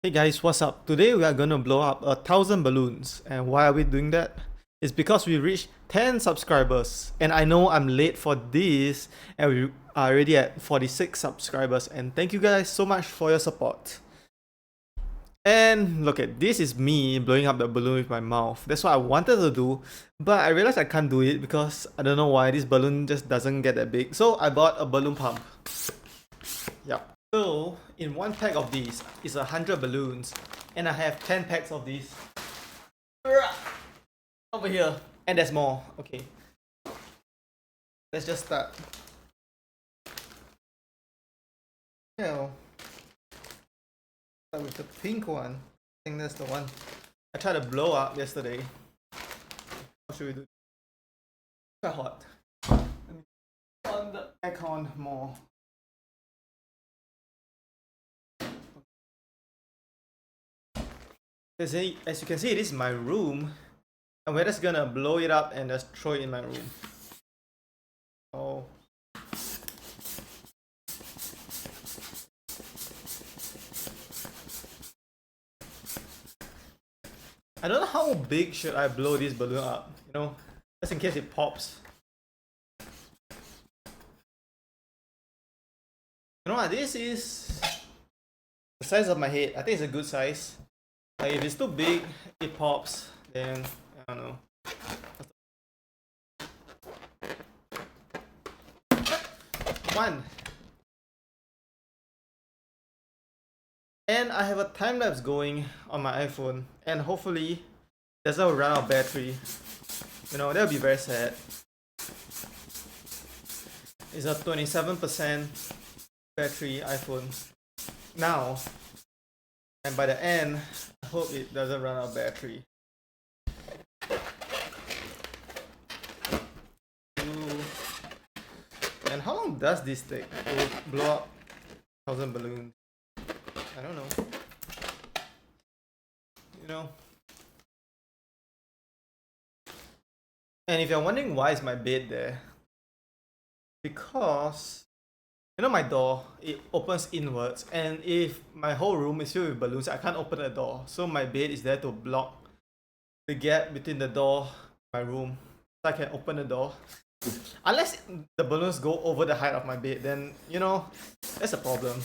Hey guys, what's up? Today we are gonna blow up 1,000 balloons. And why are we doing that? It's because we reached 10 subscribers. And I know I'm late for this, and we are already at 46 subscribers. And thank you guys so much for your support. And look at this is me blowing up the balloon with my mouth. That's what I wanted to do, but I realized I can't do it because I don't know why this balloon just doesn't get that big. So I bought a balloon pump. Yep. So in one pack of these is 100 balloons, and I have 10 packs of these over here, and there's more. Okay, let's just start. Well, start with the pink one. I think that's the one I tried to blow up yesterday. What should we do? Quite hot. Let me turn the aircon more. As you can see, this is my room, and we're just gonna blow it up and just throw it in my room. Oh. I don't know how big should I blow this balloon up, just in case it pops. You know what, this is the size of my head. I think it's a good size. Like if it's too big, it pops, then I don't know. One. And I have a time lapse going on my iPhone, and hopefully it doesn't run out of battery. That would be very sad. It's a 27% battery iPhone now, and by the end, I hope it doesn't run out of battery. And how long does this take to blow up 1,000 balloons? I don't know. And if you're wondering why is my bed there, because my door, it opens inwards, and if my whole room is filled with balloons, I can't open the door. So my bed is there to block the gap between the door and my room, so I can open the door. Unless the balloons go over the height of my bed, then that's a problem.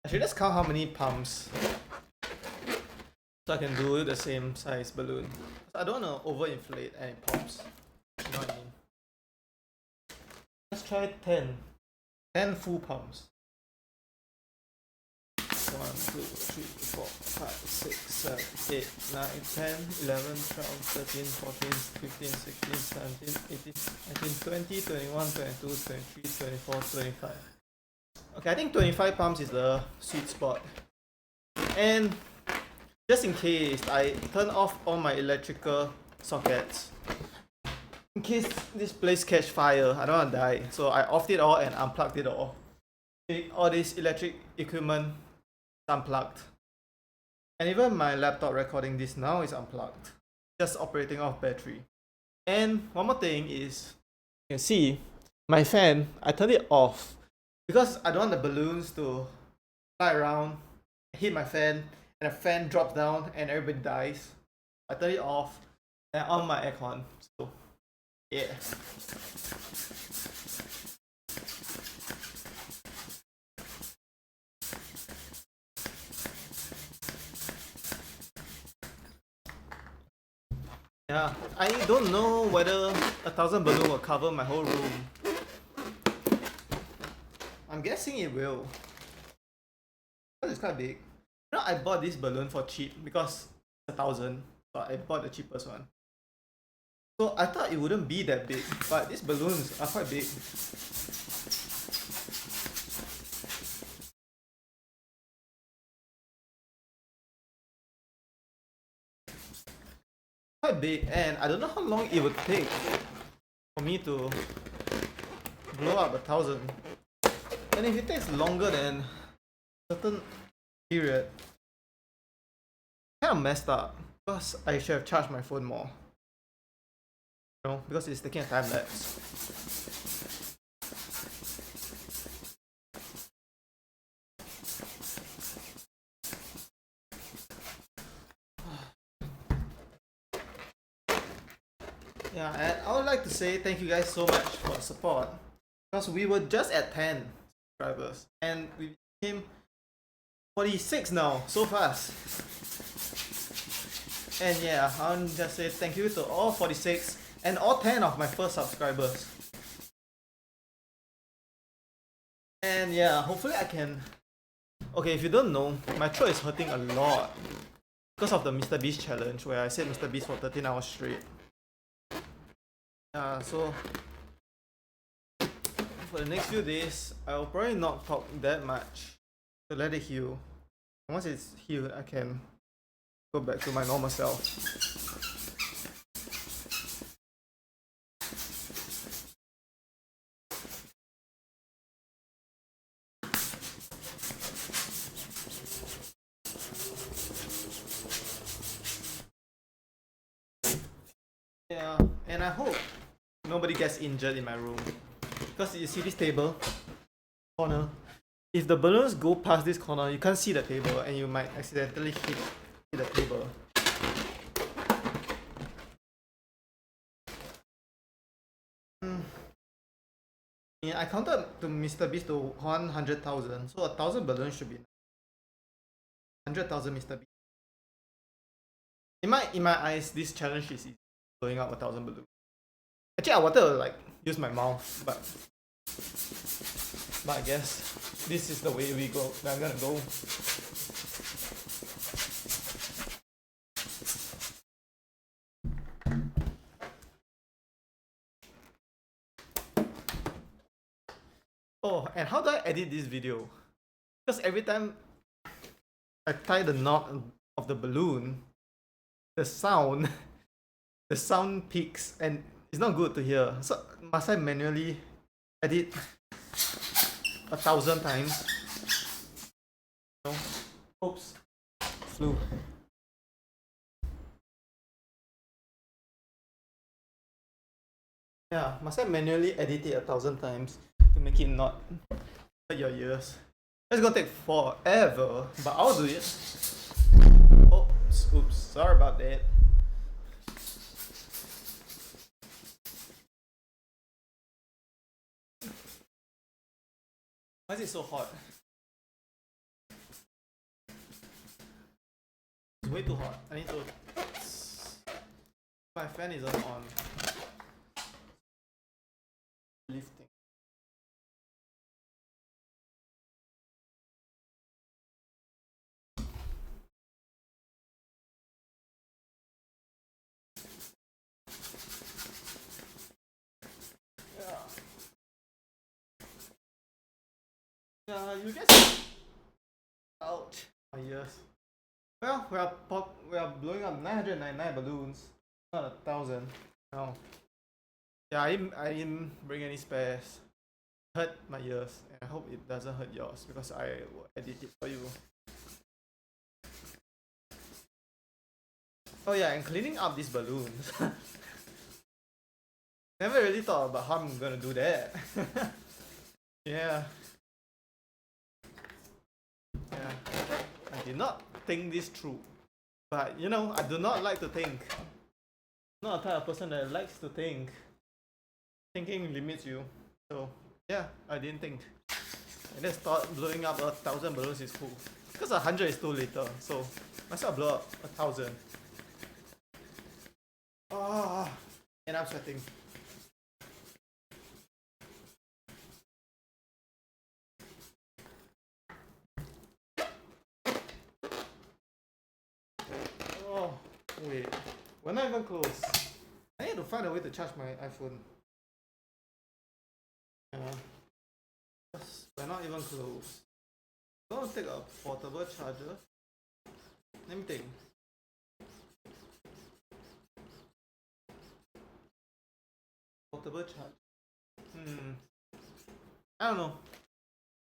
I should just count how many pumps, so I can do the same size balloon. I don't want to overinflate and it pops. You know what I mean? Let's try 10. 10 full pumps. 1, 2, 3, 4, 5, 6, 7, 8, 9, 10, 11, 12, 13, 14, 15, 16, 17, 18, 19, 20, 21, 22, 23, 24, 25. Okay, I think 25 pumps is the sweet spot. And just in case, I turn off all my electrical sockets. In case this place catch fire, I don't want to die. So I offed it all and unplugged it all. All this electric equipment unplugged. And even my laptop recording this now is unplugged. Just operating off battery. And one more thing is, you can see my fan, I turned it off because I don't want the balloons to fly around, hit my fan, and the fan drops down and everybody dies. I turn it off and on my aircon. So yeah. Yeah, I don't know whether 1,000 balloon will cover my whole room. I'm guessing it will. Because it's quite big. I bought this balloon for cheap because it's 1,000. So I bought the cheapest one. So I thought it wouldn't be that big, but these balloons are quite big. Quite big, and I don't know how long it would take for me to blow up 1,000. And if it takes longer than a certain period, kind of messed up because I should have charged my phone more. You know, because it's taking a time lapse. Yeah, and I would like to say thank you guys so much for the support, because we were just at 10 subscribers and we became 46 now, so fast. And yeah, I want to just say thank you to all 46 and all 10 of my first subscribers. And yeah, hopefully I can... Okay, if you don't know, my throat is hurting a lot because of the MrBeast challenge where I said MrBeast for 13 hours straight. So for the next few days, I'll probably not talk that much to let it heal. Once it's healed, I can go back to my normal self. Yeah, and I hope nobody gets injured in my room. Because you see this table corner, if the balloons go past this corner, you can't see the table and you might accidentally hit the table. Yeah, I counted to MrBeast to 100,000, so 1,000 balloons should be 100,000 MrBeast. In my eyes, this challenge is easy, blowing up 1,000 balloons. Actually, I wanted to like use my mouth, but I guess this is the way we go. I'm gonna go. Oh, and how do I edit this video? Because every time I tie the knot of the balloon, the sound peaks and it's not good to hear. So must I manually edit 1,000 times? No. Oops. Flew. Yeah, must I manually edit it 1,000 times to make it not hurt your ears? It's gonna take forever, but I'll do it. Oops, sorry about that. Why is it so hot? It's way too hot. I need to... My fan isn't on. Lifting. Yeah, you just... Ouch. My ears. Well, we are blowing up 999 balloons, not 1,000. No. Yeah, I didn't bring any spares. Hurt my ears, and I hope it doesn't hurt yours because I will edit it for you. Oh yeah, and cleaning up these balloons. Never really thought about how I'm gonna do that. Yeah. Yeah. I did not think this through. But you know, I do not like to think. I'm not the type of person that likes to think. Thinking limits you. So yeah, I didn't think. And then start blowing up 1,000 balloons is cool. Because 100 is too little, so might as well blow up 1,000. Ah, and I'm sweating. Oh, wait. We're not even close. I need to find a way to charge my iPhone. We're not even close. I'm gonna take a portable charger. Let me think. Portable charger. I don't know.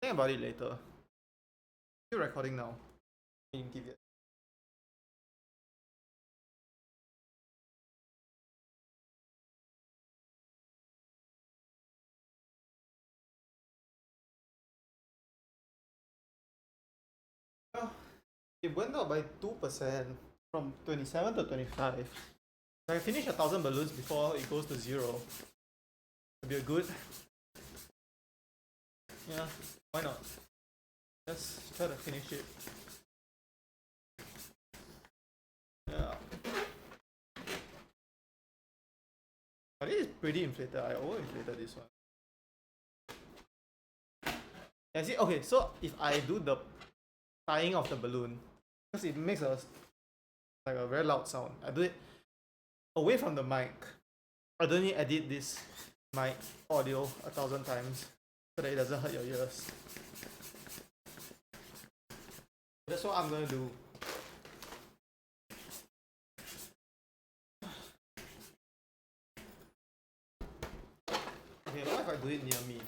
Think about it later. Still recording now. Give it. It went up by 2% from 27 to 25. I finish 1,000 balloons before it goes to 0. It'll be a good. Yeah, why not? Let's try to finish it. Yeah. But it is pretty inflated. I overinflated this one. Yeah, see, okay, so if I do the tying of the balloon, because it makes a very loud sound, I do it away from the mic. I don't need to edit this mic audio 1,000 times so that it doesn't hurt your ears. That's what I'm gonna do. Okay, what if I do it near me?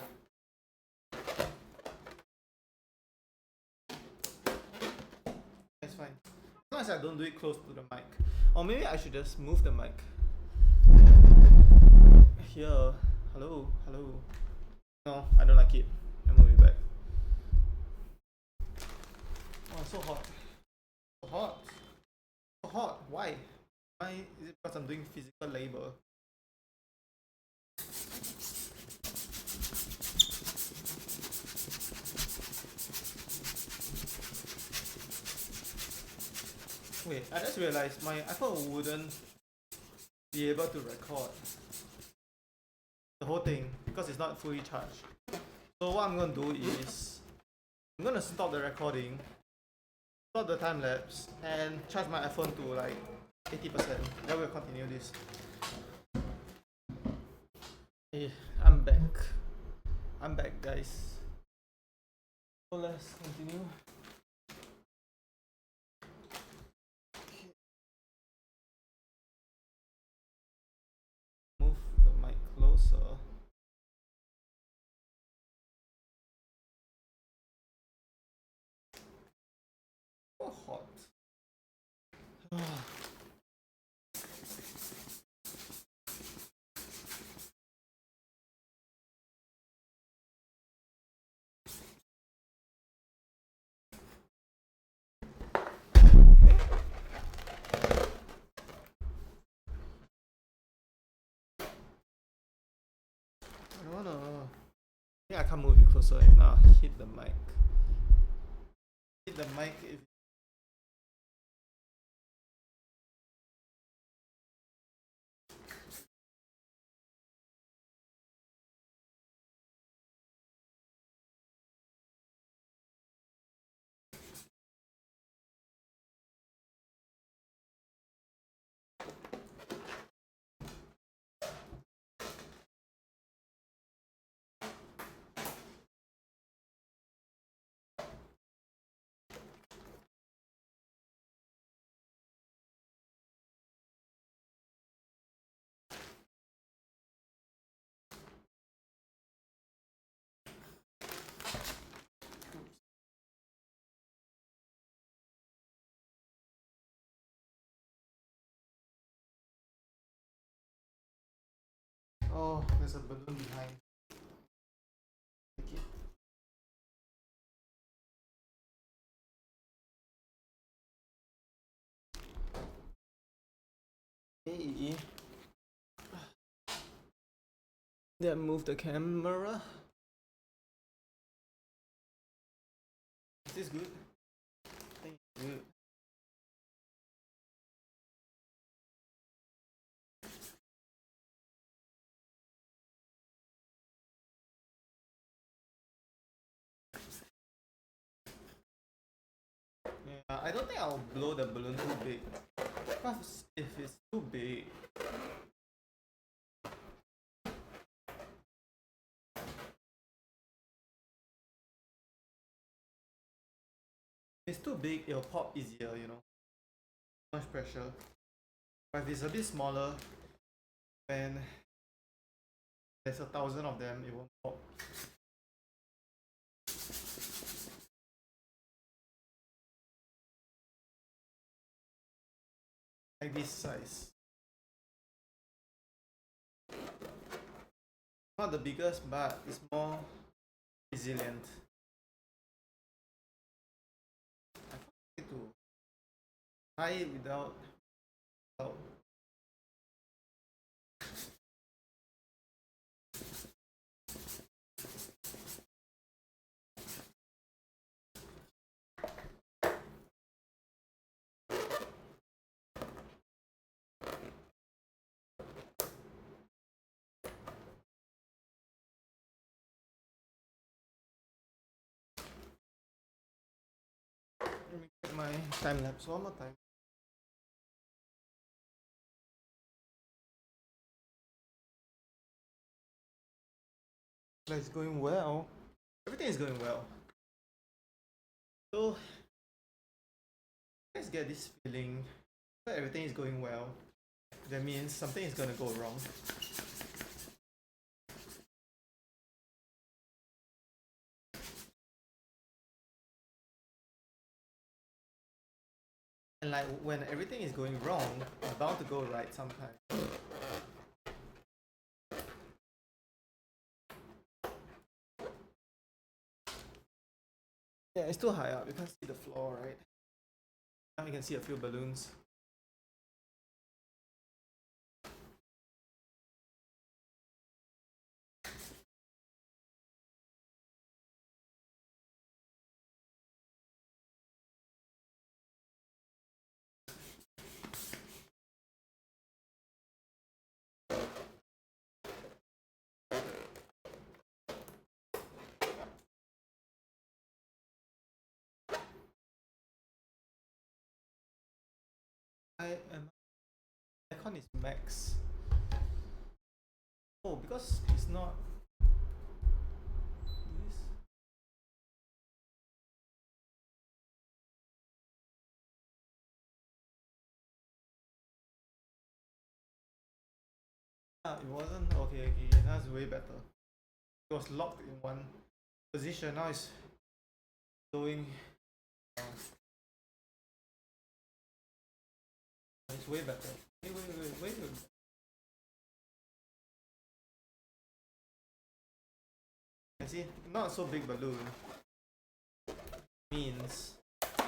That's fine. As long as I don't do it close to the mic. Or maybe I should just move the mic. Here. Hello, hello. No, I don't like it. I move it back. Oh, so hot. So hot. So hot. Why? Why is it because I'm doing physical labor? Wait, I just realized my iPhone wouldn't be able to record the whole thing because it's not fully charged. So what I'm gonna do is I'm gonna stop the recording, stop the time lapse, and charge my iPhone to like 80%. Then we'll continue this. Hey, I'm back. I'm back, guys. So let's continue. Move the mic closer. So hot. I don't wanna. I think I can't move it closer. If not, I'll hit the mic. Hit the mic if. Oh, there's a balloon behind. Take it. Hey. Then move the camera. Is this good? I think it's good. Yeah, I don't think I'll blow the balloon too big. Because if it's too big, it'll pop easier, you know. Much pressure. But if it's a bit smaller, then there's 1,000 of them, it won't pop. Like this size. Not the biggest, but it's more resilient. I forget to try it without. Let me get my time lapse one more time. It's going well. Everything is going well. So let's get this feeling that everything is going well. That means something is gonna go wrong. And like when everything is going wrong, it's bound to go right sometime. Yeah, it's too high up. You can't see the floor, right? Now you can see a few balloons. Aircon is max. Oh, because it's not this. It wasn't okay. Now it's way better. It was locked in one position. Now it's going. It's way better. Wait. You see, not so big balloon means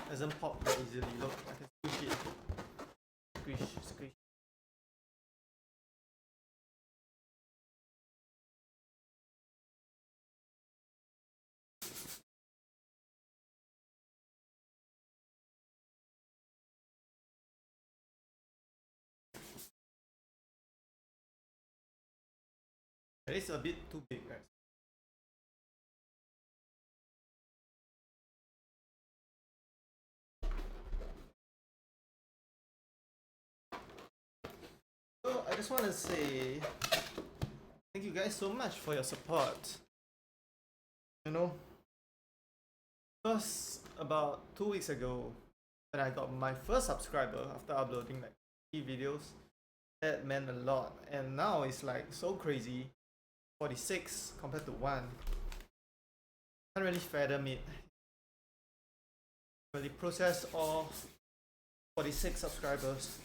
doesn't pop that easily. Look, I can squish it. Squish. It's a bit too big, right? So I just want to say thank you guys so much for your support. You know, because about 2 weeks ago, when I got my first subscriber after uploading like 3 videos, that meant a lot. And now it's like so crazy. 46 compared to 1. Can't really fathom it. Really process all 46 subscribers.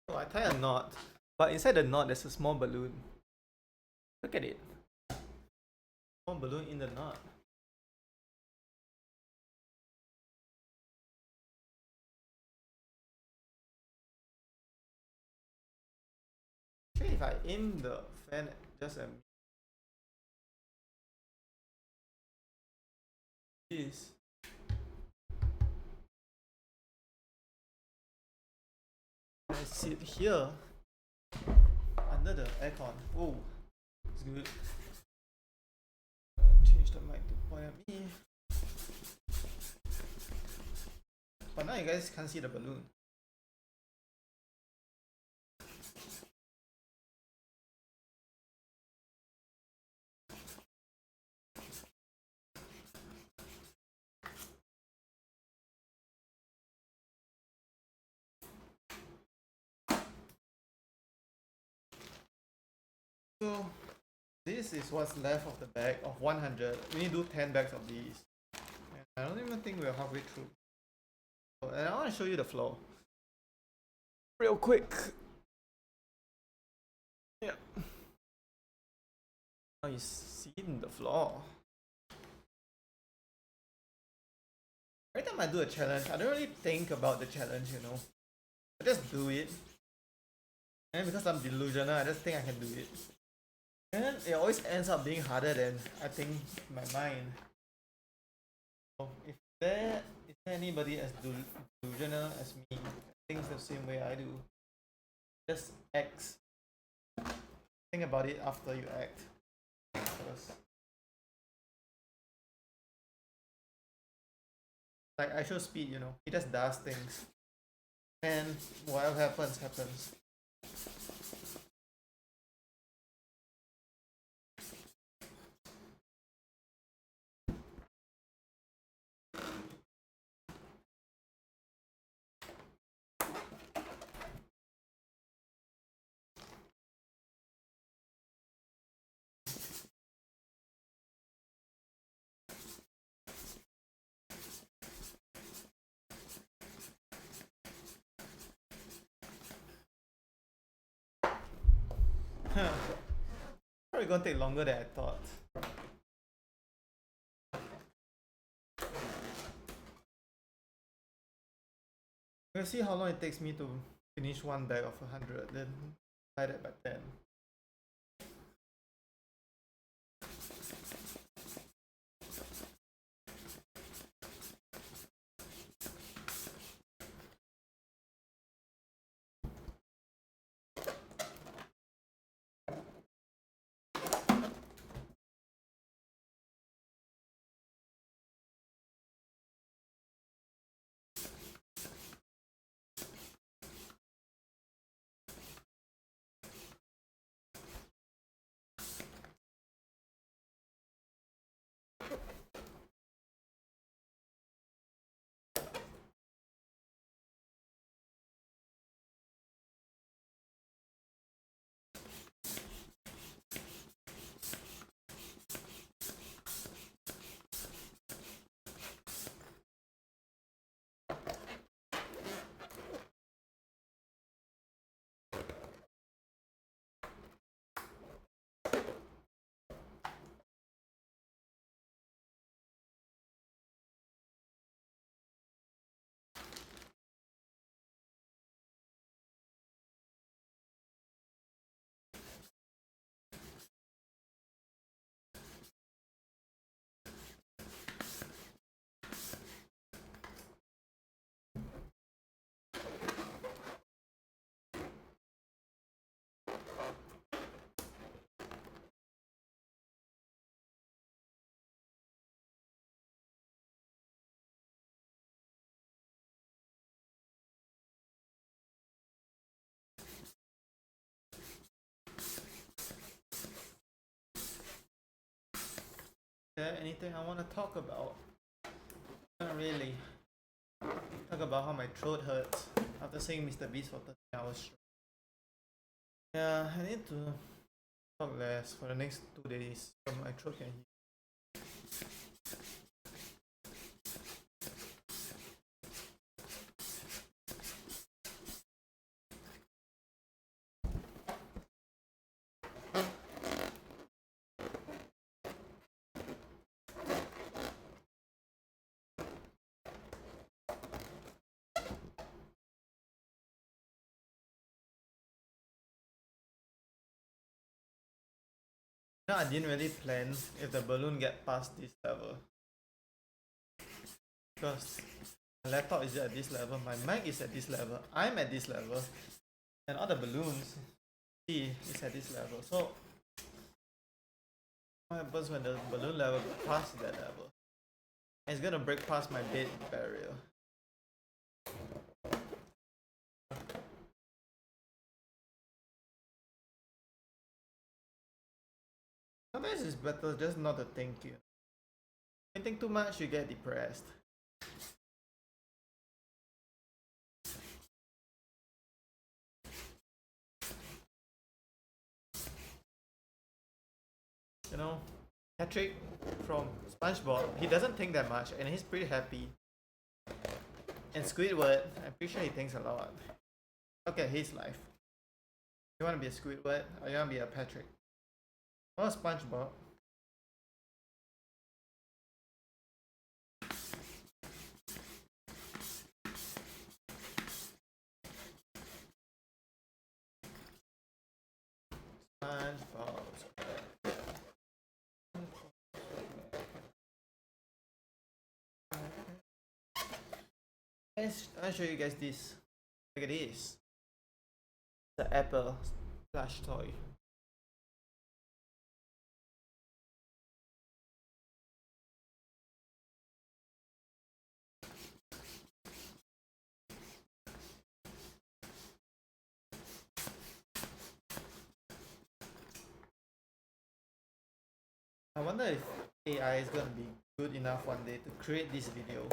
So I tie a knot, but inside the knot there's a small balloon. Look at it. Small balloon in the knot. Actually, if I aim the fan just at this, I sit here under the aircon. Oh, it's good. Change the mic to point at me. But now you guys can't see the balloon. So this is what's left of the bag of 100. We need to do 10 bags of these. And I don't even think we're halfway through. And I want to show you the floor real quick. Yeah. Now you see the floor. Every time I do a challenge, I don't really think about the challenge, you know. I just do it. And because I'm delusional, I just think I can do it. And then it always ends up being harder than I think in my mind. So if there is there anybody as delusional as me, thinks the same way I do, just act. Think about it after you act first. Like I show speed, you know, he just does things, and whatever happens, happens. Probably gonna take longer than I thought. We'll see how long it takes me to finish one bag of 100, then divide that by 10. Is there anything I want to talk about? Not really. Talk about how my throat hurts after seeing Mr. Beast for 30 hours straight. Yeah, I need to talk less for the next 2 days so my throat can heal. No, I didn't really plan if the balloon get past this level. Because my laptop is at this level, my mic is at this level, I'm at this level, and all the balloons see is at this level. So what happens when the balloon level goes past that level? It's gonna break past my bed barrier. Sometimes it's better just not to think you. If you think too much, you get depressed. You know, Patrick from SpongeBob, he doesn't think that much and he's pretty happy. And Squidward, I'm pretty sure he thinks a lot. Look at his life. You wanna be a Squidward or you wanna be a Patrick? Or SpongeBob? SpongeBob. I'll show you guys this. Look at this. The Apple plush toy. I wonder if AI is gonna be good enough one day to create this video.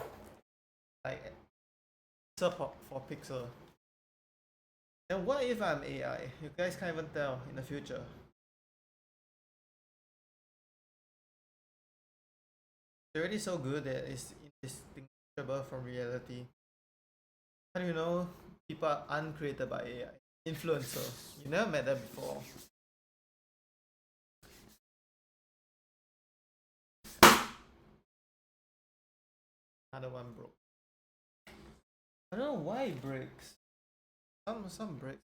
Like pixel for pixel. And what if I'm AI? You guys can't even tell in the future. It's already so good that it's indistinguishable from reality. How do you know people are uncreated by AI? Influencer. You never met them before. Another one broke. I don't know why it breaks. Some breaks.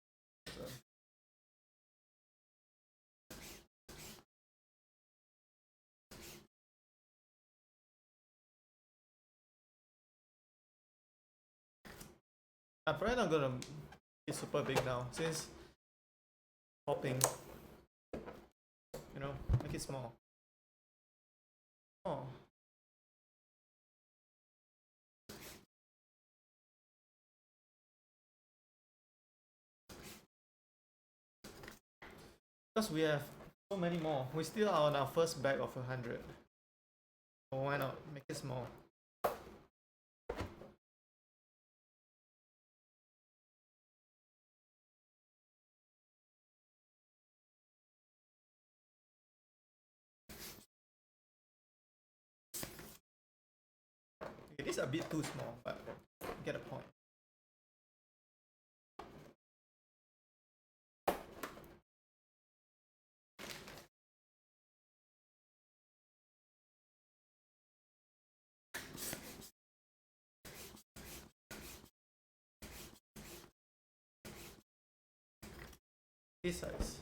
I'm probably not gonna be super big now since popping. You know, make it small. Oh. Because we have so many more. We still are on our first bag of 100. So why not make it small? It is a bit too small, but get a point. This size.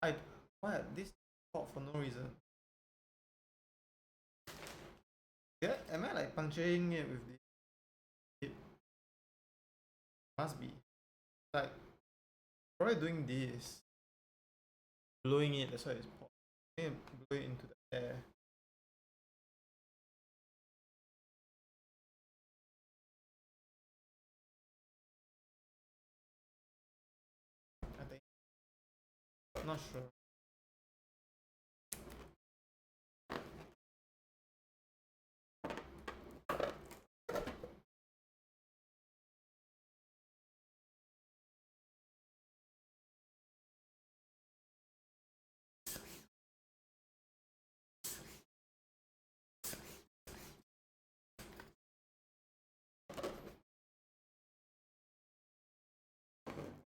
I what this pop for no reason. Yeah, am I like puncturing it with this? It must be like probably doing this, blowing it. That's why it's pop. Blow it into the air. I think. Not sure.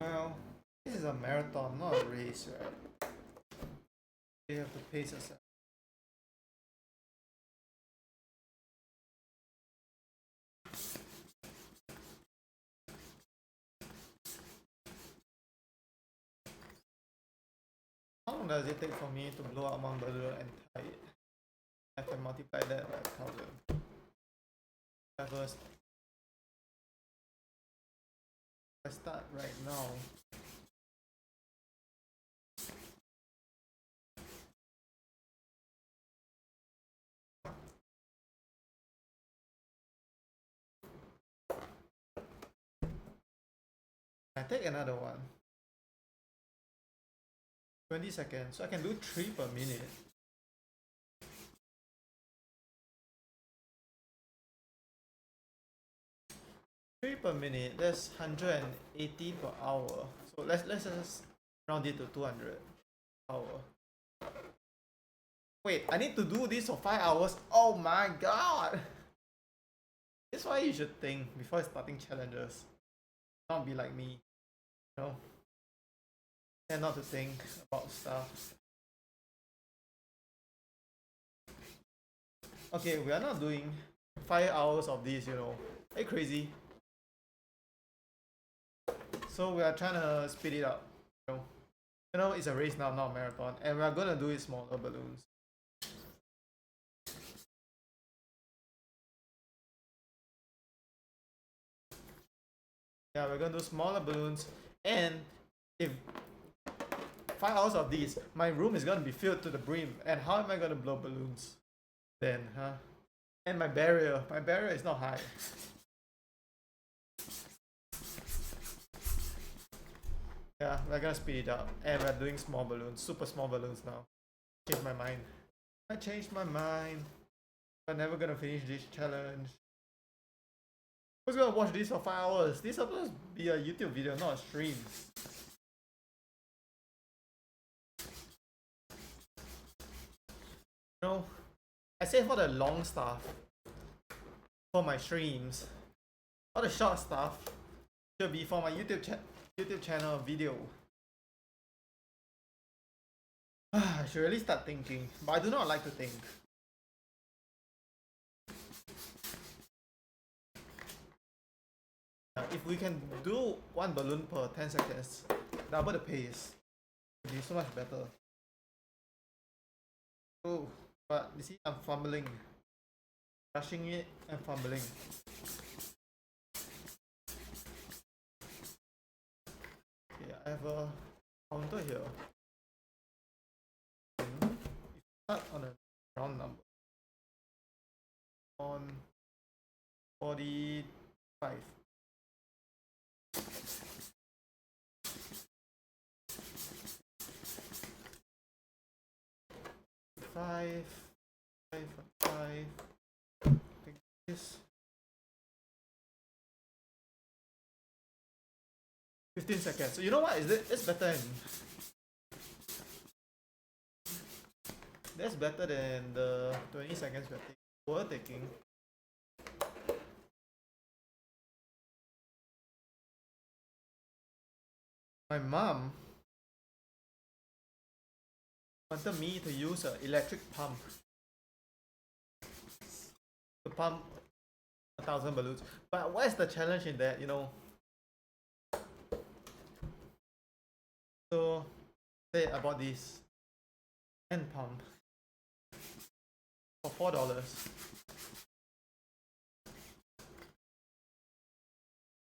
Well, this is a marathon, not a race, right? You have to pace yourself. How long does it take for me to blow up one balloon and tie it? I can multiply that by 1000. First, I start right now. I take another one. 20 seconds. So I can do 3 per minute. per minute. That's 180 per hour. So let's just round it to 200 hour. Wait, I need to do this for 5 hours. Oh my god! That's why you should think before starting challenges. Don't be like me, you know. And not to think about stuff. Okay, we are not doing 5 hours of this, you know. Are you crazy? So we are trying to speed it up, you know. You know, it's a race now, not a marathon, and we are gonna do it smaller balloons. Yeah, we're gonna do smaller balloons, and if 5 hours of these, my room is gonna be filled to the brim, and how am I gonna blow balloons then, huh? And my barrier is not high. Yeah, we're gonna speed it up, and we're doing small balloons, super small balloons now. Changed my mind. I changed my mind. I'm never gonna finish this challenge. Who's gonna watch this for 5 hours? This is supposed to be a YouTube video, not a stream. You know, I say for the long stuff, for my streams, all the short stuff should be for my YouTube channel video. I should really start thinking, but I do not like to think. If we can do one balloon per 10 seconds, double the pace, it would be so much better. Oh, but you see, I'm fumbling. Rushing it and fumbling. Okay, I have a counter here. Start on a round number. On 45. 5, 5, take this. 15 seconds. So you know what? It's better than that's better than the 20 seconds we're taking. My mom wanted me to use an electric pump to pump 1,000 balloons. But what is the challenge in that, you know? So say I bought this hand pump for $4.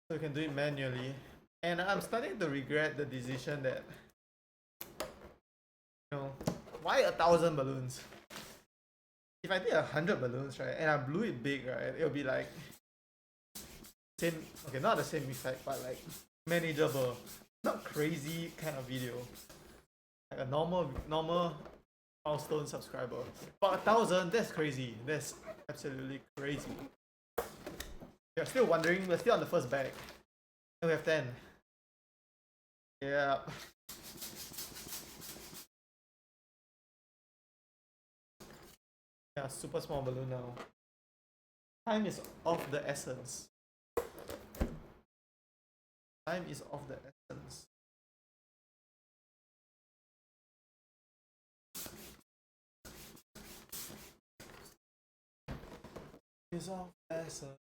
So you can do it manually. And I'm starting to regret the decision that, you know, why 1,000 balloons? If I did 100 balloons, right, and I blew it big, right, it'll be like same. Okay, not the same effect, but like manageable, not crazy kind of video, like a normal milestone subscriber. But 1,000, that's crazy. That's absolutely crazy. You're still wondering. We're still on the first bag, and we have 10. Yeah. Yeah, super small balloon now. Time is of the essence. Time is of the essence. Is of the essence.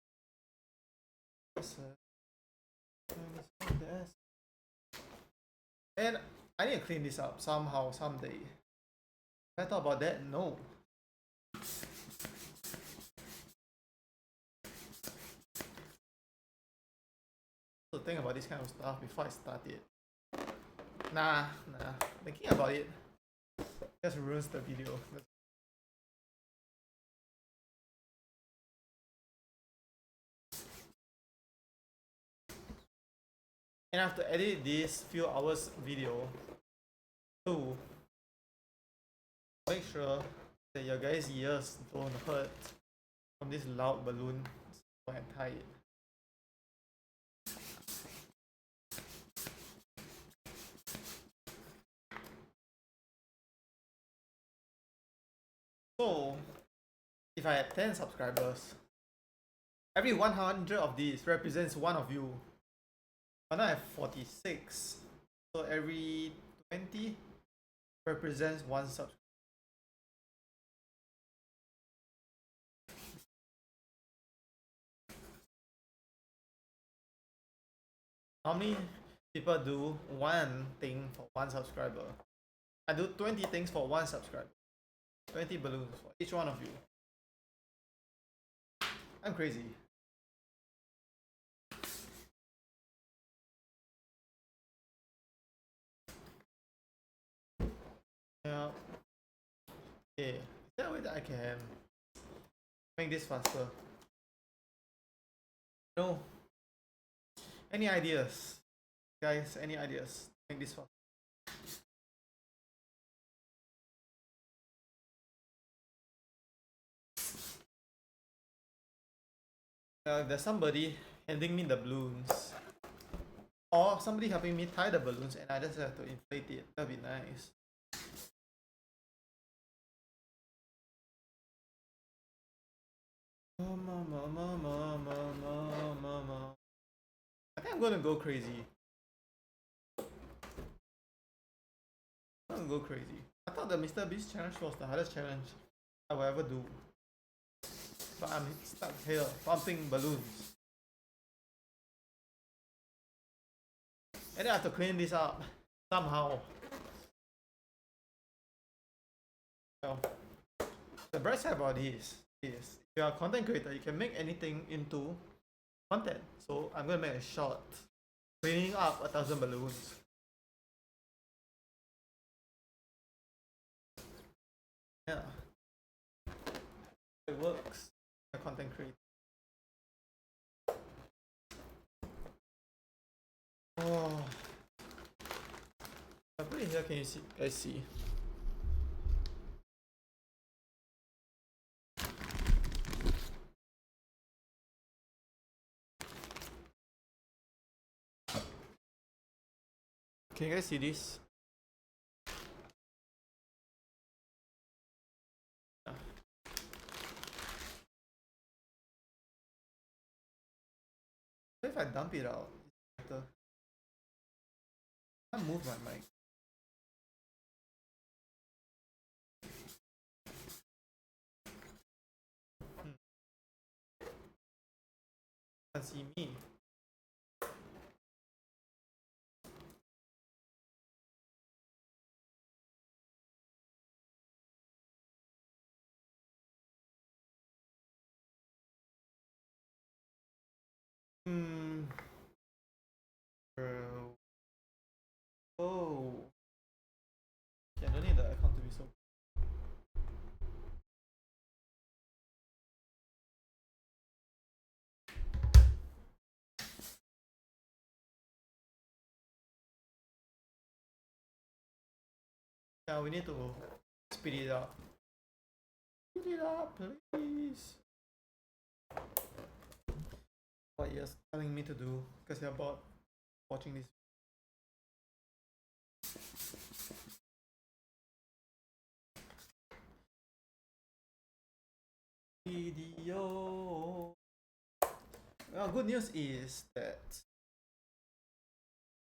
Time is of the essence. And I need to clean this up somehow, someday. I thought about that? No. To think about this kind of stuff before I start it. Nah. Thinking about it just ruins the video. And I have to edit this few hours video to make sure that your guys' ears don't hurt from this loud balloon so I tie it. So if I had 10 subscribers, every 100 of these represents one of you. But now I have 46. So every 20 represents one subscriber. How many people do one thing for one subscriber? I do 20 things for one subscriber. 20 balloons for each one of you. I'm crazy. Yeah. Okay. Is there a way that I can make this faster? No. Any ideas? Guys, any ideas? Make this faster. There's somebody handing me the balloons. Or somebody helping me tie the balloons and I just have to inflate it. That'd be nice. I think I'm gonna go crazy. I'm gonna go crazy. I thought the Mr. Beast challenge was the hardest challenge I will ever do. But I'm stuck here, pumping balloons. And then I have to clean this up somehow. Well, the bright side about this is if you are a content creator, you can make anything into content. So I'm gonna make a short cleaning up 1,000 balloons. Yeah, it works. A content creator. Oh, I put it here. Can you see? Guys, see? Can you guys see this? What if I dump it out? It's better. I move my mic. Can't see me. Bro. Oh. Yeah, I don't need the account to be so. Yeah, we need to speed it up. Speed it up, please. What you're telling me to do because you're bored watching this. Video. Well, good news is that it's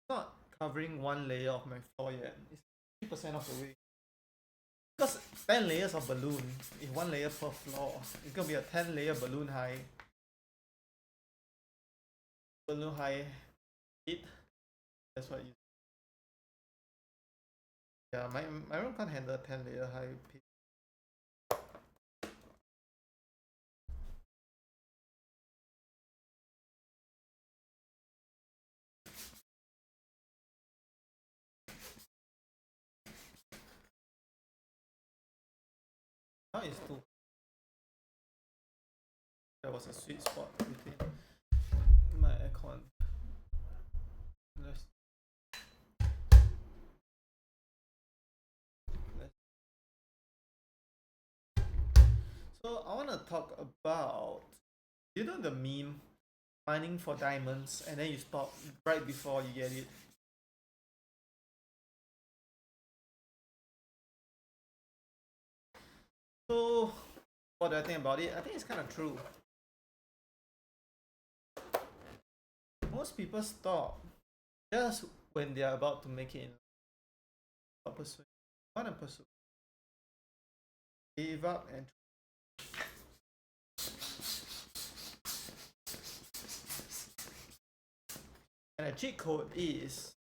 not covering one layer of my floor yet. It's 3% of the way. Because 10 layers of balloon is one layer per floor. It's gonna be a 10 layer balloon high. Balloon high heat. That's what you. Yeah, my room can't handle 10 layer high heat. Now it's 2. There was a sweet spot between my aircon. Let's So I want to talk about, you know, the meme mining for diamonds and then you stop right before you get it. So, what do I think about it? I think it's kind of true. Most people stop just when they are about to make it in pursuing. Want to pursue. Give up and a cheat code is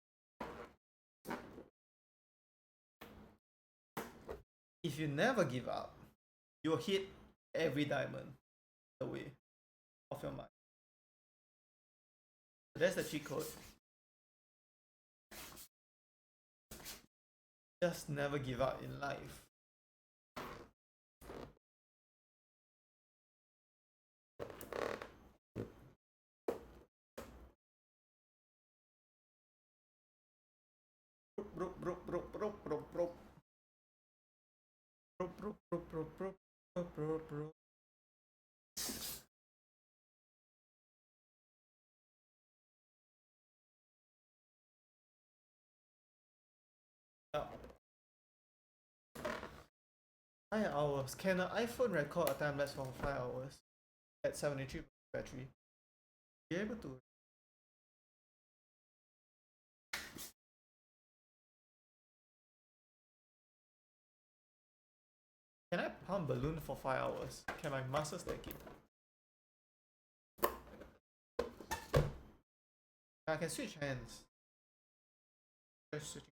if you never give up, you'll hit every diamond away of your mind. That's the cheat code. Just never give up in life. Oh. 5 hours. Can an iPhone record a time lapse for 5 hours at 73% battery? Be able to. Can I pump balloon for 5 hours? Can my muscles take it? I can switch hands. Just switching.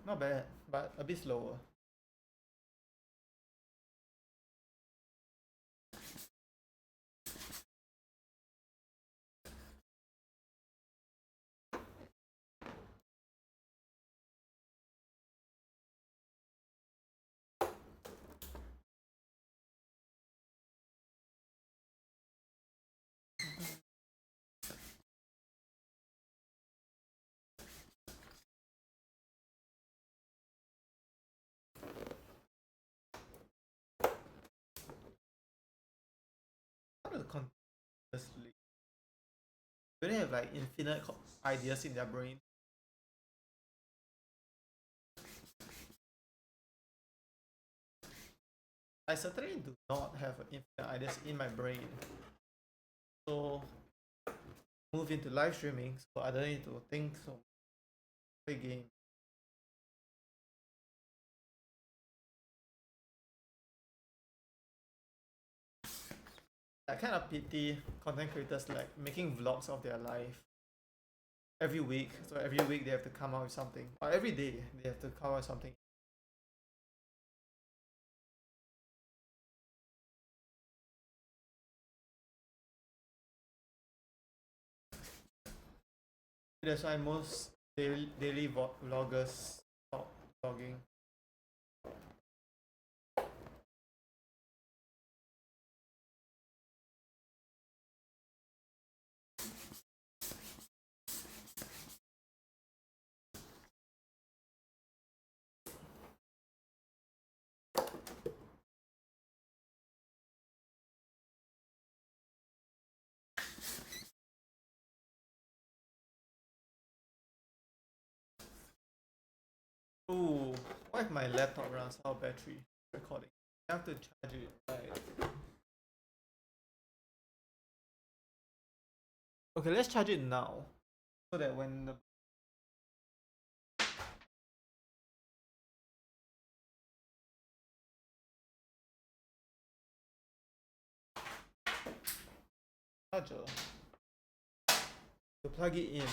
Not bad, but a bit slower. How do the content sleep? Do they have like infinite ideas in their brain? I certainly do not have infinite ideas in my brain. So move into live streaming, so I don't need to think so much. Play game. I kind of pity content creators like making vlogs of their life every week. So every week they have to come out with something, or every day they have to come out with something. That's why most daily vloggers stop vlogging. Ooh, what if my laptop runs out of battery recording? I have to charge it, right? Okay, let's charge it now. So that when the charger to plug it in.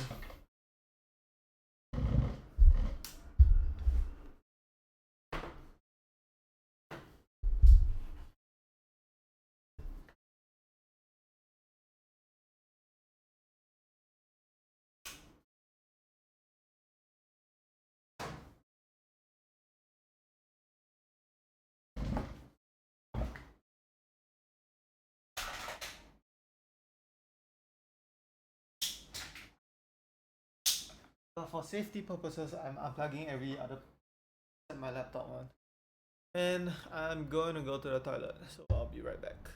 But for safety purposes, I'm unplugging every other except my laptop one. And I'm going to go to the toilet, so I'll be right back.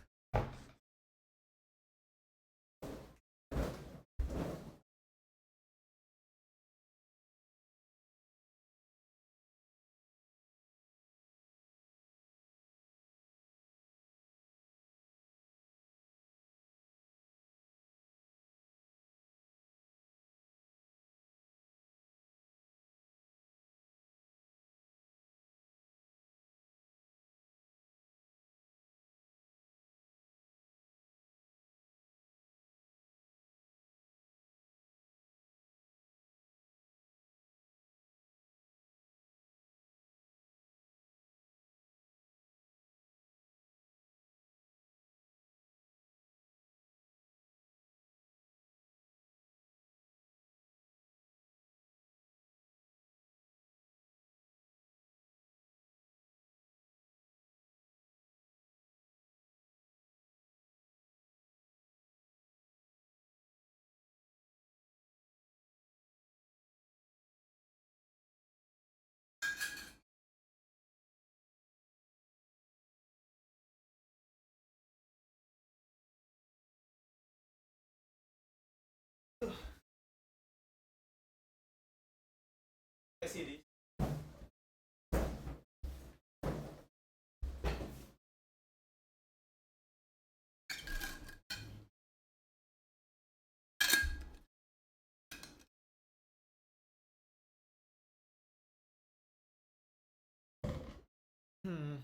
Hmm.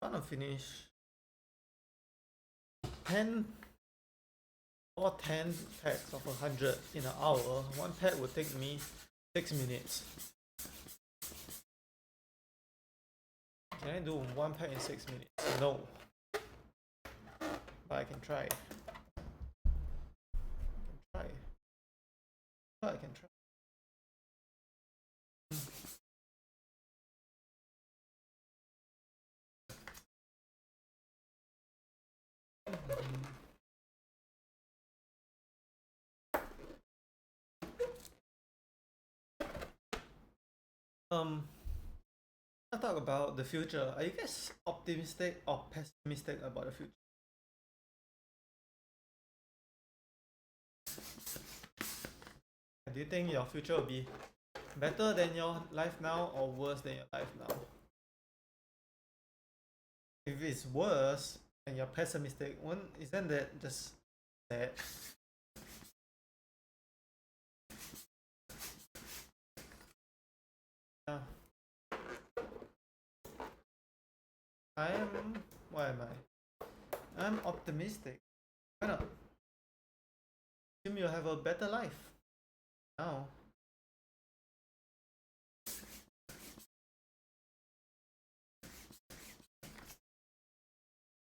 I'm gonna finish 10 or 10 packs of 100 in an hour. One pack would take me 6 minutes. Can I do one pack in 6 minutes? No. But I can try. I can try. Let's talk about the future. Are you guys optimistic or pessimistic about the future? Do you think your future will be better than your life now or worse than your life now? If it's worse and you're pessimistic, isn't that just sad? Yeah. Why am I? I'm optimistic. Why not? Assume you'll have a better life now.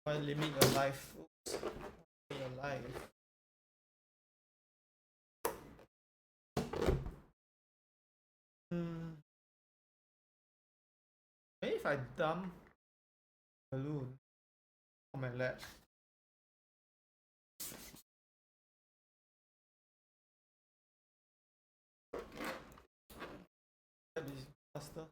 Why limit your life? Oops. Limit your life. Maybe if I dump balloon on my lap. That'd be faster.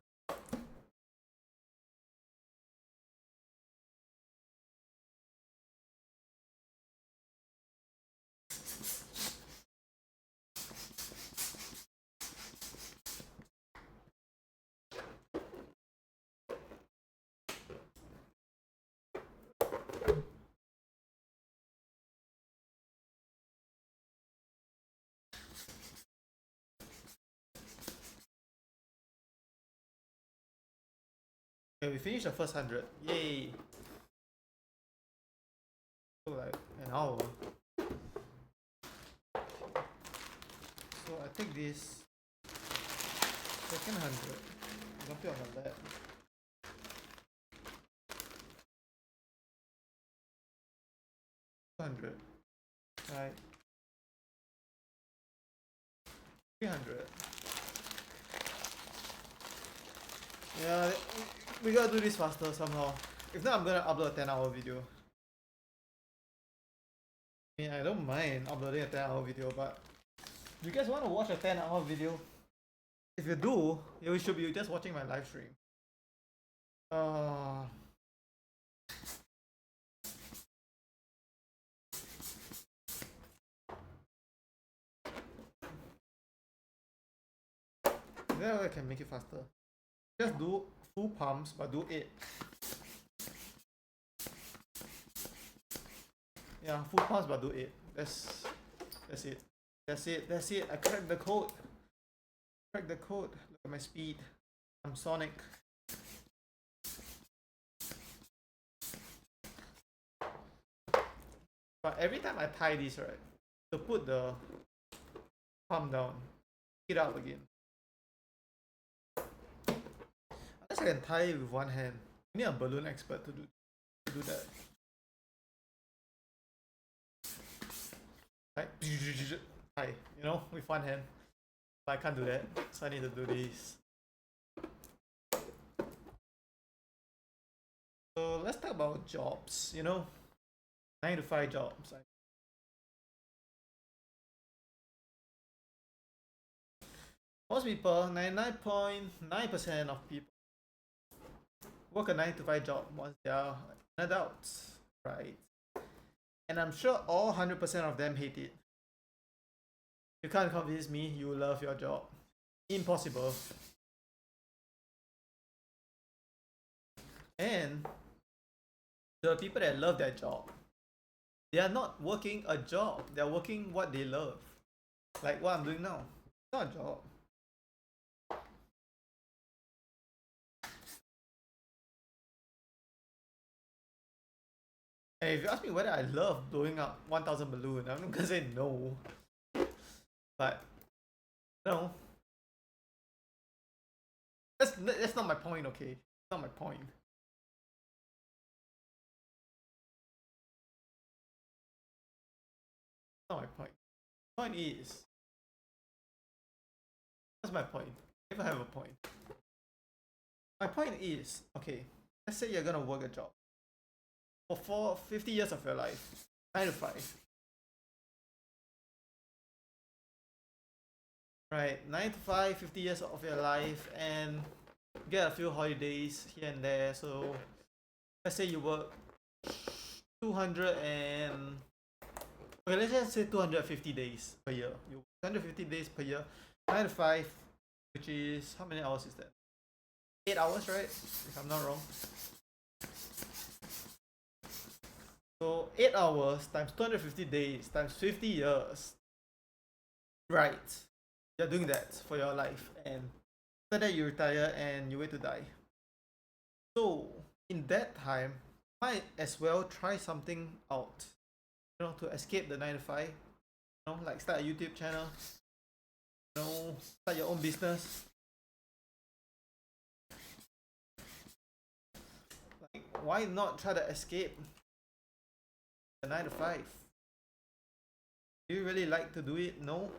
Okay, we finished the first 100. Yay! So like an hour. So I take this second 100, drop it on the lap. $200. Right. 300. Yeah, we gotta do this faster somehow. If not, I'm gonna upload a 10-hour video. I mean, I don't mind uploading a 10-hour video, but do you guys want to watch a 10-hour video? If you do, you should be just watching my live stream. Then I can make it faster. Just do full pumps, but do 8. Yeah, full pumps, but do 8. That's it. That's it. I cracked the code. Look at my speed. I'm Sonic. But every time I tie this, right, to put the pump down, pick it up again. Unless I can tie it with one hand. I need a balloon expert to do that. Right? Tie, with one hand. But I can't do that, so I need to do this. So let's talk about jobs, 9 to 5 jobs. Most people, 99.9% of people work a 9 to 5 job once they are adults, right? And I'm sure all 100% of them hate it. You can't convince me you love your job. Impossible. And the people that love their job, they are not working a job. They are working what they love. Like what I'm doing now. It's not a job. And if you ask me whether I love blowing up 1,000 balloon, I'm not gonna say no. But no, that's not my point. Okay, not my point. Not my point. Point is, what's my point? If I have a point, my point is, okay, let's say you're gonna work a job for 50 years of your life, 9 to 5. Right, 9 to 5, 50 years of your life, and get a few holidays here and there. So let's say you work 200 and okay, let's just say 250 days per year. You 250 days per year, 9 to 5, which is how many hours is that? 8 hours, right? If I'm not wrong. So 8 hours times 250 days times 50 years. Right. You're doing that for your life, and after that you retire and you wait to die. So in that time, might as well try something out. You know, to escape the 9 to 5. You know, like start a YouTube channel. You know, start your own business. Like, why not try to escape the 9 to 5? Do you really like to do it? No.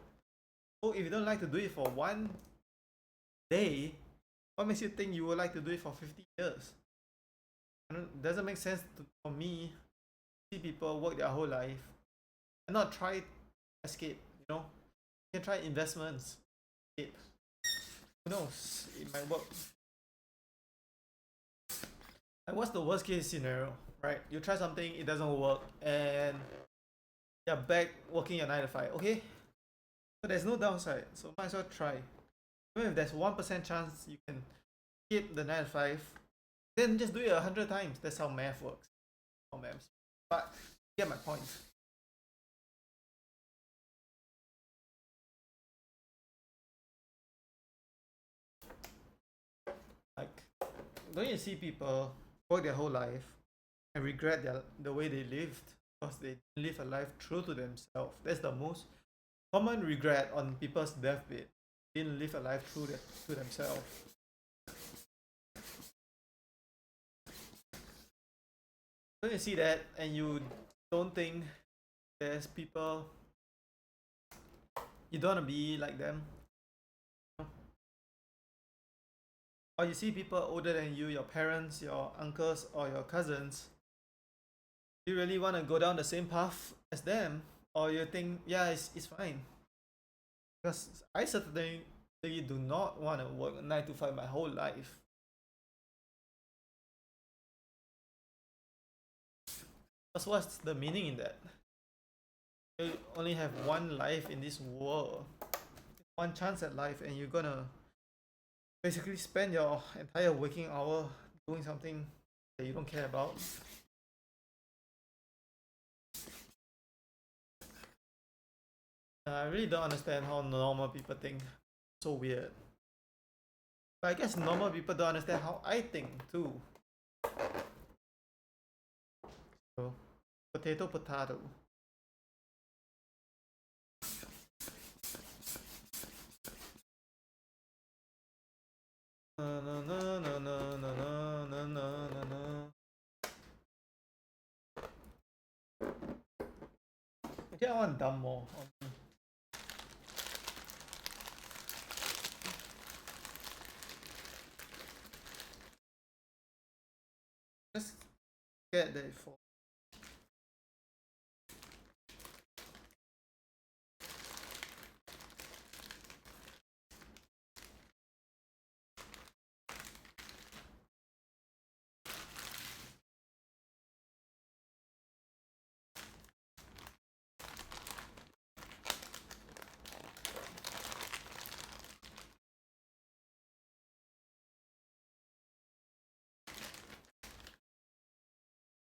Oh, if you don't like to do it for one day, what makes you think you would like to do it for 50 years? Doesn't make sense for me to see people work their whole life and not try escape. You know, you can try investments. Escape. Who knows? It might work. And what's the worst case scenario? Right? You try something, it doesn't work, and you're back working your 9 to 5. Okay, so there's no downside. So might as well try. Even if there's 1% chance you can keep the 9 to 5, then just do it 100 times. That's how math works. How math. But you get my point. Like, don't you see people work their whole life and regret the way they lived because they didn't live a life true to themselves? That's the most common regret on people's deathbed. They didn't live a life true to themselves. Don't you see that and you don't think there's people you don't want to be like them? Or you see people older than you, your parents, your uncles, or your cousins, do you really want to go down the same path as them? Or you think, yeah, it's fine? Because I certainly do not want to work 9 to 5 my whole life. Because what's the meaning in that? You only have one life in this world, one chance at life, and you're gonna basically spend your entire waking hour doing something that you don't care about. I really don't understand how normal people think. So weird. But I guess normal people don't understand how I think too. So, potato, potato. Na na na na na na na na na na. Actually, I want dumb more. Just get that for.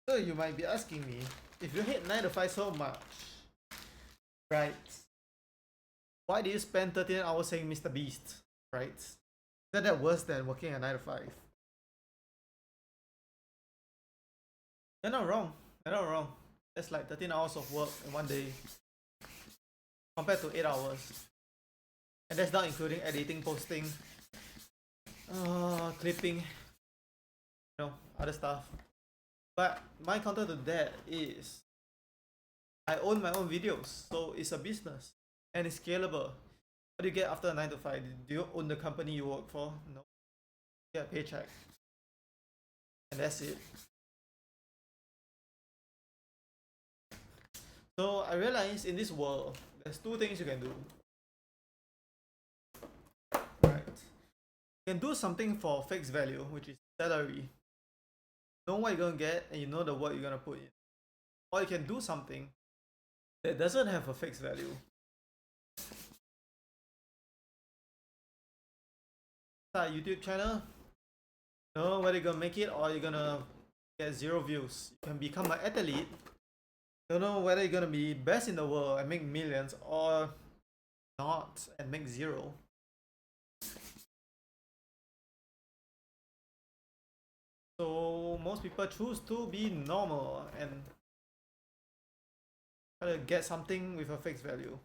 So you might be asking me, if you hate 9 to 5 so much, right? Why do you spend 13 hours saying Mr. Beast, right? Isn't that worse than working a 9 to 5? You're not wrong. I'm not wrong. That's like 13 hours of work in one day compared to 8 hours. And that's not including editing, posting, clipping, other stuff. But my counter to that is I own my own videos, so it's a business and it's scalable. What do you get after a 9 to 5? Do you own the company you work for? No. You get a paycheck. And that's it. So I realized in this world, there's two things you can do. Right. You can do something for fixed value, which is salary. Know what you're gonna get and you know the work you're gonna put in. Or you can do something that doesn't have a fixed value. Start a YouTube channel, know whether you're gonna make it or you're gonna get 0 views. You can become an athlete, don't know whether you're gonna be best in the world and make millions or not and make 0. So most people choose to be normal and try to get something with a fixed value.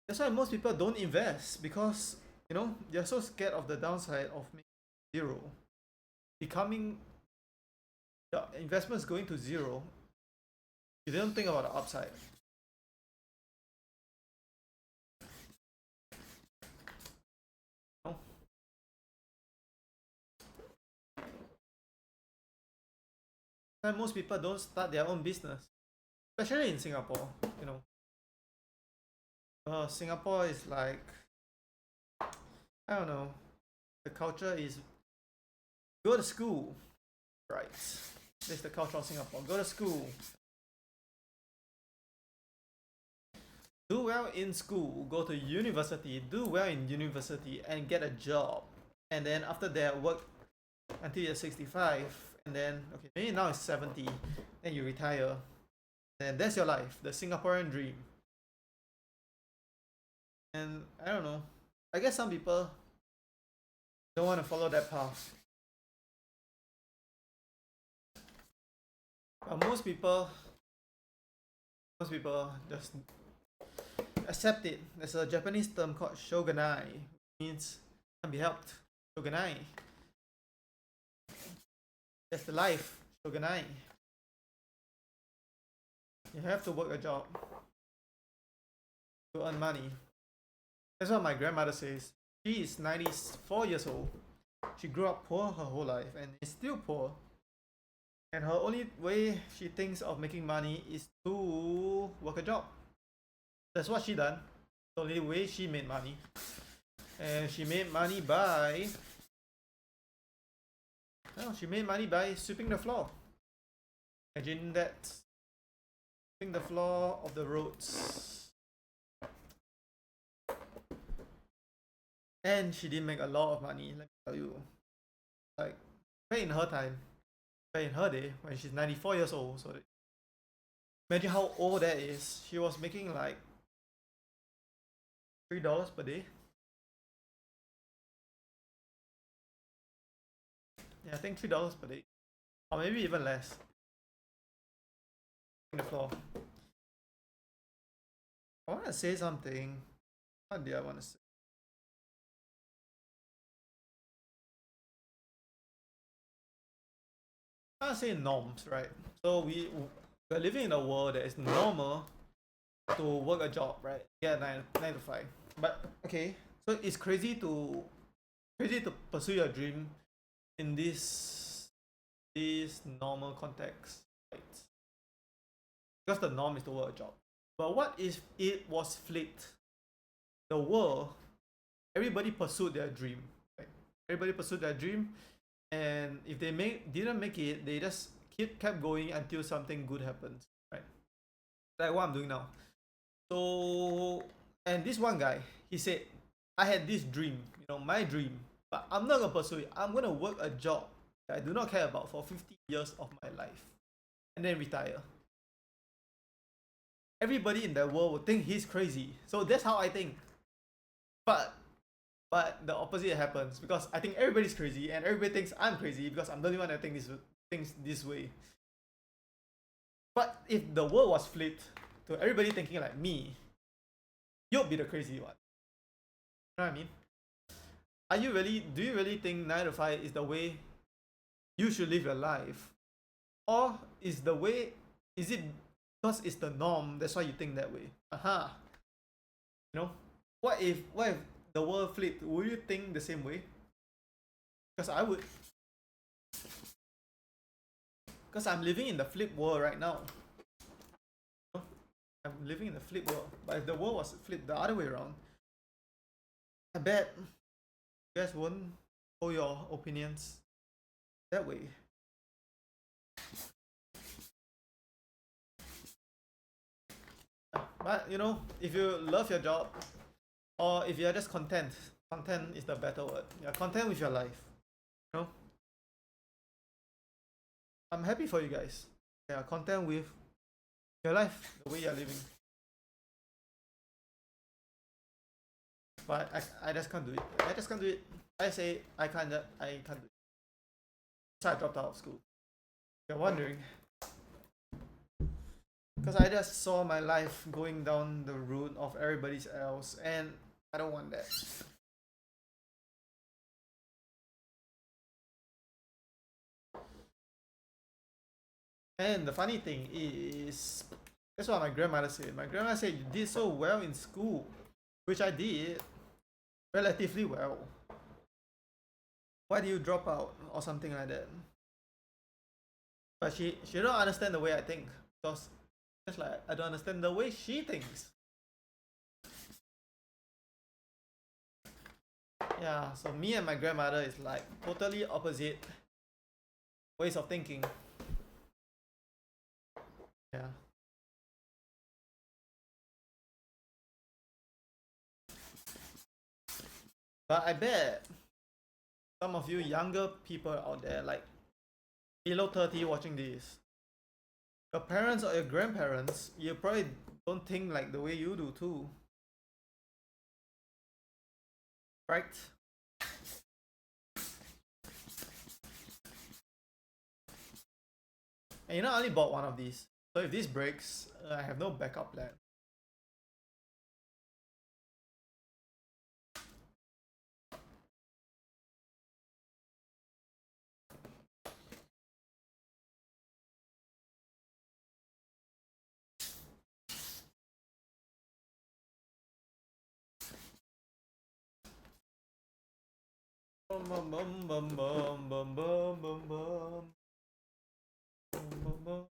That's why most people don't invest, because they're so scared of the downside of making 0. Becoming the investment is going to 0. You don't think about the upside. And most people don't start their own business, especially in Singapore. Singapore is like, I don't know, the culture is go to school, right? That's the culture of Singapore. Go to school, do well in school, go to university, do well in university, and get a job. And then after that, work until you're 65, and then okay, maybe now it's 70, then you retire, and that's your life, the Singaporean dream. And I don't know, I guess some people don't want to follow that path, but most people just accept it. There's a Japanese term called shogunai, means can be helped. Shogunai, that's the life. Shogunai, you have to work a job to earn money. That's what my grandmother says. She is 94 years old. She grew up poor her whole life and is still poor. And her only way she thinks of making money is to work a job. That's what she done. The only way she made money. And she made money by sweeping the floor. Imagine that. Sweeping the floor of the roads. And she didn't make a lot of money, let me tell you. Like, back in her time, back in her day, when she's 94 years old, so imagine how old that is. She was making like $3 per day. Yeah, I think $3 per day. Or maybe even less. On the floor. I want to say something. What did I want to say? I want to say norms, right? So we're living in a world that is normal to work a job, right? Yeah, 9 to 5. But okay, so it's crazy to pursue your dream in this normal context, right? Because the norm is to work a job. But what if it was flipped? The world, everybody pursued their dream, right? Everybody pursued their dream, and if they didn't make it, they just kept going until something good happens, right? Like what I'm doing now. So, and this one guy, he said, I had this dream, my dream, but I'm not gonna pursue it. I'm gonna work a job that I do not care about for 50 years of my life and then retire. Everybody in the world would think he's crazy. So that's how I think. But the opposite happens, because I think everybody's crazy and everybody thinks I'm crazy because I'm the only one that thinks this way. But if the world was flipped to everybody thinking like me, you'll be the crazy one. You know what I mean? Do you really think 9 to 5 is the way you should live your life? Or is it because it's the norm, that's why you think that way? Aha. You know? What if the world flipped? Would you think the same way? Because I would. Because I'm living in the flip world right now. I'm living in the flip world. But if the world was flipped the other way around, I bet you guys won't hold your opinions that way. But you know, if you love your job, or if you're just content is the better word. You're content with your life. You know? I'm happy for you guys. You're content with your life, the way you're living. But I just can't do it. I just can't do it. I say I can't do it. So I dropped out of school. You're wondering. Because I just saw my life going down the route of everybody else, and I don't want that. And the funny thing is, that's what my grandmother said. My grandmother said, you did so well in school, which I did relatively well. Why do you drop out or something like that? But she don't understand the way I think, because just like I don't understand the way she thinks. Yeah, so me and my grandmother is like totally opposite ways of thinking. Yeah. But I bet some of you younger people out there, like below 30 watching this, your parents or your grandparents, you probably don't think like the way you do too. Right? And you know, I only bought one of these. So if this breaks, I have no backup plan. Bum bum bum bum bum bum bum bum bum. Bum bum.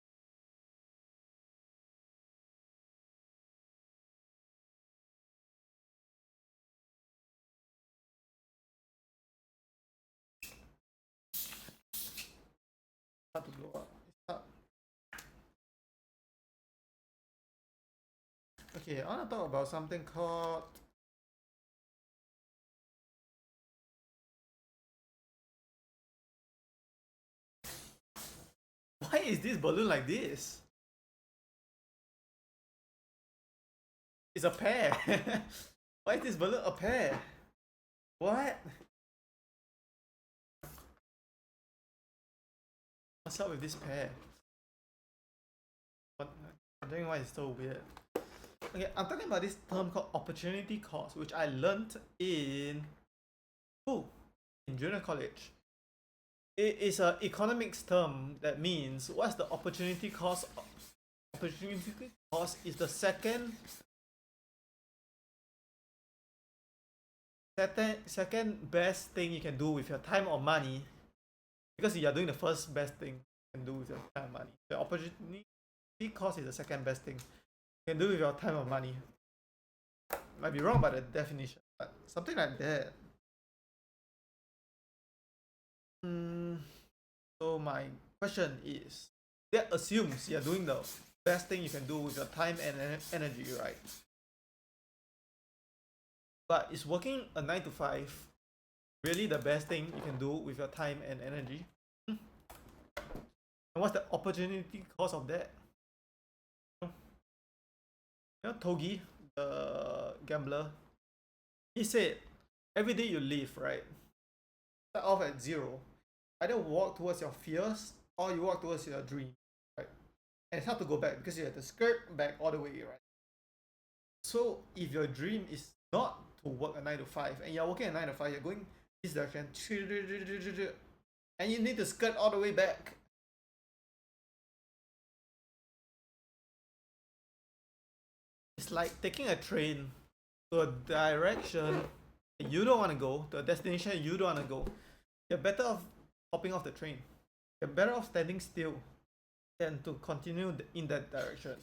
Hard to blow up. It's hard. Okay, I wanna talk about something called why is this balloon like this? It's a pear. Why is this balloon a pear? What? What's up with this pear? What? I'm wondering why it's so weird. Okay, I'm talking about this term called opportunity cost, which I learned in in junior college. It is an economics term that means what's the opportunity cost? Opportunity cost is the second best thing you can do with your time or money, because you are doing the first best thing you can do with your time and money. The opportunity cost is the second best thing you can do with your time or money. Might be wrong by the definition, but something like that. So my question is, that assumes you're doing the best thing you can do with your time and energy, right? But is working a 9 to 5 really the best thing you can do with your time and energy? And what's the opportunity cost of that? You know Togi, the gambler, he said every day you live, right, start off at zero. Either walk towards your fears or you walk towards your dream, right? And it's hard to go back because you have to skirt back all the way, right? So if your dream is not to work a 9 to 5 and you're working a 9 to 5, you're going this direction, and you need to skirt all the way back. It's like taking a train to a direction you don't want to go, to a destination you don't want to go. You're better off hopping off the train. You're better off standing still than to continue in that direction.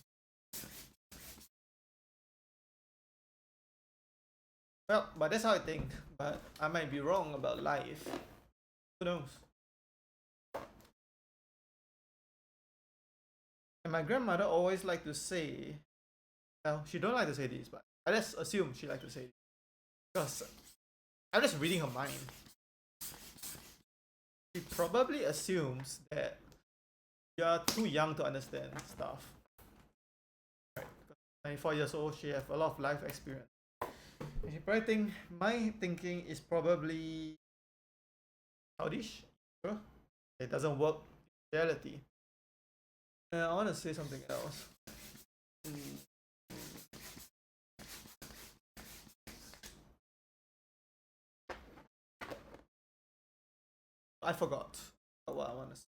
Well, but that's how I think. But I might be wrong about life. Who knows? And my grandmother always liked to say, well, she don't like to say this, but I just assume she liked to say it. Because I'm just reading her mind. She probably assumes that you're too young to understand stuff. Right? 24 years old, she has a lot of life experience. And she probably think my thinking is probably childish. Sure. It doesn't work in reality. And I want to say something else. I forgot what I want to say.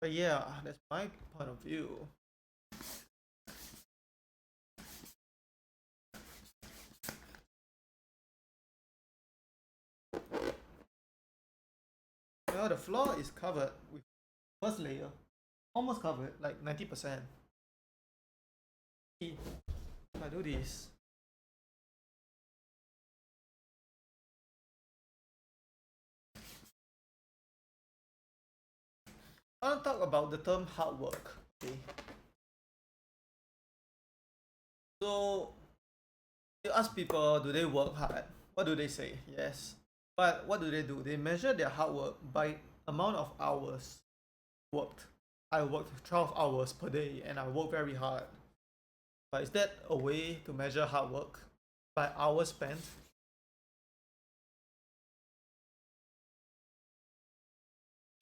But yeah, that's my point of view. Well, the floor is covered with first layer, almost covered, like 90%. If I do this, I want to talk about the term hard work. Okay. So you ask people, do they work hard? What do they say? Yes. But what do? They measure their hard work by amount of hours worked. I worked 12 hours per day and I work very hard. But is that a way to measure hard work? By hours spent?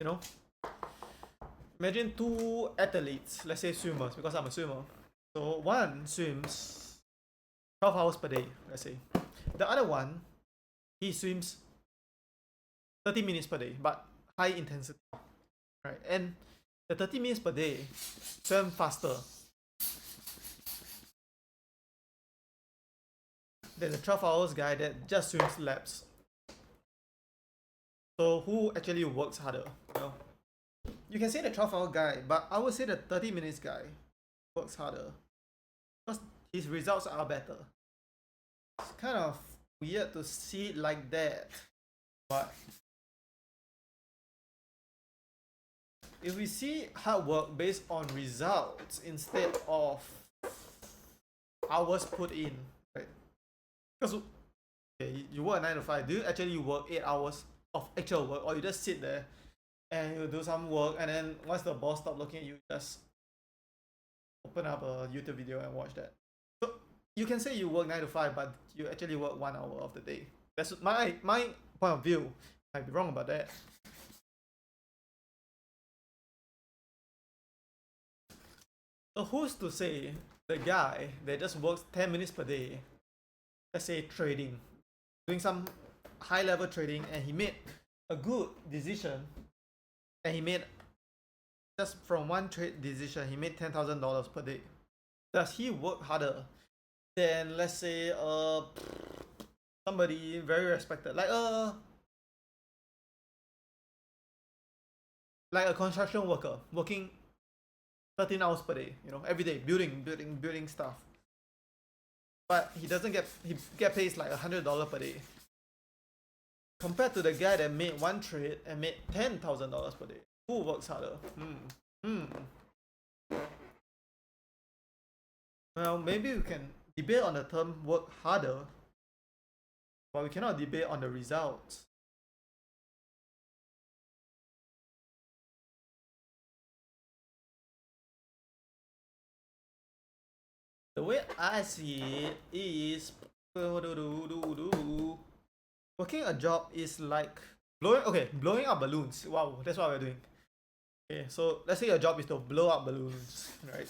You know? Imagine two athletes, let's say swimmers, because I'm a swimmer. So one swims 12 hours per day, let's say. The other one, he swims 30 minutes per day, but high intensity. Right? And the 30 minutes per day swim faster than the 12 hours guy that just swims laps. So who actually works harder? You know? You can say the 12-hour guy, but I would say the 30 minutes guy works harder because his results are better. It's kind of weird to see it like that, but if we see hard work based on results instead of hours put in, right? Because okay, you work 9 to 5, do you actually work 8 hours of actual work, or you just sit there and you do some work, and then once the boss stop looking at you, just open up a YouTube video and watch that? So you can say you work 9 to 5, but you actually work 1 hour of the day. That's my point of view. I might be wrong about that. So who's to say the guy that just works 10 minutes per day, let's say trading, doing some high level trading, and he made a good decision, and he made just from one trade decision, he made $10,000 per day. Does he work harder than, let's say, somebody very respected, like a construction worker working 13 hours per day, you know, every day, building stuff. But he get paid like $100 per day. Compared to the guy that made one trade and made $10,000 per day. Who works harder? Well, maybe we can debate on the term work harder, but we cannot debate on the results. The way I see it is working a job is like blowing up balloons. Wow, that's what we're doing. Okay, so let's say your job is to blow up balloons, right?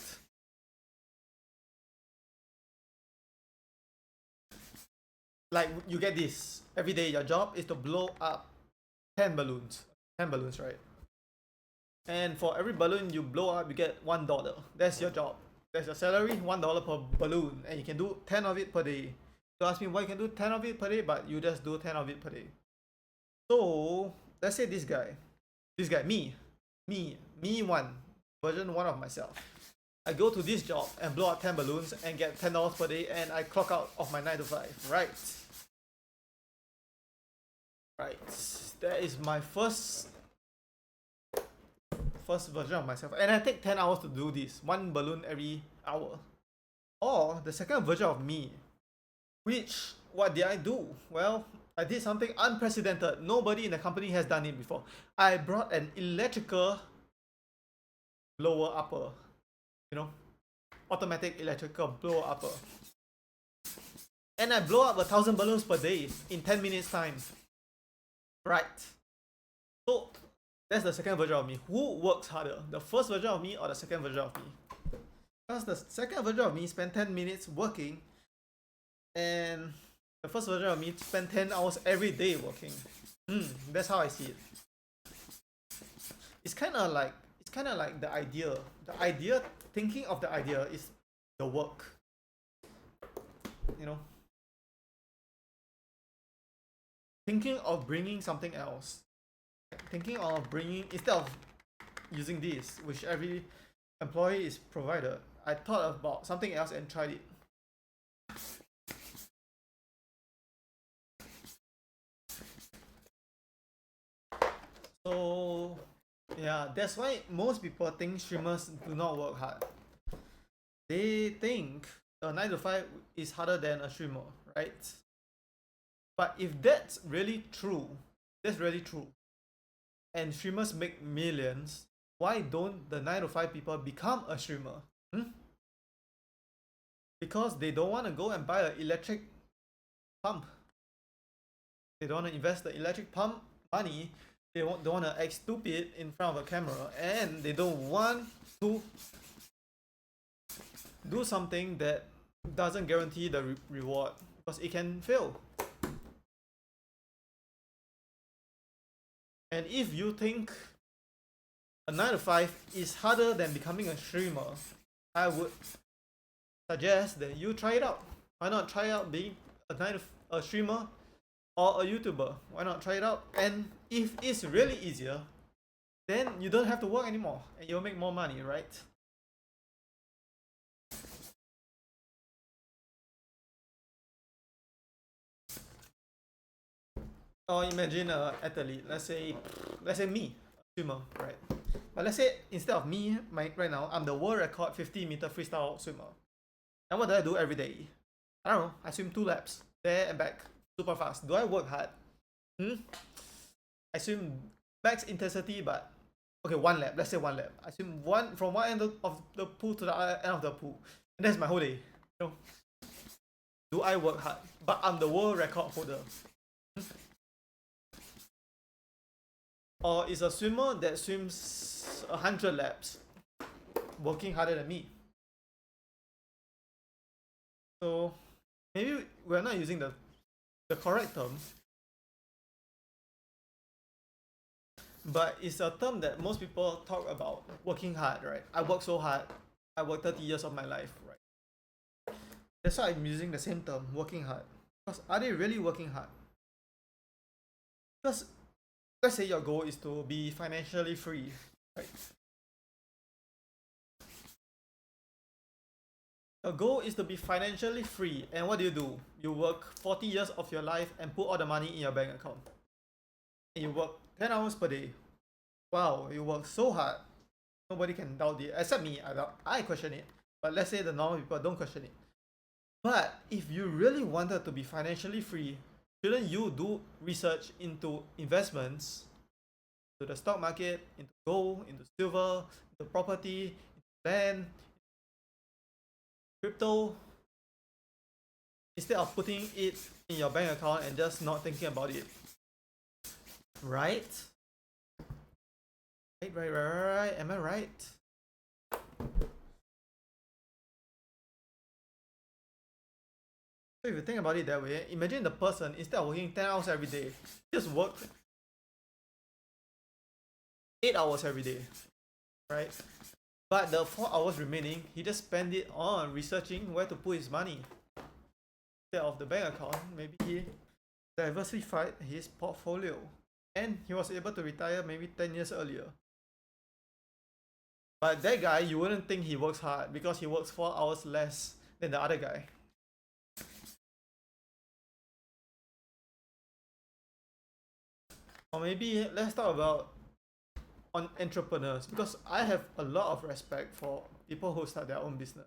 Like you get this every day. Your job is to blow up 10 balloons. 10 balloons, right? And for every balloon you blow up, you get $1. That's your job. That's your salary, $1 per balloon, and you can do 10 of it per day. You ask me why you can do 10 of it per day, but you just do 10 of it per day. So let's say this guy, me one, version 1 of myself. I go to this job and blow up 10 balloons and get $10 per day, and I clock out of my 9 to 5, right? Right. That is my first version of myself, and I take 10 hours to do this, one balloon every hour. Or the second version of me, which what did I do? Well, I did something unprecedented. Nobody in the company has done it before. I brought an electrical blower upper, automatic electrical blower upper, and I blow up 1,000 balloons per day in 10 minutes time. Right. So that's the second version of me. Who works harder, the first version of me or the second version of me? Because the second version of me spent 10 minutes working, and the first version of me spent 10 hours every day working. That's how I see it. It's kind of like the idea. Thinking of the idea is the work. Thinking of bringing something else. Thinking of bringing, instead of using this, which every employee is provided, I thought about something else and tried it. So yeah, that's why most people think streamers do not work hard. They think a 9 to 5 is harder than a streamer, right? But if that's really true, and streamers make millions, why don't the 9 to 5 people become a streamer? Because they don't want to go and buy an electric pump. They don't want to invest the electric pump money. They don't want to act stupid in front of a camera, and they don't want to do something that doesn't guarantee the reward, because it can fail. And if you think a 9 to 5 is harder than becoming a streamer, I would suggest that you try it out. Why not try out being a streamer or a YouTuber? Why not try it out? And if it's really easier, then you don't have to work anymore and you'll make more money, right? Or imagine an athlete, let's say me, a swimmer, right? But let's say instead of me, right now, I'm the world record 50-meter freestyle swimmer. And what do I do every day? I don't know, I swim 2 laps, there and back, super fast. Do I work hard? I swim max intensity, but okay, 1 lap, let's say 1 lap. I swim from one end of the pool to the other end of the pool. And that's my whole day. Do I work hard? But I'm the world record holder. Or is a swimmer that swims 100 laps working harder than me? So maybe we're not using the correct term, but it's a term that most people talk about, working hard, right? I work so hard. I work 30 years of my life, right? That's why I'm using the same term, working hard. Because are they really working hard? Because let's say your goal is to be financially free, right? Your goal is to be financially free, and what do? You work 40 years of your life and put all the money in your bank account. And you work 10 hours per day. Wow, you work so hard. Nobody can doubt it, except me. I question it. But let's say the normal people don't question it. But if you really wanted to be financially free, shouldn't you do research into investments, into the stock market, into gold, into silver, into property, into land, crypto, instead of putting it in your bank account and just not thinking about it? Right? Right. Am I right? So if you think about it that way, imagine the person, instead of working 10 hours every day, just work 8 hours every day, right? But the 4 hours remaining, he just spend it on researching where to put his money. Instead of the bank account, maybe he diversified his portfolio. And he was able to retire maybe 10 years earlier. But that guy, you wouldn't think he works hard because he works 4 hours less than the other guy. Or maybe let's talk about on entrepreneurs, because I have a lot of respect for people who start their own business.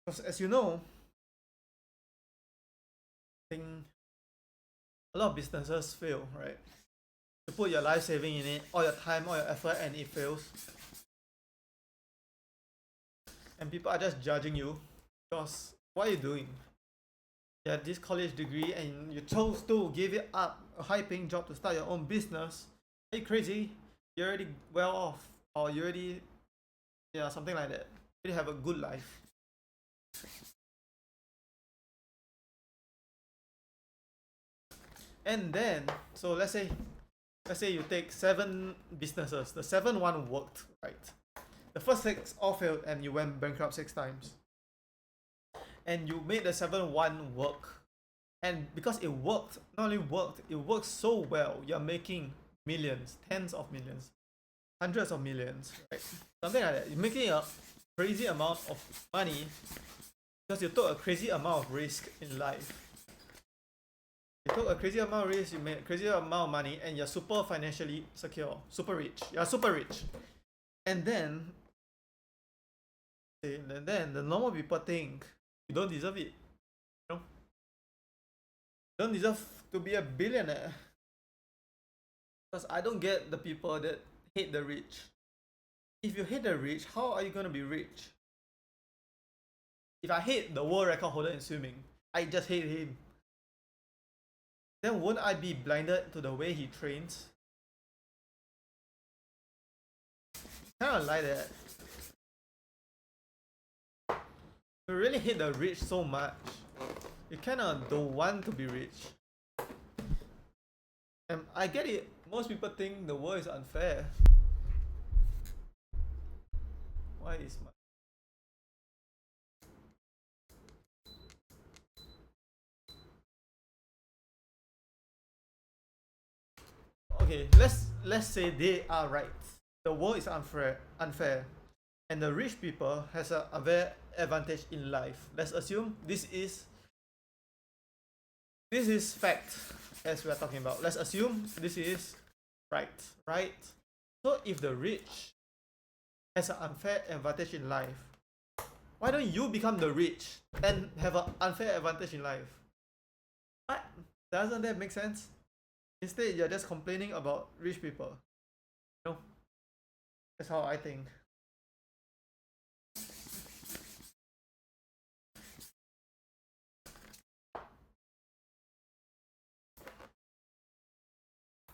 Because as you know, I think a lot of businesses fail, right? You put your life saving in it, all your time, all your effort, and it fails. And people are just judging you because what are you doing? You had this college degree and you chose to give it up a high paying job to start your own business. Are you crazy? You're already well off, or you already, yeah, something like that. You already have a good life. And then, so let's say you take 7 businesses. The 7th one worked, right? The first 6 all failed and you went bankrupt 6 times. And you made the 7th one work. And because it worked, not only worked, it worked so well, you're making millions, tens of millions, hundreds of millions, right? Something like that. You're making a crazy amount of money because you took a crazy amount of risk in life. You took a crazy amount of risk, you made a crazy amount of money, and you're super financially secure, super rich. You're super rich. And then the normal people think you don't deserve it. You know? You don't deserve to be a billionaire. Because I don't get the people that hate the rich. If you hate the rich, how are you gonna be rich? If I hate the world record holder in swimming, I just hate him, then won't I be blinded to the way he trains? Kind of like that. You really hate the rich so much, you kind of don't want to be rich. And I get it. Most people think the world is unfair. Why is my... Okay, let's say they are right. The world is unfair, and the rich people has a very advantage in life. Let's assume this is fact, as we are talking about. Let's assume this is right? So if the rich has an unfair advantage in life, why don't you become the rich and have an unfair advantage in life? What? Doesn't that make sense? Instead, you're just complaining about rich people. You know? That's how I think.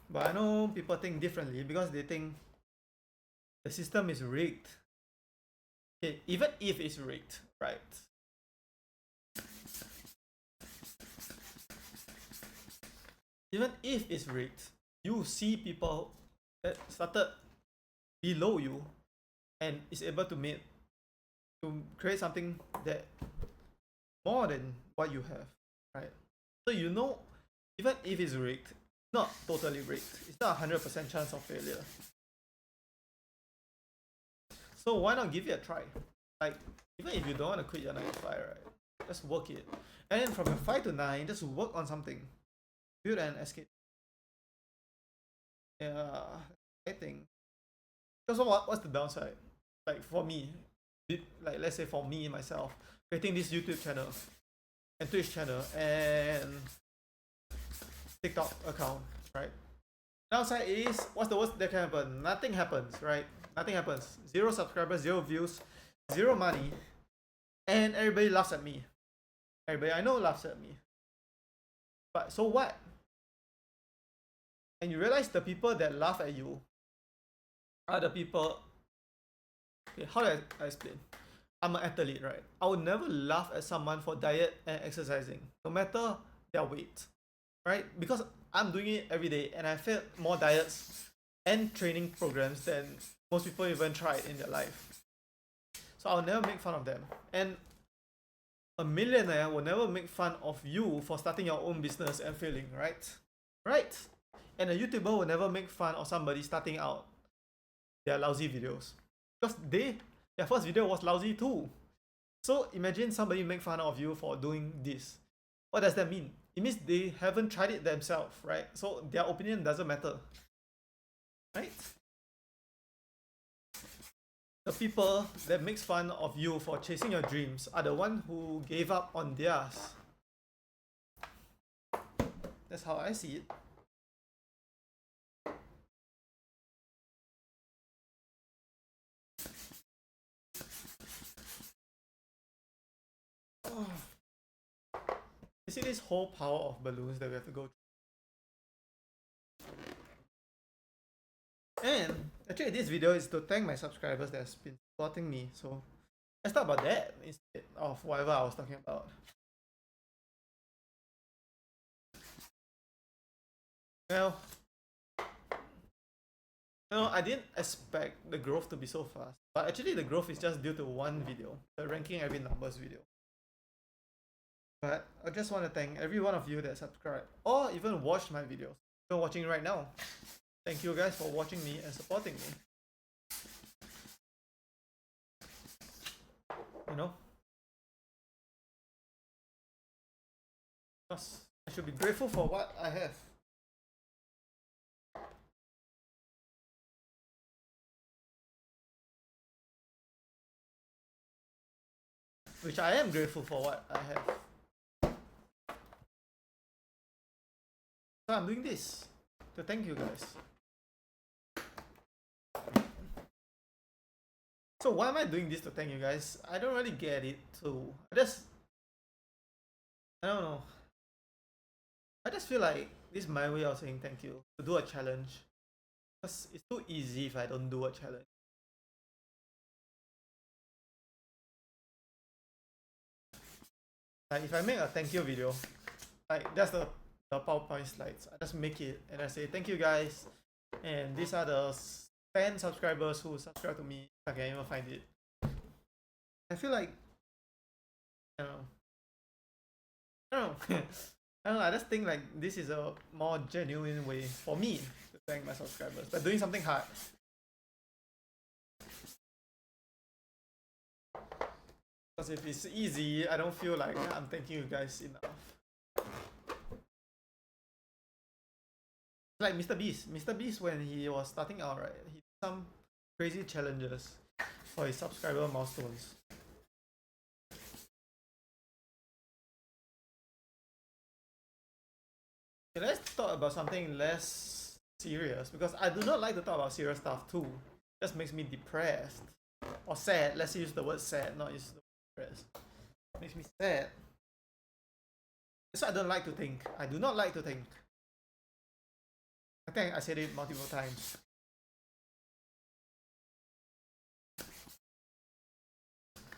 But I know people think differently because they think the system is rigged. Okay, even if it's rigged, right? Even if it's rigged, you see people that started below you and is able to create something that more than what you have, right? So you know, even if it's rigged, not totally rigged. It's not 100% chance of failure. So why not give it a try? Like, even if you don't want to quit your 9 to 5, right? Just work it. And then from your 5 to 9, just work on something. Build an escape. Yeah, I think. Because what's the downside? Like for me, like let's say for me myself, creating this YouTube channel and Twitch channel and TikTok account, right? Downside is, what's the worst that can happen? Nothing happens, right? Nothing happens. 0 subscribers, 0 views, 0 money, and everybody laughs at me. Everybody I know laughs at me. But so what? and you realize the people that laugh at you are the people. Okay, how do I explain? I'm an athlete, right? I would never laugh at someone for diet and exercising, no matter their weight, right? Because I'm doing it every day and I failed more diets and training programs than most people even tried in their life. So I'll never make fun of them. And a millionaire will never make fun of you for starting your own business and failing, right? Right? And a YouTuber will never make fun of somebody starting out their lousy videos. Because their first video was lousy too. So imagine somebody make fun of you for doing this. What does that mean? It means they haven't tried it themselves, right? So their opinion doesn't matter, right? The people that makes fun of you for chasing your dreams are the one who gave up on theirs. That's how I see it. Oh. You see this whole power of balloons that we have to go through. And actually this video is to thank my subscribers that has been supporting me. So let's talk about that instead of whatever I was talking about. Well, I didn't expect the growth to be so fast. But actually the growth is just due to one video, the ranking every numbers video. But I just want to thank every one of you that subscribed or even watched my videos. You're watching right now. Thank you guys for watching me and supporting me. You know? Because I should be grateful for what I have. Which I am grateful for what I have. So I'm doing this to thank you guys. So why am I doing this to thank you guys? I don't really get it too. I don't know. I just feel like this is my way of saying thank you. To do a challenge. Because it's too easy if I don't do a challenge. Like if I make a thank you video, like that's the PowerPoint slides. I just make it and I say thank you guys. And these are the 10 subscribers who subscribe to me. I can even find it. I feel like I don't know. I don't know. I don't know, I just think like this is a more genuine way for me to thank my subscribers. But doing something hard. Because if it's easy, I don't feel like I'm thanking you guys enough. Like Mr. Beast. Mr. Beast, when he was starting out, right, he did some crazy challenges for his subscriber milestones. Okay, let's talk about something less serious because I do not like to talk about serious stuff too. It just makes me depressed or sad. Let's use the word sad, not use the word depressed. It makes me sad. That's why I don't like to think. I do not like to think. I think I said it multiple times.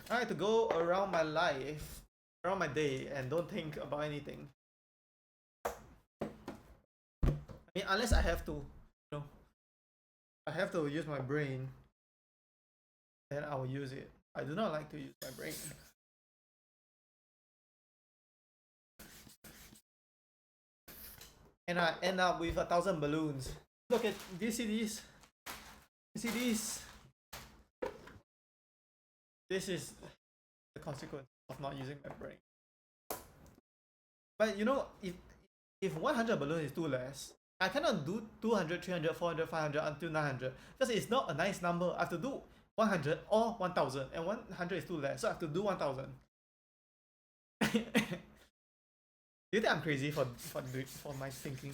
I like to go around my life, around my day, and don't think about anything. I mean, unless I have to, you know, I have to use my brain, then I will use it. I do not like to use my brain. And I end up with 1,000 balloons. Look at, do you see these? You see these? This is the consequence of not using my brain. But you know, if 100 balloons is too less, I cannot do 200, 300, 400, 500 until 900 because it's not a nice number. I have to do 100 or 1,000 and 100 is too less, so I have to do 1,000. Do you think I'm crazy for my thinking?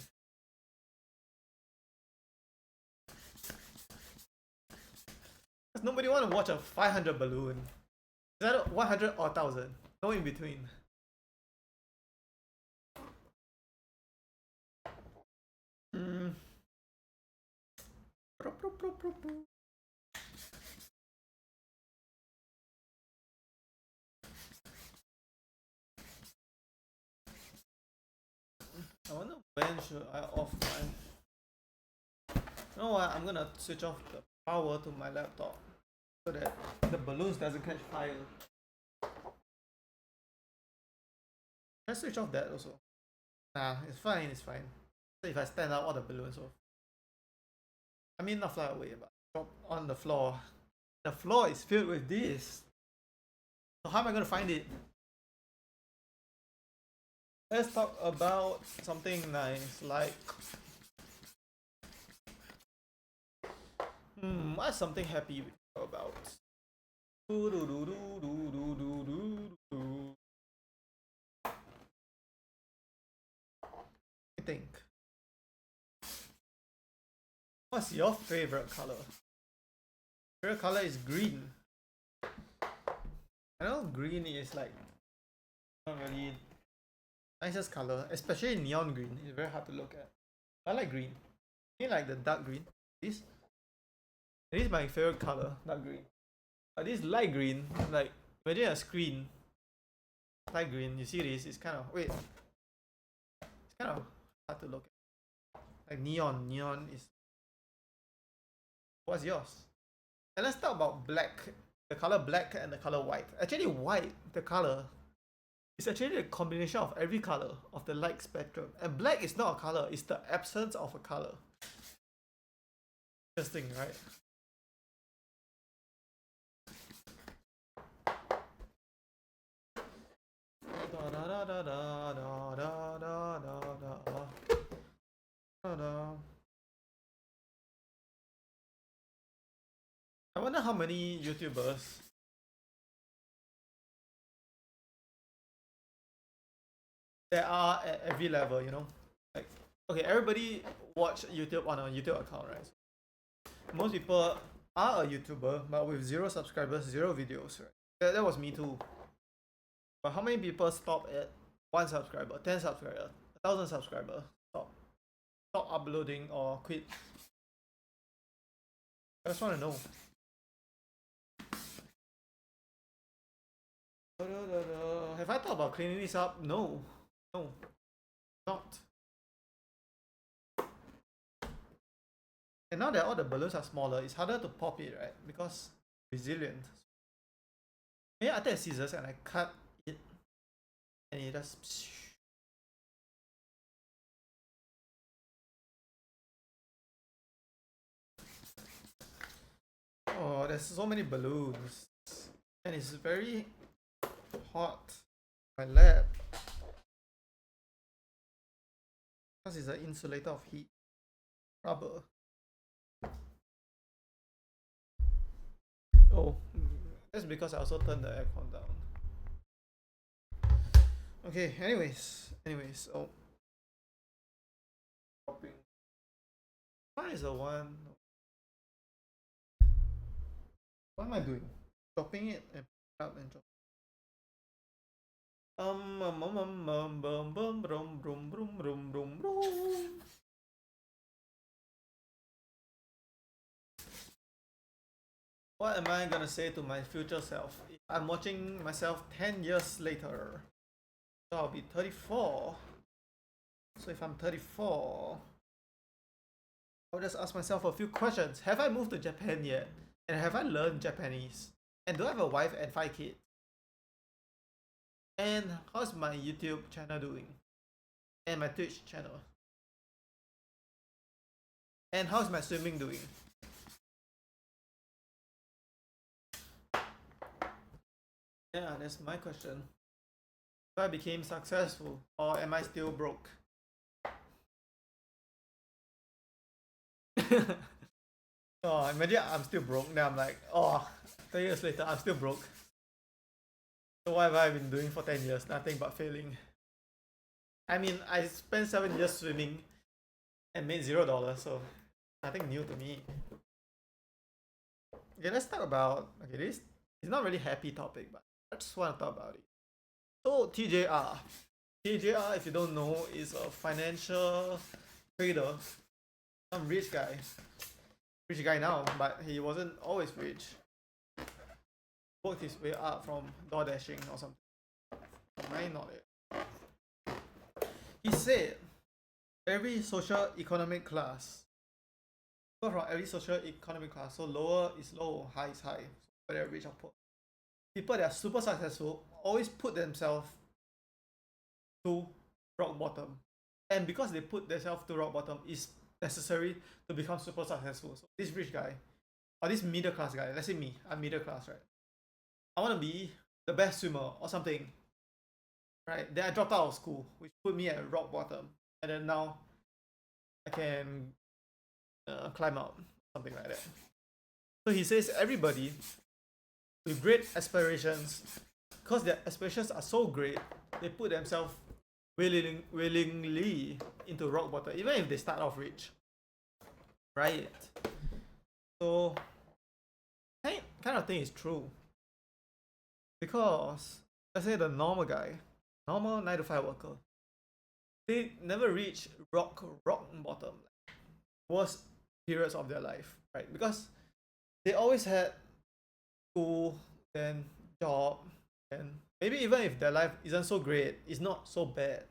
Because nobody want to watch a 500 balloon. Is that 100 or 1,000? No in between. I wonder when should I off my... You know what? I'm gonna switch off the power to my laptop so that the balloons doesn't catch fire. Let's switch off that also. Nah, it's fine, it's fine. So if I stand up, all the balloons off. I mean, not fly away, but drop on the floor. The floor is filled with this. So how am I gonna find it? Let's talk about something nice, like... what's something happy we talk about? I think. What's your favorite color? Favorite color is green. I know green is like not really nicest color, especially neon green. It's very hard to look at. I like green. I like the dark green. This is my favorite color, dark green. But this light green, like imagine a screen. Light green, you see this? It's kind of it's kind of hard to look at. Like neon. Neon is... What's yours? And let's talk about black. The color black and the color white. Actually, white, the color, is actually a combination of every color of the light spectrum. And black is not a color, it's the absence of a color. Interesting, right? I wonder how many YouTubers there are at every level, you know? Like, okay, everybody watch YouTube on a YouTube account, right? Most people are a YouTuber, but with 0 subscribers, 0 videos, right? That was me too. But how many people stop at 1 subscriber, 10 subscribers, 1,000 subscribers, stop uploading or quit? I just want to know. Have I thought about cleaning this up? No, not. And now that all the balloons are smaller, it's harder to pop it, right? Because resilient. Maybe I take scissors and I cut it, and it just... Oh, there's so many balloons, and it's very hot. My lab, because it's an insulator of heat, rubber. Oh, that's because I also turned the aircon down. Okay, anyways, oh, shopping. What is the one? What am I doing? Chopping it and up and chop. What am I gonna say to my future self? If I'm watching myself 10 years later, so I'll be 34. So if I'm 34, I'll just ask myself a few questions. Have I moved to Japan yet? And have I learned Japanese? And do I have a wife and 5 kids? And how's my YouTube channel doing? And my Twitch channel? And how's my swimming doing? Yeah, that's my question. If I became successful, or am I still broke? Oh, imagine I'm still broke. Then I'm like, oh, 10 years later, I'm still broke. So what have I been doing for 10 years? Nothing but failing. I mean, I spent 7 years swimming and made $0, so nothing new to me. Okay, let's talk about, okay, this is not really happy topic, but I just want to talk about it. So TJR. TJR, if you don't know, is a financial trader. Some rich guy. rich guy now, but he wasn't always rich. Worked his way up from door dashing or something. From my knowledge. He said every social economic class, so from every social economic class, so lower is low, high is high, whether rich or poor. People that are super successful always put themselves to rock bottom. And because they put themselves to rock bottom, it's necessary to become super successful. So this rich guy, or this middle class guy, let's say me, I'm middle class, right? I want to be the best swimmer or something, right? Then I dropped out of school, which put me at rock bottom. And then now I can climb out, something like that. So he says everybody with great aspirations, because their aspirations are so great, they put themselves willingly into rock bottom, even if they start off rich, right? So kind of thing is true, because let's say the normal guy, normal 9 to 5 worker, they never reach rock bottom, worst periods of their life, right? Because they always had school, then job, and maybe even if their life isn't so great, it's not so bad.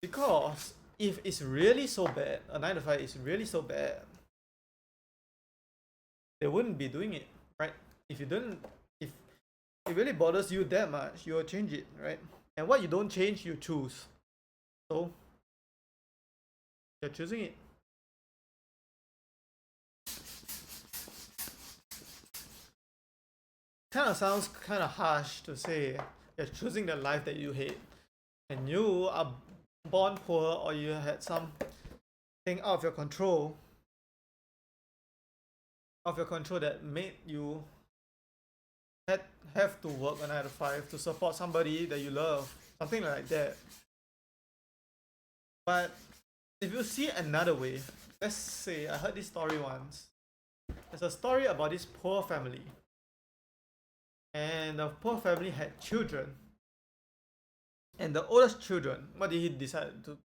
Because if it's really so bad, a 9 to 5 is really so bad, they wouldn't be doing it, right? If it really bothers you that much, you'll change it, right? And what you don't change, you choose. So you're choosing it. Kind of sounds kind of harsh to say you're choosing the life that you hate, and you are born poor, or you had something out of your control, that made you have to work a 9 to 5 to support somebody that you love, something like that. But if you see another way, let's say I heard this story once. There's a story about this poor family, and the poor family had children, and the oldest children, what did he decide to?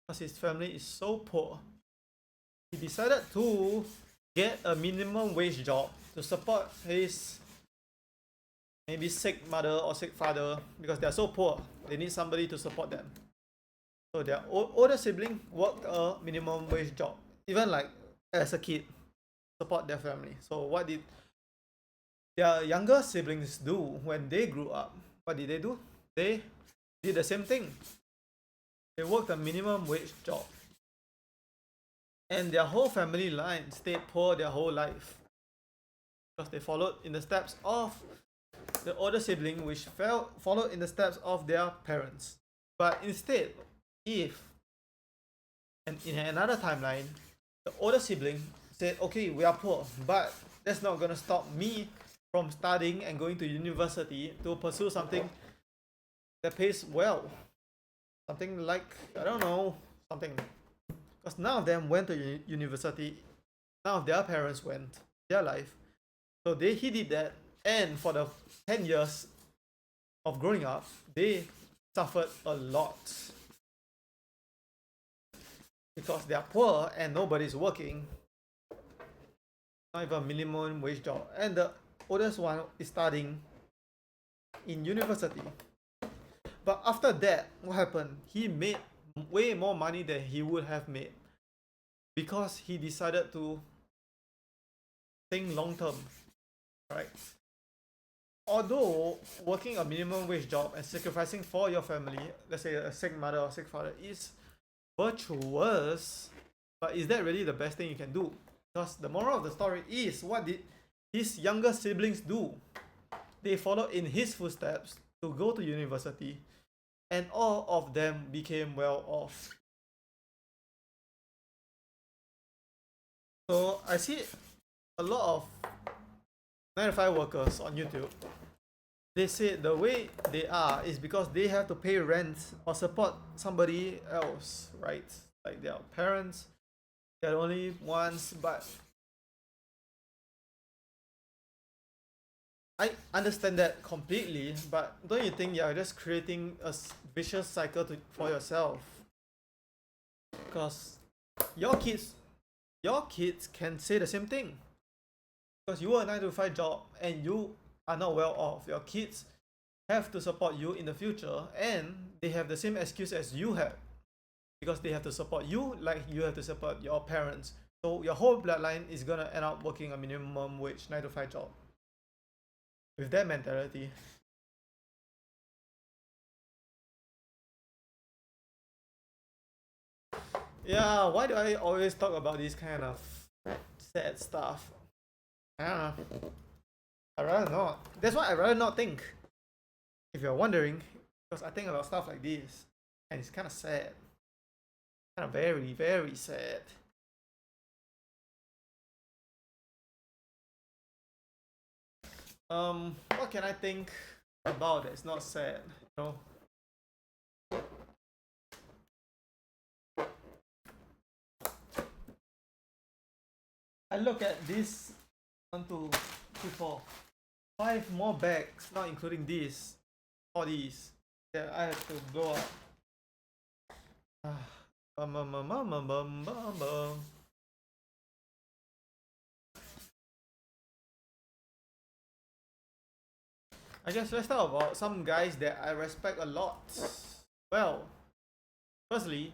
Because his family is so poor, he decided to get a minimum wage job to support his maybe sick mother or sick father, because they are so poor, they need somebody to support them. So their older sibling worked a minimum wage job, even like as a kid, support their family. So what did their younger siblings do when they grew up? What did they do? They did the same thing. They worked a minimum wage job. And their whole family line stayed poor their whole life, because they followed in the steps of the older sibling, which followed in the steps of their parents. But instead, if, and in another timeline, the older sibling said, okay, we are poor, but that's not gonna stop me from studying and going to university to pursue something that pays well. Something like, I don't know, something. Because none of them went to university, none of their parents went, their life. So he did that, and for the 10 years of growing up, they suffered a lot. Because they are poor and nobody's working, not even a minimum wage job. And the oldest one is studying in university. But after that, what happened? He made way more money than he would have made, because he decided to think long term, right? Although working a minimum wage job and sacrificing for your family, let's say a sick mother or sick father, is virtuous, but is that really the best thing you can do? Because the moral of the story is, what did his younger siblings do? They followed in his footsteps to go to university, and all of them became well off. So I see a lot of 9 to 5 workers on YouTube. They say the way they are is because they have to pay rent or support somebody else, right? Like their parents, they're the only ones. But I understand that completely, but don't you think you're just creating a vicious cycle for yourself? Because your kids can say the same thing. Because you work a 9 to 5 job and you are not well off. Your kids have to support you in the future, and they have the same excuse as you have, because they have to support you like you have to support your parents. So your whole bloodline is gonna end up working a minimum wage 9 to 5 job. With that mentality, yeah, why do I always talk about this kind of sad stuff? I don't know. I'd rather not. That's why I'd rather not think. If you're wondering, because I think about stuff like this, and it's kind of sad. Kind of very, very sad. What can I think about that's not sad? You know? I look at this 1, 2, 3, 4, 5 more bags, not including these, all these that I have to blow up. I guess let's talk about some guys that I respect a lot. Well, firstly,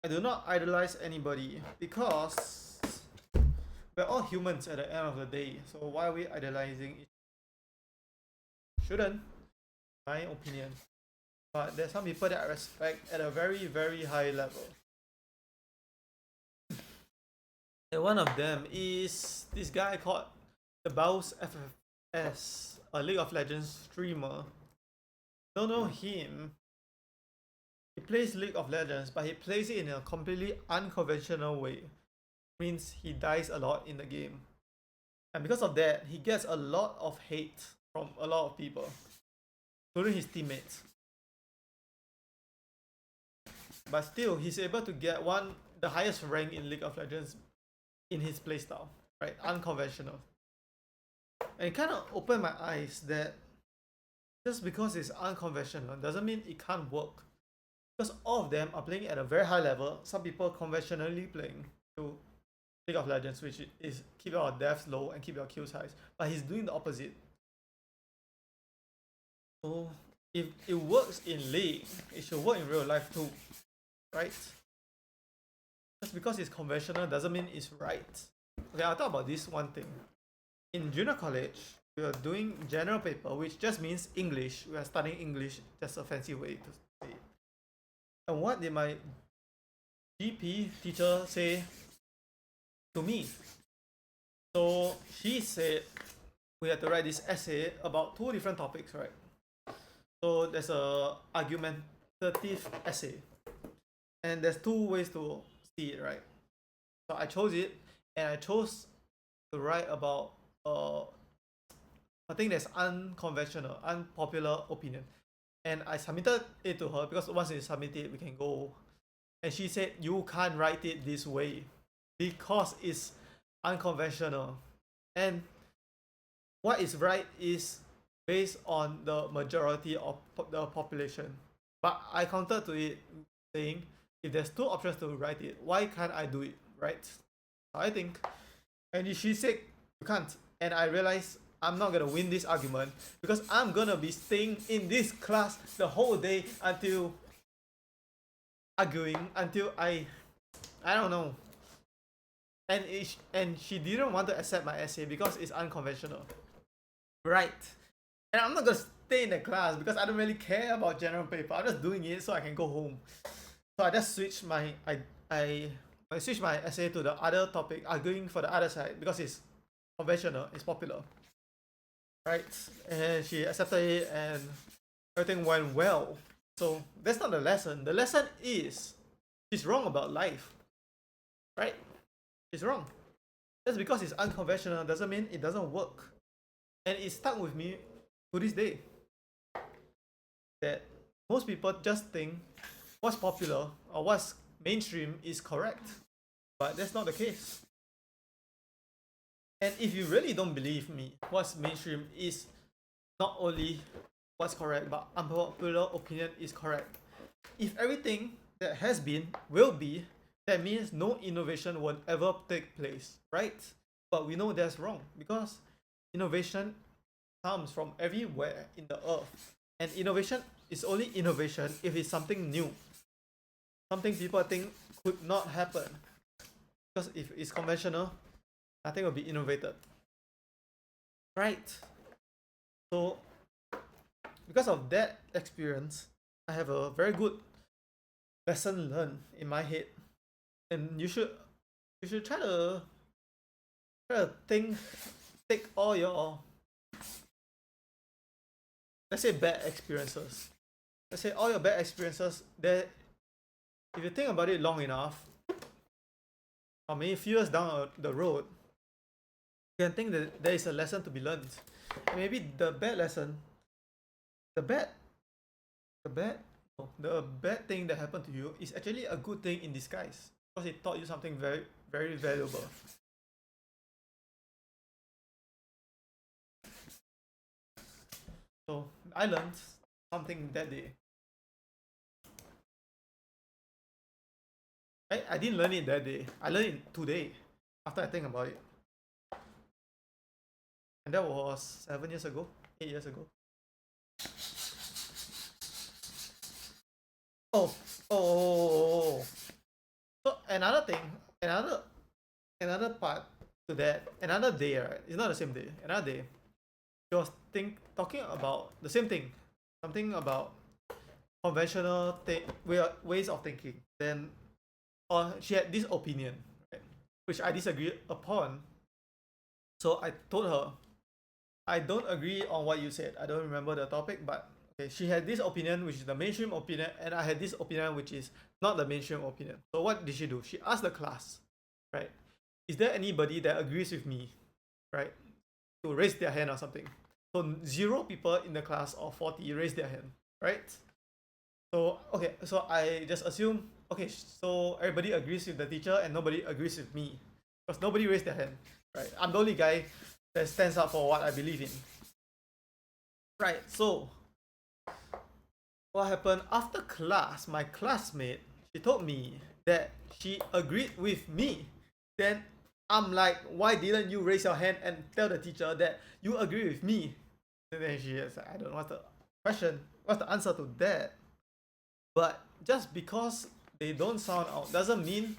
I do not idolize anybody because we're all humans at the end of the day. So why are we idolizing each other? Shouldn't, my opinion. But there's some people that I respect at a very, very high level. And one of them is this guy called the Baus FFS, a League of Legends streamer. Don't know him. He plays League of Legends, but he plays it in a completely unconventional way. Means he dies a lot in the game. And because of that, he gets a lot of hate from a lot of people, including his teammates. But still, he's able to get the highest rank in League of Legends in his playstyle, right? Unconventional. And it kind of opened my eyes that just because it's unconventional doesn't mean it can't work. Because all of them are playing at a very high level. Some people conventionally playing to League of Legends, which is keep your deaths low and keep your kills high. But he's doing the opposite. So if it works in League, it should work in real life too, right? Just because it's conventional doesn't mean it's right. Okay, I'll talk about this one thing. In junior college, we are doing general paper, which just means English. We are studying English, just a fancy way to say it. And what did my GP teacher say to me? So she said we had to write this essay about 2 different topics, right? So there's a argumentative essay, and there's 2 ways to see it, right? So I chose it, and I chose to write about a thing that's unconventional, unpopular opinion. And I submitted it to her because once you submit it, we can go. And she said, you can't write it this way because it's unconventional. And what is right is based on the majority of the population. But I countered to it saying, if there's 2 options to write it, why can't I do it, right? I think. And she said, you can't. And I realized I'm not gonna win this argument because I'm gonna be staying in this class the whole day until arguing until I don't know. And she didn't want to accept my essay because it's unconventional, right? And I'm not gonna stay in the class because I don't really care about general paper. I'm just doing it so I can go home. So I just switched my I switched my essay to the other topic, arguing for the other side because it's conventional, it's popular, right? And she accepted it, and everything went well. So that's not the lesson. The lesson is she's wrong about life, right? She's wrong. Just because it's unconventional doesn't mean it doesn't work, and it stuck with me to this day. That most people just think what's popular or what's mainstream is correct, but that's not the case. And if you really don't believe me, what's mainstream is not only what's correct, but unpopular opinion is correct. If everything that has been will be, that means no innovation will ever take place, right? But we know that's wrong because innovation comes from everywhere in the earth. And innovation is only innovation if it's something new, something people think could not happen. Because if it's conventional, nothing will be innovated. Right? So, because of that experience, I have a very good lesson learned in my head. And you should try to take all your, let's say, bad experiences. Let's say all your bad experiences that if you think about it long enough, or maybe a few years down the road, you can think that there is a lesson to be learned. And maybe the bad lesson, the bad, the bad, no, the bad thing that happened to you is actually a good thing in disguise because it taught you something very, very valuable. So I learned something that day. I didn't learn it that day. I learned it today after I think about it. And that was 7 years ago, 8 years ago. Oh. So another part to that, another day, right? It's not the same day. Another day, she was talking about the same thing, something about conventional ways of thinking. Then, she had this opinion, right, which I disagree upon. So I told her, I don't agree on what you said. I don't remember the topic, but okay, she had this opinion, which is the mainstream opinion, and I had this opinion, which is not the mainstream opinion. So what did she do? She asked the class, right? Is there anybody that agrees with me, right? To raise their hand or something. So 0 people in the class of 40 raised their hand, right? So okay, so I just assume, okay, so everybody agrees with the teacher and nobody agrees with me because nobody raised their hand, right? I'm the only guy that stands up for what I believe in, right? So what happened after class? My classmate, she told me that she agreed with me. Then I'm like, why didn't you raise your hand and tell the teacher that you agree with me? And then she is like, I don't know what's the question, what's the answer to that. But just because they don't sound out doesn't mean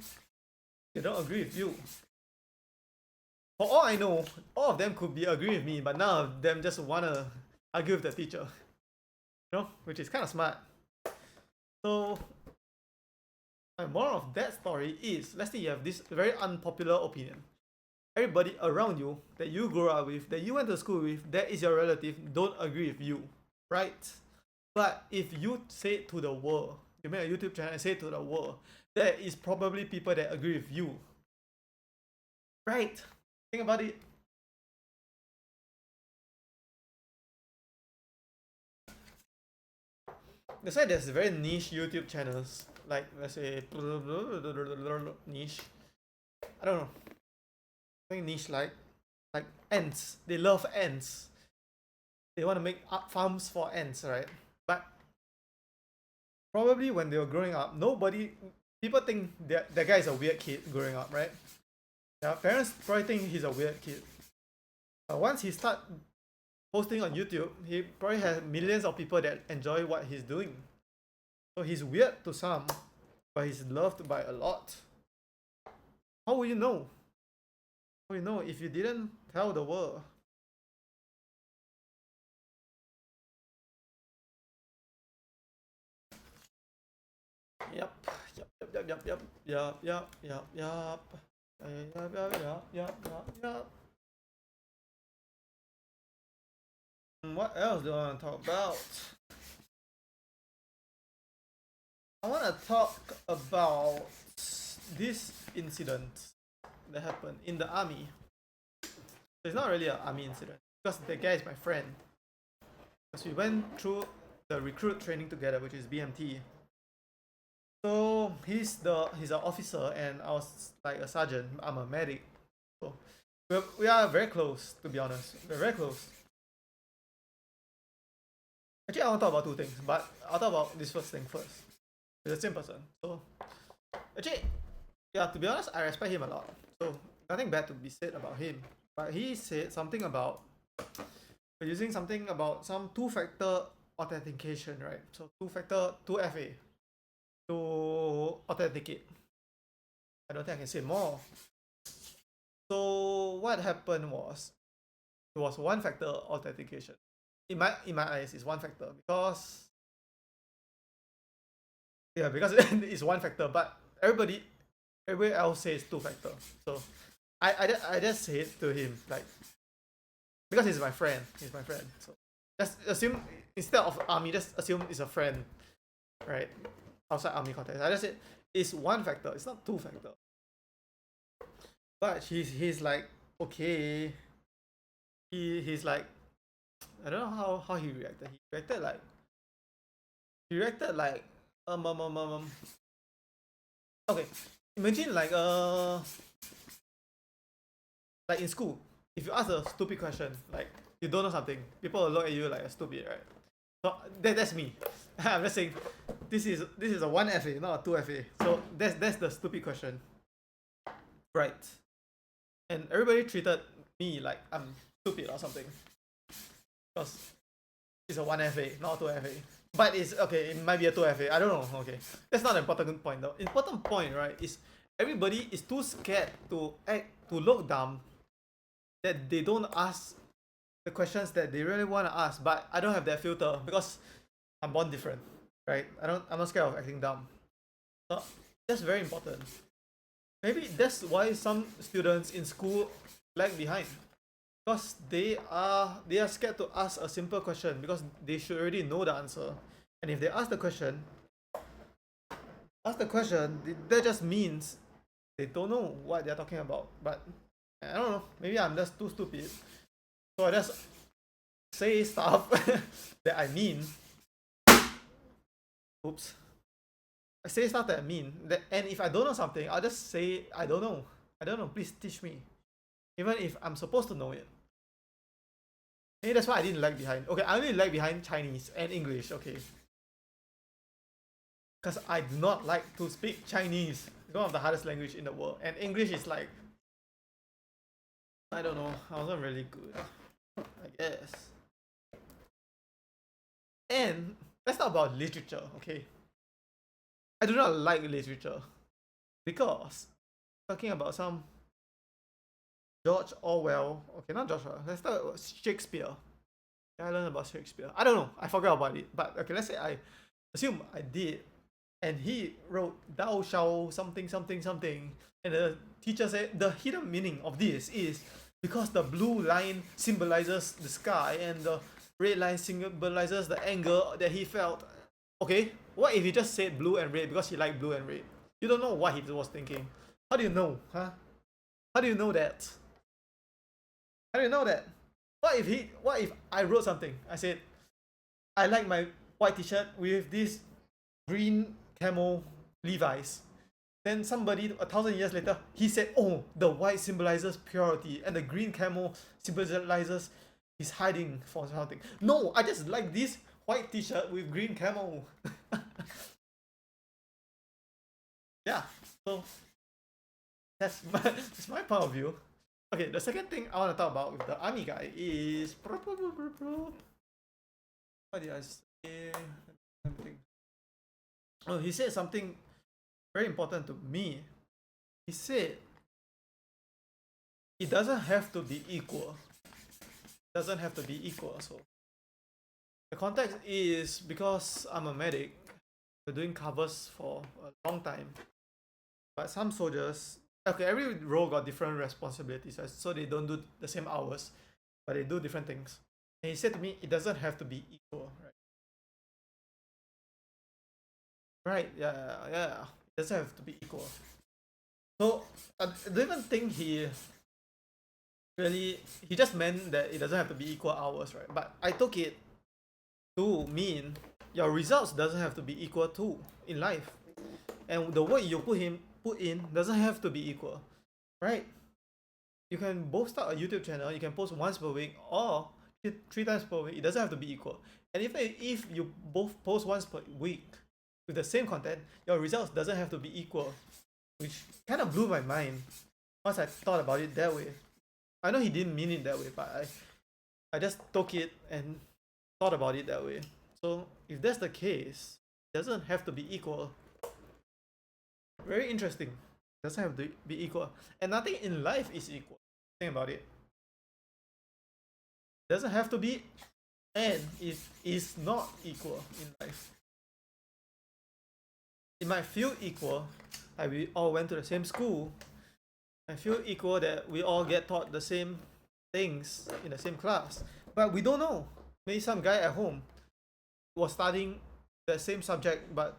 they don't agree with you. For all I know, all of them could be agreeing with me, but none of them just wanna argue with the teacher. You know, which is kind of smart. So, the moral of that story is, let's say you have this very unpopular opinion. Everybody around you that you grew up with, that you went to school with, that is your relative, don't agree with you, right? But if you say it to the world, you make a YouTube channel and say it to the world, there is probably people that agree with you, right? Think about it. That's why there's very niche YouTube channels, like let's say niche. I don't know. Something niche like ants. They love ants. They want to make farms for ants, right? But probably when they were growing up, people think that guy is a weird kid growing up, right? Their parents probably think he's a weird kid. But once he start posting on YouTube, he probably has millions of people that enjoy what he's doing. So he's weird to some, but he's loved by a lot. How will you know? How will you know if you didn't tell the world? Yep. What else do I want to talk about? I want to talk about this incident that happened in the army. It's not really an army incident because the guy is my friend. Because we went through the recruit training together, which is BMT. So he's an officer and I was like a sergeant. I'm a medic. So we are very close, to be honest. We're very close. Actually, I want to talk about 2 things, but I'll talk about this first thing first. It's the same person. So actually, yeah, to be honest, I respect him a lot. So nothing bad to be said about him. But he said something about using something about some two-factor authentication, right? So two-factor, 2FA to authenticate. I don't think I can say more. So what happened was it was one-factor authentication. In my eyes, it's one factor because it's one factor, but everybody else says two factor. So I just say it to him like because he's my friend. He's my friend. So just assume instead of army, just assume it's a friend, right? Outside army context. I just said it's one factor, it's not two factor. But he's like okay. He's like I don't know how he reacted. He reacted like okay. Imagine like in school, if you ask a stupid question, like you don't know something, people will look at you like a stupid, right? So that's me. I'm just saying this is a 1FA, not a 2FA. So that's the stupid question. Right. And everybody treated me like I'm stupid or something. Because it's a 1FA, not a 2FA. But it's okay, it might be a 2FA. I don't know. Okay. That's not the important point though. Important point, right, is everybody is too scared to look dumb that they don't ask the questions that they really want to ask. But I don't have that filter because I'm born different, right? I'm not scared of acting dumb. So that's very important. Maybe that's why some students in school lag behind. Because they are scared to ask a simple question because they should already know the answer. And if they ask the question, that just means they don't know what they're talking about. But I don't know, maybe I'm just too stupid. So I just say stuff that I mean. Oops. I say stuff that I mean. And if I don't know something, I'll just say I don't know. I don't know, please teach me. Even if I'm supposed to know it. Maybe that's why I didn't lag behind. Okay, I only lag behind Chinese and English, okay. Because I do not like to speak Chinese. It's one of the hardest language in the world. And English is like I don't know, I wasn't really good, I guess. And let's talk about literature, okay? I do not like literature because talking about some George Orwell, okay, not George Orwell, let's talk about Shakespeare. I learned about Shakespeare. I don't know, I forgot about it, but okay, let's say I assume I did, and he wrote "Thou shalt something something something," and the teacher said the hidden meaning of this is because the blue line symbolizes the sky and the red line symbolizes the anger that he felt. Okay, what if he just said blue and red because he liked blue and red? You don't know what he was thinking. How do you know, huh? How do you know that? How do you know that? What if I wrote something? I said, I like my white t-shirt with this green camel Levi's. Then somebody 1,000 years later, he said, oh, the white symbolizes purity and the green camel symbolizes he's hiding for something. No, I just like this white t-shirt with green camel. Yeah, so that's my point of view. Okay, the second thing I want to talk about with the army guy is what did I say? Oh, he said something very important to me. He said it doesn't have to be equal. It doesn't have to be equal. So the context is because I'm a medic, we're doing covers for a long time. But some soldiers, okay, every role got different responsibilities, so they don't do the same hours, but they do different things. And he said to me, it doesn't have to be equal, right? Right, yeah. It doesn't have to be equal. So I don't even think he just meant that it doesn't have to be equal hours, right? But I took it to mean your results doesn't have to be equal too in life. And the work you put in doesn't have to be equal, right? You can both start a YouTube channel, you can post once per week or 3 times per week. It doesn't have to be equal. And if you both post once per week with the same content, your results doesn't have to be equal. which kind of blew my mind once I thought about it that way. I know he didn't mean it that way, but I just took it and thought about it that way. So if that's the case, it doesn't have to be equal. Very interesting. It doesn't have to be equal. And nothing in life is equal. Think about it. It doesn't have to be, and it is not equal in life. It might feel equal, like we all went to the same school. I feel equal that we all get taught the same things in the same class. But we don't know. Maybe some guy at home was studying the same subject, but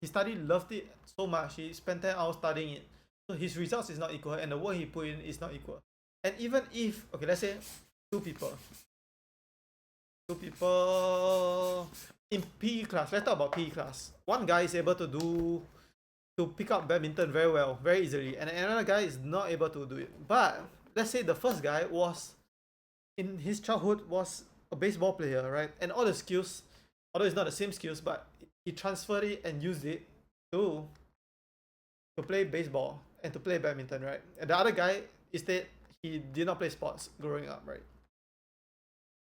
he studied, loved it so much. He spent 10 hours studying it. So his results is not equal, and the work he put in is not equal. And even if, okay, let's say two people in PE class. Let's talk about PE class. One guy is able to pick up badminton very well, very easily, and another guy is not able to do it. But let's say the first guy was, in his childhood, was a baseball player, right? And all the skills, although it's not the same skills, but he transferred it and used it to play baseball and to play badminton, right? And the other guy, instead, he did not play sports growing up, right?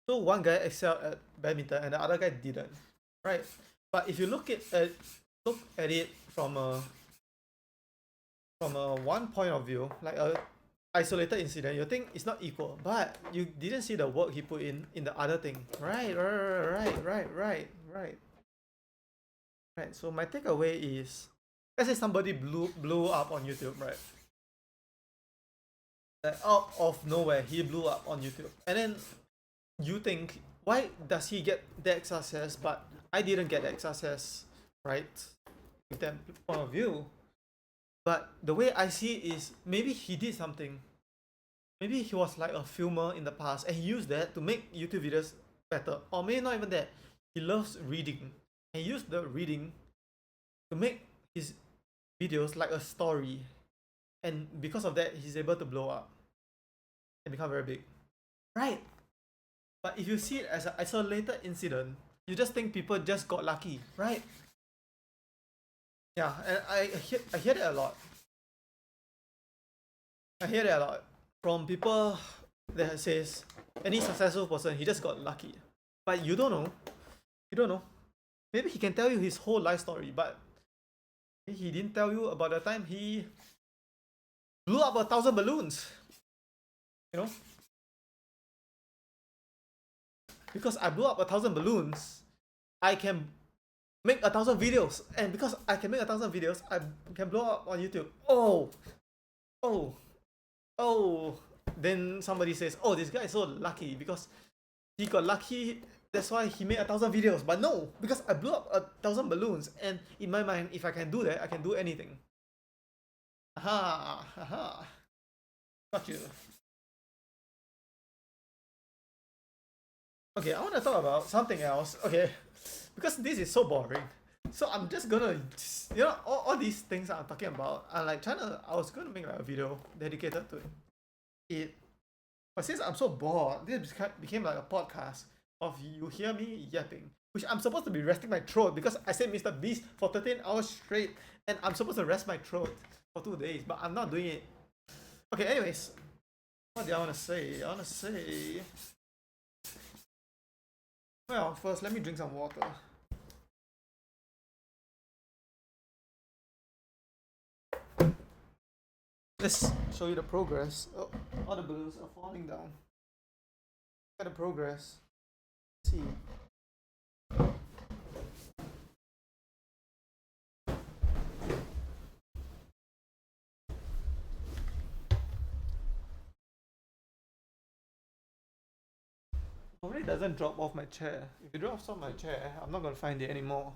So one guy excelled at badminton and the other guy didn't, right? But if you look at it from a one point of view, like a isolated incident, you think it's not equal, but you didn't see the work he put in the other thing, right? So my takeaway is, let's say somebody blew up on YouTube, right? Like out of nowhere, he blew up on YouTube, and then you think, why does he get that success, but I didn't get that success, right? With that point of view. But the way I see it is, maybe he did something. Maybe he was like a filmer in the past and he used that to make YouTube videos better. Or maybe not even that. He loves reading. And he used the reading to make his videos like a story. And because of that, he's able to blow up and become very big. Right? But if you see it as an isolated incident, you just think people just got lucky, right? Yeah, and I hear that a lot. I hear that a lot from people that says any successful person, he just got lucky. But you don't know. You don't know. Maybe he can tell you his whole life story, but he didn't tell you about the time he blew up 1,000 balloons. You know? Because I blew up 1,000 balloons, I can make 1,000 videos, and because I can make 1,000 videos, I can blow up on YouTube. Oh, then somebody says, oh, this guy is so lucky because he got lucky, that's why he made 1,000 videos. But no, because I blew up 1,000 balloons, and in my mind, if I can do that, I can do anything. Aha, got you. Okay, I want to talk about something else. Okay, because this is so boring. So I'm just gonna, all these things I'm talking about, I was gonna make like a video dedicated to it. But since I'm so bored, this became like a podcast of you hear me yapping, which I'm supposed to be resting my throat because I said Mr. Beast for 13 hours straight, and I'm supposed to rest my throat for 2 days, but I'm not doing it. Okay, anyways, what do I want to say? Well, first, let me drink some water. Let's show you the progress. Oh, all the balloons are falling down. Look at the progress. Let's see. Normally it doesn't drop off my chair. If it drops off my chair, I'm not gonna find it anymore.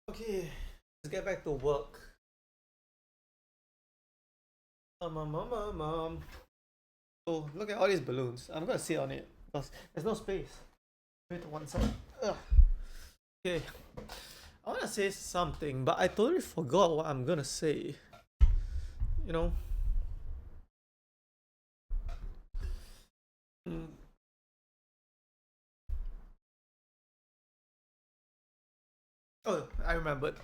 Okay, let's get back to work. So look at all these balloons. I'm gonna sit on it because there's no space. Put it to one side. Ugh. Okay. I wanna say something, but I totally forgot what I'm gonna say. You know? Mm. Oh, I remembered.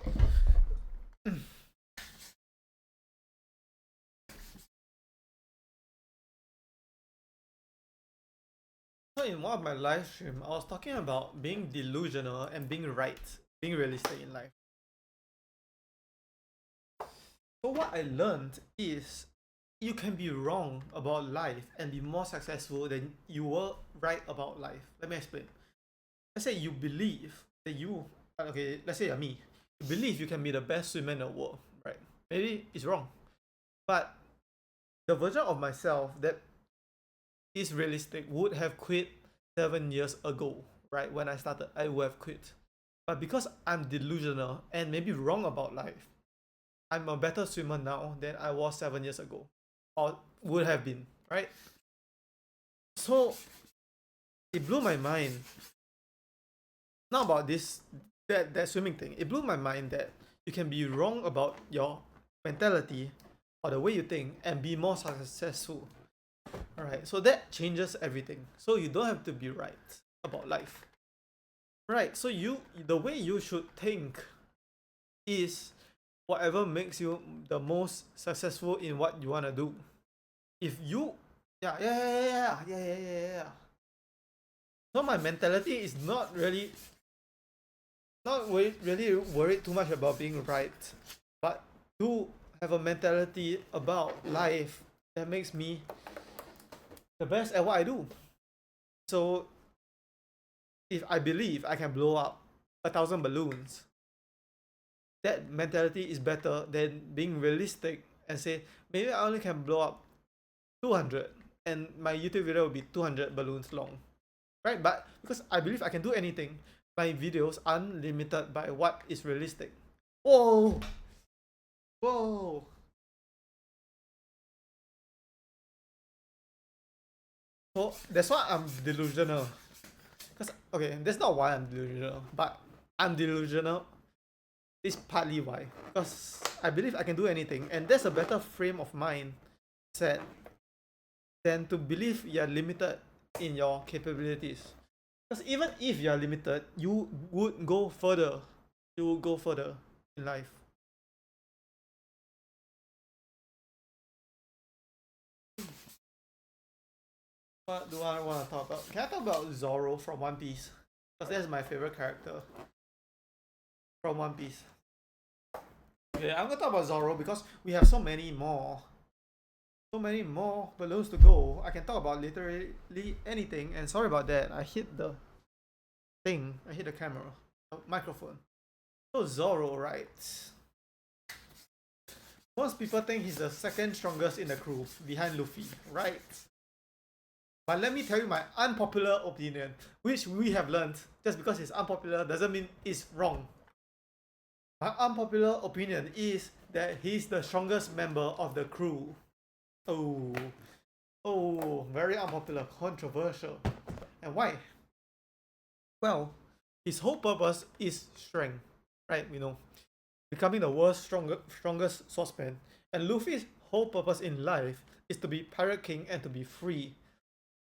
So in one of my live stream, I was talking about being delusional and being right, being realistic in life. So what I learned is you can be wrong about life and be more successful than you were right about life. Let me explain. Let's say you believe that okay, let's say you're me. You believe you can be the best swimmer in the world, right? Maybe it's wrong. But the version of myself that is realistic would have quit 7 years ago, right? When I started, I would have quit. But because I'm delusional and maybe wrong about life, I'm a better swimmer now than I was 7 years ago, or would have been, right? So it blew my mind. Not about that swimming thing. It blew my mind that you can be wrong about your mentality or the way you think and be more successful. Alright, so that changes everything. So you don't have to be right about life. Right, so the way you should think is whatever makes you the most successful in what you want to do. If you yeah. So my mentality is not really worried too much about being right, but to have a mentality about life that makes me the best at what I do. So if I believe I can blow up 1,000 balloons, that mentality is better than being realistic and say maybe I only can blow up 200 and my YouTube video will be 200 balloons long, right? But because I believe I can do anything, my videos are unlimited by what is realistic. Whoa! Whoa! So that's why I'm delusional. Because, okay, that's not why I'm delusional, but I'm delusional is partly why. Because I believe I can do anything, and that's a better frame of mind set than to believe you're limited in your capabilities. Because even if you're limited, you would go further. You would go further in life. What do I want to talk about? Can I talk about Zoro from One Piece? Because that's my favorite character from One Piece. Okay, I'm gonna talk about Zoro because we have so many more balloons to go. I can talk about literally anything. And sorry about that. I hit the thing. I hit the camera, microphone. So Zoro, right? Most people think he's the second strongest in the crew behind Luffy, right? But let me tell you my unpopular opinion, which we have learned. Just because it's unpopular doesn't mean it's wrong. My unpopular opinion is that he's the strongest member of the crew. Oh, very unpopular, controversial. And why? Well, his whole purpose is strength, right? We know, becoming the world's strongest swordsman. And Luffy's whole purpose in life is to be Pirate King and to be free.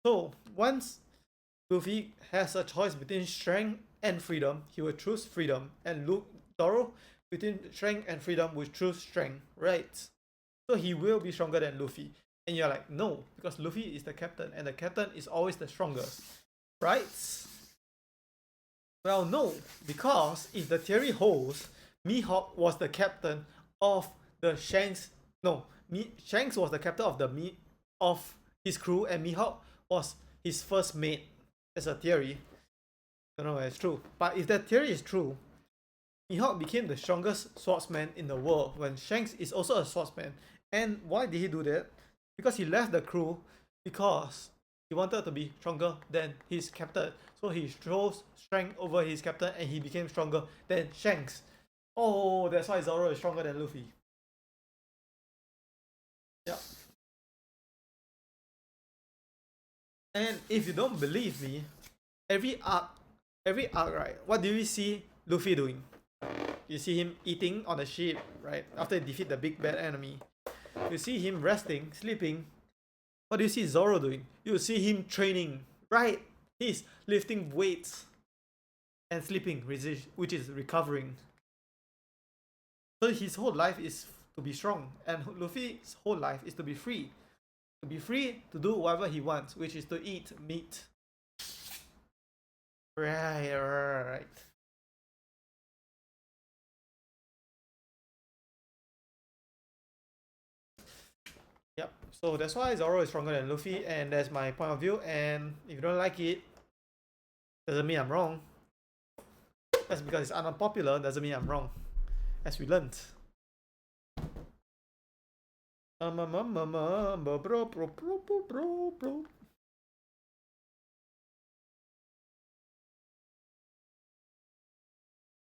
So once Luffy has a choice between strength and freedom, he will choose freedom. And Zoro, between strength and freedom, will choose strength, right? So he will be stronger than Luffy. And you're like, no, because Luffy is the captain, and the captain is always the strongest, right? Well, no, because if the theory holds, Mihawk was the captain of the Shanks. No, Shanks was the captain of his crew, and Mihawk was his first mate. That's a theory. I don't know if it's true. But if that theory is true, Mihawk became the strongest swordsman in the world when Shanks is also a swordsman. And why did he do that? Because he left the crew because he wanted to be stronger than his captain. So he chose strength over his captain and he became stronger than Shanks. Oh, that's why Zoro is stronger than Luffy. Yeah. And if you don't believe me, every arc, right? What do you see Luffy doing? You see him eating on the ship, right? After he defeat the big bad enemy. You see him resting, sleeping. What do you see Zoro doing? You see him training, right? He's lifting weights and sleeping, which is recovering. So his whole life is to be strong, and Luffy's whole life is to be free. To be free to do whatever he wants, which is to eat meat. Right. Yep. So that's why Zoro is stronger than Luffy, and that's my point of view. And if you don't like it, doesn't mean I'm wrong. That's because it's unpopular, doesn't mean I'm wrong. As we learned.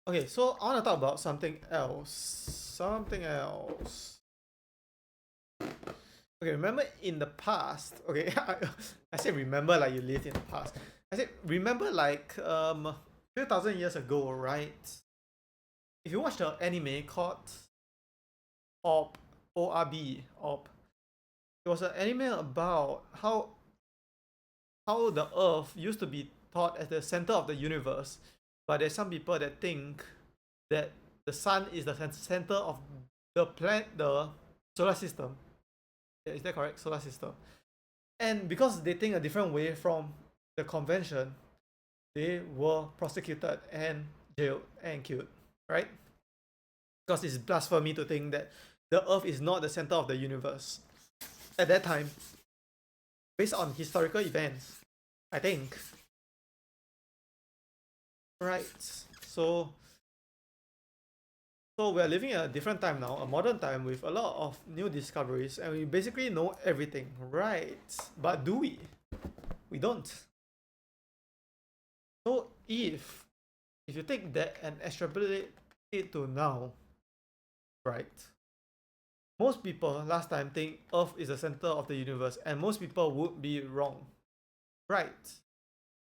Okay, so I want to talk about something else. Okay, remember in the past, okay, I said remember like you lived in the past. I said remember like few thousand years ago, right? If you watch the anime called Orb, ORB, Orb, it was an anime about how the Earth used to be thought as the center of the universe, but there's some people that think that the sun is the center of the solar system. Is that correct? Solar system. And because they think a different way from the convention, they were prosecuted and jailed and killed, right? Because it's blasphemy to think that the Earth is not the center of the universe. At that time, based on historical events, I think. Right. So we're living in a different time now, a modern time with a lot of new discoveries, and we basically know everything, right? But do we? We don't. So if you take that and extrapolate it to now, right? Most people last time think Earth is the center of the universe, and most people would be wrong, right?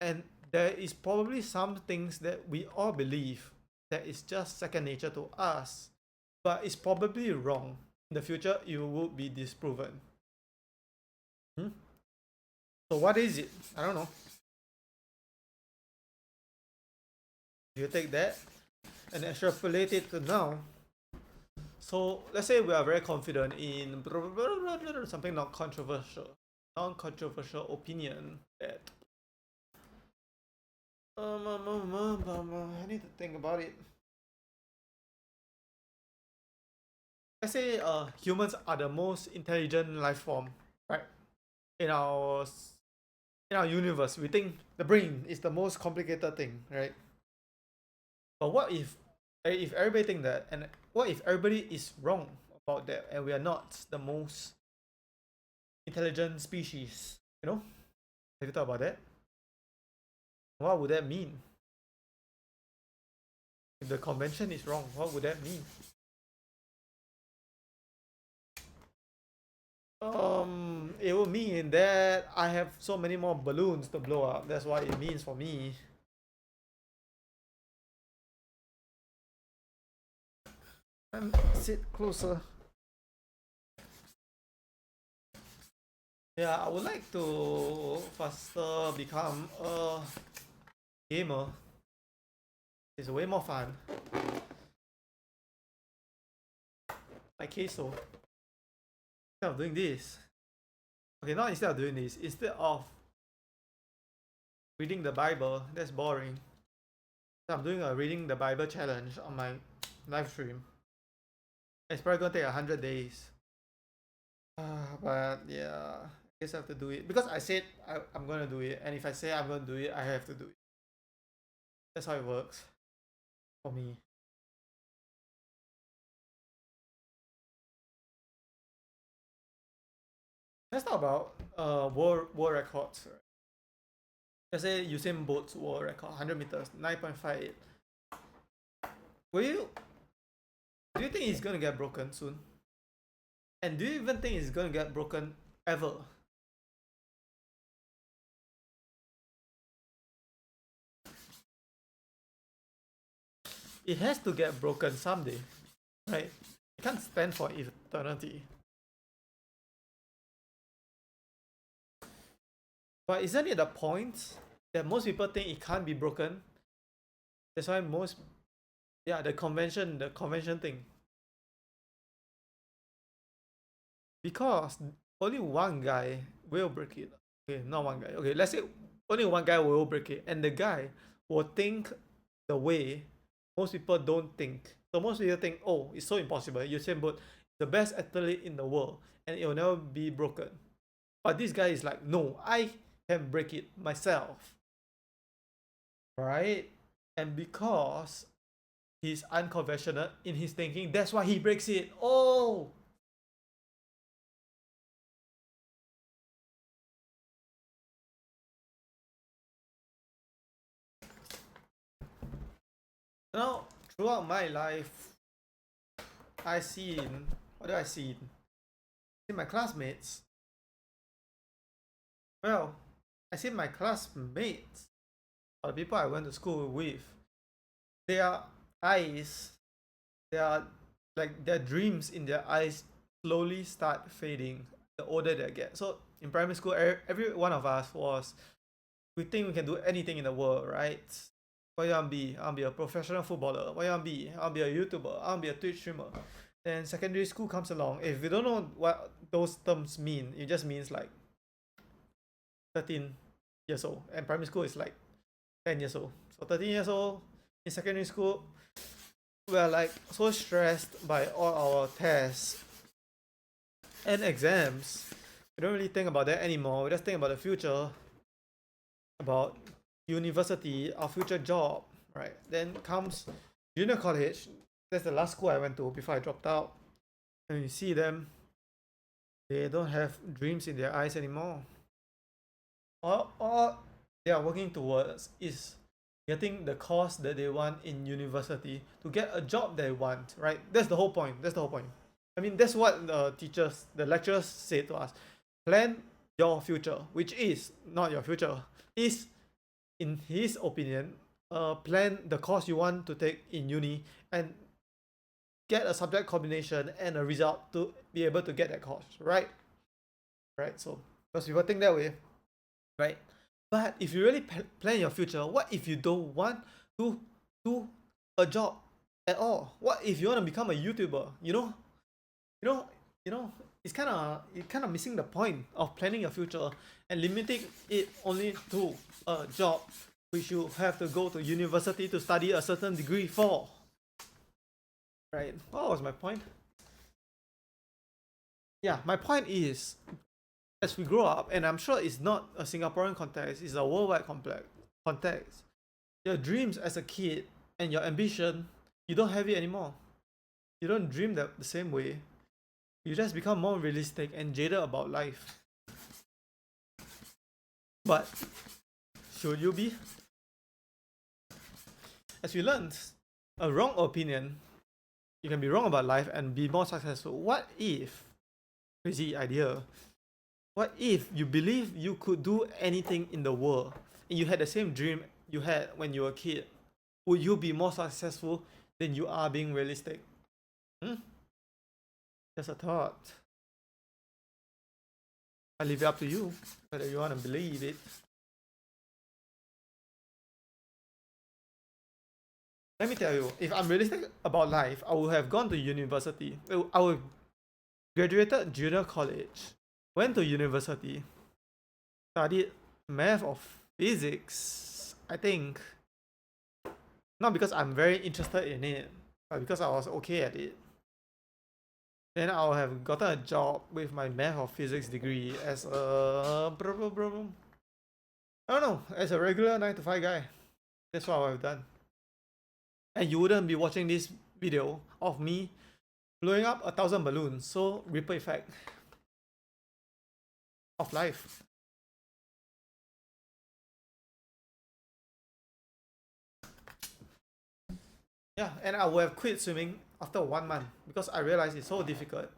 And there is probably some things that we all believe that is just second nature to us, but it's probably wrong. In the future, it will be disproven. So what is it? I don't know. If you take that and extrapolate it to now, so let's say we are very confident in something non-controversial opinion that I need to think about it. Let's say humans are the most intelligent life form, right? In our universe, we think the brain is the most complicated thing, right? But what if everybody think that, and what if everybody is wrong about that, and we are not the most intelligent species? You know, have you thought about that? What would that mean? If the convention is wrong, what would that mean? It will mean that I have so many more balloons to blow up. That's what it means for me. And sit closer. Yeah, I would like to faster become a gamer. It's way more fun. Like Queso. Instead of doing this. Okay, not instead of doing this. Instead of reading the Bible, that's boring. So I'm doing a reading the Bible challenge on my live stream. It's probably gonna take 100 days. But yeah, I guess I have to do it because I said I'm gonna do it, and if I say I'm gonna do it, I have to do it. That's how it works for me. Let's talk about world records. Let's say Usain Bolt's world record, 100 meters, 9.58. Do you think it's gonna get broken soon? And do you even think it's gonna get broken ever? it has to get broken someday, right? It can't stand for eternity. But isn't it the point that most people think it can't be broken? That's why most, yeah, the convention thing. Because only one guy will break it. Okay, not one guy. Okay, let's say only one guy will break it, and the guy will think the way most people don't think. So most people think, oh, it's so impossible. Usain Bolt, the best athlete in the world, and it will never be broken. But this guy is like, no, I can break it myself. Right? And because he's unconventional in his thinking, that's why he breaks it. Oh! Now, throughout my life, I seen, what do I see? See my classmates. Well, I see my classmates, or the people I went to school with, their eyes, their like their dreams in their eyes slowly start fading the older they get. So in primary school, every one of us was, we think we can do anything in the world, right? What you want to be? I want to be a professional footballer. What you want to be? I want to be a YouTuber. I want to be a Twitch streamer. Then secondary school comes along. If you don't know what those terms mean, it just means like 13 years old. And primary school is like 10 years old. So 13 years old in secondary school, we're like so stressed by all our tests and exams. We don't really think about that anymore. We just think about the future, about university, our future job, right? Then comes junior college. That's the last school I went to before I dropped out. And you see them, they don't have dreams in their eyes anymore. All they are working towards is getting the course that they want in university to get a job they want, right? That's the whole point. That's the whole point. I mean, that's what the teachers, the lecturers say to us. Plan your future, which is not your future, is, in his opinion, plan the course you want to take in uni and get a subject combination and a result to be able to get that course, right? Right. So most people think that way, right? But if you really plan your future, what if you don't want to do a job at all? What if you want to become a YouTuber? You know, it's kind of missing the point of planning your future and limiting it only to a job which you have to go to university to study a certain degree for. Right? What was my point? Yeah, my point is, as we grow up, and I'm sure it's not a Singaporean context, it's a worldwide context. Your dreams as a kid and your ambition, you don't have it anymore. You don't dream the same way. You just become more realistic and jaded about life. But should you be? As we learned, a wrong opinion, you can be wrong about life and be more successful. What if, crazy idea, what if you believe you could do anything in the world and you had the same dream you had when you were a kid? Would you be more successful than you are being realistic? Just a thought. I leave it up to you whether you want to believe it. Let me tell you, if I'm realistic about life, I would have gone to university. I would graduated junior college, went to university, studied math or physics, I think. Not because I'm very interested in it, but because I was okay at it. Then I'll have gotten a job with my math or physics degree as a I don't know, as a regular 9 to 5 guy. That's what I've done. And you wouldn't be watching this video of me blowing up 1,000 balloons. So ripple effect of life. Yeah, and I would have quit swimming after 1 month because I realized it's so difficult.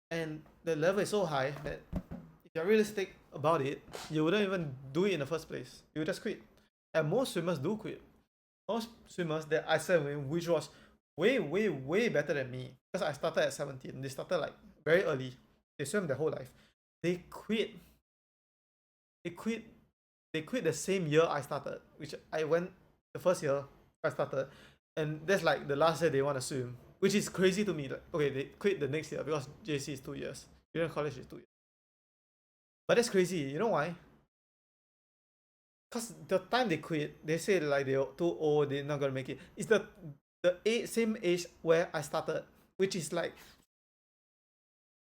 And the level is so high that if you're realistic about it, you wouldn't even do it in the first place. You would just quit. And most swimmers do quit. most swimmers that I swam with, which was way, way, way better than me. Because I started at 17. They started like very early. They swam their whole life. They quit. They quit. They quit the same year I started, which I went the first year I started, and that's like the last year they want to swim, which is crazy to me. Like, okay, they quit the next year because JC is 2 years, junior college is 2 years. But that's crazy. You know why? Because the time they quit, they say like they're too old, they're not gonna make it. It's the same age where I started, which is like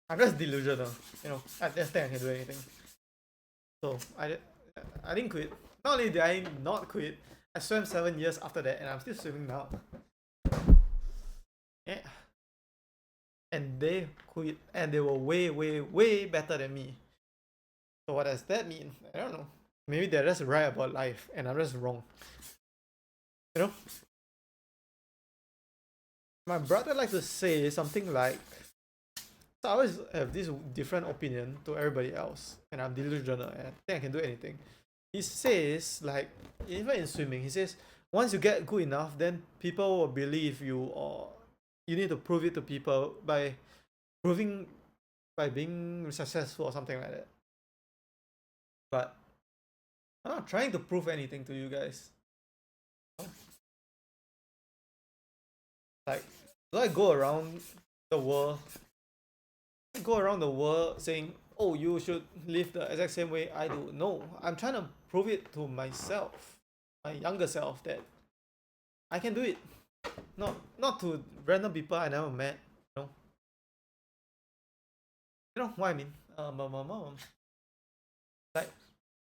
I'm just delusional. You know, I just think I can do anything. So I didn't quit. Not only did I not quit, I swam 7 years after that, and I'm still swimming now. Yeah. And they quit, and they were way, way, way better than me. So what does that mean? I don't know. Maybe they're just right about life, and I'm just wrong. You know? My brother likes to say something like, so I always have this different opinion to everybody else, and I'm delusional, and I think I can do anything. He says, like, even in swimming, he says, once you get good enough, then people will believe you, or you need to prove it to people by proving, by being successful or something like that. But I'm not trying to prove anything to you guys. Like, do I go around the world saying, oh, you should live the exact same way I do? No, I'm trying to prove it to myself, my younger self, that I can do it. Not to random people I never met. You know what I mean? Like,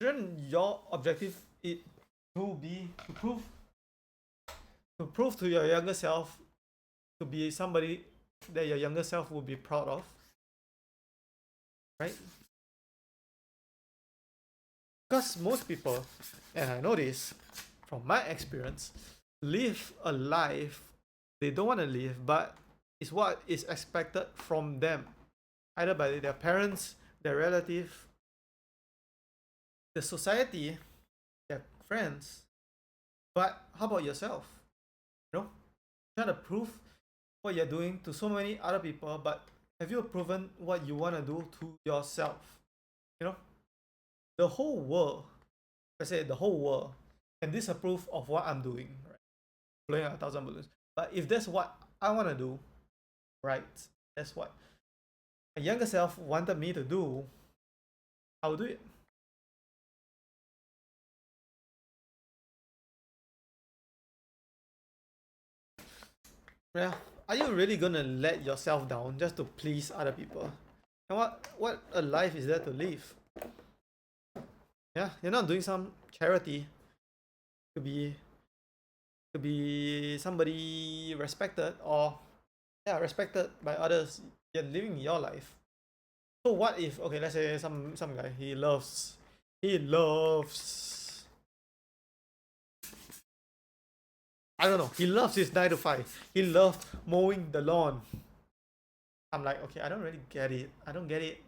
shouldn't your objective it to be to prove to your younger self to be somebody that your younger self will be proud of, right? Because most people, and I know this from my experience, live a life they don't want to live, but it's what is expected from them, either by their parents, their relative, the society, their friends. But how about yourself? You know, trying to prove what you're doing to so many other people, but have you proven what you want to do to yourself? You know, the whole world, let's say the whole world, can disapprove of what I'm doing, right? Blowing out 1,000 balloons. But if that's what I want to do, right? That's what a younger self wanted me to do, I'll do it. Yeah. Are you really gonna let yourself down just to please other people? And what a life is there to live? Yeah, you're not doing some charity to be somebody respected, or yeah, respected by others. You're living your life. So what if, okay, let's say some guy, he loves I don't know, he loves his 9 to 5. He loves mowing the lawn. I'm like, okay, I don't really get it. I don't get it.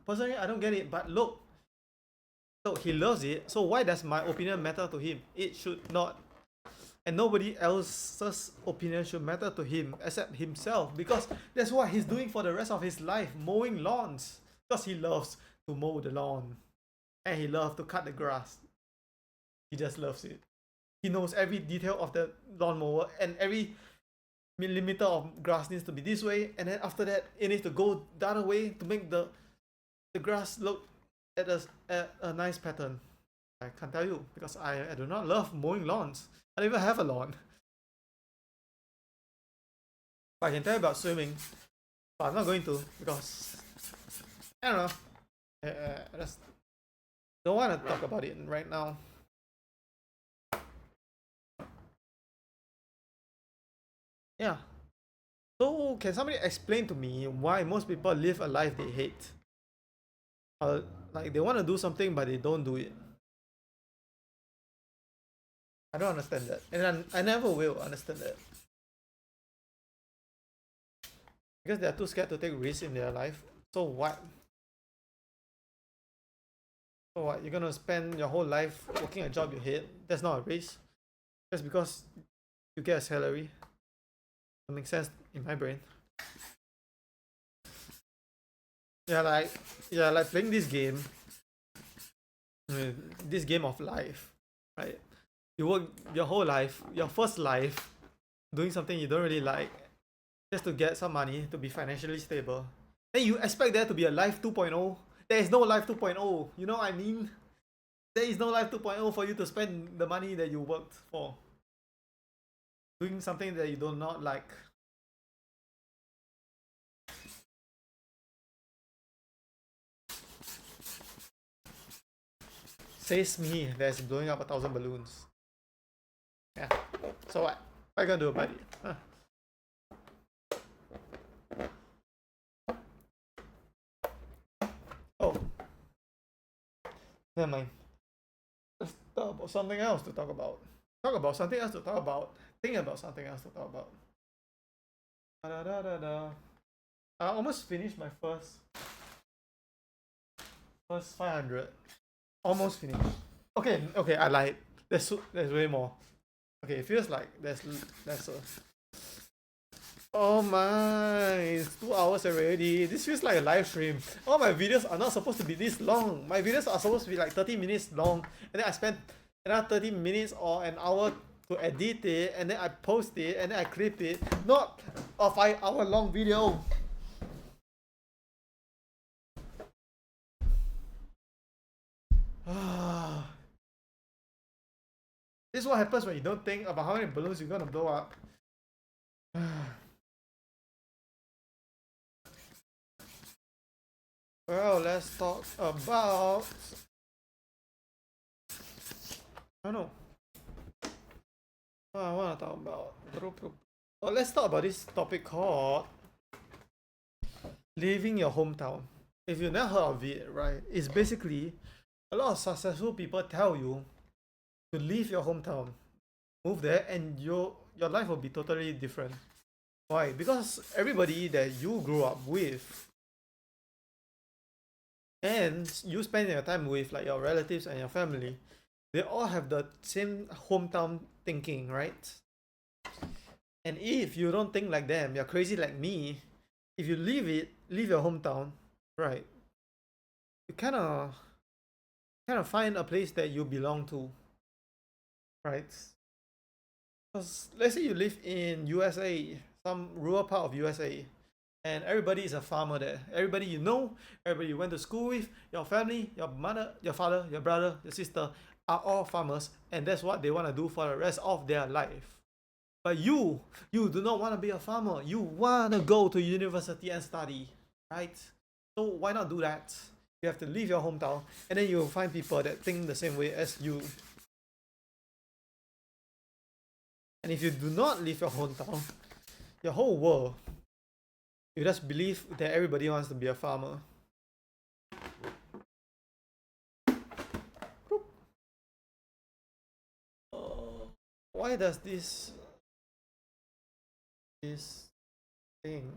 Personally, I don't get it. But look, so he loves it. So why does my opinion matter to him? It should not. And nobody else's opinion should matter to him except himself, because that's what he's doing for the rest of his life, mowing lawns. Because he loves to mow the lawn. And he loves to cut the grass. He just loves it. He knows every detail of the lawnmower, and every millimeter of grass needs to be this way, and then after that it needs to go the other way to make the grass look at a nice pattern. I can't tell you because I do not love mowing lawns. I don't even have a lawn. But I can tell you about swimming, but I'm not going to because I don't know. I just don't want to talk about it right now. Yeah. So can somebody explain to me why most people live a life they hate? Like they want to do something but they don't do it. I don't understand that, and I never will understand that because they are too scared to take risks in their life. So what? So what? You're gonna spend your whole life working a job you hate? That's not a risk. just because you get a salary. That makes sense in my brain. Yeah, like playing this game, this game of life, right? You work your whole life, your first life, doing something you don't really like, just to get some money to be financially stable. Then you expect there to be a life 2.0. There is no life 2.0. You know what I mean? There is no life 2.0 for you to spend the money that you worked for doing something that you do not like. Says me that's blowing up 1,000 balloons. Yeah. So what? What are you gonna do about it? Huh. Oh. Never mind. Let's talk about something else to talk about. Talk about something else to talk about. Think about something else to talk about. Da, da, da, da. I almost finished my first 500. Almost finished. Okay, I lied. There's way more. Okay, it feels like there's lesser. Oh my, it's 2 hours already. This feels like a live stream. All my videos are not supposed to be this long. My videos are supposed to be like 30 minutes long. And then I spend another 30 minutes or an hour to edit it. And then I post it. And then I clip it. Not a 5-hour long video. This is what happens when you don't think about how many balloons you're gonna blow up. Well, let's talk about... I don't know. What I want to talk about. Well, let's talk about this topic called leaving your hometown. If you've never heard of it, right, it's basically a lot of successful people tell you to leave your hometown, move there, and your life will be totally different. Why? Because everybody that you grew up with and you spend your time with, like your relatives and your family, they all have the same hometown thinking, right? And if you don't think like them, you're crazy like me. If you leave your hometown, right? You kind of find a place that you belong to, right? Because let's say you live in USA, some rural part of USA, and everybody is a farmer there. Everybody you know, everybody you went to school with, your family, your mother, your father, your brother, your sister are all farmers, and that's what they want to do for the rest of their life. But you do not want to be a farmer. You want to go to university and study, right? So why not do that? You have to leave your hometown, and then you'll find people that think the same way as you. And if you do not leave your hometown, your whole world, you just believe that everybody wants to be a farmer. Why does this thing?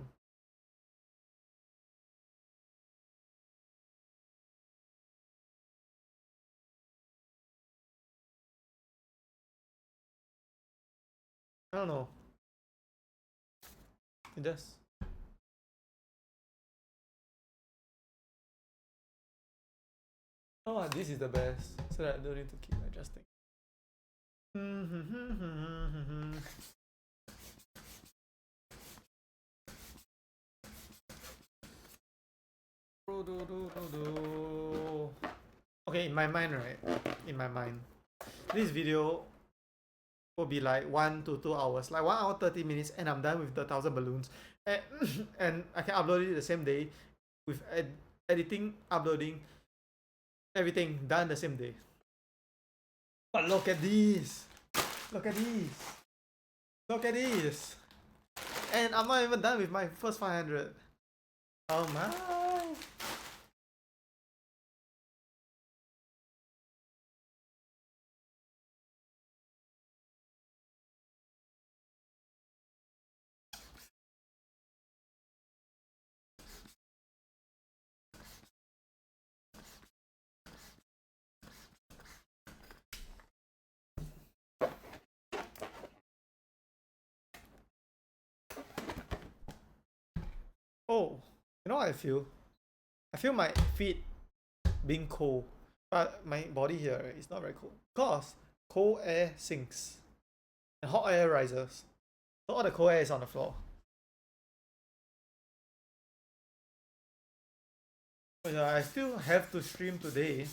I don't know. It does. Oh, this is the best, so that I don't need to keep adjusting. Okay, in my mind, right? In my mind, this video will be like 1 to 2 hours, like 1 hour 30 minutes, and I'm done with the 1,000 balloons, and, and I can upload it the same day with editing, uploading, everything done the same day. But look at this! Look at this! Look at this! And I'm not even done with my first 500. Oh my! Oh, you know what I feel? I feel my feet being cold, but my body here is not very cold. Because cold air sinks and hot air rises. So all the cold air is on the floor. But yeah, I still have to stream today.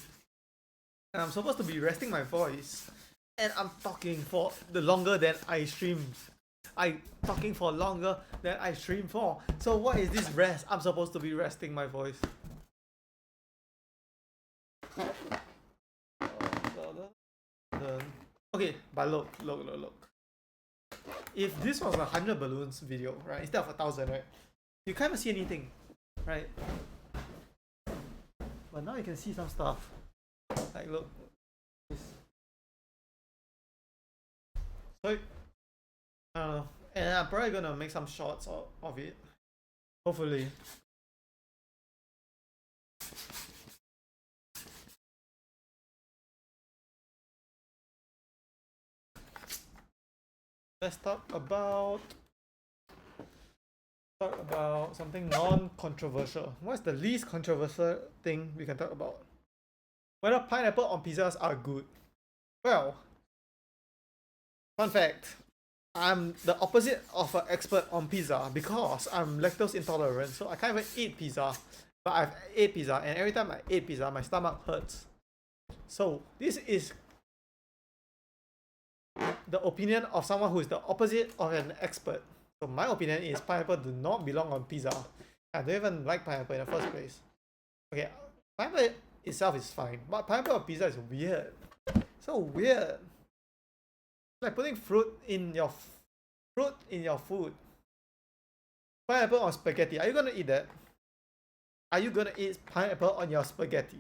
And I'm supposed to be resting my voice. And I'm talking for the longer than I stream. I talking for longer than I stream for. So what is this rest? I'm supposed to be resting my voice. Okay, but look. If this was 100 balloons video, right, instead of 1,000, right, you can't even see anything, right? But now you can see some stuff. Like, look. So, and I'm probably gonna make some shots of it. Hopefully. Let's talk about something non-controversial. What's the least controversial thing we can talk about? Whether pineapple on pizzas are good. Well, fun fact, I'm the opposite of an expert on pizza because I'm lactose intolerant, so I can't even eat pizza. But I've ate pizza, and every time I ate pizza, my stomach hurts. So this is the opinion of someone who is the opposite of an expert. So my opinion is pineapple do not belong on pizza. I don't even like pineapple in the first place. Okay, pineapple itself is fine, but pineapple on pizza is weird. So weird. It's like putting fruit in your food. Pineapple on spaghetti. Are you gonna eat that? Are you gonna eat pineapple on your spaghetti?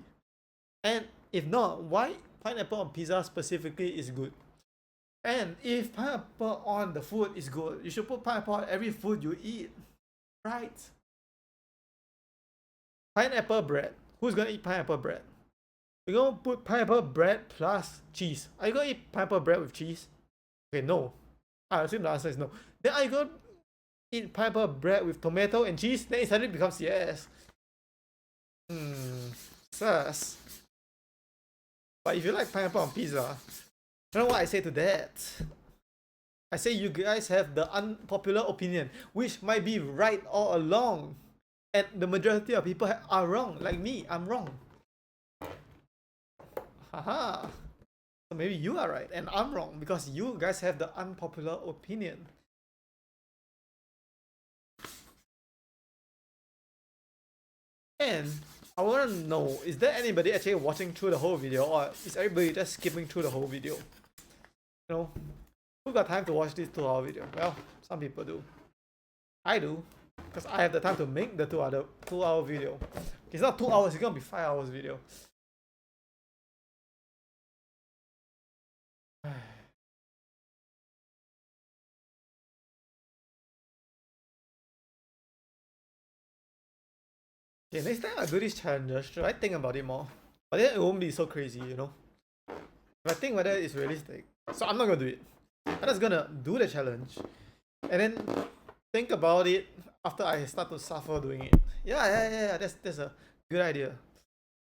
And if not, why pineapple on pizza specifically is good? And if pineapple on the food is good, you should put pineapple on every food you eat, right? Pineapple bread. Who's gonna eat pineapple bread? You're gonna put pineapple bread plus cheese. Are you gonna eat pineapple bread with cheese? Okay, no. I assume the answer is no. Then are you gonna eat pineapple bread with tomato and cheese? Then it suddenly becomes yes. Sus. But if you like pineapple on pizza, you know what I say to that? I say you guys have the unpopular opinion, which might be right all along. And the majority of people are wrong. Like me, I'm wrong. Haha. So maybe you are right and I'm wrong because you guys have the unpopular opinion. And I want to know, is there anybody actually watching through the whole video, or is everybody just skipping through the whole video? You know, who got time to watch this 2-hour video? Well, some people do. I do, because I have the time to make the 2-hour video. It's not 2 hours, it's gonna be 5 hours video. Okay, next time I do this challenge, should I think about it more? But then it won't be so crazy, you know? If I think whether it's realistic. So I'm not gonna do it. I'm just gonna do the challenge. And then think about it after I start to suffer doing it. Yeah, that's a good idea.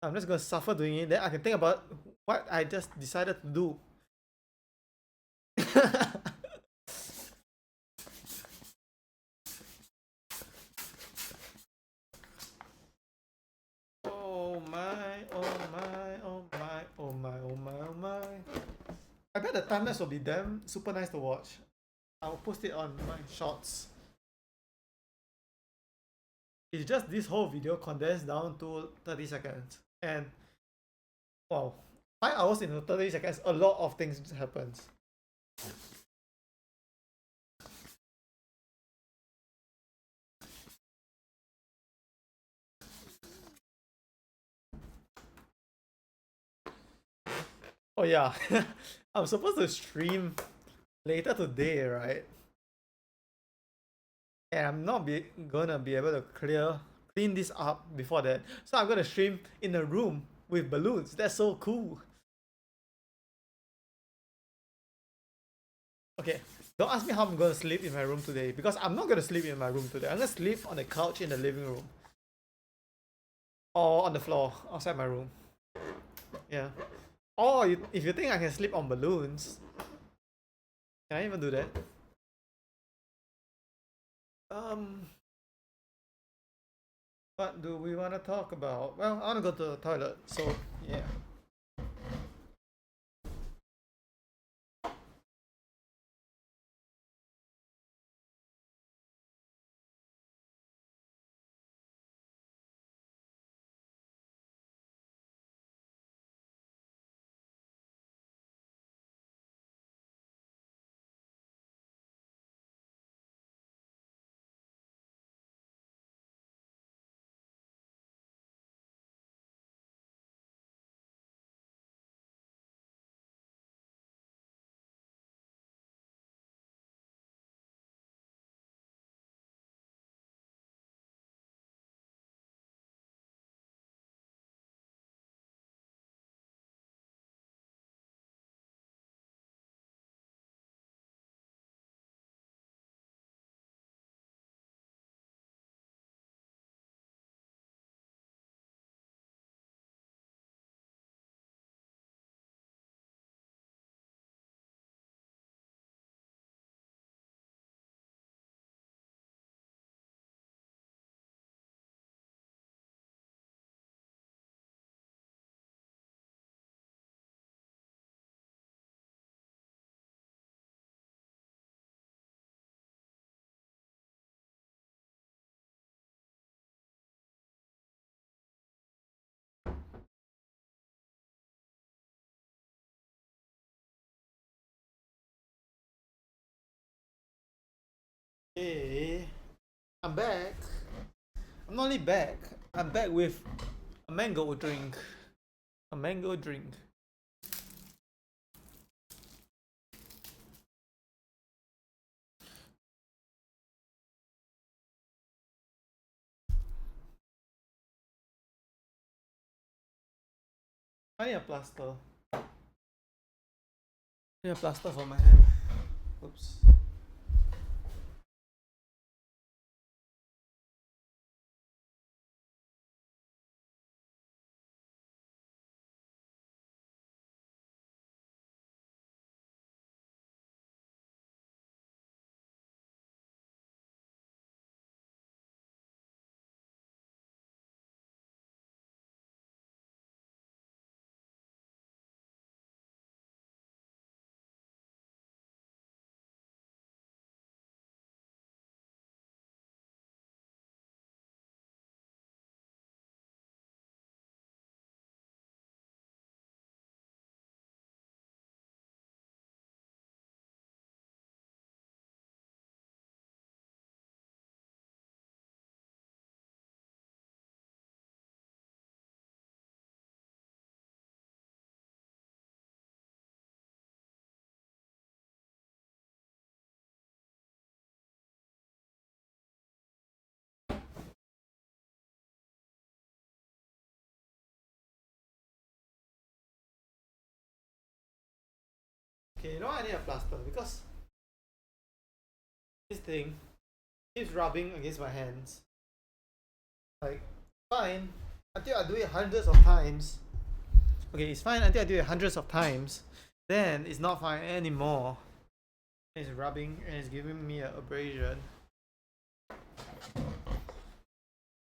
I'm just gonna suffer doing it, then I can think about what I just decided to do. Oh my, oh my, oh my, oh my, oh my, oh my. I bet the timelapse will be damn super nice to watch. I'll post it on my shorts. It's just this whole video condensed down to 30 seconds. And wow, 5 hours into 30 seconds, a lot of things happens. Oh yeah, I'm supposed to stream later today, right? And I'm not gonna be able to clean this up before that. So I'm gonna stream in a room with balloons. That's so cool. Okay, Don't ask me how I'm gonna sleep in my room today, because I'm not gonna sleep in my room today. I'm gonna sleep on the couch in the living room. Or on the floor outside my room. Yeah. Or if you think I can sleep on balloons, can I even do that? What do we want to talk about? Well, I want to go to the toilet, so yeah. Hey, I'm back. I'm not only back, I'm back with a mango drink. A mango drink. I need a plaster. I need a plaster for my hand. Oops. Okay, you know I need a plaster because this thing keeps rubbing against my hands. Like, fine until I do it hundreds of times. Okay, it's fine until I do it hundreds of times. Then it's not fine anymore. It's rubbing and it's giving me an abrasion. Is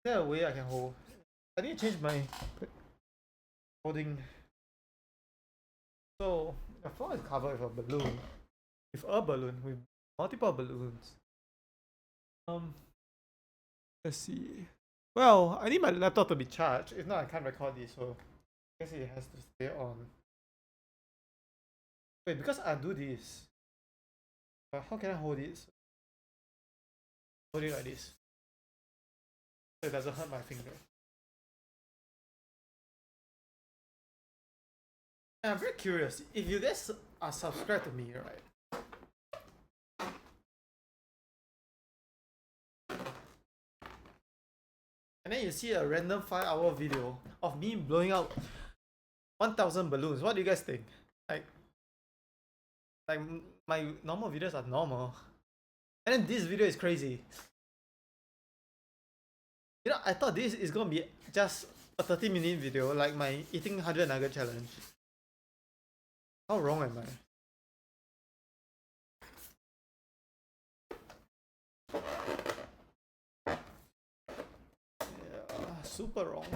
there a way I can hold? I need to change my holding. So the floor is covered with a balloon. With multiple balloons. Let's see. Well, I need my laptop to be charged. If not, I can't record this. So I guess it has to stay on. Wait, because I do this. How can I hold it? Hold it like this, so it doesn't hurt my finger. And I'm very curious. If you guys are subscribed to me, right? And then you see a random 5-hour video of me blowing out 1,000 balloons. What do you guys think? Like my normal videos are normal. And then this video is crazy. You know, I thought this is gonna be just a 30-minute video, like my eating 100 nugget challenge. How wrong am I? Yeah, super wrong.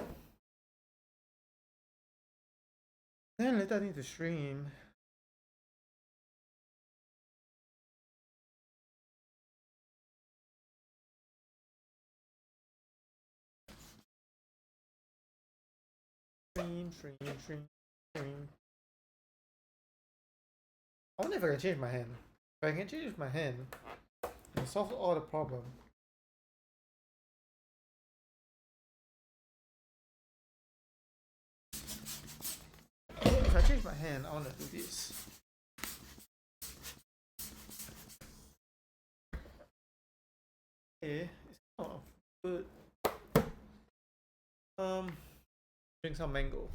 Then later I need to stream. Stream. I wonder if I can change my hand. If I can change my hand, it solves all the problem. If I change my hand, I want to do this. Okay, it's kind of good. Drink some mango.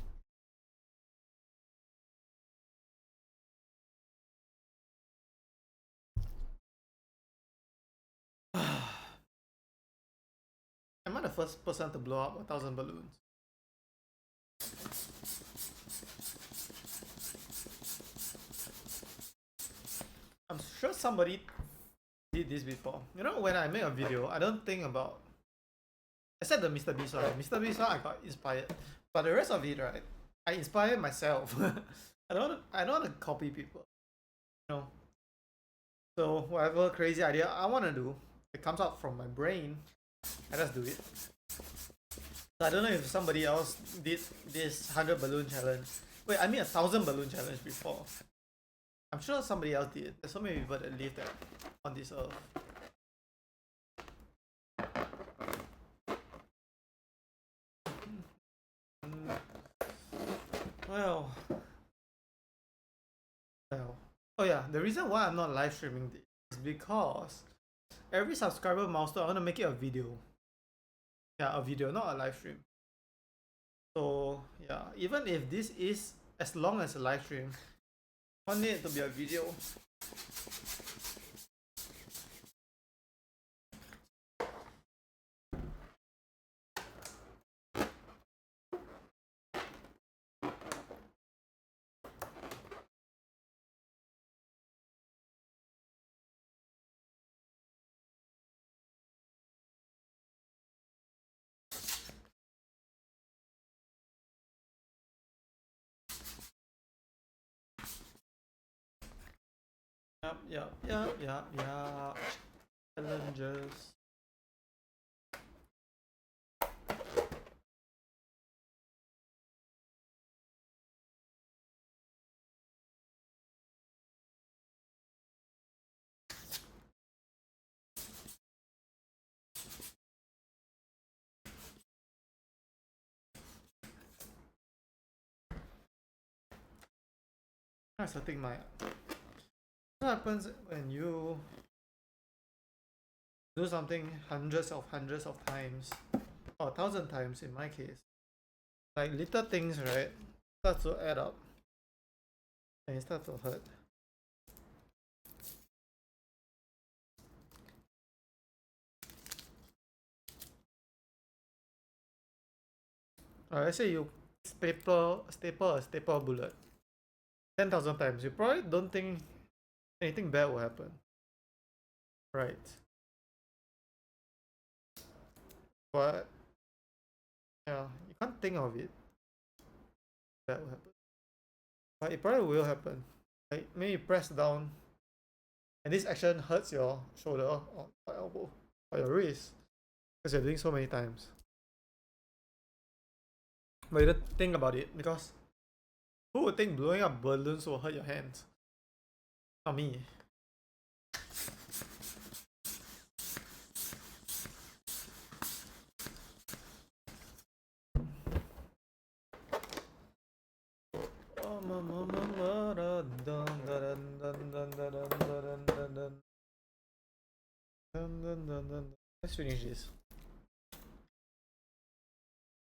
Am I the first person to blow up 1,000 balloons? I'm sure somebody did this before. You know, when I make a video, I don't think about, except the Mr. Beast one. Mr. Beast one, I got inspired, but the rest of it, right, I inspire myself. I don't want to copy people. You know. So whatever crazy idea I want to do, it comes out from my brain. I just do it. So I don't know if somebody else did this 100 balloon challenge. Wait, I mean 1,000 balloon challenge before. I'm sure somebody else did. There's so many people that live there on this earth. Well. Oh yeah, the reason why I'm not live streaming this is because every subscriber milestone I want to make it a video. Yeah, a video, not a live stream. So yeah, even if this is as long as a live stream, I want it to be a video. Yeah. Challenges. I'm setting my. What happens when you do something hundreds of times, or 1,000 times in my case? Like little things, right, start to add up, and it starts to hurt. Let's say you staple a bullet 10,000 times. You probably don't think anything bad will happen, right? But yeah, you can't think of it. That will happen, but it probably will happen. Like maybe you press down, and this action hurts your shoulder or elbow or your wrist because you're doing so many times. But you don't think about it because who would think blowing up balloons will hurt your hands? Not me. Let's finish this.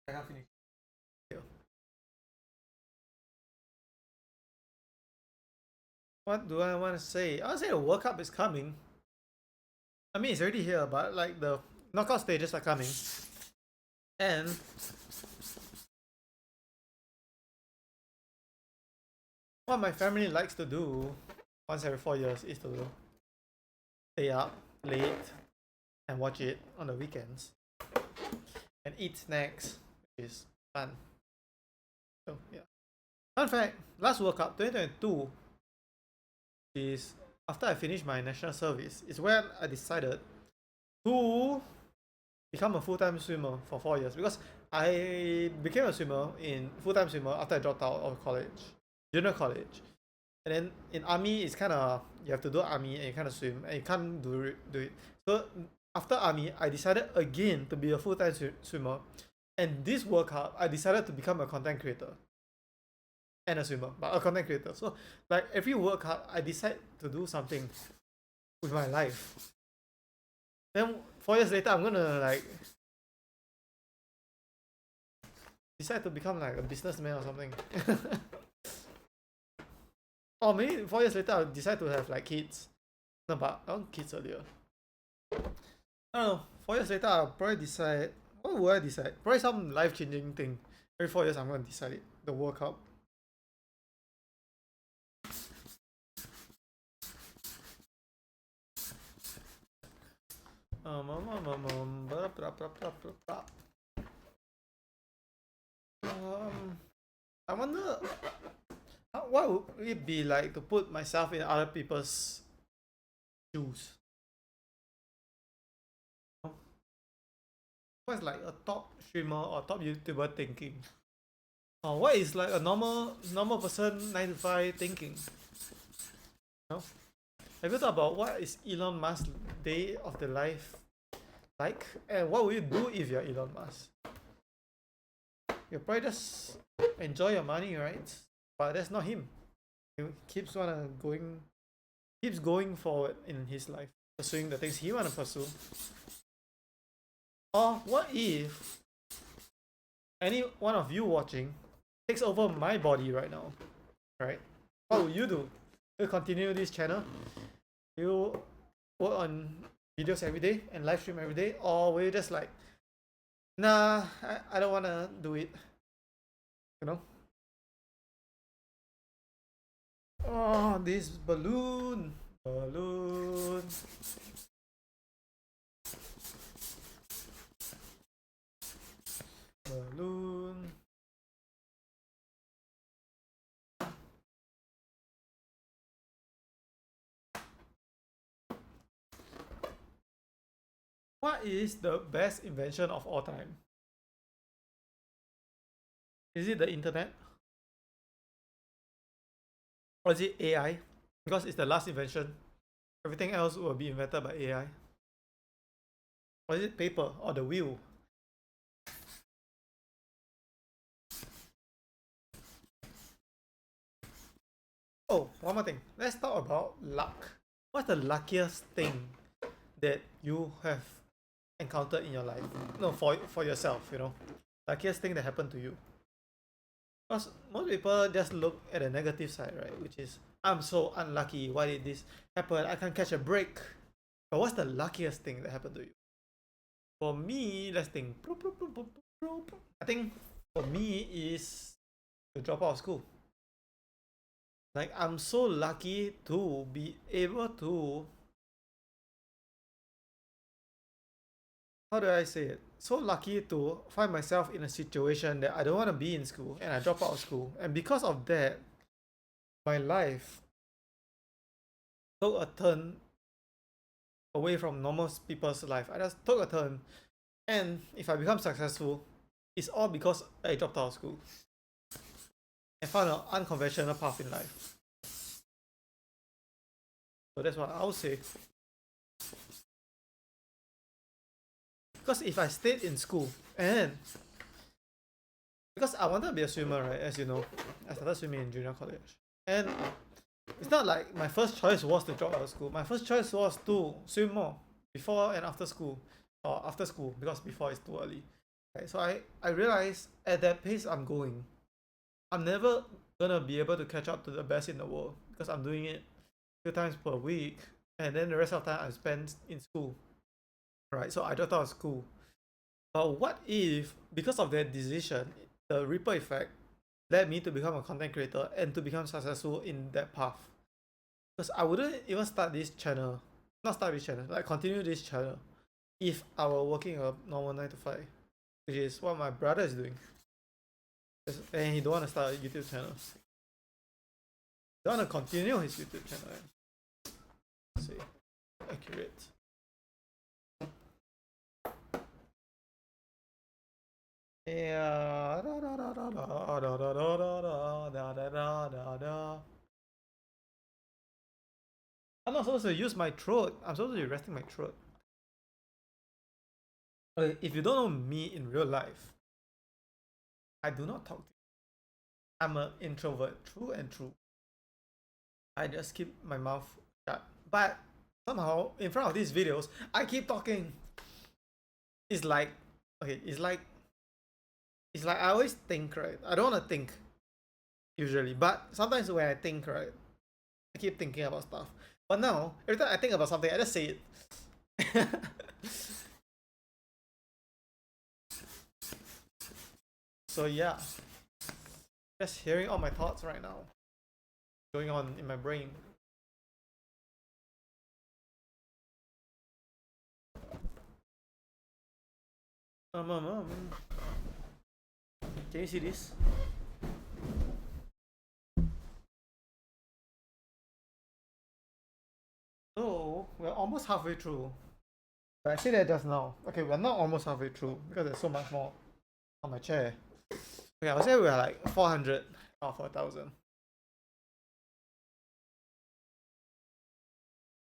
I can't finish. What do I want to say? I want to say the World Cup is coming. I mean, it's already here, but like the knockout stages are coming. And what my family likes to do once every 4 years is to stay up late and watch it on the weekends and eat snacks, which is fun. So yeah. Fun fact, last World Cup 2022 is after I finished my national service, is when I decided to become a full-time swimmer for 4 years, because I became a full-time swimmer after I dropped out of college, junior college. And then in army, it's kind of, you have to do army and you kind of swim and you can't do it. So after army, I decided again to be a full-time swimmer. And this World Cup, I decided to become a content creator and a swimmer, but a content creator. So like every World Cup, I decide to do something with my life. Then 4 years later, I'm gonna like decide to become like a businessman or something. Or maybe 4 years later, I'll decide to have like kids. No, but I want kids earlier. I don't know. 4 years later, I'll probably decide. What would I decide? Probably some life-changing thing. Every 4 years, I'm gonna decide it. The World Cup. I wonder what would it be like to put myself in other people's shoes. What's like a top streamer or top YouTuber thinking? Or what is like a normal person 9 to 5 thinking? You know? Have you thought about what is Elon Musk's day of the life like? And what will you do if you're Elon Musk? You'll probably just enjoy your money, right? But that's not him. He keeps going forward in his life, pursuing the things he wanna pursue. Or what if any one of you watching takes over my body right now, right? What would you do? You continue this channel? You work on videos every day and live stream every day, or will you just like, nah, I don't wanna do it, you know? Oh, this balloon. What is the best invention of all time? Is it the internet? Or is it AI? Because it's the last invention. Everything else will be invented by AI. Or is it paper or the wheel? Oh, one more thing. Let's talk about luck. What's the luckiest thing that you have encountered in your life? No, for yourself, you know. Luckiest thing that happened to you. Because most people just look at the negative side, right? Which is, I'm so unlucky. Why did this happen? I can't catch a break. But what's the luckiest thing that happened to you? For me, let's think. I think for me is to drop out of school. Like, I'm so lucky to be able to, how do I say it? So lucky to find myself in a situation that I don't want to be in school and I drop out of school. And because of that, my life took a turn away from normal people's life. I just took a turn. And if I become successful, it's all because I dropped out of school and found an unconventional path in life. So that's what I would say. Because if I stayed in school and because I wanted to be a swimmer, right? As you know, I started swimming in junior college. And it's not like my first choice was to drop out of school. My first choice was to swim more before and after school. Or after school, because before it's too early. Right? So I realized at that pace I'm never gonna be able to catch up to the best in the world because I'm doing it few times per week, and then the rest of the time I spend in school, right? So I just thought it was cool. But what if, because of that decision, the ripple effect led me to become a content creator and to become successful in that path? Because I wouldn't even start this channel, not start this channel, like continue this channel, if I were working a normal 9 to 5, which is what my brother is doing. And he don't want to start a YouTube channel. He don't want to continue his YouTube channel. Let's see, accurate. Yeah. I'm not supposed to use my throat. I'm supposed to be resting my throat. Okay, if you don't know me in real life, I do not talk to you. I'm an introvert, true and true. I just keep my mouth shut. But somehow, in front of these videos, I keep talking. It's like, okay, it's like I always think, right? I don't want to think, usually. But sometimes when I think, right, I keep thinking about stuff. But now, every time I think about something, I just say it. So yeah, just hearing all my thoughts right now going on in my brain. Can you see this? So we're almost halfway through. But I said that just now. Okay, we're not almost halfway through because there's so much more on my chair. Okay, I would say we're like 400 out of 1,000.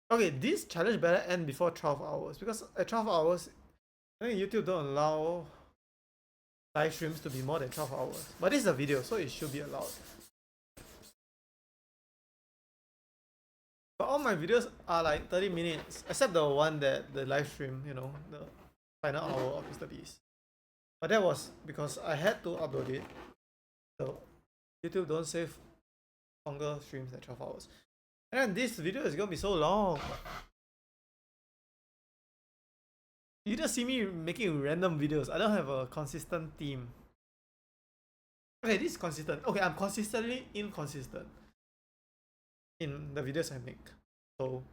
Okay, this challenge better end before 12 hours because at 12 hours, I think YouTube don't allow live streams to be more than 12 hours. But this is a video, so it should be allowed. But all my videos are like 30 minutes, except the one that the live stream, you know, the final hour of Mr. Beast. But that was because I had to upload it. So YouTube don't save longer streams than 12 hours. And this video is gonna be so long. You just see me making random videos. I don't have a consistent theme. Okay, this is consistent. Okay, I'm consistently inconsistent in the videos I make. So,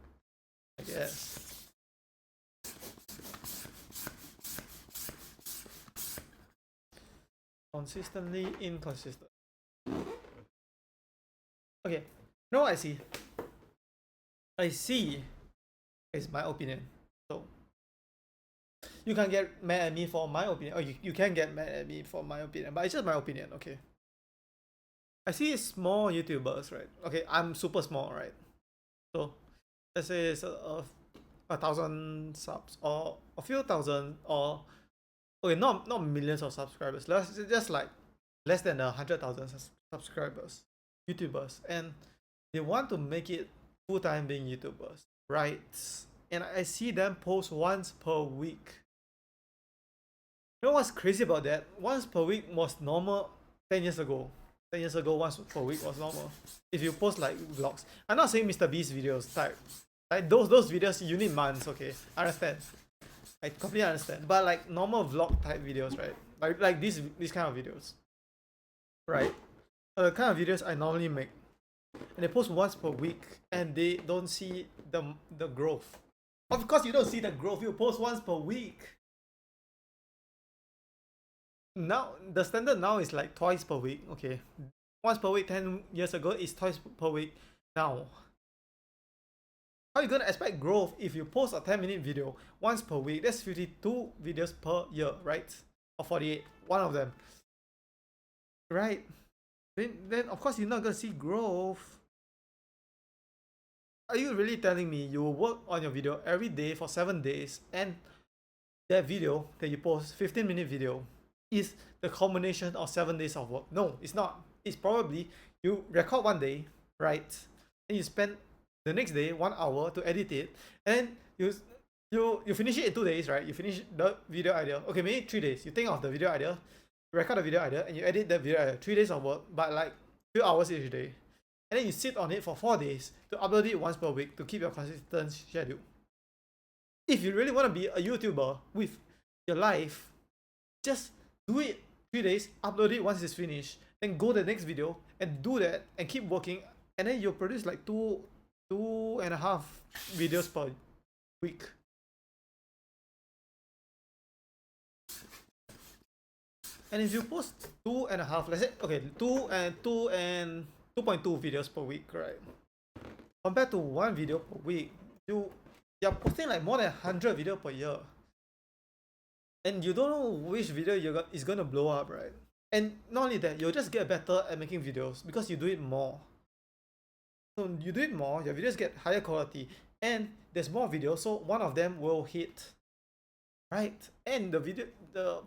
I guess. Consistently inconsistent. Okay, you know what I see? I see is my opinion. So, you can get mad at me for my opinion. Or you can get mad at me for my opinion. But it's just my opinion, okay? I see small YouTubers, right? Okay, I'm super small, right? So, let's say it's a 1,000 subs or a few thousand or okay, not millions of subscribers. Just like less than 100,000 subscribers, YouTubers, and they want to make it full time being YouTubers, right? And I see them post once per week. You know what's crazy about that? Once per week was normal 10 years ago. 10 years ago, once per week was normal. If you post like vlogs, I'm not saying Mr. Beast videos type. Like those videos you need months, okay? I understand. I completely understand. But like normal vlog type videos, right? Like these kind of videos. Right? The kind of videos I normally make. And they post once per week and they don't see the growth. Of course you don't see the growth, you post once per week. Now the standard now is like twice per week, okay? Once per week 10 years ago is twice per week now. How are you gonna expect growth if you post a 10-minute video once per week? That's 52 videos per year, right? Or 48, one of them. Right? Then of course you're not gonna see growth. Are you really telling me you will work on your video every day for 7 days and that video that you post, 15-minute video, is the culmination of 7 days of work? No, it's not. It's probably you record one day, right? And you spend the next day 1 hour to edit it, and you finish it in 2 days, right? You finish the video idea. Okay, maybe 3 days. You think of the video idea, record the video idea, and you edit the video idea. 3 days of work, but like few hours each day. and then you sit on it for 4 days to upload it once per week to keep your consistent schedule. If you really want to be a YouTuber with your life, just do it 3 days, upload it once it's finished, then go to the next video and do that and keep working, and then you'll produce like two and a half videos per week. And if you post 2.5, let's say, okay, 2.2 videos per week, right? Compared to 1 video per week, you're posting like more than 100 videos per year. And you don't know which video is gonna blow up, right? And not only that, you'll just get better at making videos because you do it more. So you do it more, your videos get higher quality, and there's more videos, so one of them will hit, right? And the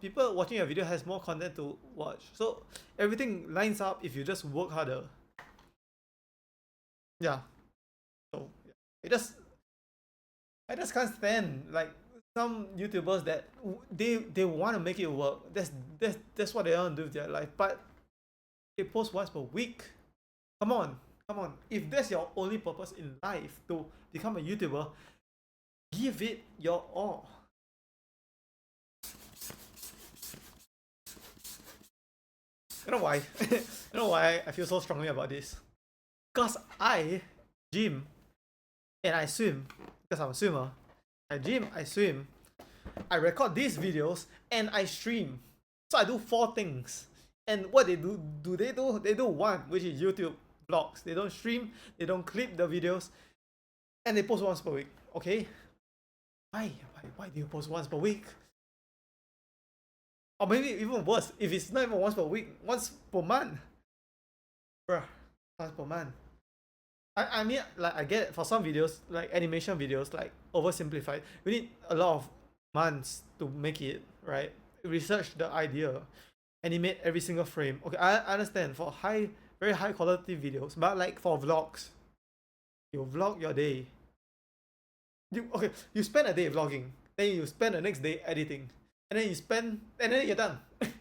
people watching your video has more content to watch. So everything lines up if you just work harder. Yeah. So yeah. I just can't stand like some YouTubers that they want to make it work. That's what they want to do with their life. But they post once per week. Come on. If that's your only purpose in life, to become a YouTuber, give it your all. You know why? You know why I feel so strongly about this? Because I gym and I swim. Because I'm a swimmer. I gym, I swim, I record these videos, and I stream. So I do 4 things. And what they do, they do 1, which is YouTube vlogs. They don't stream, they don't clip the videos, and they post once per week. Okay? Why do you post once per week? Or maybe even worse, if it's not even once per week, once per month. Bruh, once per month. I mean, like, I get it, for some videos, like animation videos, like oversimplified, we need a lot of months to make it, right? Research the idea, animate every single frame. Okay, I understand for very high quality videos, but like for vlogs, you vlog your day. You spend a day vlogging, then you spend the next day editing, and then you're done. And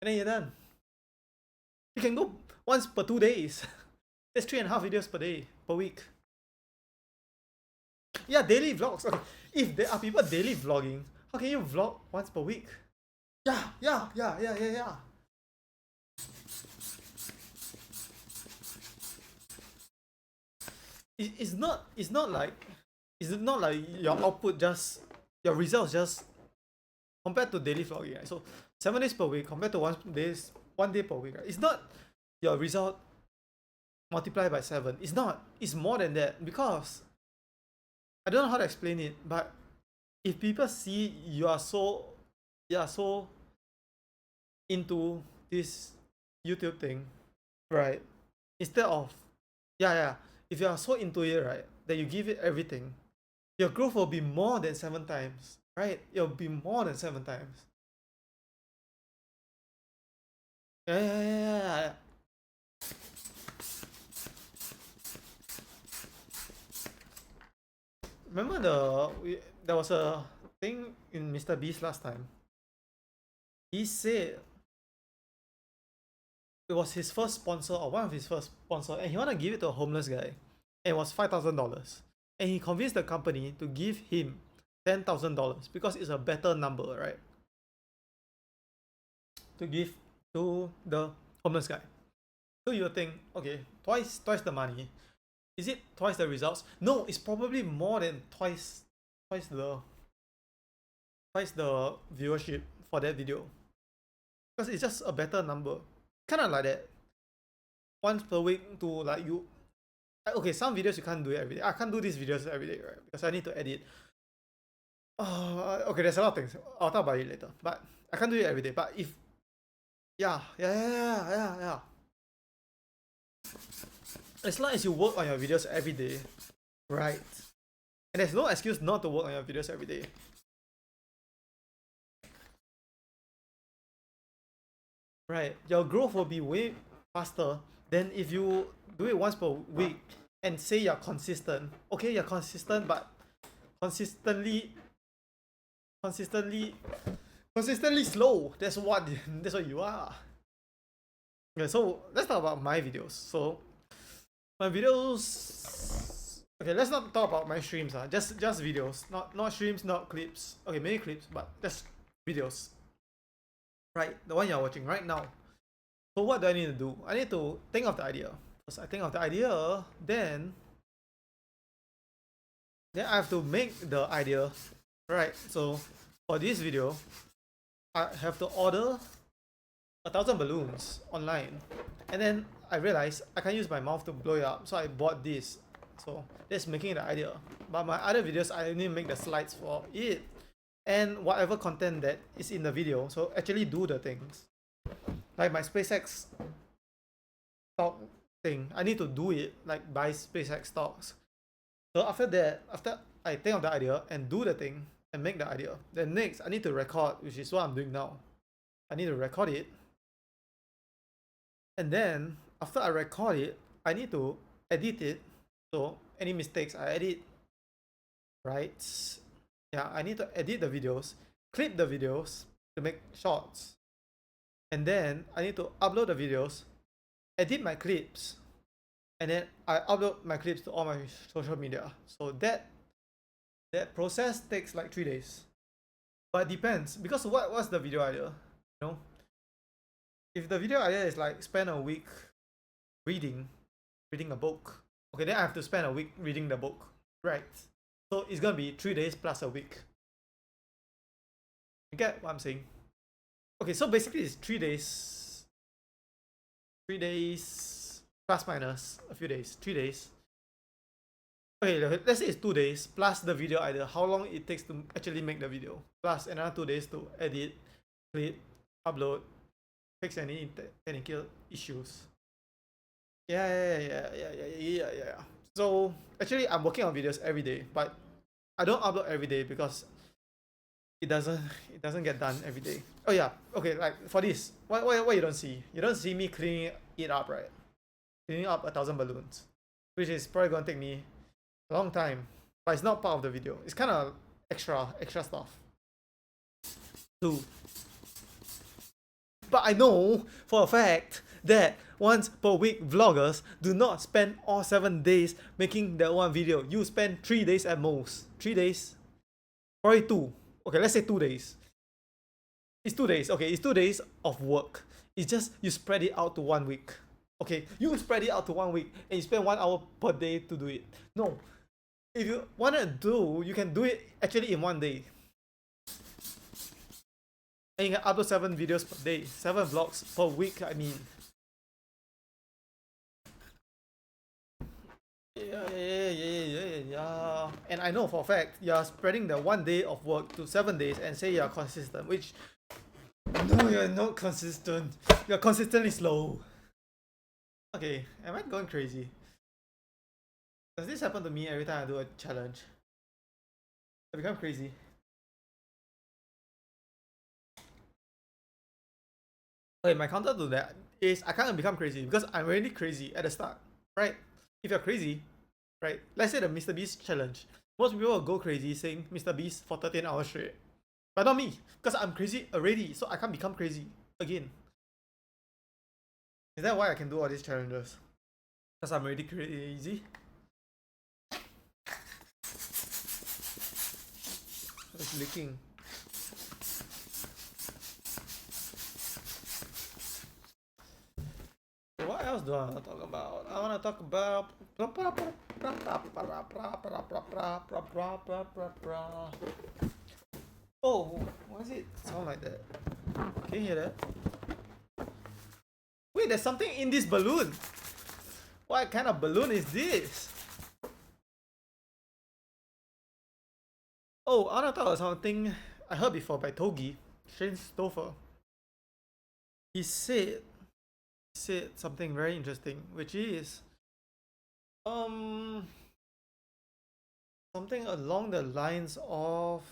then you're done. You can go once per 2 days. That's 3.5 videos per day, per week. Yeah, daily vlogs. Okay. If there are people daily vlogging, how can you vlog once per week? Yeah. It's not like your output your results just compared to daily vlogging, right? So 7 days per week compared to 1 day per week, right? It's not your result multiplied by 7. It's not. It's more than that, because I don't know how to explain it, but if people see you are so into this YouTube thing, right? Instead of if you are so into it, right, that you give it everything, your growth will be more than 7 times, right? It'll be more than 7 times. Yeah. Remember there was a thing in Mr. Beast last time. He said it was his first sponsor, or one of his first sponsor, and he wanted to give it to a homeless guy. And it was $5,000. And he convinced the company to give him $10,000 because it's a better number, right? To give to the homeless guy. So you think, okay, twice the money. Is it twice the results? No, it's probably more than twice the viewership for that video, because it's just a better number. Kind of like that. Once per week to like you. Okay, some videos you can't do it every day. I can't do these videos every day, right? Because I need to edit. Okay, there's a lot of things. I'll talk about it later. But I can't do it every day. But if yeah. As long as you work on your videos every day, right? And there's no excuse not to work on your videos every day. Right, your growth will be way faster than if you do it once per week and say you're consistent. Okay, you're consistent, but consistently slow. That's what you are. Okay, so let's talk about my videos. So My videos. Okay, let's not talk about my streams. Just videos, not streams, not clips. Okay, maybe clips, but just videos. Right, the one you're watching right now. So what do I need to do? I need to think of the idea. First, I think of the idea, then I have to make the idea. Right. So for this video, I have to order 1,000 balloons online, and then I realized I can't use my mouth to blow it up, so I bought this. So that's making the idea. But my other videos, I need to make the slides for it and whatever content that is in the video. So actually do the things like my SpaceX stock thing. I need to do it, like buy SpaceX stocks. So after that, after I think of the idea and do the thing and make the idea, then next I need to record, which is what I'm doing now. I need to record it. And then after I record it, I need to edit it. So any mistakes I edit, right? Yeah, I need to edit the videos, clip the videos to make shorts. And then I need to upload the videos, edit my clips, and then I upload my clips to all my social media. So that process takes like 3 days. But it depends, because what's the video idea? You know? If the video idea is like spend a week reading a book, okay, then I have to spend a week reading the book, right? So it's gonna be 3 days plus a week. You get what I'm saying? Okay, so basically it's 3 days. 3 days plus minus a few days. 3 days. Okay, let's say it's 2 days plus the video idea. How long it takes to actually make the video? Plus another 2 days to edit, clip, upload, fix any technical issues. Yeah. So actually, I'm working on videos every day, but I don't upload every day because it doesn't get done every day. Oh yeah, okay. Like for this, what you don't see? You don't see me cleaning it up, right? Cleaning up 1,000 balloons, which is probably gonna take me a long time, but it's not part of the video. It's kind of extra stuff. Too. But I know for a fact that once per week vloggers do not spend all 7 days making that one video. You spend 3 days at most. 3 days, probably 2. Okay, let's say 2 days. It's 2 days. Okay, it's 2 days of work. It's just you spread it out to 1 week. Okay, you spread it out to 1 week and you spend 1 hour per day to do it. No, if you wanna do, you can do it actually in 1 day. And you can upload 7 videos per day, 7 vlogs per week, I mean. Yeah. And I know for a fact you're spreading the 1 day of work to 7 days and say you're consistent, which no, you're not consistent. You're consistently slow. Okay, am I going crazy? Does this happen to me every time I do a challenge? I become crazy. Okay, my counter to that is I can't become crazy because I'm already crazy at the start, right? If you're crazy, right? Let's say the Mr. Beast challenge. Most people will go crazy saying Mr. Beast for 13 hours straight. But not me, because I'm crazy already, so I can't become crazy again. Is that why I can do all these challenges? Because I'm already crazy? It's leaking. What else do I want to talk about? I want to talk about... Oh, why does it sound like that? Can you hear that? Wait, there's something in this balloon. What kind of balloon is this? Oh, I want to talk about something I heard before by Togi, Shane Stouffer. He said something very interesting, which is something along the lines of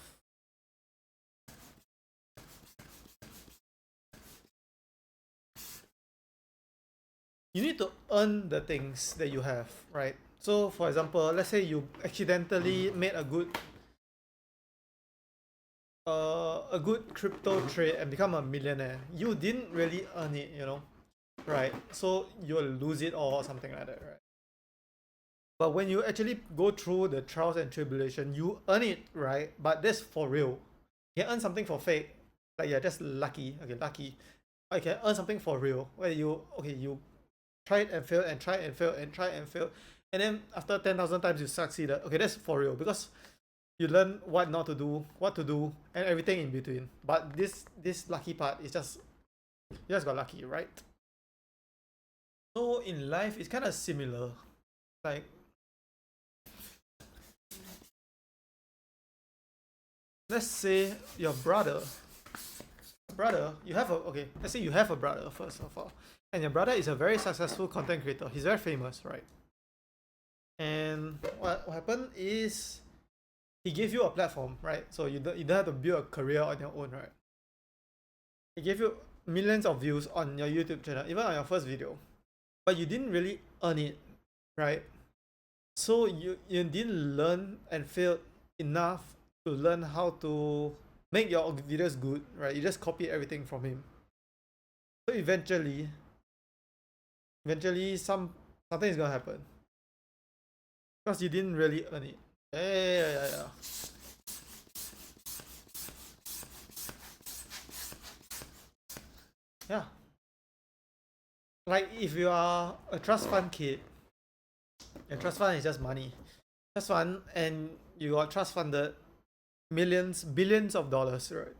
you need to earn the things that you have, right? So for example, let's say you accidentally made a good crypto trade and become a millionaire. You didn't really earn it, you know, right? So you'll lose it or something like that, right? But when you actually go through the trials and tribulation, you earn it, right? But that's for real. You can earn something for fake, like you're just lucky. Okay, lucky. Or you can earn something for real, where you try it and fail and try and fail and try and fail, and then after 10,000 times you succeeded. Okay, that's for real because you learn what not to do, what to do, and everything in between. But this lucky part is just you just got lucky, right? So in life, it's kind of similar. Like, let's say your brother, you have a okay. Let's say you have a brother first of all, and your brother is a very successful content creator. He's very famous, right? And what happened is he gave you a platform, right? So you don't have to build a career on your own, right? He gave you millions of views on your YouTube channel, even on your first video, but you didn't really earn it, right? So you didn't learn and fail enough to learn how to make your videos good, right? You just copy everything from him. So eventually something is gonna happen because you didn't really earn it. Yeah. Yeah. Like if you are a trust fund kid, and trust fund is just money. Trust fund, and you got trust funded millions, billions of dollars, right?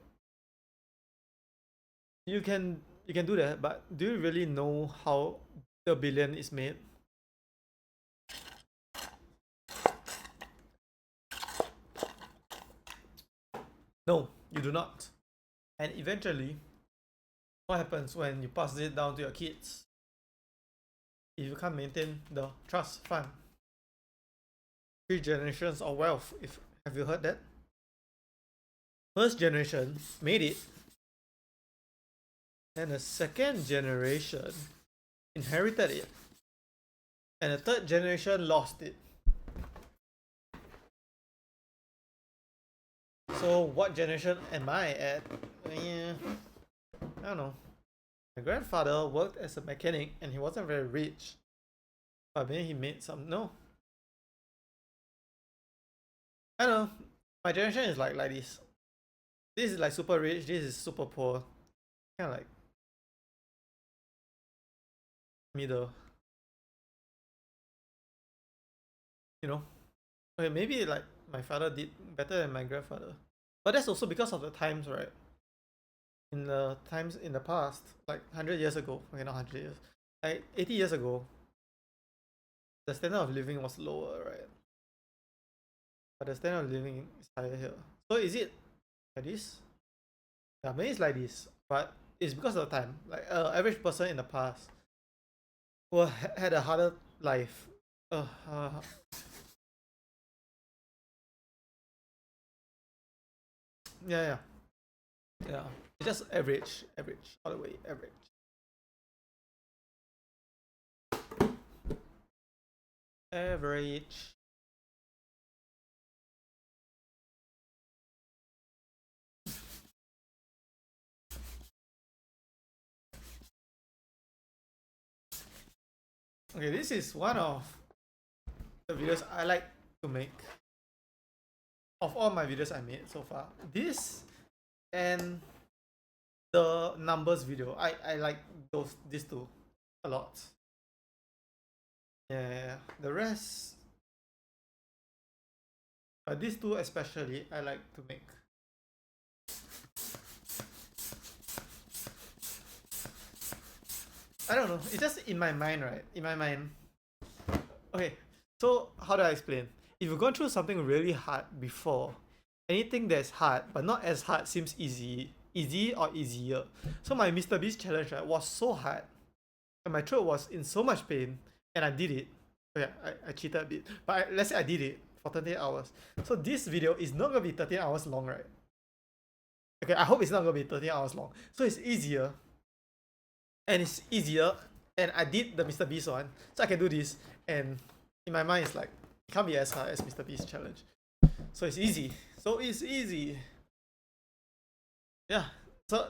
You can do that, but do you really know how the billion is made? No, you do not. And eventually, what happens when you pass it down to your kids? If you can't maintain the trust fund, 3 generations of wealth. If have you heard that? First generation made it, and the second generation inherited it, and the third generation lost it. So what generation am I at? I don't know. My grandfather worked as a mechanic and he wasn't very rich. But maybe he made some. No. I don't know. My generation is like this. This is like super rich, this is super poor. Kind of like middle. You know? Okay, maybe like my father did better than my grandfather. But that's also because of the times, right? In the times in the past, like 100 years ago, okay, not 100 years, like 80 years ago, the standard of living was lower, right? But the standard of living is higher here. So is it like this? Yeah, maybe it's like this, but it's because of the time. Like average person in the past had a harder life. Uh, uh, yeah. It's just average, all the way, average. Average. Okay, this is one of the videos I like to make. Of all my videos I made so far, this and the numbers video, I like these two a lot. Yeah. The rest, these two especially, I like to make. I don't know. It's just in my mind, right? In my mind. Okay, so how do I explain? If you've gone through something really hard before, anything that's hard but not as hard seems easy or easier. So my Mr. Beast challenge, right, was so hard, and my throat was in so much pain, and I did it. Okay, I cheated a bit, but let's say I did it for 30 hours. So this video is not gonna be 30 hours long, right? Okay, I hope it's not gonna be 30 hours long. So it's easier, and I did the Mr. Beast one, so I can do this, and in my mind it's like it can't be as hard as Mr. Beast challenge. So it's easy. Yeah. So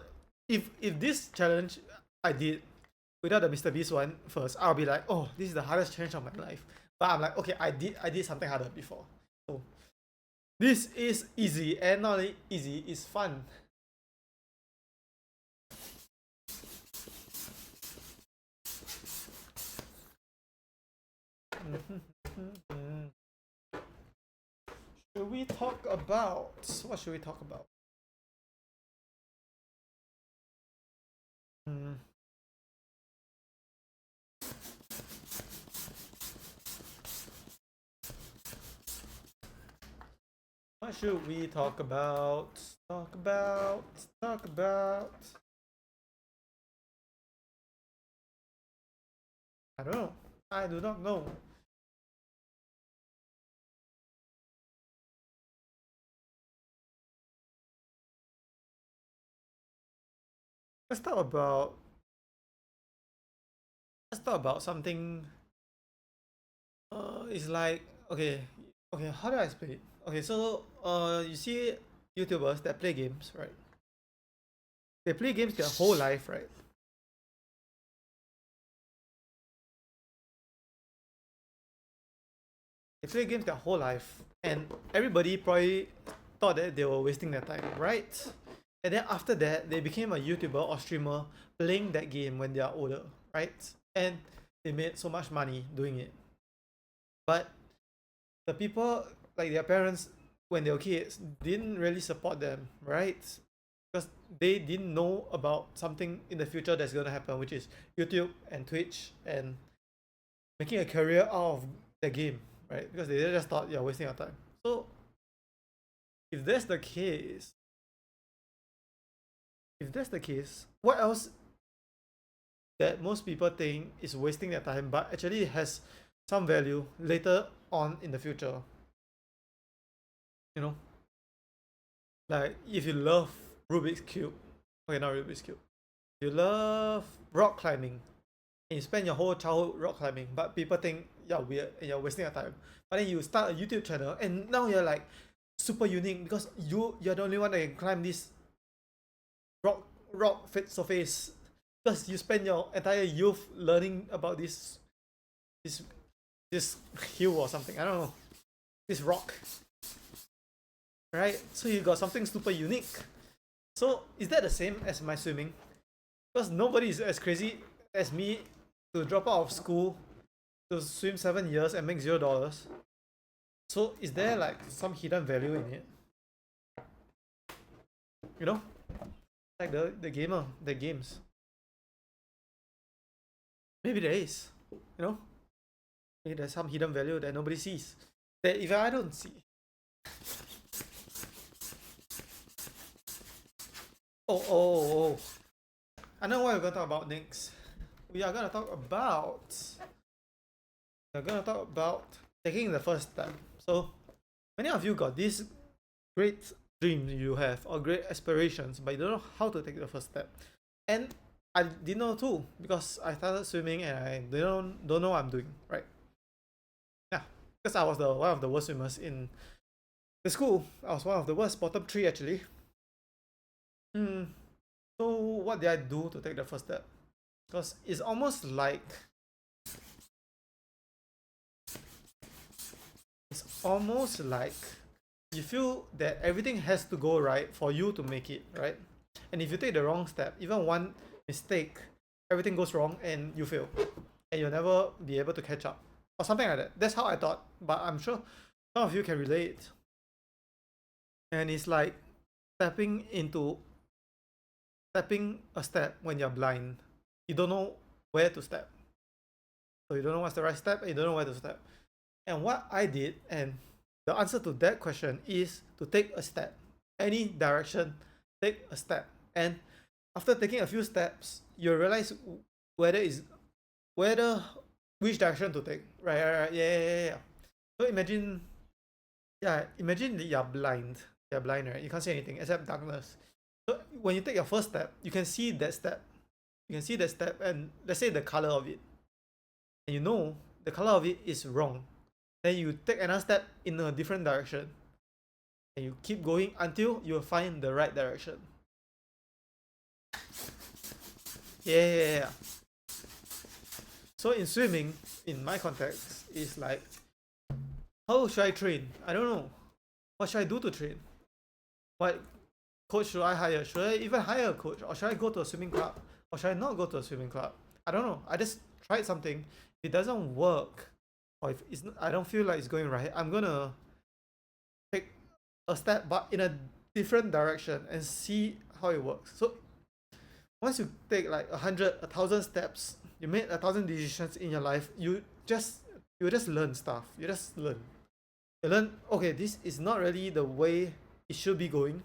if this challenge I did without the Mr. Beast one first, I'll be like, oh, this is the hardest challenge of my life. But I'm like, okay, I did something harder before. So this is easy, and not only easy, it's fun. Should we talk about what should we talk about? What should we talk about? Talk about. I don't know. I do not know. Let's talk about. Let's talk about something. It's like okay. How do I explain it? Okay, so you see YouTubers that play games, right? They play games their whole life, right? They play games their whole life, and everybody probably thought that they were wasting their time, right? And then after that, they became a YouTuber or streamer playing that game when they are older, right? And they made so much money doing it. But the people, like their parents, when they were kids, didn't really support them, right? Because they didn't know about something in the future that's gonna happen, which is YouTube and Twitch and making a career out of the game, right? Because they just thought you're wasting your time. So if that's the case, what else that most people think is wasting their time, but actually has some value later on in the future? You know, like if you love Rubik's Cube, okay, not Rubik's Cube, you love rock climbing, and you spend your whole childhood rock climbing, but people think you're weird and you're wasting your time. But then you start a YouTube channel, and now you're like super unique because you're the only one that can climb this rock fit surface because you spend your entire youth learning about this hill or something. I don't know, this rock, right? So you got something super unique. So is that the same as my swimming? Because nobody is as crazy as me to drop out of school to swim 7 years and make $0. So is there like some hidden value in it? You know, like the games. Maybe there is. You know, maybe there's some hidden value that nobody sees. That even I don't see. Oh. I know what we're gonna talk about next. We are gonna talk about taking the first step. So many of you got these great dreams you have or great aspirations, but you don't know how to take the first step. And I didn't know too because I started swimming and I don't know what I'm doing, right? Yeah, because I was one of the worst swimmers in the school. I was one of the worst, bottom 3 actually. So what did I do to take the first step? Because it's almost like you feel that everything has to go right for you to make it, right? And if you take the wrong step, even one mistake, everything goes wrong and you fail. And you'll never be able to catch up. Or something like that. That's how I thought. But I'm sure some of you can relate. And it's like stepping a step when you're blind. You don't know where to step. So you don't know what's the right step and you don't know where to step. And what I did, and the answer to that question is to take a step. Any direction, take a step. And after taking a few steps, you realize which direction to take. Right. Yeah. So imagine that you're blind. You're blind, right? You can't see anything except darkness. So when you take your first step, you can see that step. And let's say the color of it. And you know the color of it is wrong. Then you take another step in a different direction. And you keep going until you find the right direction. Yeah. So in swimming, in my context, is like, how should I train? I don't know. What should I do to train? What coach should I hire? Should I even hire a coach? Or should I go to a swimming club? Or should I not go to a swimming club? I don't know. I just tried something. If it doesn't work, or if it's not, I don't feel like it's going right, I'm gonna take a step but in a different direction and see how it works. So once you take like 1,000 steps, you made 1,000 decisions in your life, you just learn stuff. You just learn. You learn, okay, this is not really the way it should be going,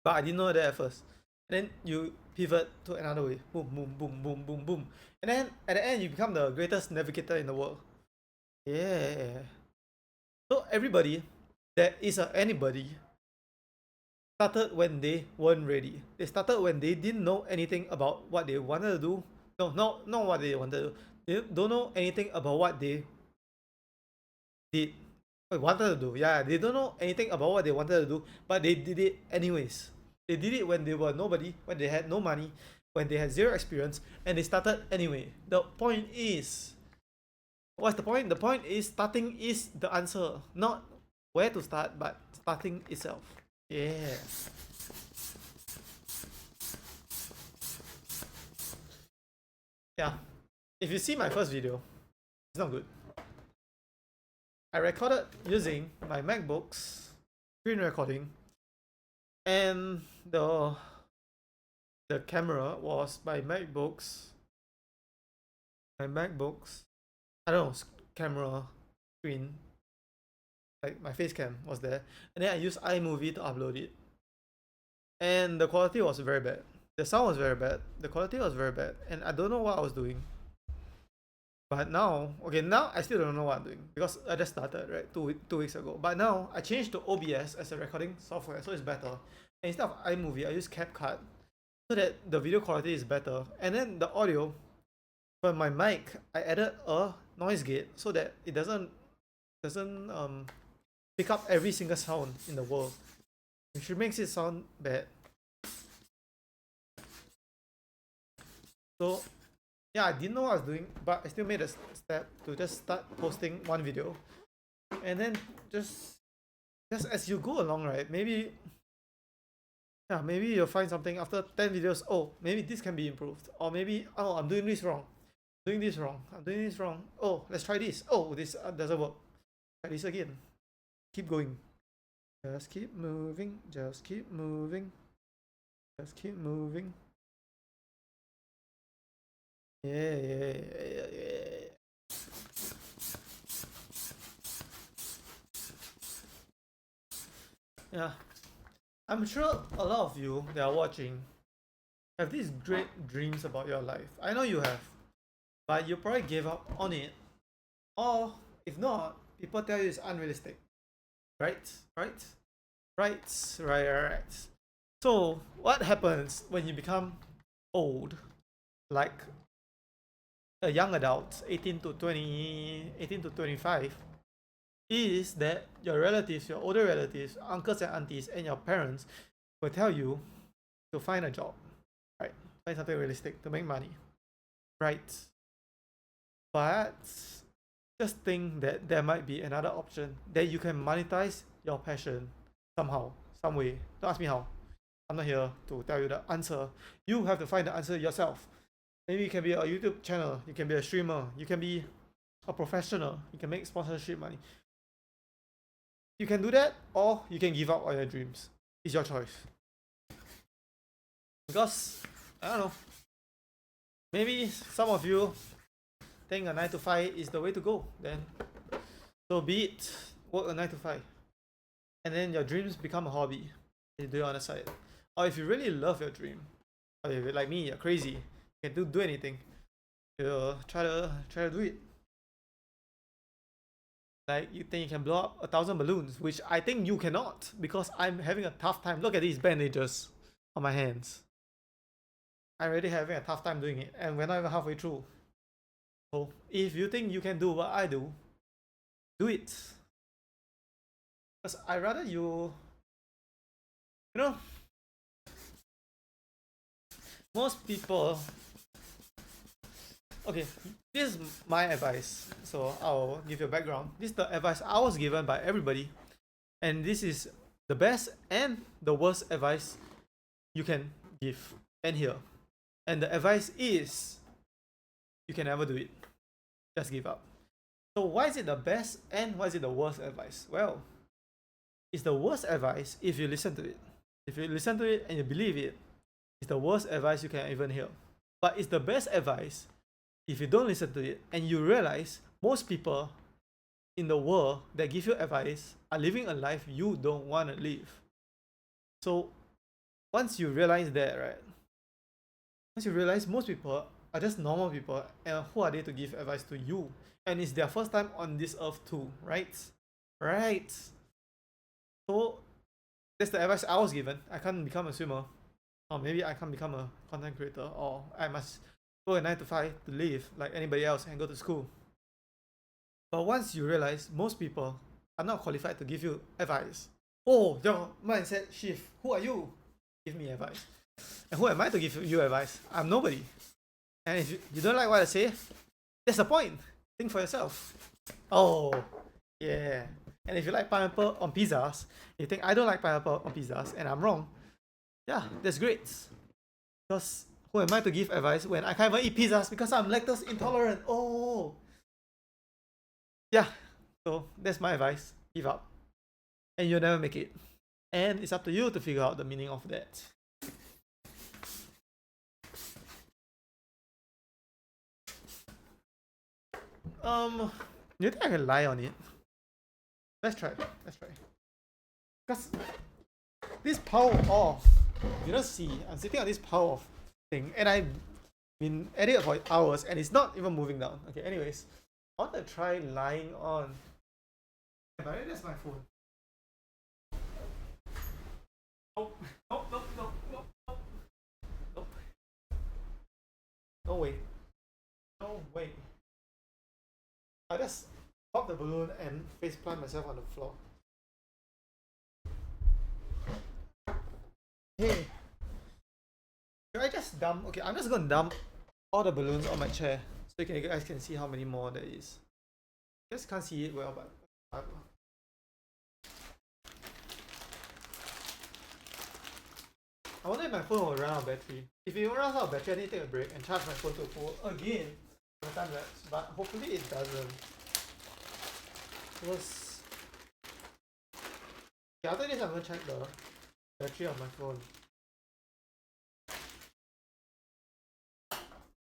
but I didn't know that at first. And then you pivot to another way. Boom, boom, boom, boom, boom, boom. And then at the end, you become the greatest navigator in the world. Yeah. So everybody that is anybody started when they weren't ready. They started when they didn't know anything about what they wanted to do. No, not what they wanted to do. They don't know anything about what they did. Wanted to do. Yeah, they don't know anything about what they wanted to do, but they did it anyways. They did it when they were nobody, when they had no money, when they had zero experience, and they started anyway. The point is, what's the point? The point is starting is the answer, not where to start, but starting itself. Yeah. Yeah. If you see my first video, it's not good. I recorded using my MacBook's screen recording, and the camera was my MacBook's I don't know, camera screen, like my face cam was there, and then I used iMovie to upload it, and the quality was very bad. The sound was very bad, the quality was very bad, and I don't know what I was doing. But now, okay, now I still don't know what I'm doing because I just started, right, two weeks ago. But now I changed to OBS as a recording software, so it's better. And instead of iMovie, I use CapCut so that the video quality is better. And then the audio from my mic, I added a noise gate so that it doesn't pick up every single sound in the world, which makes it sound bad. So yeah, I didn't know what I was doing, but I still made a step to just start posting one video, and then just as you go along, right? Maybe you'll find something after 10 videos. Oh, maybe this can be improved, or maybe, oh, I'm doing this wrong, I'm doing this wrong. Oh, let's try this. Oh, this doesn't work. Try this again. Keep going. Just keep moving. Just keep moving. Just keep moving. Yeah. Yeah. I'm sure a lot of you that are watching have these great dreams about your life. I know you have, but you probably gave up on it, or if not, people tell you it's unrealistic. Right? Right. So what happens when you become old, like a young adult, 18 to 25, is that your relatives, your older relatives, uncles and aunties, and your parents will tell you to find a job, right? Find something realistic to make money, right? But just think that there might be another option that you can monetize your passion somehow, some way. Don't ask me how. I'm not here to tell you the answer. You have to find the answer yourself. Maybe you can be a YouTube channel, you can be a streamer, you can be a professional, you can make sponsorship money. You can do that, or you can give up on your dreams. It's your choice. Because, I don't know, maybe some of you think a 9 to 5 is the way to go. Then, so be it. Work a 9 to 5. And then your dreams become a hobby. You do it on the side. Or if you really love your dream, or if you're like me, you're crazy, you can do anything. You try to do it. Like, you think you can blow up 1,000 balloons, which I think you cannot, because I'm having a tough time. Look at these bandages on my hands. I'm already having a tough time doing it, and we're not even halfway through. So if you think you can do what I do it. Because I rather you know, most people, okay, this is my advice. So I'll give you a background. This is the advice I was given by everybody, and this is the best and the worst advice you can give and hear. And the advice is you can never do it. Just give up. So why is it the best and why is it the worst advice? Well, it's the worst advice if you listen to it. If you listen to it and you believe it, it's the worst advice you can even hear. But it's the best advice if you don't listen to it and you realize most people in the world that give you advice are living a life you don't want to live. So once you realize that, right? Once you realize most people are just normal people, and who are they to give advice to you? And it's their first time on this earth too, right? Right. So that's the advice I was given. I can't become a swimmer, or maybe I can't become a content creator, or I must go a 9 to 5 to live like anybody else and go to school. But once you realize most people are not qualified to give you advice, oh, your mindset shift. Who are you? Give me advice. And who am I to give you advice? I'm nobody. And if you don't like what I say, that's the point. Think for yourself. Oh, yeah. And if you like pineapple on pizzas, you think I don't like pineapple on pizzas and I'm wrong, yeah, that's great. Because who am I to give advice when I can't even eat pizzas because I'm lactose intolerant? Oh, yeah. So that's my advice. Give up. And you'll never make it. And it's up to you to figure out the meaning of that. Do you think I can lie on it? Let's try. Let's try. Because this power off, you don't see, I'm sitting on this power off thing and I've been at it for hours and it's not even moving down. Okay, anyways, I want to try lying on. But that's my phone. Nope, nope, nope, nope, nope, nope, nope. No way. No way. I just pop the balloon and face plant myself on the floor. Hey, should I just dump? Okay, I'm just gonna dump all the balloons on my chair so you guys can see how many more there is. You guys can't see it well, but I wonder if my phone will run out of battery. If it runs out of battery, I need to take a break and charge my phone to full again for time lapse. But hopefully it doesn't. Because yeah, after this I'm gonna check the battery of my phone.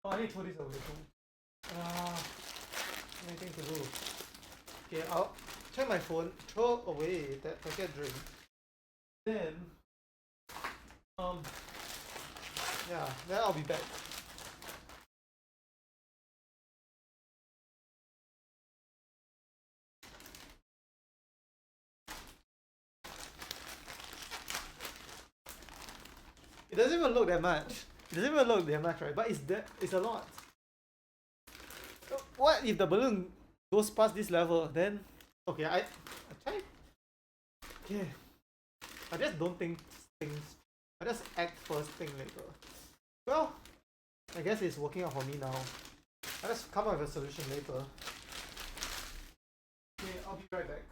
Oh, I need to throw this away too. Anything to do. Okay, I'll check my phone, throw away that packet drink. Then, yeah, then I'll be back. It doesn't even look that much. It doesn't even look that much, right? But it's a lot. What if the balloon goes past this level? Then okay, I try. Yeah, I just don't think things. I just act first, think later. Well, I guess it's working out for me now. I just come up with a solution later. Okay, I'll be right back.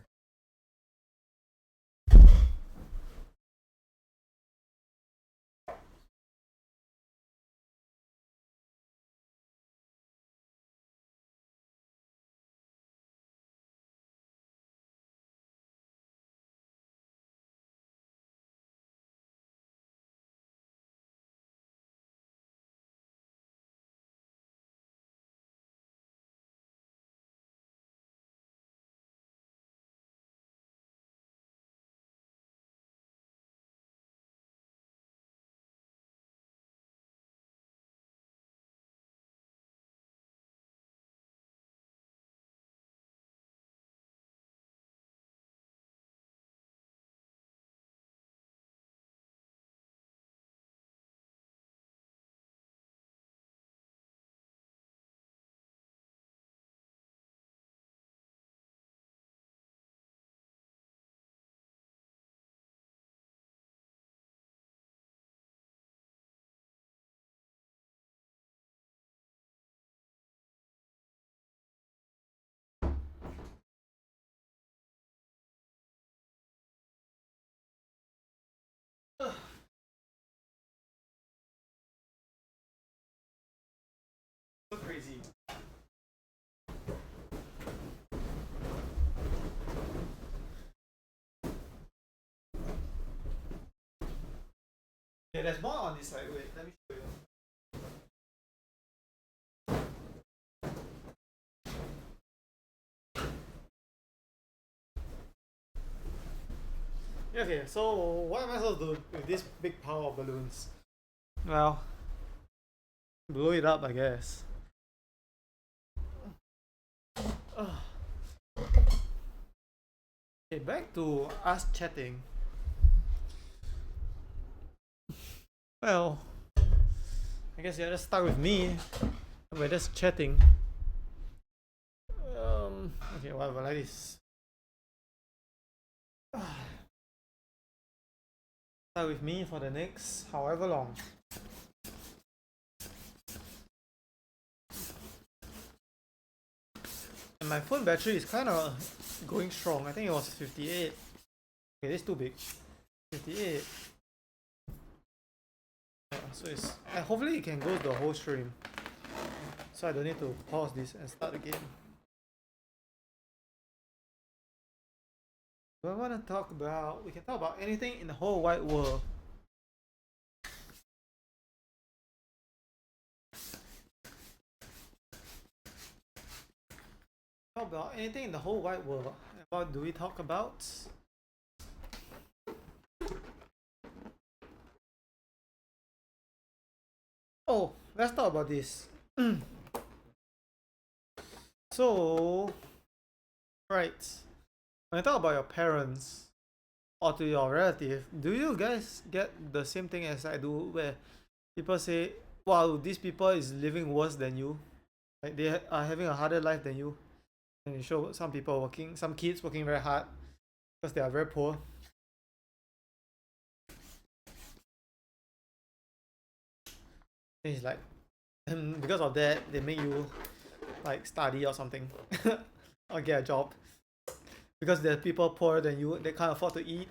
Okay, there's more on this side. Wait, let me show you. Okay, so what am I supposed to do with this big pile of balloons? Well, blow it up, I guess. Okay, back to us chatting. Well, I guess you're just stuck with me. We're just chatting. Okay, whatever, like this. Stuck with me for the next however long. And my phone battery is kind of going strong. I think it was 58. Okay, this is too big. 58. Yeah, so it's and hopefully it can go the whole stream. So I don't need to pause this and start again. Do I want to talk about? We can talk about anything in the whole wide world. Talk about anything in the whole wide world. What do we talk about? Oh, let's talk about this. So, right. When I talk about your parents or to your relative, do you guys get the same thing as I do where people say, wow, these people is living worse than you? Like they are having a harder life than you? And you show some people working, some kids working very hard because they are very poor. And it's like, because of that, they make you like study or something or get a job because there are people poorer than you, they can't afford to eat.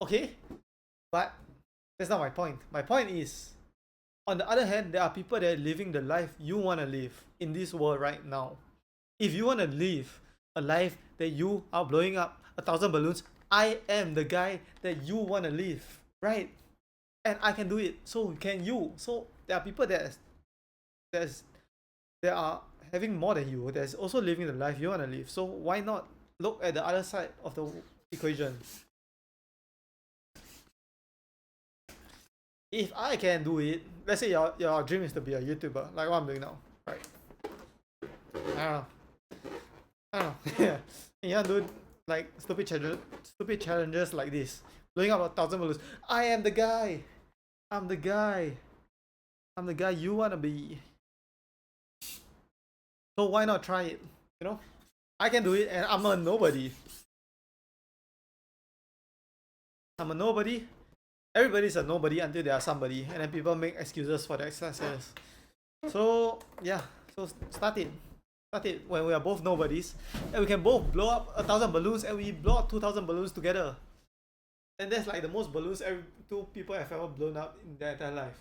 Okay, but that's not my point. My point is, on the other hand, there are people that are living the life you want to live in this world right now. If you want to live a life that you are blowing up 1,000 balloons, I am the guy that you want to live, right? And I can do it, so can you. So there are people that are having more than you, that's also living the life you want to live. So why not look at the other side of the equation? If I can do it, let's say your dream is to be a YouTuber, like what I'm doing now, right? I don't know. Yeah. You want to do like stupid challenges like this, blowing up 1,000 balloons. I am the guy. I'm the guy. I'm the guy you wanna be. So why not try it? You know, I can do it, and I'm a nobody. I'm a nobody. Everybody's a nobody until they are somebody, and then people make excuses for their success. So yeah, so start it. Start it when we are both nobodies, and we can both blow up 1,000 balloons, and we blow up 2,000 balloons together. And that's like the most balloons every two people have ever blown up in their entire life.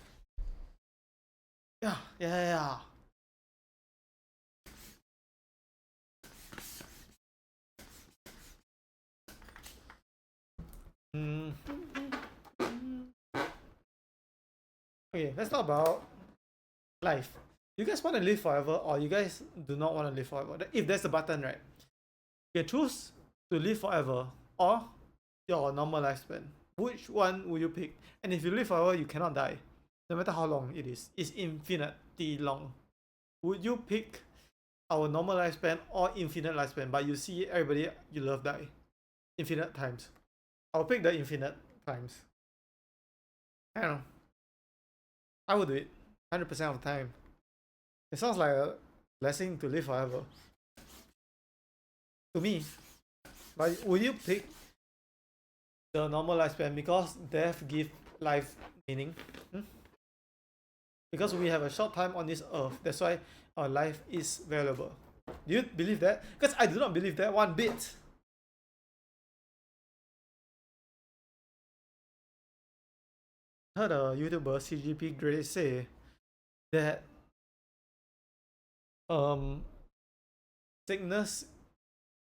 Yeah. Okay, let's talk about life. You guys want to live forever, or you guys do not want to live forever? If there's a button, right? You can choose to live forever or your normal lifespan. Which one will you pick? And if you live forever, you cannot die, no matter how long it is. It's infinity long. Would you pick our normal lifespan or infinite lifespan? But you see everybody you love die infinite times. I'll pick the infinite times. I don't know. I would do it 100% of the time. It sounds like a blessing to live forever. To me. But would you pick the normal lifespan because death gives life meaning? Because we have a short time on this earth, that's why our life is valuable. Do you believe that? Because I do not believe that one bit. I heard a YouTuber CGP Grey say that sickness,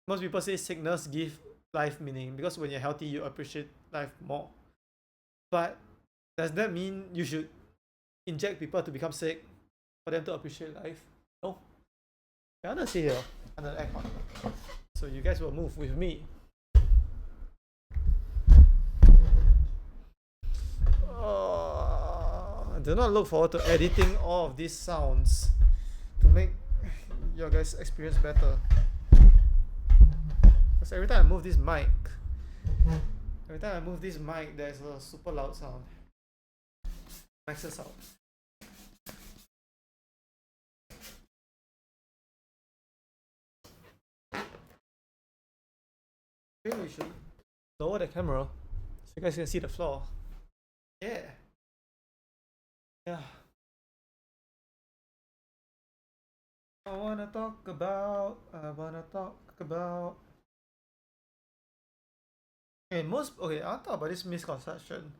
most people say sickness give life meaning because when you're healthy you appreciate life more. But Does that mean you should inject people to become sick for them to appreciate life? No. I'm gonna sit here under the aircon. So you guys will move with me. I do not look forward to editing all of these sounds to make your guys' experience better. Because every time I move this mic, there's a super loud sound. Maxes out. Maybe we should lower the camera so you guys can see the floor. Yeah. Yeah. I wanna talk about. Okay, I wanna talk about this misconception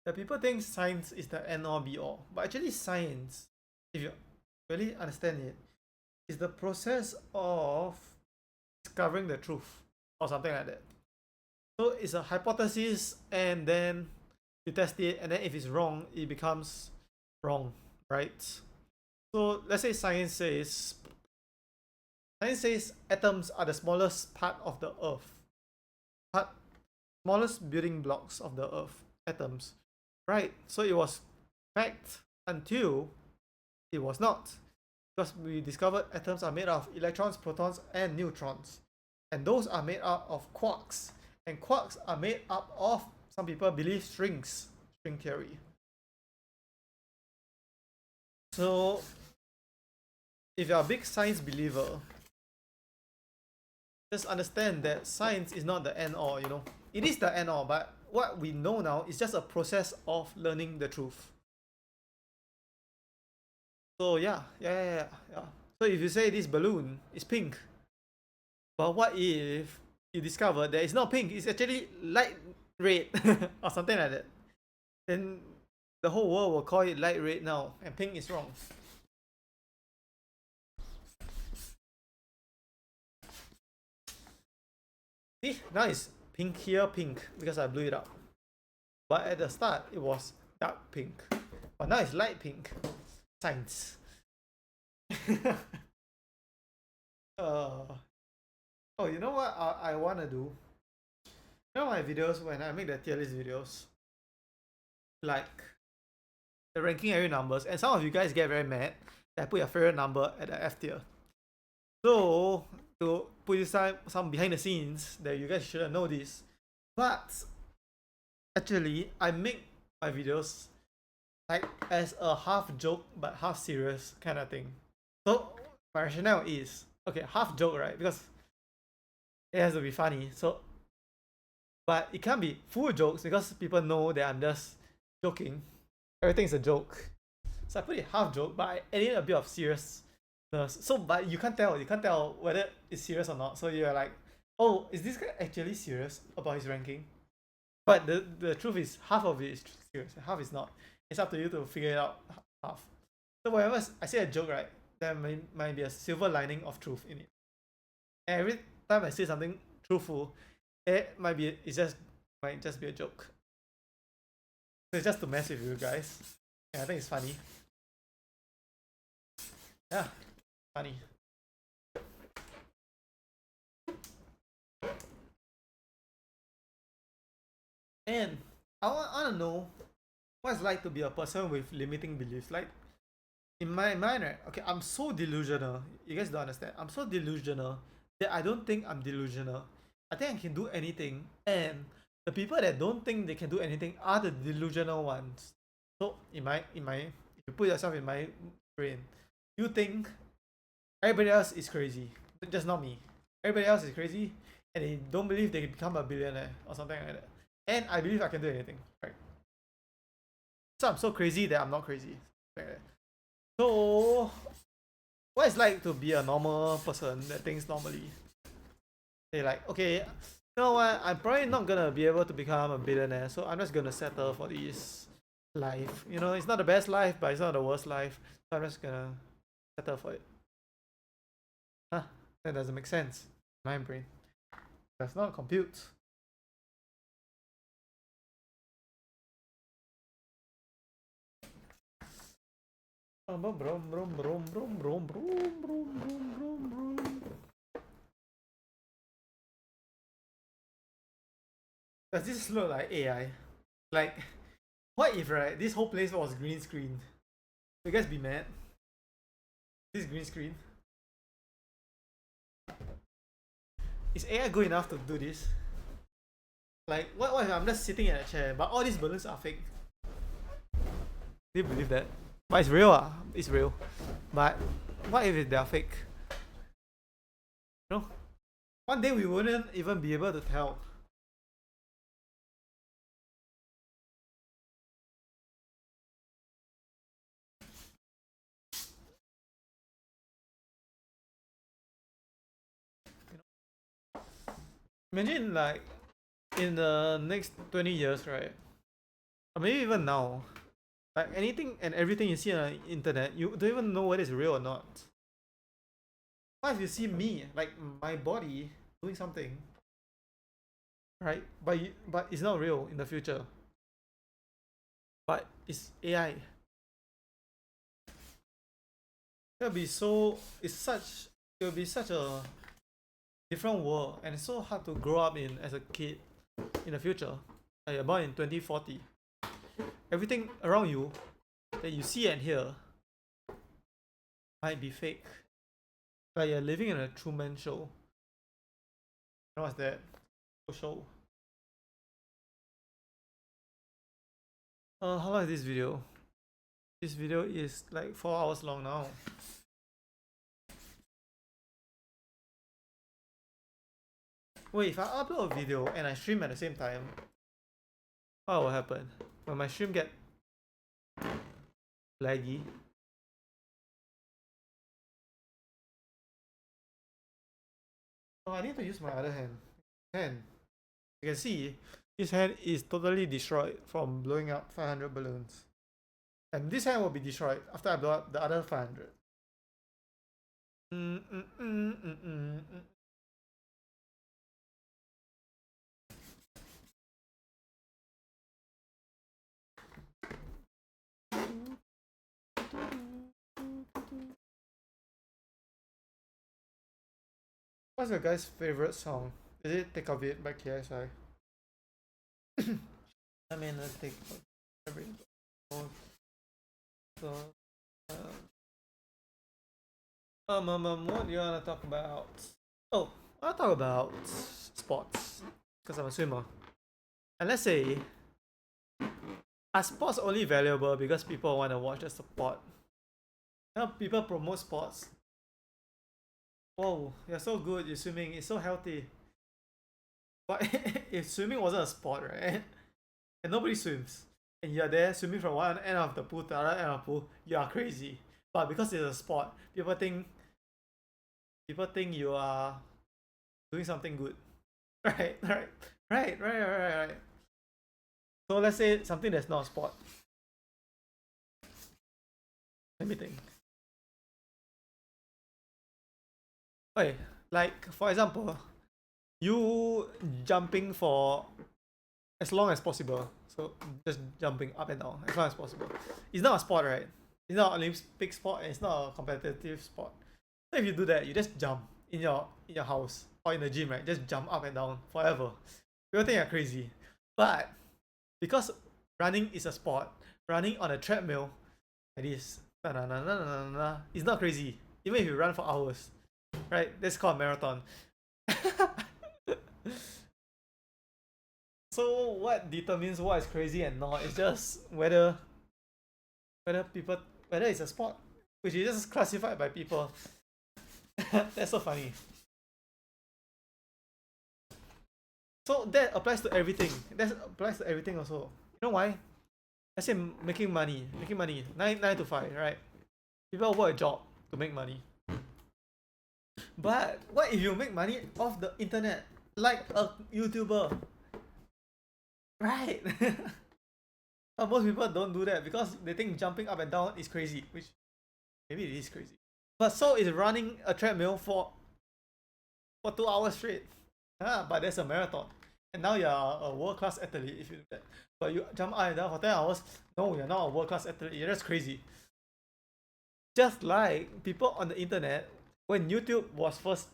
that people think science is the end all be all, but actually science, if you really understand it, is the process of discovering the truth or something like that. So it's a hypothesis, and then you test it, and then if it's wrong, it becomes wrong, right? So let's say science says atoms are the smallest part of the earth. Smallest building blocks of the earth, atoms. Right? So it was fact until it was not. Because we discovered atoms are made of electrons, protons, and neutrons. And those are made up of quarks. And quarks are made up of, some people believe, strings. String theory. So if you're a big science believer, just understand that science is not the end all, you know. It is the end all, but what we know now is just a process of learning the truth. So yeah. So if you say this balloon is pink, but what if you discover that it's not pink, it's actually light red or something like that? Then the whole world will call it light red now, and pink is wrong. See, now it's pink here, pink, because I blew it up. But at the start, it was dark pink. But now it's light pink. Science. Oh, you know what I want to do? You know my videos, when I make the tier list videos, like the ranking area numbers, and some of you guys get very mad that I put your favorite number at the F tier. So, to put you some behind the scenes that you guys shouldn't know this, but actually I make my videos like as a half joke but half serious kind of thing. So my rationale is, okay, half joke, right? Because it has to be funny. So, but it can't be full jokes because people know that I'm just joking. Everything's a joke. So I put it half joke, but I add in a bit of seriousness. So, but you can't tell whether it's serious or not. So you're like, oh, is this guy actually serious about his ranking? But the truth is, half of it is serious, half is not. It's up to you to figure it out half. So whenever I say a joke, right, there might be a silver lining of truth in it. And every time I say something truthful, it might just be a joke. So it's just to mess with you guys. And I think it's funny. Yeah, funny. And I want to know what it's like to be a person with limiting beliefs. Like, in my mind, right? Okay, I'm so delusional. You guys don't understand. I'm so delusional that I don't think I'm delusional. I think I can do anything, and the people that don't think they can do anything are the delusional ones. So, if you put yourself in my brain, you think everybody else is crazy, just not me. Everybody else is crazy, and they don't believe they can become a billionaire or something like that. And I believe I can do anything, right? So I'm so crazy that I'm not crazy. So, what it's like to be a normal person that thinks normally? They're like, okay, you know what? I'm probably not gonna be able to become a billionaire, so I'm just gonna settle for this life. You know, it's not the best life, but it's not the worst life. So I'm just gonna settle for it. Huh? That doesn't make sense. My brain does not compute. Brum, brum, brum, brum, brum, brum, brum, brum, brum, brum. Does this look like AI? Like, what if, right, this whole place was green screen? You guys be mad? This green screen? Is AI good enough to do this? Like, what if I'm just sitting in a chair, but all these balloons are fake? Do you believe that? But it's real, it's real. But what if they are fake? You know? One day we wouldn't even be able to tell. Imagine, like, in the next 20 years, right? Or maybe even now, like anything and everything you see on the internet, you don't even know whether it's real or not. What if you see me, like my body, doing something, right? But it's not real in the future. But it's AI. It'll be so. It'll be such a different world, and it's so hard to grow up in as a kid in the future. Like you're born in 2040. Everything around you that you see and hear might be fake. Like you're living in a Truman Show. You know what's that? Show. How long is this video? This video is like 4 hours long now. Wait, if I upload a video and I stream at the same time, what will happen? When my stream get laggy? Oh, I need to use my other hand. You can see, this hand is totally destroyed from blowing up 500 balloons. And this hand will be destroyed after I blow up the other 500. What's your guys' favorite song? Is it Take of It by KSI? I mean, let's take every. So, what do you wanna talk about? Oh, I'll talk about sports because I'm a swimmer. And let's say, are sports only valuable because people want to watch the sport? You know, people promote sports. Whoa, you're so good, you're swimming, it's so healthy. But if swimming wasn't a sport, right? And nobody swims, and you're there swimming from one end of the pool to the other end of the pool, you are crazy. But because it's a sport, people think you are doing something good. Right. So let's say something that's not a sport. Let me think. Okay, like for example, you jumping for as long as possible. So just jumping up and down as long as possible. It's not a sport, right? It's not an Olympic sport and it's not a competitive sport. So if you do that, you just jump in your house or in the gym, right? Just jump up and down forever. People think you're crazy. But because running is a sport, running on a treadmill like this, it's not crazy. Even if you run for hours. Right? That's called a marathon. So what determines what is crazy and not? It's just whether it's a sport, which is just classified by people. That's so funny. So that applies to everything. That applies to everything also. You know why? Let's say making money, 9 to 5, right? People work a job to make money. But what if you make money off the internet, like a YouTuber? Right? But most people don't do that because they think jumping up and down is crazy, which maybe it is crazy. But so is running a treadmill for 2 hours straight. But there's a marathon. And now you're a world-class athlete if you do that. But you jump up and down for 10 hours, no, you're not a world-class athlete, you're just crazy. Just like people on the internet, when YouTube was first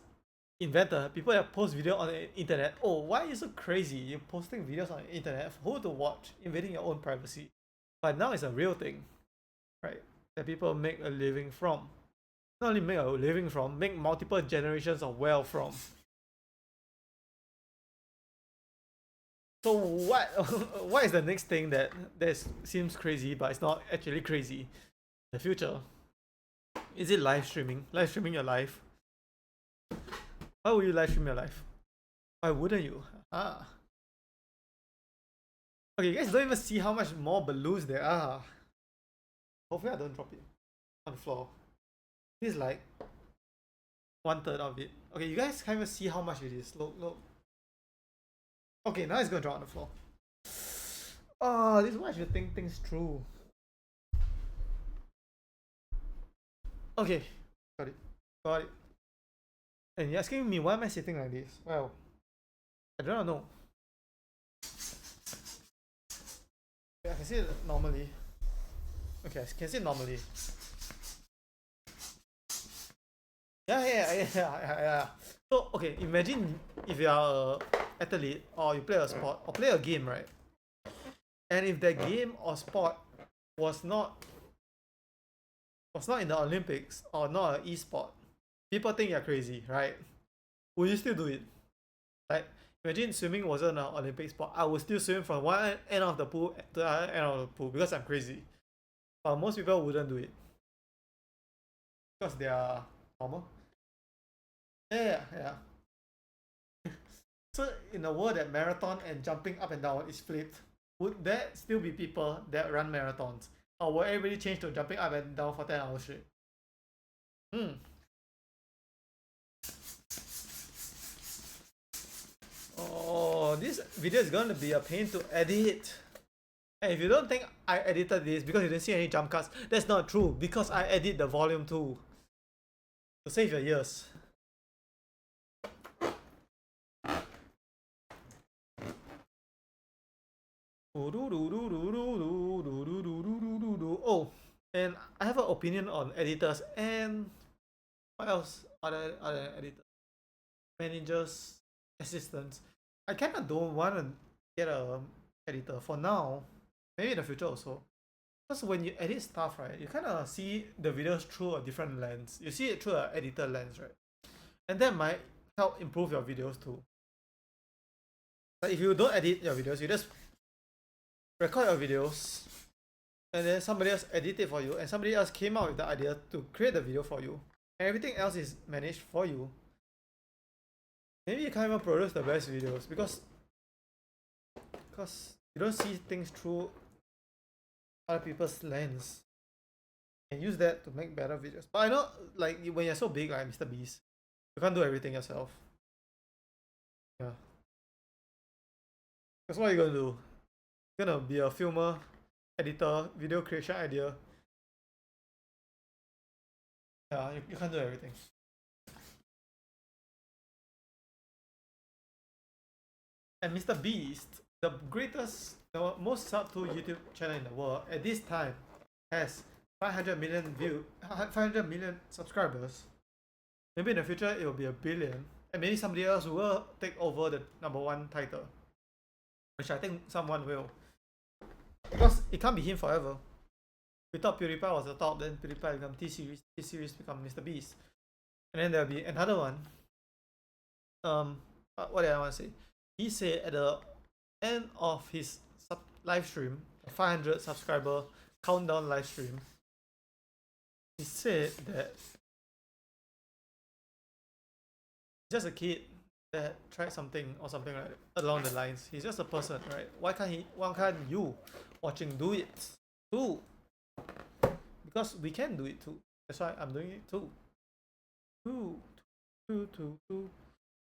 invented, people that post video on the internet, oh, why are you so crazy? You're posting videos on the internet for who to watch, invading your own privacy. But now it's a real thing, right? That people make a living from. Not only make a living from, make multiple generations of wealth from. So what what is the next thing that seems crazy but it's not actually crazy? The future. Is it live streaming? Live streaming your life? Why would you live stream your life? Why wouldn't you? Ah. Okay, you guys don't even see how much more balloons there are. Hopefully I don't drop it on the floor. This is like 1/3 of it. Okay, you guys can't even see how much it is. Look. Okay, now it's gonna drop on the floor. Oh, this is why I should think things through. Okay, got it. And you're asking me why am I sitting like this? Well, I don't know. I can sit normally. Okay, I can sit normally. Yeah. So, okay, imagine if you are a athlete or you play a sport or play a game, right? And if that game or sport was not in the Olympics or not an e-sport, people think you're crazy, right? Will you still do it? Like, imagine swimming wasn't an Olympic sport, I would still swim from one end of the pool to the other end of the pool because I'm crazy. But most people wouldn't do it because they are normal. Yeah. So in a world that marathon and jumping up and down is flipped, would there still be people that run marathons? Or will everybody change to jumping up and down for 10 hours straight? Oh, this video is going to be a pain to edit. And if you don't think I edited this because you didn't see any jump cuts, that's not true because I edit the volume too. To save your ears. Oh, and I have an opinion on editors and what else? Other editors, managers, assistants. I kind of don't want to get a editor for now. Maybe in the future also. Because when you edit stuff, right, you kind of see the videos through a different lens. You see it through an editor lens, right? And that might help improve your videos too. But if you don't edit your videos, you just record your videos and then somebody else edit it for you and somebody else came out with the idea to create the video for you and everything else is managed for you. Maybe you can't even produce the best videos because you don't see things through other people's lens and use that to make better videos. But I know, like, when you're so big like Mr. Beast, you can't do everything yourself. Yeah. Because what are you gonna do? You're gonna be a filmer, editor, video creation idea. Yeah, you can't do everything. And Mr. Beast, the most sub to YouTube channel in the world at this time, has 500 million subscribers. Maybe in the future it will be 1 billion, and maybe somebody else will take over the #1 title, which I think someone will, because it can't be him forever. We thought PewDiePie was the top, then PewDiePie become T-Series, T-Series become Mr. Beast, and then there'll be another one. What did I want to say? He said at the end of his live stream, 500 subscriber countdown live stream, he said that he's just a kid that tried something or something like along the lines. He's just a person, right? Why can't you watching do it too? Because we can do it too. That's why I'm doing it too.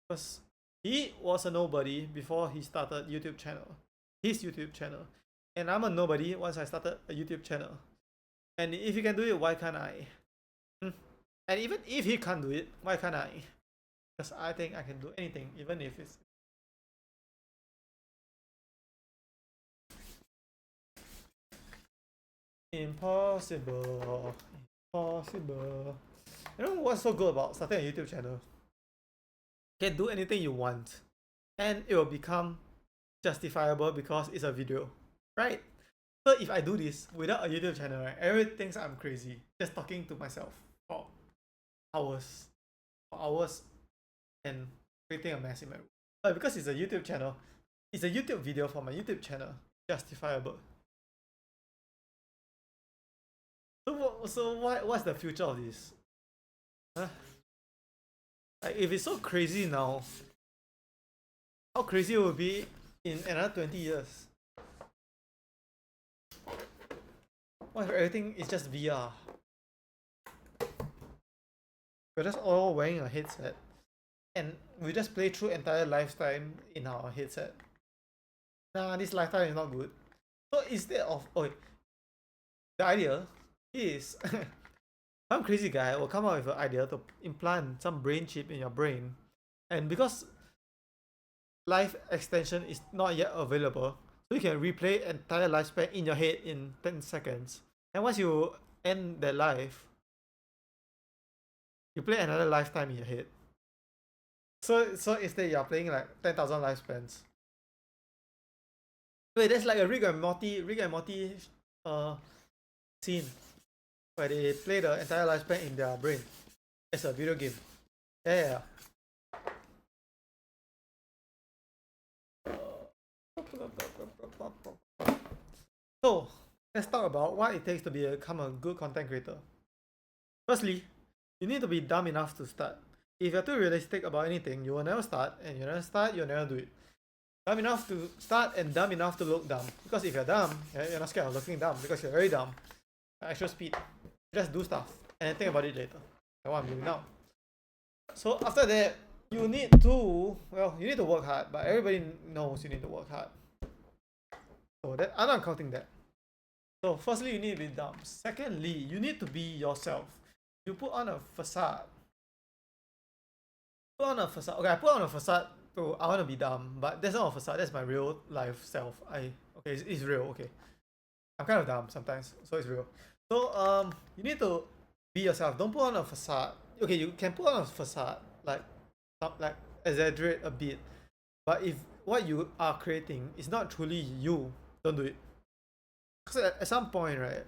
Because he was a nobody before he started his YouTube channel. And I'm a nobody once I started a YouTube channel. And if he can do it, why can't I? And even if he can't do it, why can't I? Because I think I can do anything, even if it's impossible. possible. You know what's so good about starting a YouTube channel? You can do anything you want, and it will become justifiable because it's a video, right? So if I do this without a YouTube channel, right, everyone thinks I'm crazy, just talking to myself for hours, and creating a mess in my room. But because it's a YouTube channel, it's a YouTube video for my YouTube channel, justifiable. So what's the future of this? Huh? Like if it's so crazy now, how crazy it will be in another 20 years? What if everything is just VR? We're just all wearing a headset, and we just play through entire lifetime in our headset. Nah, this lifetime is not good. So instead of the idea is some crazy guy will come up with an idea to implant some brain chip in your brain, and because life extension is not yet available, so you can replay entire lifespan in your head in 10 seconds. And once you end that life, you play another lifetime in your head. So instead you're playing like 10,000 lifespans. Wait, that's like a Rick and Morty scene where they play the entire lifespan in their brain. It's a video game. Yeah. So let's talk about what it takes to become a good content creator. Firstly, you need to be dumb enough to start. If you're too realistic about anything, you will never start, and you never start, you'll never do it. Dumb enough to start and dumb enough to look dumb. Because if you're dumb, you're not scared of looking dumb because you're very dumb. At actual speed. You just do stuff and then think about it later. Like what I'm doing now. So after that, you need to work hard, but everybody knows you need to work hard. So that I'm not counting that. So firstly, you need to be dumb. Secondly, you need to be yourself. You put on a facade. Okay, I put on a facade to I want to be dumb, but that's not a facade. That's my real life self. It's real. Okay, I'm kind of dumb sometimes, so it's real. So you need to be yourself. Don't put on a facade. Okay, you can put on a facade, like exaggerate a bit, but if what you are creating is not truly you, don't do it. Because at some point, right,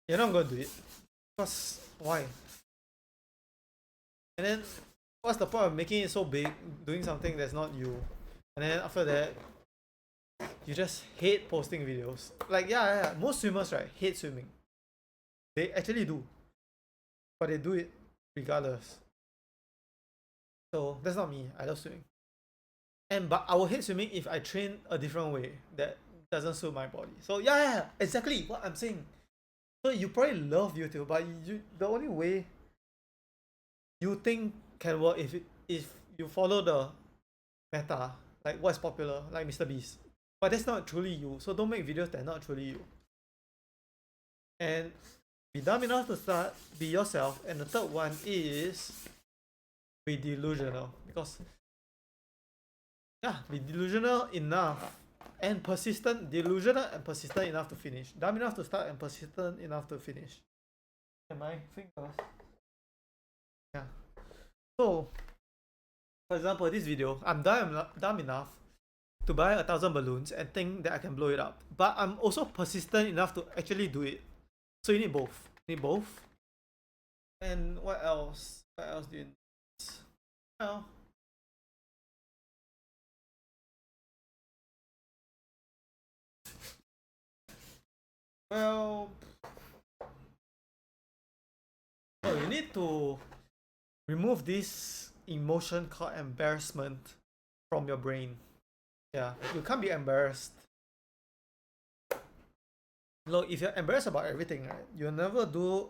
you're not gonna do it. Because why? And then what's the point of making it so big, doing something that's not you? And then after that, you just hate posting videos. Like yeah, most swimmers, right, hate swimming. They actually do, but they do it regardless. So that's not me. I love swimming, but I will hate swimming if I train a different way that doesn't suit my body. So yeah, exactly what I'm saying. So you probably love YouTube, but the only way you think can work if you follow the meta, like what's popular, like MrBeast. But that's not truly you. So don't make videos that are not truly you. And be dumb enough to start, be yourself. And the third one is be delusional. Because be delusional enough and persistent, delusional and persistent enough to finish. Dumb enough to start and persistent enough to finish. And my fingers. Yeah. So, for example, this video, I'm dumb enough to buy 1,000 balloons and think that I can blow it up. But I'm also persistent enough to actually do it. So you need both. You need both. And what else? What else do you need? Well, you need to remove this emotion called embarrassment from your brain. Yeah, you can't be embarrassed. Look, if you're embarrassed about everything, right, you'll never do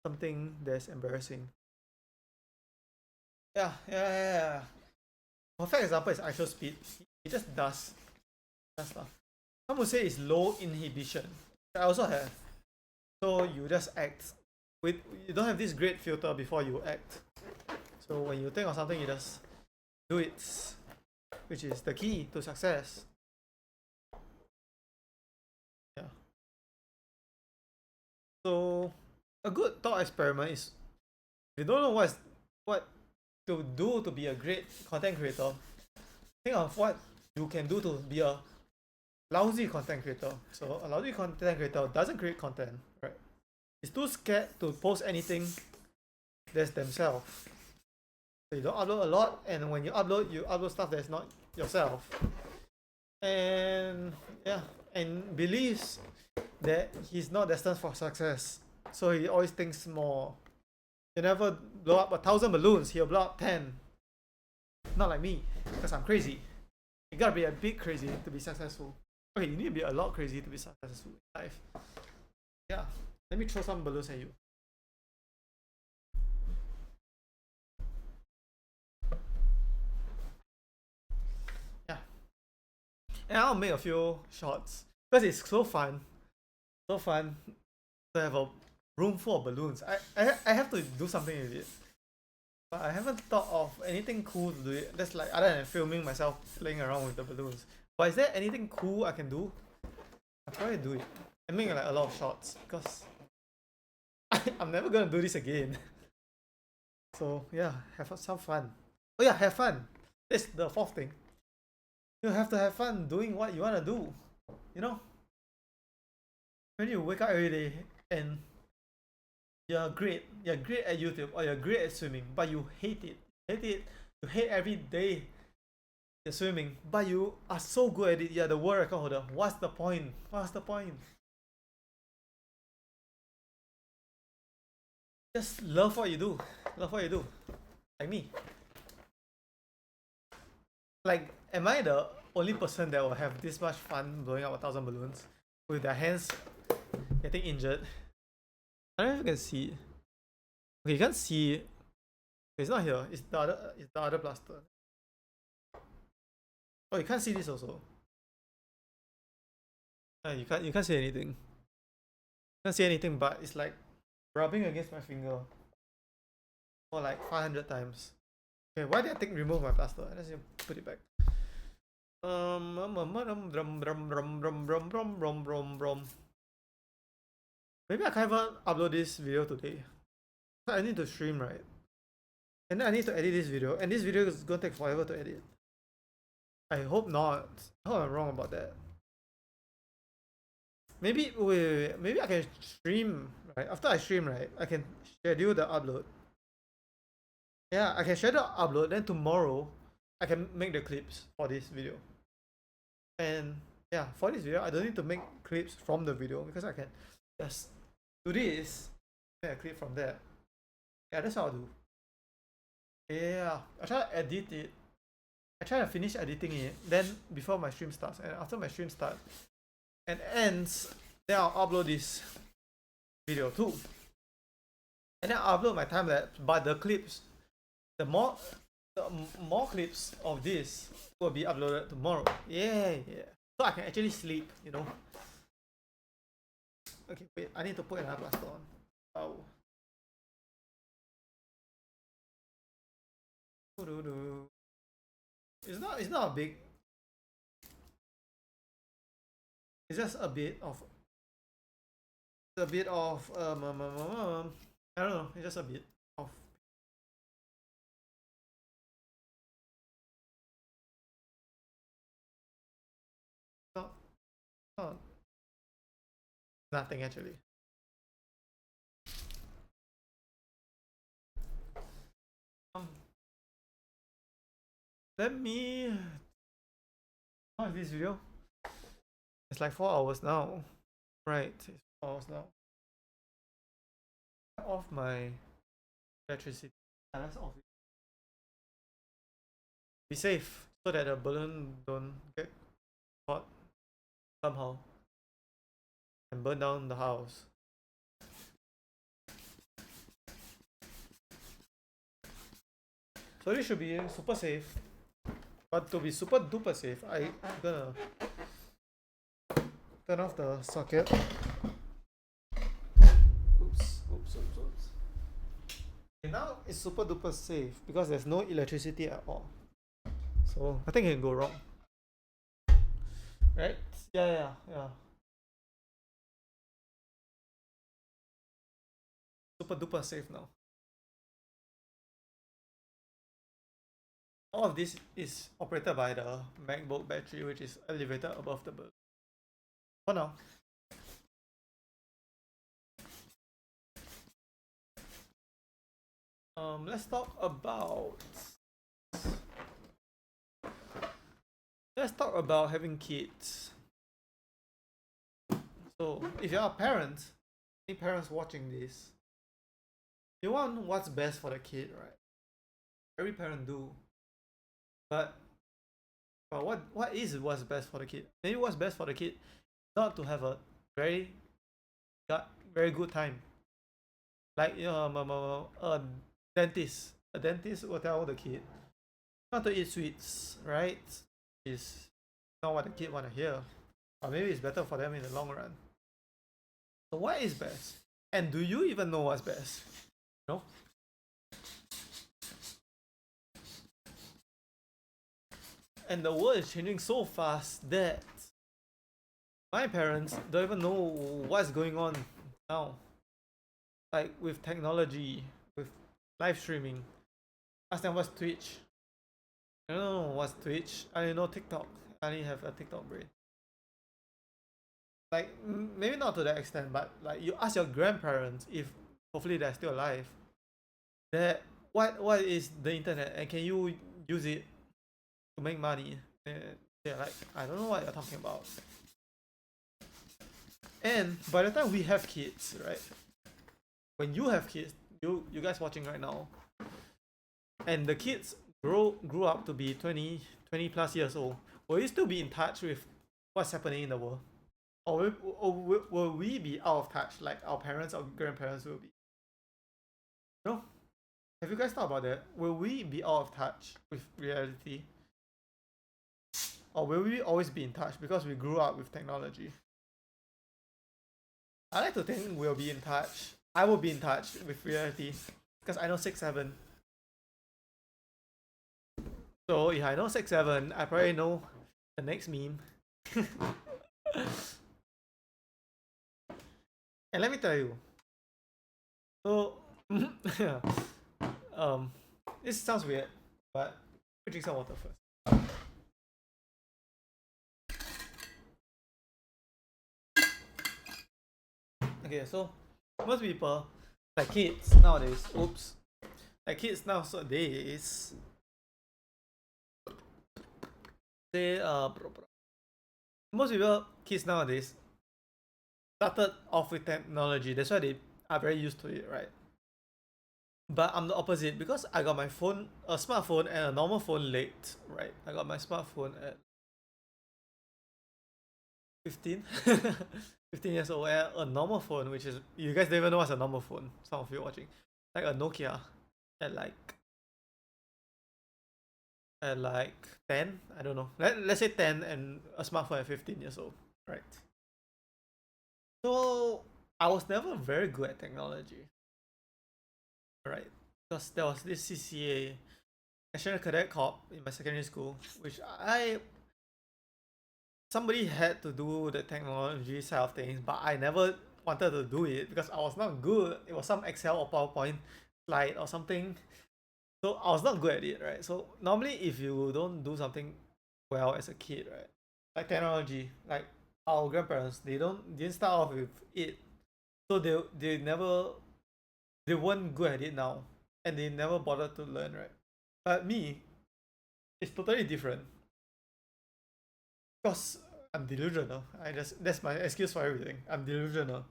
something that's embarrassing. Yeah. Perfect example is actual speed. It just does stuff. Some would say it's low inhibition. I also have. So you just act. You don't have this great filter before you act. So when you think of something, you just do it, which is the key to success. Yeah. So a good thought experiment is, if you don't know what to do to be a great content creator, think of what you can do to be a lousy content creator. So a lousy content creator doesn't create content, right? It's too scared to post anything that's themselves. So you don't upload a lot, and when you upload stuff that's not yourself. And yeah, and believes that he's not destined for success. So he always thinks more. He'll never blow up 1,000 balloons, he'll blow up 10. Not like me, because I'm crazy. You gotta be a bit crazy to be successful. Okay, you need to be a lot crazy to be successful in life. Yeah, let me throw some balloons at you. Yeah, and I'll make a few shots because it's so fun to have a room full of balloons. I have to do something with it, but I haven't thought of anything cool to do it. That's like other than filming myself playing around with the balloons. But is there anything cool I can do? I'll probably do it and make like a lot of shots because I'm never gonna do this again. So yeah, have some fun. Oh yeah, have fun. That's the fourth thing. You have to have fun doing what you wanna do. You know, when you wake up every day and you're great at YouTube or you're great at swimming, but you hate it. You hate every day you're swimming, but you are so good at it. You're the world record holder. What's the point? What's the point? Just love what you do. Love what you do. Like me. Like, am I the only person that will have this much fun blowing up 1,000 balloons with their hands getting injured? I don't know if you can see it. Okay, you can't see it. It's not here. It's the other blaster. Oh, you can't see this also. You can't see anything. You can't see anything, but it's like rubbing against my finger for like 500 times. Okay, why did I remove my plaster? Let's just put it back. Maybe I can't even upload this video today. I need to stream, right? And then I need to edit this video, and this video is gonna take forever to edit. I hope not. I hope I'm wrong about that. Maybe maybe I can stream, right? After I stream, right, I can schedule the upload. Yeah, I can schedule upload, then tomorrow I can make the clips for this video. And yeah, for this video I don't need to make clips from the video because I can just do this, make a clip from there. Yeah, that's what I'll do. Yeah, I try to edit it. I try to finish editing it, then before my stream starts, and after my stream starts and ends, then I'll upload this video too. And then I'll upload my time lapse, but the clips, the more clips of this will be uploaded tomorrow. Yeah. So I can actually sleep, you know. Okay, wait, I need to put another plaster on. Oh. It's not a big. It's just a bit of I don't know, it's just a bit of not nothing actually. Let me how is this video? It's like 4 hours now. Right, it's 4 hours now. Off my electricity. Let's off it. Be safe so that the balloon don't get caught somehow and burn down the house. So this should be super safe. But to be super duper safe, I'm gonna turn off the socket. Oops. Okay, now it's super duper safe because there's no electricity at all. So nothing can go wrong. Right? Yeah. super duper safe now. All of this is operated by the MacBook battery, which is elevated above the bird. For now. Let's talk about having kids. So if you're a parent, any parents watching this, you want what's best for the kid, right? Every parent do. But what is what's best for the kid? Maybe what's best for the kid not to have a very good time. Like a dentist. A dentist will tell the kid not to eat sweets, right? Is not what the kid wanna hear. Or maybe it's better for them in the long run. So what is best? And do you even know what's best? No? And the world is changing so fast that my parents don't even know what's going on now. Like with technology, with live streaming. Ask them what's Twitch. I don't know what's Twitch. I don't know TikTok. I only have a TikTok brain. Like maybe not to that extent, but like you ask your grandparents, if hopefully they're still alive, that what is the internet and can you use it to make money? They're like, I don't know what you're talking about. And by the time we have kids, right? When you have kids, you guys watching right now, and the kids grew up to be 20 plus years old, will you still be in touch with what's happening in the world? Or will we be out of touch like our parents or grandparents will be? No? Have you guys thought about that? Will we be out of touch with reality? Or will we always be in touch because we grew up with technology? I like to think we'll be in touch. I will be in touch with reality because I know 6'7". So if I know 6'7", I probably know the next meme. And let me tell you. So this sounds weird, but we drink some water first. Okay, so most people, like kids nowadays, most people, kids nowadays started off with technology. That's why they are very used to it, right? But I'm the opposite because I got my phone, a smartphone, and a normal phone late, right? I got my smartphone at 15, 15 years old, and a normal phone, which is, you guys don't even know what's a normal phone. Some of you watching, like a Nokia, at like 10, I don't know. Let's say 10 and a smartphone at 15 years old, right? So I was never very good at technology, right? Because there was this CCA, National Cadet Corps, in my secondary school, which somebody had to do the technology side of things, but I never wanted to do it because I was not good. It was some Excel or PowerPoint slide or something. So I was not good at it, right? So normally if you don't do something well as a kid, right? Like technology, like our grandparents, didn't start off with it. So they weren't good at it now. And they never bothered to learn, right? But me, it's totally different. Because I'm delusional. That's my excuse for everything. I'm delusional.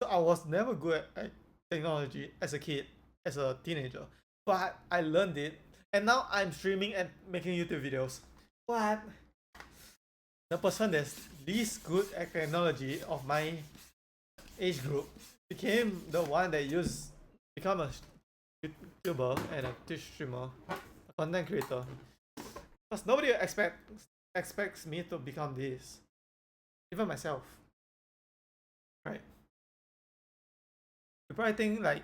So I was never good at technology as a kid, as a teenager. But I learned it, and now I'm streaming and making YouTube videos. What? The person that's least good at technology of my age group became the one that become a YouTuber and a Twitch streamer, a content creator. Because nobody expects me to become this, even myself, right? You probably think like,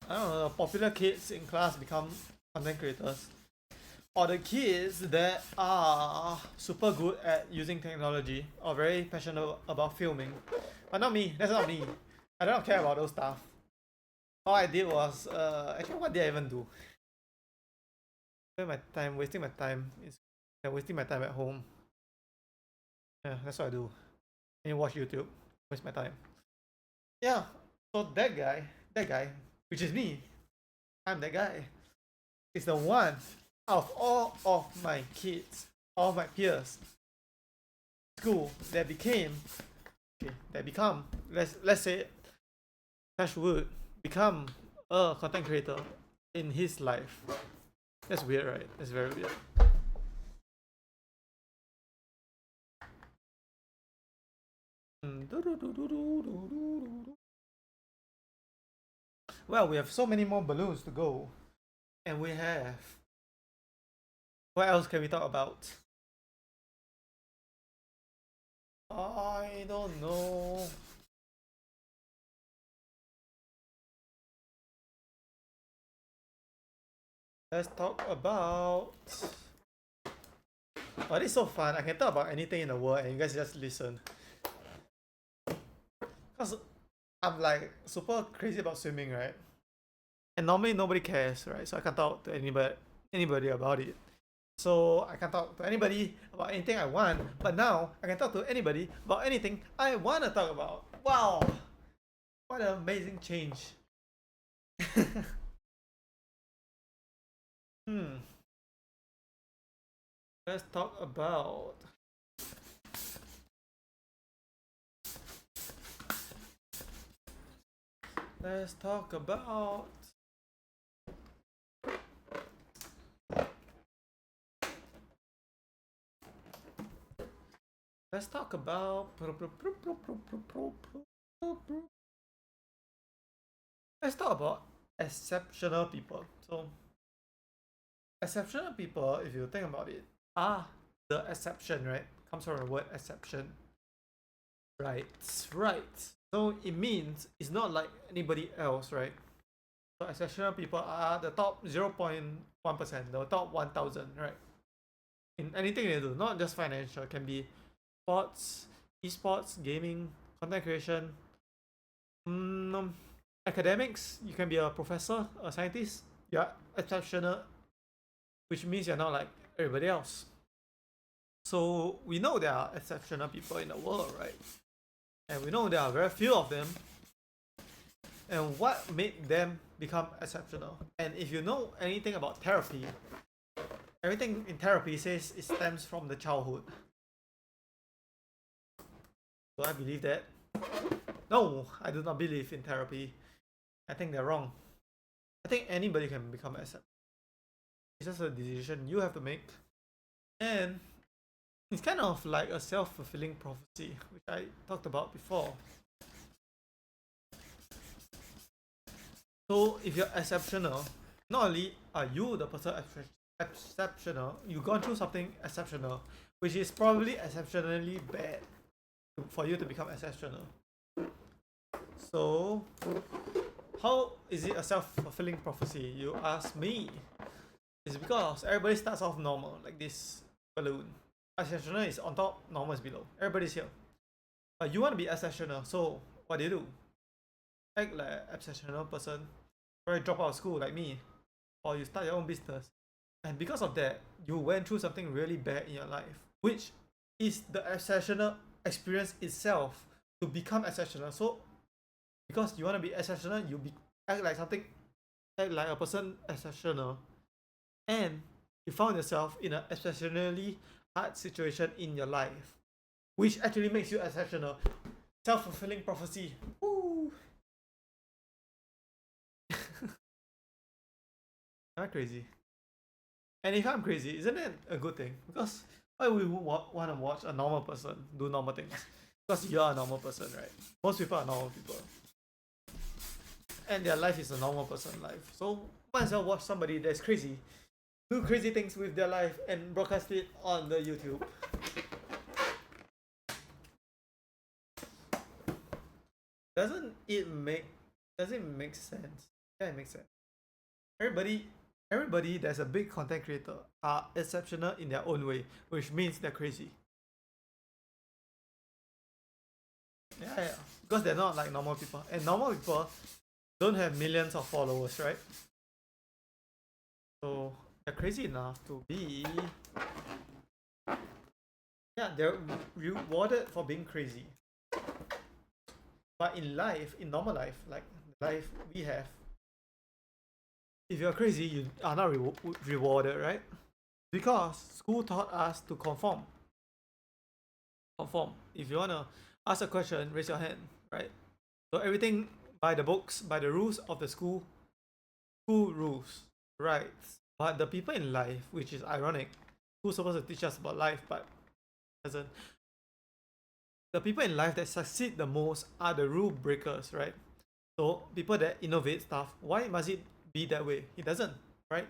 I don't know, popular kids in class become content creators, or the kids that are super good at using technology or very passionate about filming. But not me. That's not me. I don't care about those stuff. all I did was actually what did I even do? Wasting my time is wasting my time at home. Yeah, that's what I do. And watch YouTube, waste my time. Yeah. So that guy, which is me, I'm that guy, is the one out of all of my kids, all of my peers, school that become, let's say, touch wood, become a content creator in his life. That's weird, right? That's very weird. Well, we have so many more balloons to go, and we have. What else can we talk about? I don't know. Let's talk about. Oh, this is so fun. I can talk about anything in the world and you guys just listen. Because I'm like super crazy about swimming, right? And normally nobody cares, right? So I can talk to anybody about it. So I can talk to anybody about anything I want, but now I can talk to anybody about anything I want to talk about. Wow! What an amazing change. Hmm. Let's talk about. Let's talk about. Let's talk about. Let's talk about exceptional people. So, exceptional people, if you think about it, are the exception, right? Comes from the word exception. Right, right. So it means it's not like anybody else, right? So exceptional people are the top 0.1%, the top 1,000, right? In anything they do, not just financial, it can be sports, esports, gaming, content creation, academics. You can be a professor, a scientist. You're exceptional, which means you're not like everybody else. So we know there are exceptional people in the world, right? And we know there are very few of them. And what made them become exceptional? And if you know anything about therapy, everything in therapy says it stems from the childhood. Do I believe that? No, I do not believe in therapy. I think they're wrong. I think anybody can become exceptional. It's just a decision you have to make. And it's kind of like a self-fulfilling prophecy, which I talked about before. So if you're exceptional, not only are you the person exceptional, you've gone through something exceptional, which is probably exceptionally bad for you to become exceptional. So, how is it a self-fulfilling prophecy? You ask me. It's because everybody starts off normal, like this balloon. Exceptional is on top, normal is below. Everybody's here. But you want to be exceptional, so what do? Act like an exceptional person, or you drop out of school like me, or you start your own business. And because of that, you went through something really bad in your life, which is the exceptional experience itself to become exceptional. So, because you want to be exceptional, act like a person exceptional, and you found yourself in an exceptionally hard situation in your life, which actually makes you exceptional. Self-fulfilling prophecy. Woo! Am I crazy? And if I'm crazy, isn't it a good thing? Because why would we want to watch a normal person do normal things? Because you're a normal person, right? Most people are normal people. And their life is a normal person life. So might as well watch somebody that's crazy do crazy things with their life and broadcast it on the YouTube. Doesn't it make sense? Yeah, it makes sense. Everybody that's a big content creator are exceptional in their own way, which means they're crazy. Yeah, because they're not like normal people. And normal people don't have millions of followers, right? So they're crazy enough to be, yeah, they're rewarded for being crazy. But in life, in normal life, like life we have, if you're crazy, you are not rewarded, right? Because school taught us to conform. Conform. If you wanna ask a question, raise your hand, right? So everything by the books, by the rules of the school rules, right? But the people in life, which is ironic, who's supposed to teach us about life, but doesn't. The people in life that succeed the most are the rule breakers, right? So people that innovate stuff, why must it be that way? It doesn't, right?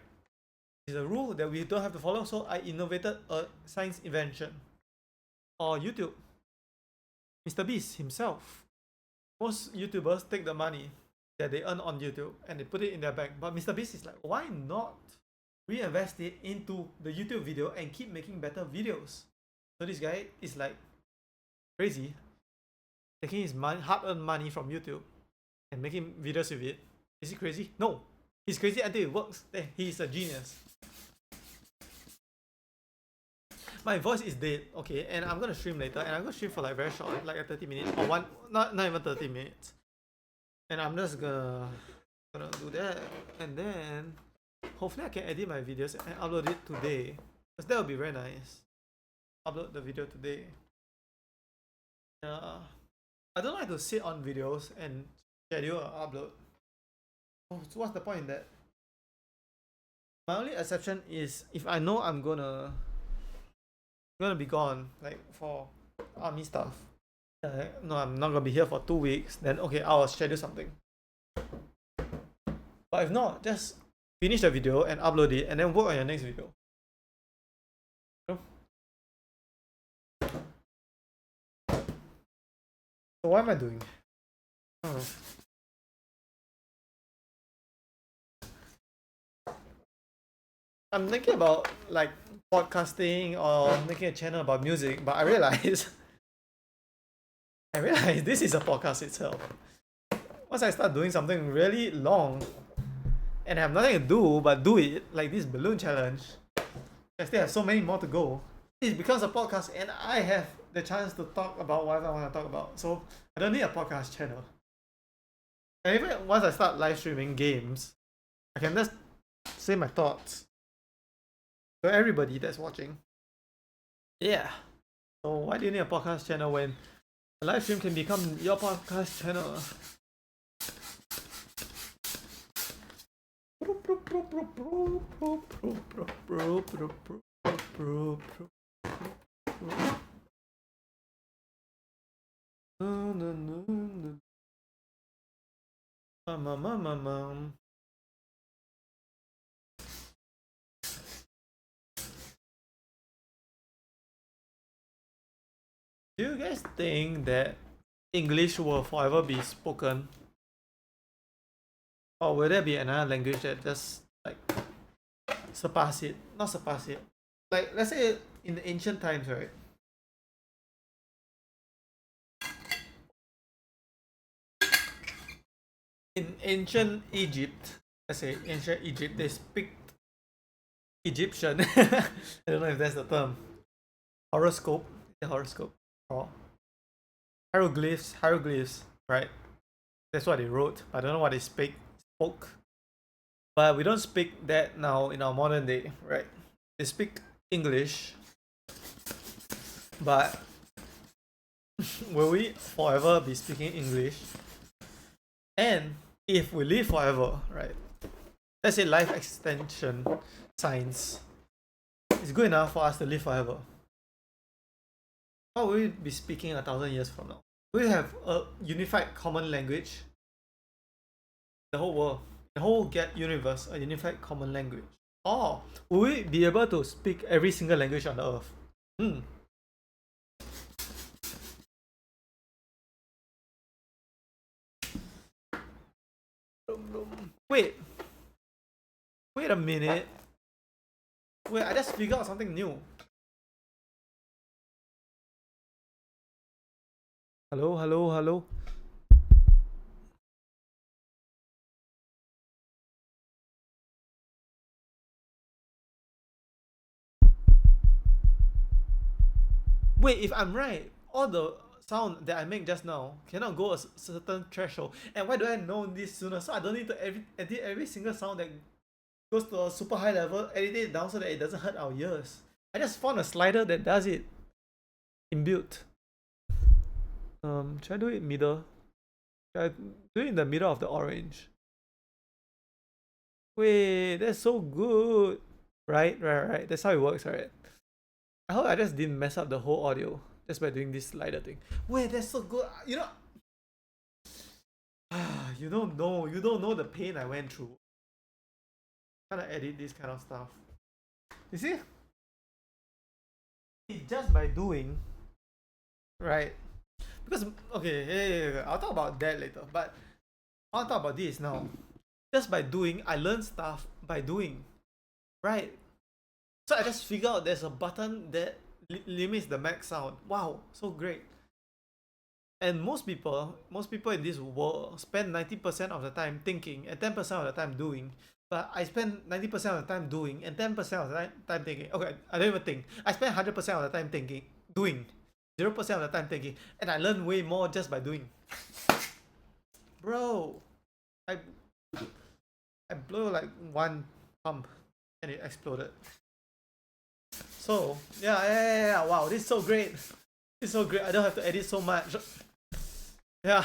It's a rule that we don't have to follow. So I innovated a science invention. Or YouTube, Mr. Beast himself. Most YouTubers take the money that they earn on YouTube and they put it in their bank. But Mr. Beast is like, why not reinvest it into the YouTube video and keep making better videos? So this guy is like crazy, taking his hard-earned money from YouTube and making videos with it. Is he crazy? No. He's crazy until it works. Then he's a genius. My voice is dead, okay, and I'm gonna stream later, and I'm gonna stream for like very short, like a 30 minutes or one, not even 30 minutes, and I'm just gonna do that, and then hopefully I can edit my videos and upload it today, because that would be very nice. Upload the video today. I don't like to sit on videos and schedule an upload. Oh, so what's the point in that? My only exception is if I know I'm gonna be gone, like for army stuff. No, I'm not gonna be here for 2 weeks. Then okay, I'll schedule something. But if not, just finish the video and upload it, and then work on your next video. You know? So what am I doing? I don't know. I'm thinking about like podcasting or making a channel about music, but I realize this is a podcast itself. Once I start doing something really long and I have nothing to do but do it, like this balloon challenge, I still have so many more to go. It becomes a podcast and I have the chance to talk about whatever I want to talk about. So I don't need a podcast channel. And even once I start live streaming games, I can just say my thoughts to everybody that's watching. Yeah. So why do you need a podcast channel when a live stream can become your podcast channel? Do you guys think that English will forever be spoken? Or will there be another language that just like surpass it? Not surpass it. Like let's say in the ancient times, right? In ancient Egypt, let's say ancient Egypt, they speak Egyptian. I don't know if that's the term. Horoscope, the horoscope, or hieroglyphs, right? That's what they wrote. I don't know what they spoke. But we don't speak that now in our modern day, right? They speak English, but will we forever be speaking English? And if we live forever, right? Let's say life extension science is good enough for us to live forever. How will we be speaking 1,000 years from now? Will we have a unified common language? The whole world, the whole universe, a unified common language. Or will we be able to speak every single language on the earth? Wait a minute. Wait, I just figured out something new. Hello. wait, if I'm right, all the sound that I make just now cannot go a certain threshold. And why do I know this sooner? So I don't need to edit every single sound that goes to a super high level, edit it down so that it doesn't hurt our ears. I just found a slider that does it inbuilt. Should I do it middle? Should I do it in the middle of the orange? Wait, that's so good. Right. That's how it works, right? I hope I just didn't mess up the whole audio just by doing this slider thing. Wait, that's so good. You know, you don't know the pain I went through. Trying to edit this kind of stuff. You see? Just by doing, right? Because okay, hey, I'll talk about that later. But I'll talk about this now. Just by doing, I learned stuff by doing, right? So I just figured out there's a button that limits the max sound. Wow, so great. And most people in this world spend 90% of the time thinking and 10% of the time doing. But I spend 90% of the time doing and 10% of the time thinking. Okay, I don't even think. I spend 100% of the time thinking, doing. 0% of the time thinking. And I learn way more just by doing. Bro, I blew like one pump and it exploded. So, yeah. Wow, this is so great. It's so great. I don't have to edit so much. Yeah.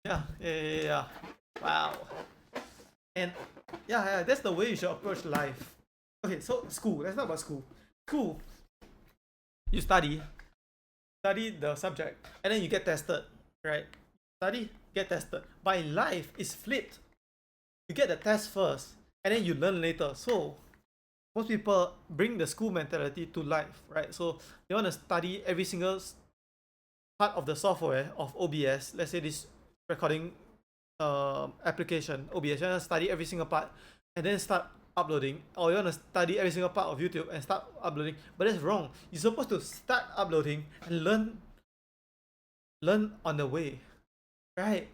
Yeah. Wow. And yeah, that's the way you should approach life. Okay, so school. Let's talk about school. School. You study the subject, and then you get tested, right? Study, get tested. But in life, it's flipped. You get the test first, and then you learn later. So most people bring the school mentality to life, right? So they want to study every single part of the software of OBS. Let's say this recording application, OBS. You want to study every single part and then start uploading, or you want to study every single part of YouTube and start uploading. But that's wrong. You're supposed to start uploading and learn on the way, right?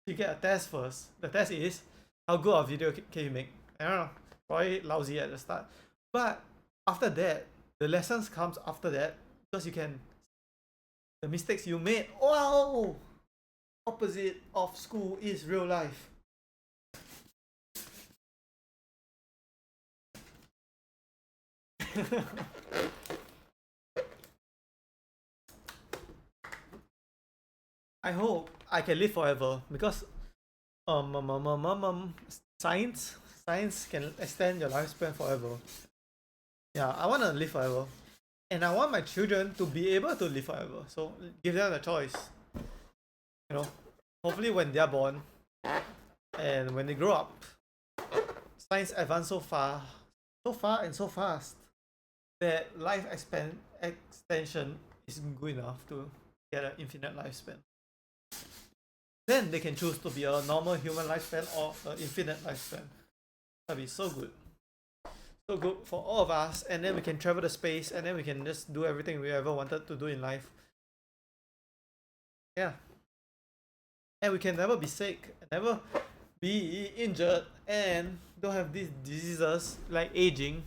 You get a test first. The test is how good of video can you make. I don't know, probably lousy at the start, but after that, the lessons comes after that, because you can, the mistakes you made. Wow, opposite of school is real life. I hope I can live forever, because science can extend your lifespan forever. Yeah, I want to live forever, and I want my children to be able to live forever. So give them a choice. You know, hopefully when they are born and when they grow up, science advanced so far and so fast that life extension is good enough to get an infinite lifespan. Then they can choose to be a normal human lifespan or an infinite lifespan. That'd be so good. So good for all of us, and then we can travel the space, and then we can just do everything we ever wanted to do in life. Yeah. And we can never be sick, never be injured, and don't have these diseases like aging.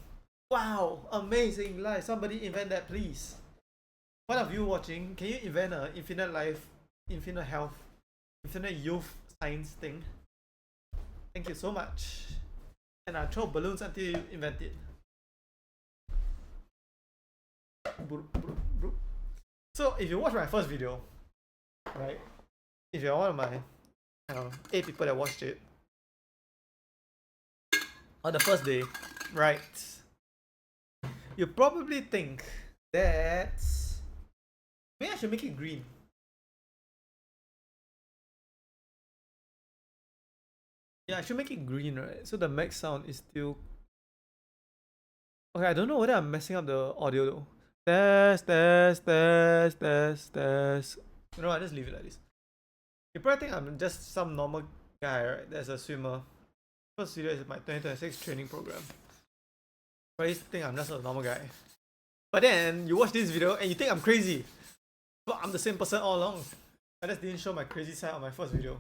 Wow, amazing life. Somebody invent that, please. One of you watching, can you invent an infinite life, infinite health, infinite youth science thing? Thank you so much. And I'll throw balloons until you invent it. So if you watch my first video, right? If you're one of my 8 people that watched it on the first day, right? You probably think that maybe I should make it green. Yeah, I should make it green, right? So the max sound is still... Okay, I don't know whether I'm messing up the audio though. Test. You know, I just leave it like this. You probably think I'm just some normal guy, right? That's a swimmer. First video is my 2026 training program. Probably think I'm just a normal guy. But then you watch this video and you think I'm crazy. But I'm the same person all along. I just didn't show my crazy side on my first video.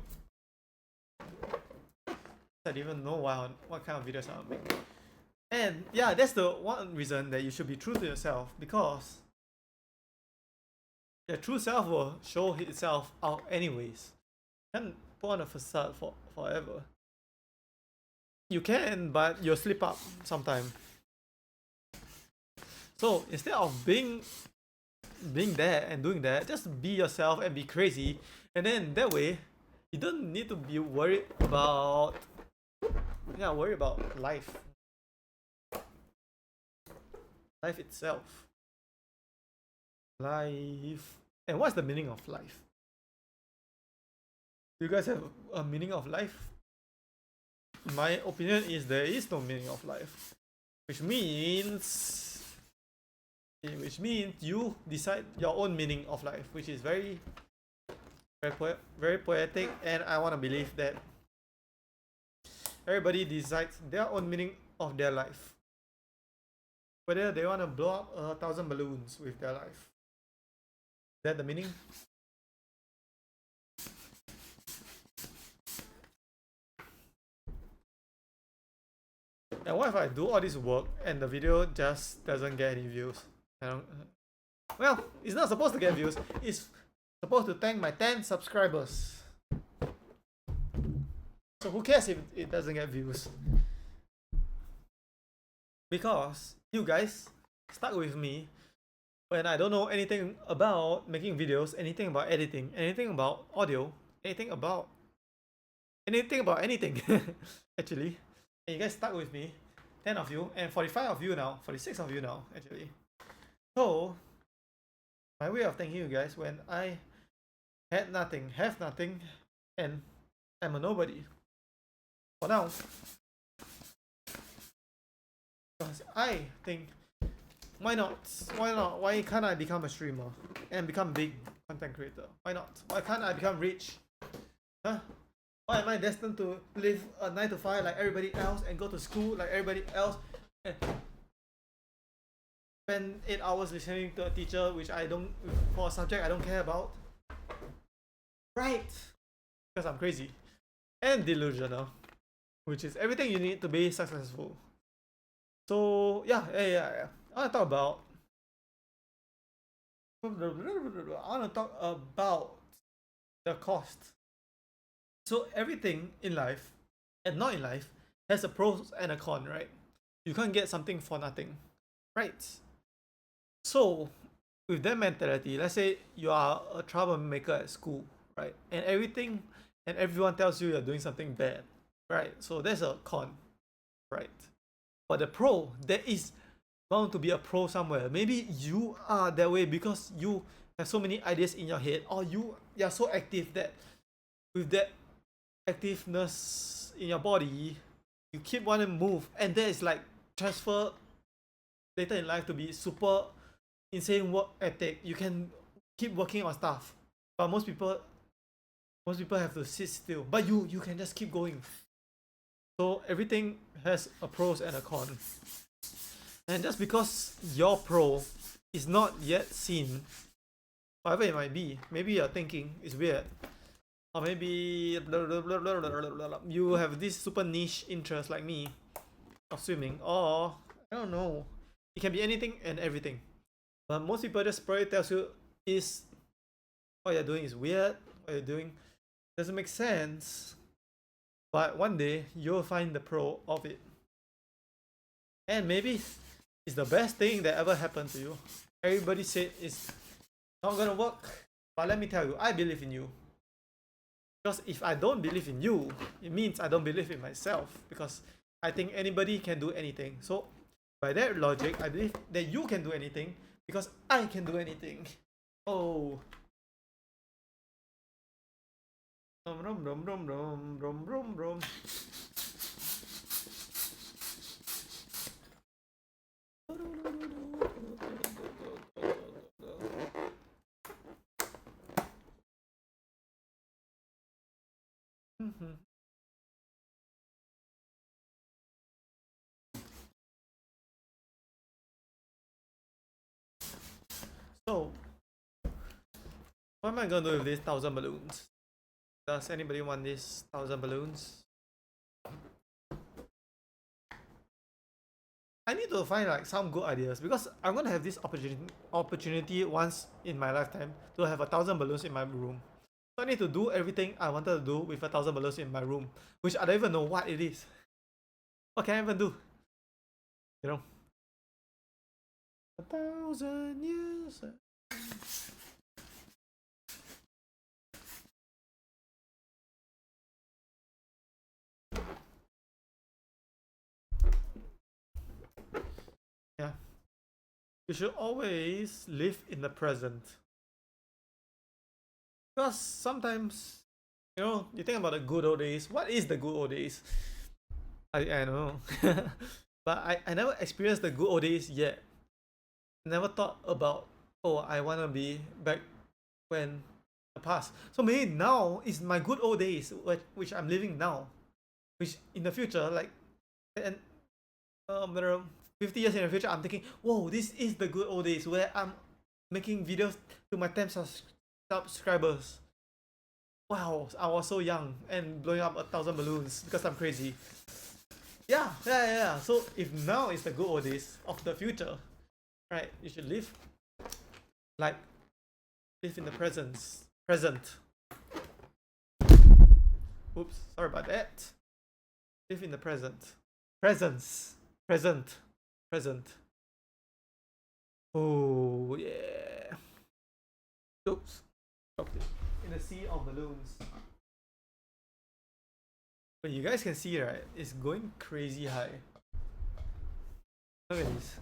I didn't even know what kind of videos I'll make. And yeah, that's the one reason that you should be true to yourself, because your true self will show itself out anyways. You can't put on a facade for forever. You can, but you'll slip up sometime. So instead of being there and doing that, just be yourself and be crazy, and then that way you don't need to be worried about life itself. Life. And what's the meaning of life? Do you guys have a meaning of life? My opinion is there is no meaning of life, which means you decide your own meaning of life, which is very poetic, and I want to believe that everybody decides their own meaning of their life, whether they want to blow up 1,000 balloons with their life. Is that the meaning? And what if I do all this work and the video just doesn't get any views? Well, it's not supposed to get views. It's supposed to thank my 10 subscribers. So who cares if it doesn't get views? Because you guys stuck with me when I don't know anything about making videos, anything about editing, anything about audio, anything about anything actually. And you guys stuck with me, 10 of you, and 45 of you now, 46 of you now, actually. So, my way of thanking you guys when I had nothing, have nothing, and I'm a nobody. For now. Because I think, why not? Why can't I become a streamer and become big content creator? Why not? Why can't I become rich? Huh? Why am I destined to live a 9 to 5 like everybody else and go to school like everybody else and spend 8 hours listening to a teacher for a subject I don't care about? Right? Because I'm crazy and delusional, which is everything you need to be successful. So yeah. I want to talk about the cost. So everything in life and not in life has a pros and a con, right? You can't get something for nothing, right? So with that mentality, let's say you are a troublemaker at school, right? And everyone tells you you're doing something bad, right? So there's a con, right? But the pro, there is bound to be a pro somewhere. Maybe you are that way because you have so many ideas in your head, or you're so active that with that activeness in your body, you keep wanting to move, and that is like transfer later in life to be super insane work ethic. You can keep working on stuff, but most people have to sit still, but you can just keep going. So everything has a pros and a con, and just because your pro is not yet seen, whatever it might be, maybe you're thinking it's weird, or maybe you have this super niche interest like me of swimming, or I don't know, it can be anything and everything. But most people just probably tells you is what you're doing is weird, what you're doing doesn't make sense. But one day you'll find the pro of it, and maybe it's the best thing that ever happened to you. Everybody said it's not gonna work, but let me tell you, I believe in you. Because if I don't believe in you, it means I don't believe in myself, because I think anybody can do anything. So by that logic, I believe that you can do anything because I can do anything. Oh. Rum, rum, rum, rum, rum, rum, rum. So, what am I gonna do with these 1,000 balloons? Does anybody want these 1,000 balloons? I need to find like some good ideas because I'm gonna have this opportunity once in my lifetime to have 1,000 balloons in my room. So I need to do everything I wanted to do with 1,000 balloons in my room, which I don't even know what it is. What can I even do? You know, 1,000 years. Yeah, you should always live in the present because sometimes you think about the good old days. What is the good old days? I don't know, but I never experienced the good old days yet. Never thought about, oh, I wanna be back when the past. So maybe now is my good old days, which I'm living now. Which in the future, like, and 50 years in the future, I'm thinking, whoa, this is the good old days where I'm making videos to my 10 subscribers. Wow, I was so young and blowing up 1,000 balloons because I'm crazy. Yeah. So if now is the good old days of the future, right? You should like live in the present. Oops, sorry about that. Live in the present. Presence. Present. Oh yeah. Oops. Dropped it. In the sea of balloons. But you guys can see, right? It's going crazy high. Look at this.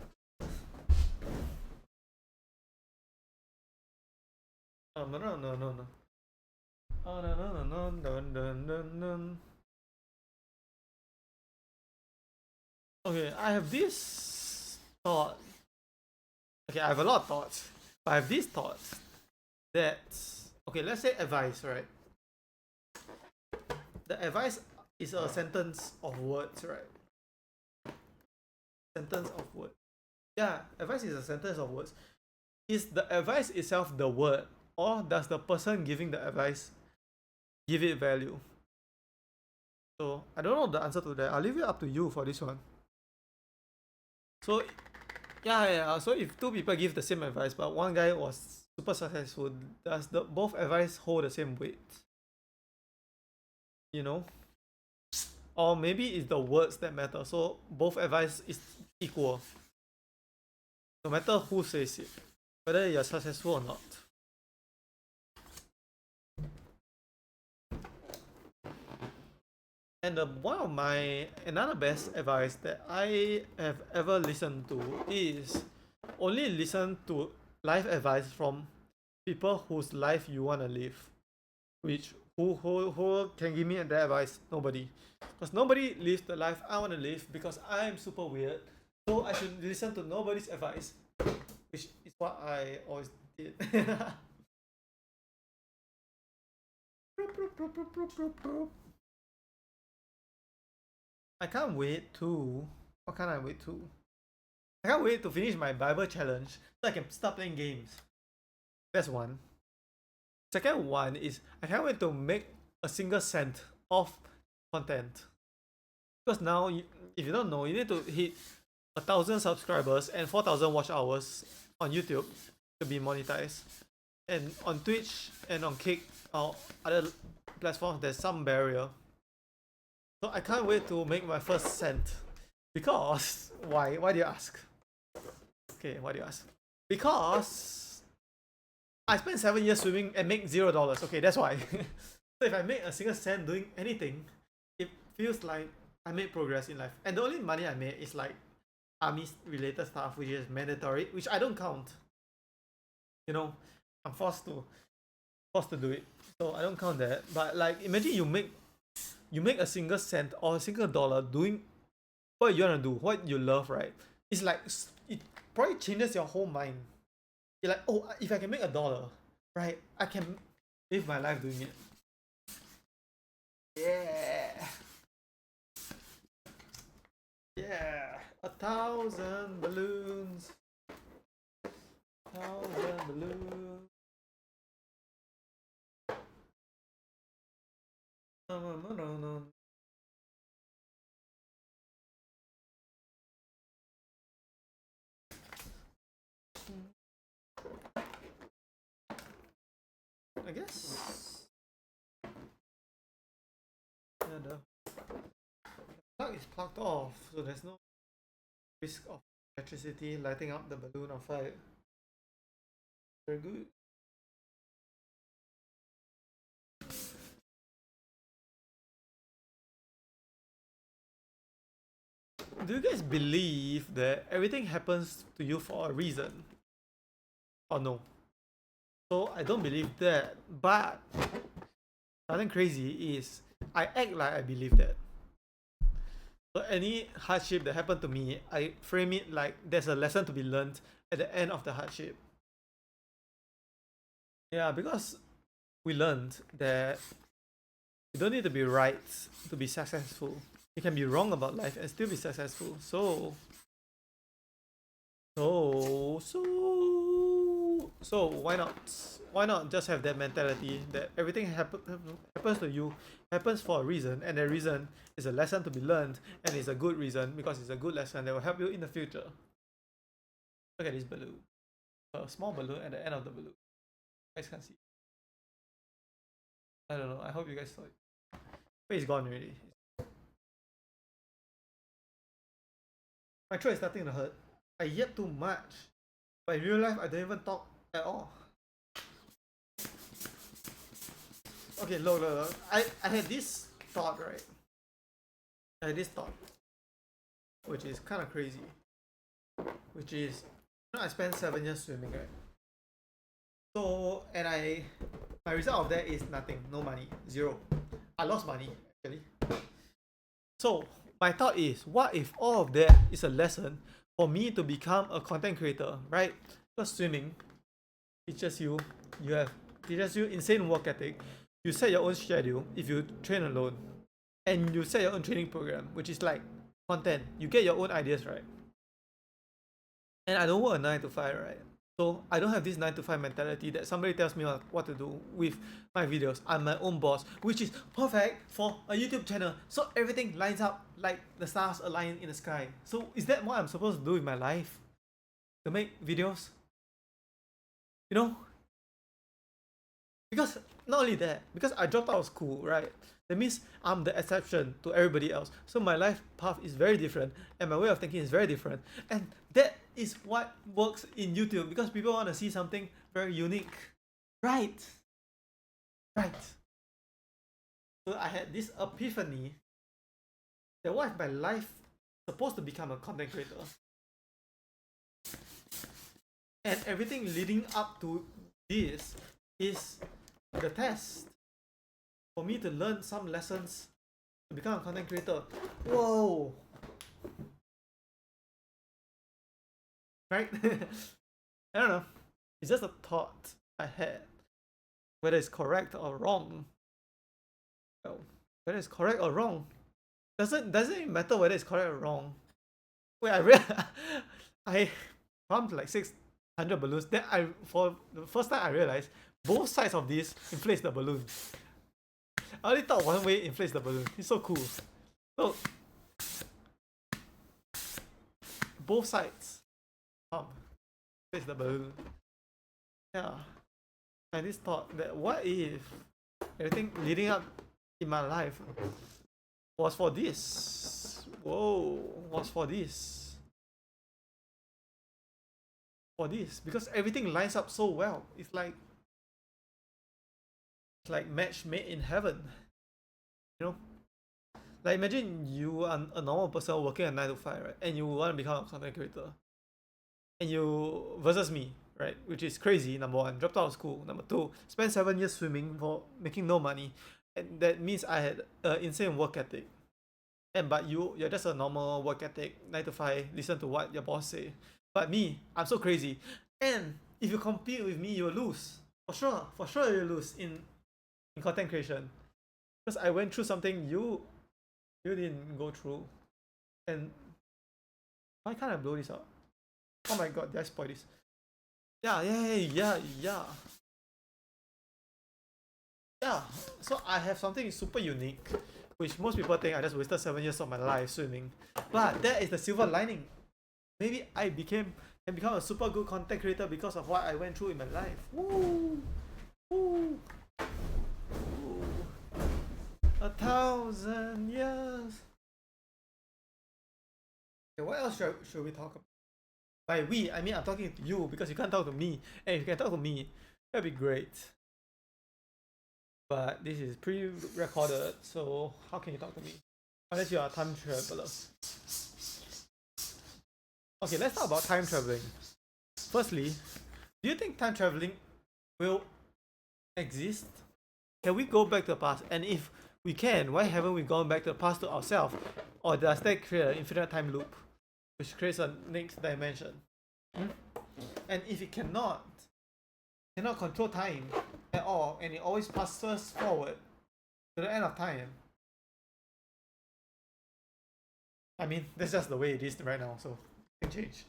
Oh no. Oh no. Okay, I have this thought. Okay, I have a lot of thoughts. But I have these thoughts that, okay, let's say advice, right? The advice is a sentence of words, right? Sentence of words. Yeah, advice is a sentence of words. Is the advice itself the word, or does the person giving the advice give it value? So I don't know the answer to that. I'll leave it up to you for this one. So yeah. So if two people give the same advice, but one guy was super successful, does the both advice hold the same weight? You know, or maybe it's the words that matter. So both advice is equal, no matter who says it, whether you're successful or not. And one of my another best advice that I have ever listened to is only listen to life advice from people whose life you wanna live. Which who can give me that advice? Nobody, because nobody lives the life I wanna live because I'm super weird. So I should listen to nobody's advice, which is what I always did. I can't wait to. What can I wait to? I can't wait to finish my Bible challenge so I can start playing games. That's one. Second one is I can't wait to make a single cent of content. Because now, if you don't know, you need to hit 1,000 subscribers and 4,000 watch hours on YouTube to be monetized. And on Twitch and on Kick or other platforms, there's some barrier. So I can't wait to make my first cent. Because why? Why do you ask? Okay, why do you ask? Because I spent 7 years swimming and make $0. Okay, that's why. So if I make a single cent doing anything, it feels like I made progress in life. And the only money I made is like army related stuff, which is mandatory, which I don't count. You know, I'm forced to do it. So I don't count that. But like imagine you make a single cent or a single dollar doing what you wanna do, what you love, right? It's like it probably changes your whole mind. You're like, oh, if I can make $1, right, I can live my life doing it. Yeah. Yeah. 1,000 balloons. 1,000 balloons. No. I guess. Yeah, the plug is plugged off, so there's no risk of electricity lighting up the balloon on fire. Very good. Do you guys believe that everything happens to you for a reason? Or no? So I don't believe that, but something crazy is I act like I believe that. So any hardship that happened to me, I frame it like there's a lesson to be learned at the end of the hardship. Yeah, because we learned that you don't need to be right to be successful. You can be wrong about life and still be successful. So why not? Why not just have that mentality that everything happens to you happens for a reason, and that reason is a lesson to be learned, and it's a good reason because it's a good lesson that will help you in the future. Look at this balloon, a small balloon at the end of the balloon. You guys can't see. I don't know. I hope you guys saw it. Wait, it's gone already. My throat is starting to hurt. I yap too much, but in real life I don't even talk at all. Okay, look. I had this thought, right? I had this thought, which is kind of crazy. Which is, I spent 7 years swimming, right? So, and my result of that is nothing, no money, zero. I lost money, actually. So, my thought is, what if all of that is a lesson for me to become a content creator, right? Because swimming teaches you insane work ethic. You set your own schedule if you train alone, and you set your own training program, which is like content. You get your own ideas, right? And I don't work a 9 to 5, right? So I don't have this 9 to 5 mentality that somebody tells me what to do with my videos. I'm my own boss, which is perfect for a YouTube channel. So everything lines up like the stars align in the sky. So is that what I'm supposed to do with my life? To make videos? You know? Because not only that, because I dropped out of school, right? That means I'm the exception to everybody else. So my life path is very different and my way of thinking is very different. And that is what works in YouTube because people want to see something very unique. Right. Right. So I had this epiphany that what if my life is supposed to become a content creator? And everything leading up to this is the test for me to learn some lessons to become a content creator. Whoa! Right? I don't know. It's just a thought I had. Whether it's correct or wrong. Well, whether it's correct or wrong. Doesn't even matter whether it's correct or wrong. Wait, I pumped like 600 balloons. Then for the first time I realized both sides of this inflates the balloon. I only thought one way inflates the balloon. It's so cool. So both sides inflates the balloon. Yeah. And this thought that what if everything leading up in my life was for this? Whoa, was for this. For this. Because everything lines up so well. It's like match made in heaven. You know? Like imagine you are a normal person working a 9 to 5, right? And you want to become a content creator. And you versus me, right? Which is crazy, number one. Dropped out of school. Number two, spent 7 years swimming for making no money. And that means I had an insane work ethic. But you're just a normal work ethic, 9 to 5, listen to what your boss say. But me, I'm so crazy. And if you compete with me, you'll lose. For sure you'll lose in content creation. Because I went through something you didn't go through. And why can't I blow this up? Oh my god, did I spoil this? Yeah. Yeah, so I have something super unique, which most people think I just wasted 7 years of my life swimming. But that is the silver lining. Maybe I became and become a super good content creator because of what I went through in my life. Woo! Woo! Woo! 1,000 years. Okay, what else should we talk about? By we, I mean I'm talking to you because you can't talk to me. And if you can talk to me, that'd be great. But this is pre-recorded, so how can you talk to me? Unless you are a time traveler. Okay, let's talk about time traveling. Firstly, do you think time traveling will exist? Can we go back to the past? And if we can, why haven't we gone back to the past to ourselves? Or does that create an infinite time loop, which creates a next dimension? And if it cannot control time at all, and it always passes forward to the end of time, I mean, that's just the way it is right now, so it can change.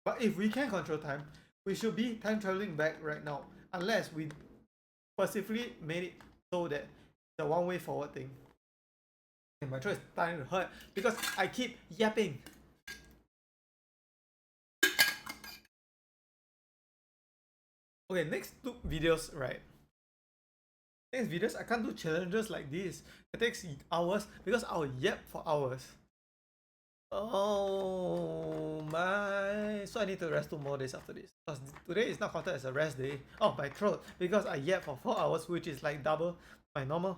But if we can control time, we should be time traveling back right now, unless we specifically made it so that it's a one-way forward thing. And my throat is starting to hurt because I keep yapping. Okay, next two videos, right? Next videos, I can't do challenges like this. It takes hours because I'll yap for hours. Oh my! So I need to rest 2 more days after this. Because today is not counted as a rest day. Oh, my throat. Because I yap for 4 hours, which is like double my normal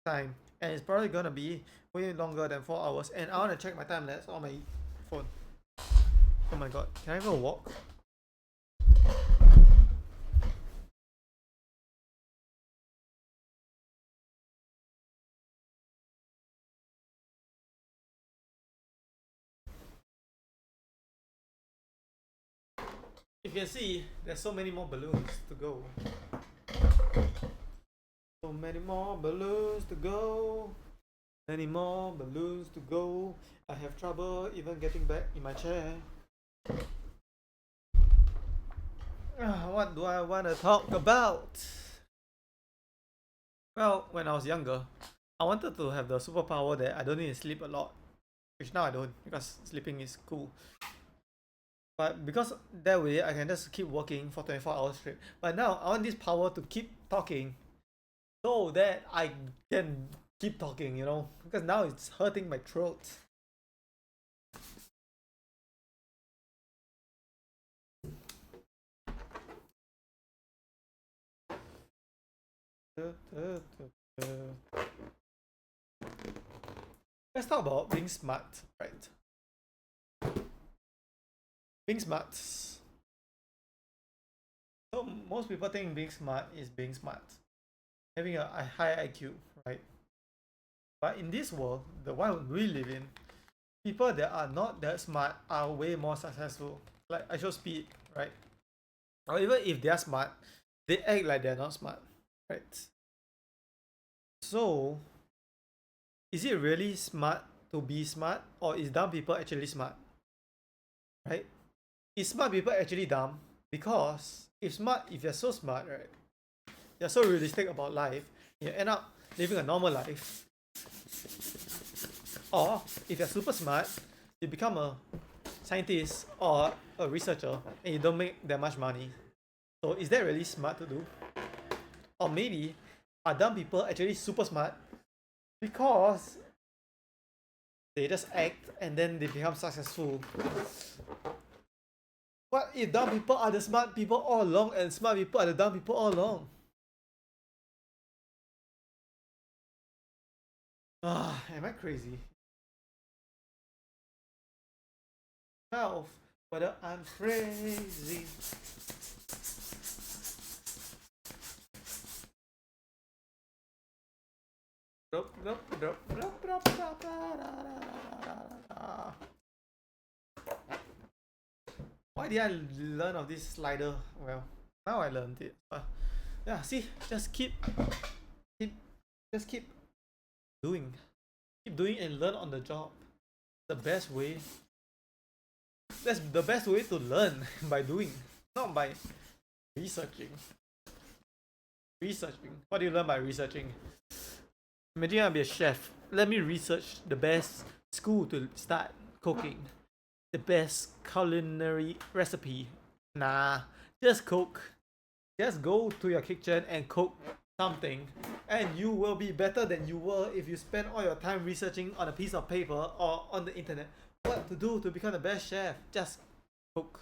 time. And it's probably gonna be way longer than 4 hours. And I wanna check my time lapse on my phone. Oh my god, can I even walk? You can see there's so many more balloons to go. So many more balloons to go. Many more balloons to go. I have trouble even getting back in my chair. What do I want to talk about? Well, when I was younger, I wanted to have the superpower that I don't need to sleep a lot. Which now I don't, because sleeping is cool. But because that way I can just keep working for 24 hours straight. But now I want this power to keep talking so that I can keep talking, you know, because now it's hurting my throat. Let's talk about being smart, right? Being smart. So most people think being smart is being smart, having a high IQ, right? But in this world, the one we live in, people that are not that smart are way more successful. Like I show speed, right? Or even if they are smart, they act like they're not smart, right? So, is it really smart to be smart, or is dumb people actually smart? Right? Is smart people actually dumb? Because if you're so smart, right, you're so realistic about life, you end up living a normal life. Or if you're super smart, you become a scientist or a researcher and you don't make that much money. So is that really smart to do? Or maybe are dumb people actually super smart because they just act and then they become successful? What if dumb people are the smart people all along and smart people are the dumb people all along? Am I crazy? 12, whether I'm crazy. Why did I learn of this slider? Well, now I learned it. Yeah, see, just keep doing. Keep doing and learn on the job. The best way. That's the best way to learn, by doing, not by researching. Researching. What do you learn by researching? Imagine I'll be a chef. Let me research the best school to start cooking. the best culinary recipe. Nah, just cook. Just go to your kitchen and cook something, and you will be better than you were if you spend all your time researching on a piece of paper or on the internet what to do to become the best chef. Just cook.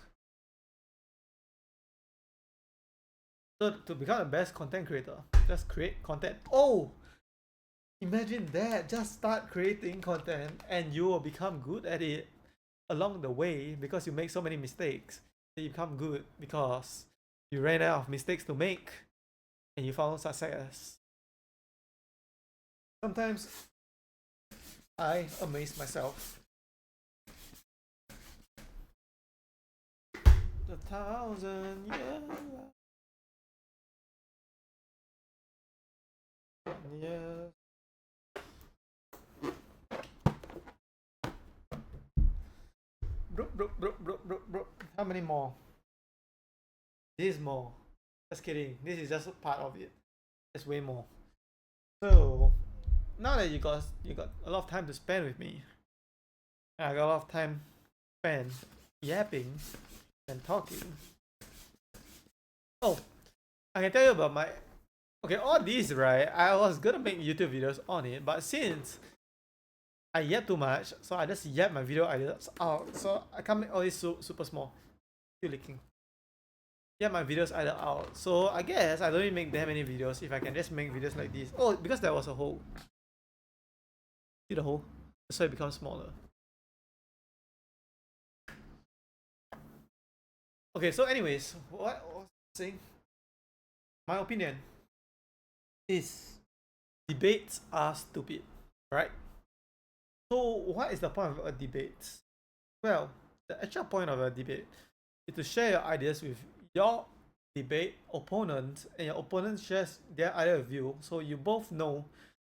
So to become the best content creator, just create content. Oh, imagine that. Just start creating content and you will become good at it along the way because you make so many mistakes. You become good because you ran out of mistakes to make and you found success. Sometimes I amaze myself. The 1,000 years. Bro. How many more? This is more. Just kidding. This is just part of it. There's way more. So now that you got a lot of time to spend with me, I got a lot of time spent yapping and talking. Oh, I can tell you about my. Okay, all these, right? I was gonna make YouTube videos on it, but since I yap too much, so I just yap my video ideas out. So I can't make all these super small. Still leaking. Yeah, my videos either out. So I guess I don't even make that many videos if I can just make videos like this. Oh, because there was a hole. See the hole? So it becomes smaller. Okay, so anyways, what was I saying? My opinion is debates are stupid, right? So what is the point of a debate? Well, the actual point of a debate is to share your ideas with your debate opponent, and your opponent shares their idea with you, so you both know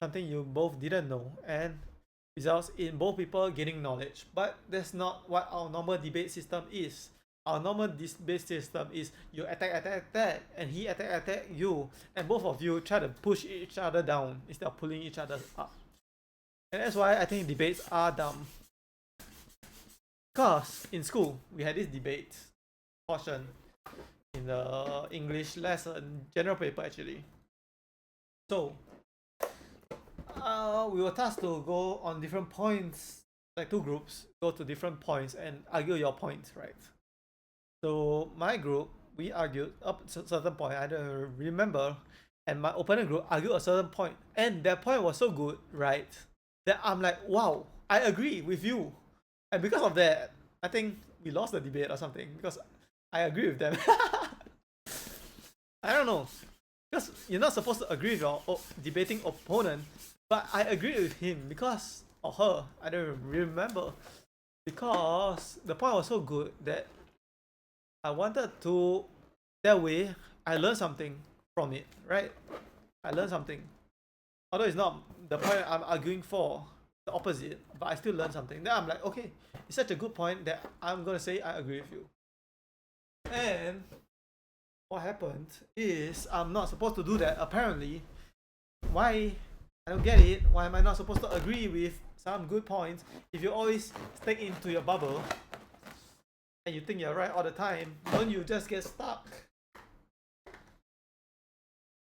something you both didn't know, and results in both people gaining knowledge. But that's not what our normal debate system is. Our normal debate system is you attack, and he attack you, and both of you try to push each other down instead of pulling each other up. And that's why I think debates are dumb. Because in school, we had this debate portion in the English lesson, general paper actually. So, we were tasked to go on different points, like two groups, go to different points and argue your points, right? So, my group, we argued up to a certain point, I don't remember, and my opponent group argued a certain point, and their point was so good, right, that I'm like, wow, I agree with you. And because of that, I think we lost the debate or something because I agree with them. I don't know. Because you're not supposed to agree with your debating opponent, but I agree with him because, or her, I don't remember. Because the point was so good that I wanted to, that way, I learned something from it, right? I learned something. Although it's not the point I'm arguing for, the opposite, but I still learned something. Then I'm like, okay, it's such a good point that I'm gonna say I agree with you. And what happened is I'm not supposed to do that apparently. Why? I don't get it. Why am I not supposed to agree with some good points if you always stick into your bubble and you think you're right all the time? Don't you just get stuck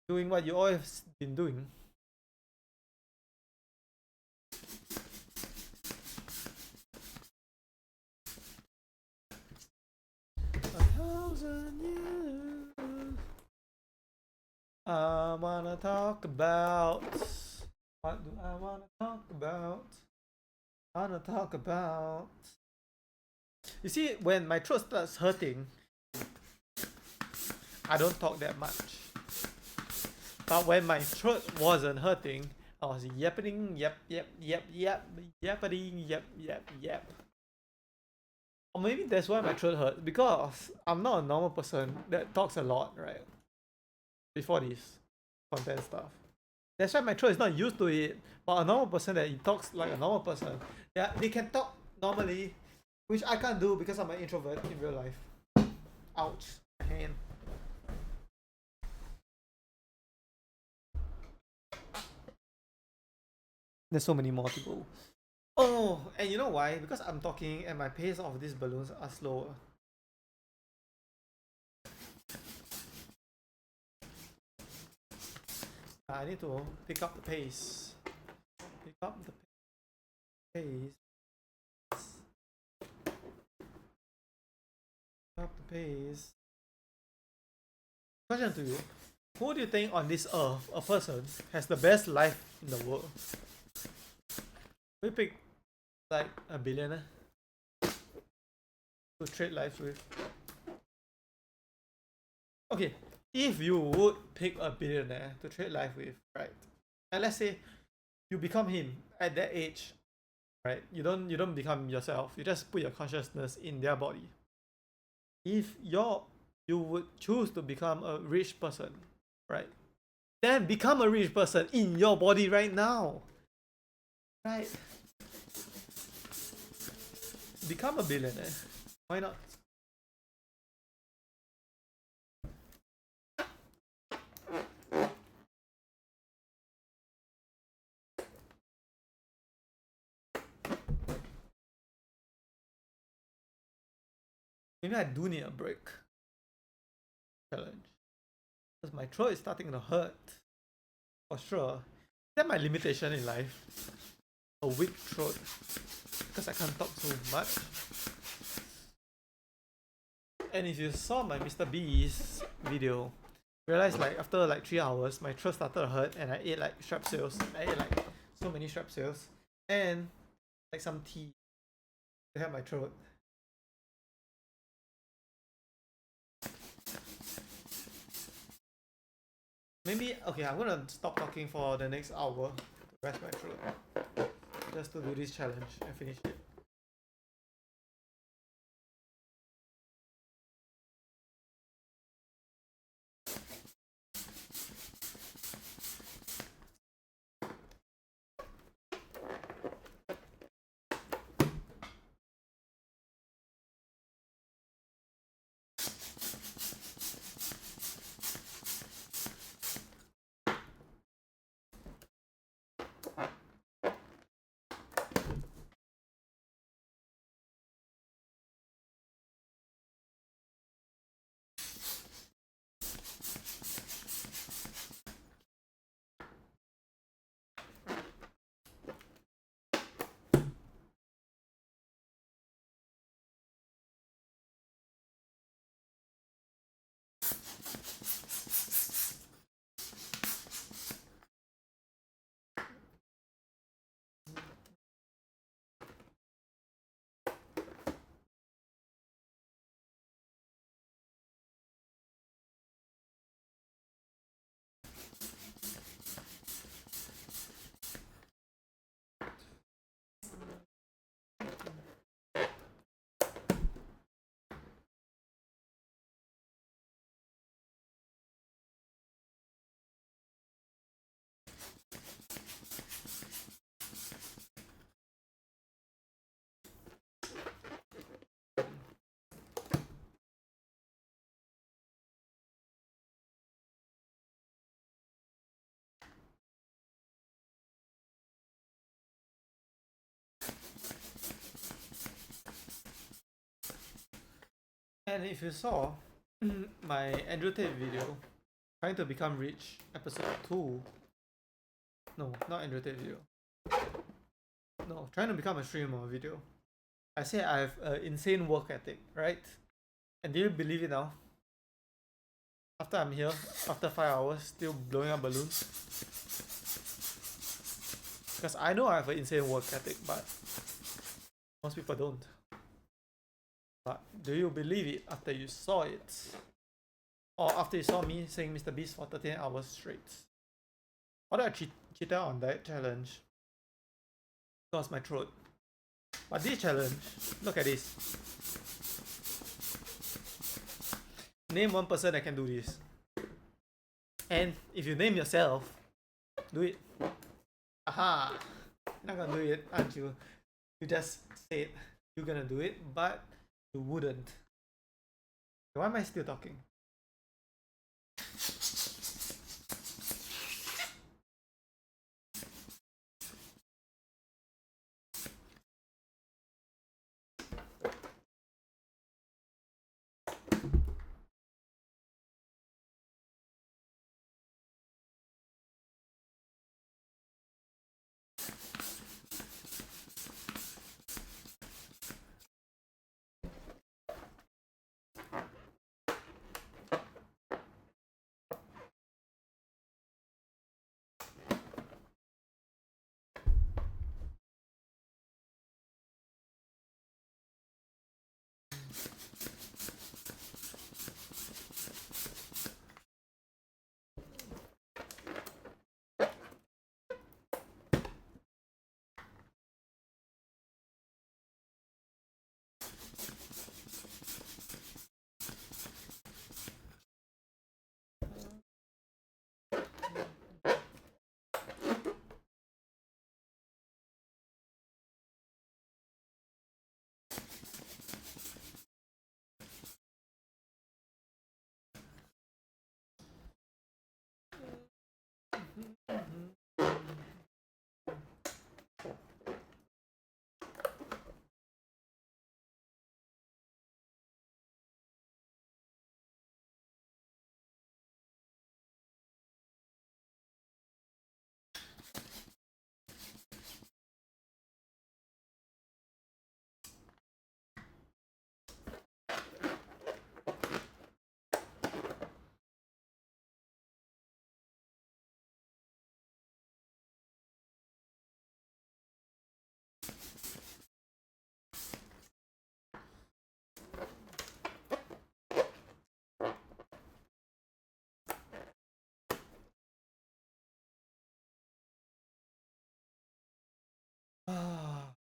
doing what you always been doing? I wanna talk about. What do I wanna talk about? I wanna talk about. You see, when my throat starts hurting, I don't talk that much. But when my throat wasn't hurting, I was yapping, yap, yapping, yap. Or maybe that's why my throat hurt, because I'm not a normal person that talks a lot, right? Before this content stuff. That's why my throat is not used to it. But a normal person that talks like a normal person, yeah, they can talk normally, which I can't do because I'm an introvert in real life. Ouch, my hand. There's so many more to go. Oh, and you know why? Because I'm talking and my pace of these balloons are slower. I need to pick up the pace. Pick up the pace. Pick up the pace. Question to you. Who do you think on this earth, a person, has the best life in the world? We pick like a billionaire to trade lives with. Okay, if you would pick a billionaire to trade life with, right? And let's say you become him at that age, right? You don't become yourself. You just put your consciousness in their body. If you would choose to become a rich person, right? Then become a rich person in your body right now. Right? Become a billionaire. Why not? Maybe I do need a break. Challenge. Because my throat is starting to hurt. For sure. Is that my limitation in life? A weak throat. Because I can't talk so much. And if you saw my Mr. Beast video, realized like after like 3 hours, my throat started to hurt and I ate like strepsils. I ate like so many strepsils and like some tea to help my throat. Maybe okay, I'm gonna stop talking for the next hour to rest my throat. Just to do this challenge and finish it. And if you saw my Andrew Tate video, Trying to Become Rich, episode 2. No, not Andrew Tate video. No, Trying to Become a Streamer video. I say I have an insane work ethic, right? And do you believe it now? After I'm here, after 5 hours, still blowing up balloons. Because I know I have an insane work ethic, but most people don't. But do you believe it after you saw it? Or after you saw me saying Mr. Beast for 13 hours straight? Although I cheated on that challenge, lost my throat. But this challenge, look at this. Name one person that can do this. And if you name yourself, do it. Aha! You're not gonna do it, aren't you? You just said you're gonna do it, but you wouldn't. Why am I still talking?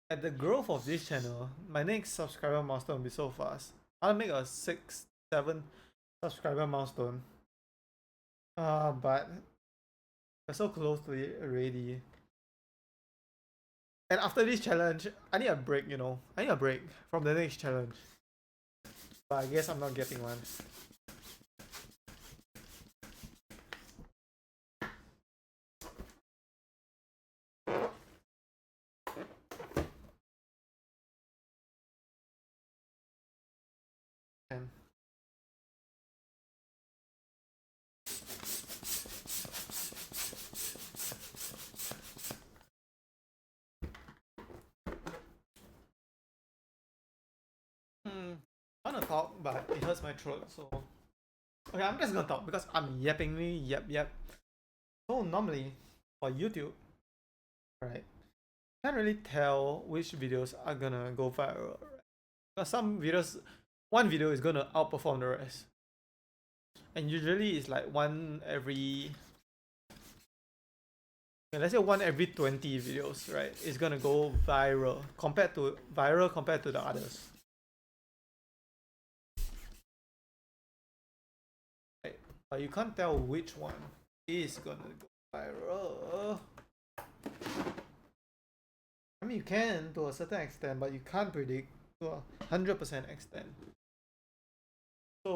at the growth of this channel, my next subscriber milestone will be so fast. I'll make a 6, 7 subscriber milestone. But we're so close to it already. And after this challenge, I need a break, you know. I need a break from the next challenge. But I guess I'm not getting one. And I want to talk, but it hurts my throat, so okay, I'm just gonna talk because I'm yappingly yap. So normally for YouTube, right, can't really tell which videos are gonna go viral. Right? Because some videos, one video is gonna outperform the rest, and usually it's like one every, let's say one every 20 videos, right? It's gonna go compared to the others. Right? But you can't tell which one is gonna go viral. I mean, you can to a certain extent, but you can't predict to a 100% extent. So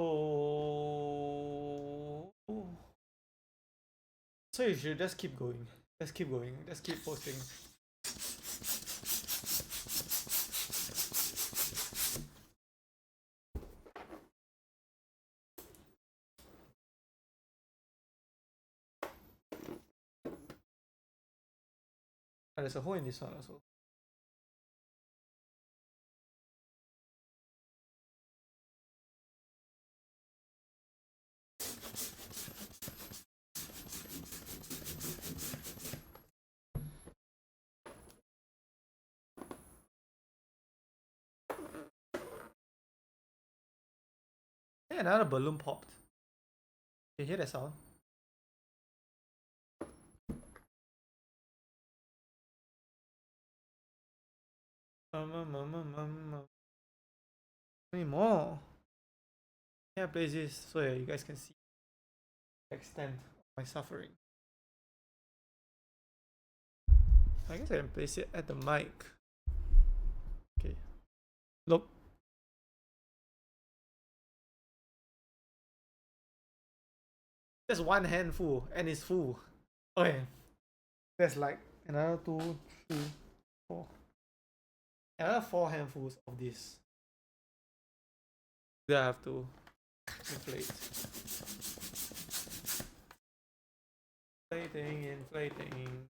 you should just keep going. Just keep going. Just keep posting. There's a hole in this one also. Hey, another balloon popped. You hear that sound? Any more? Yeah, play this so yeah, you guys can see the extent of my suffering. I guess I can place it at the mic. Okay. Look. There's one handful and it's full. Okay. There's like another 2, 3, 4. Another 4 handfuls of this. Then I have to inflate. Inflating.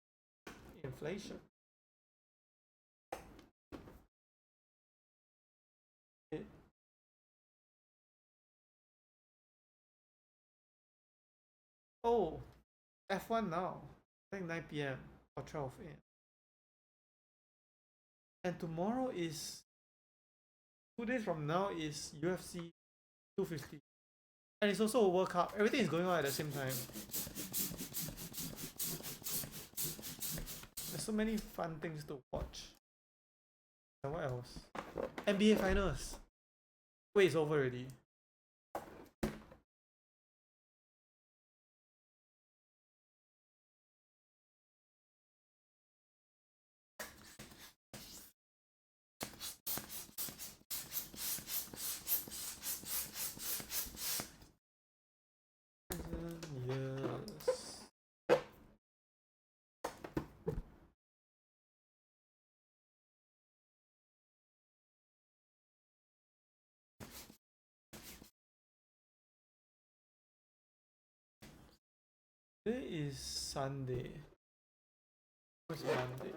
Inflation. Oh, F1 now. I think 9 p.m. or 12 a.m. And tomorrow is 2 days from now is UFC 250. And it's also a World Cup. Everything is going on at the same time. There's so many fun things to watch. And what else? NBA Finals. Wait, it's over already. Yes. Today is Sunday. What's Monday?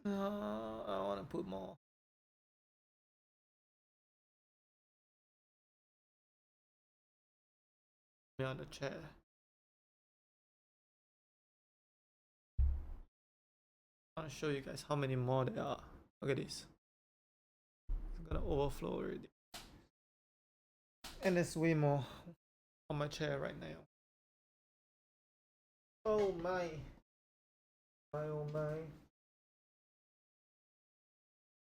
I want to put more. On the chair. I want to show you guys how many more there are. Look at this. It's gonna overflow already. And there's way more on my chair right now. Oh my. Oh my.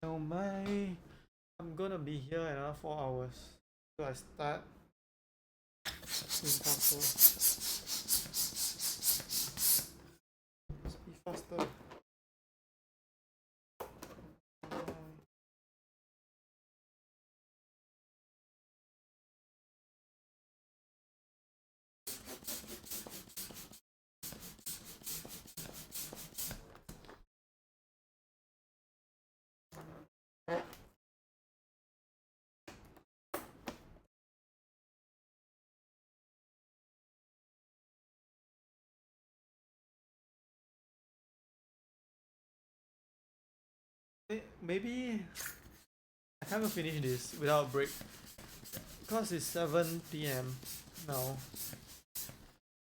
Oh my. I'm gonna be here another 4 hours. So I start faster. Let's be faster. Maybe I can't finish this without a break because it's 7 p.m. now,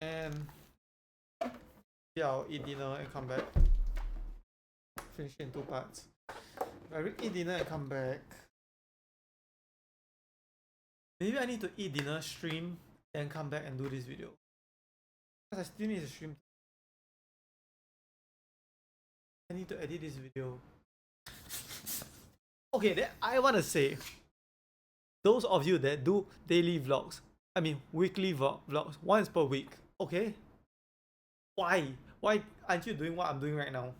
and yeah, I'll eat dinner and come back. Finish in 2 parts. If I eat dinner and come back, maybe I need to eat dinner, stream, and come back and do this video. Because I still need to stream. I need to edit this video. Okay, then I want to say, those of you that do daily vlogs, I mean weekly vlogs, once per week, okay? Why? Why aren't you doing what I'm doing right now?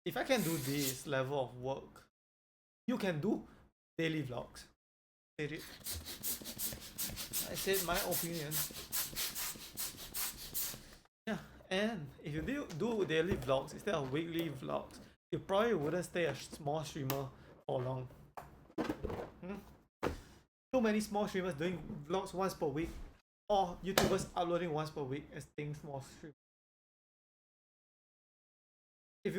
If I can do this level of work, you can do daily vlogs. I said my opinion. Yeah, and if you do daily vlogs instead of weekly vlogs, you probably wouldn't stay a small streamer for long. Too many small streamers doing vlogs once per week, or YouTubers uploading once per week and staying small streamers. If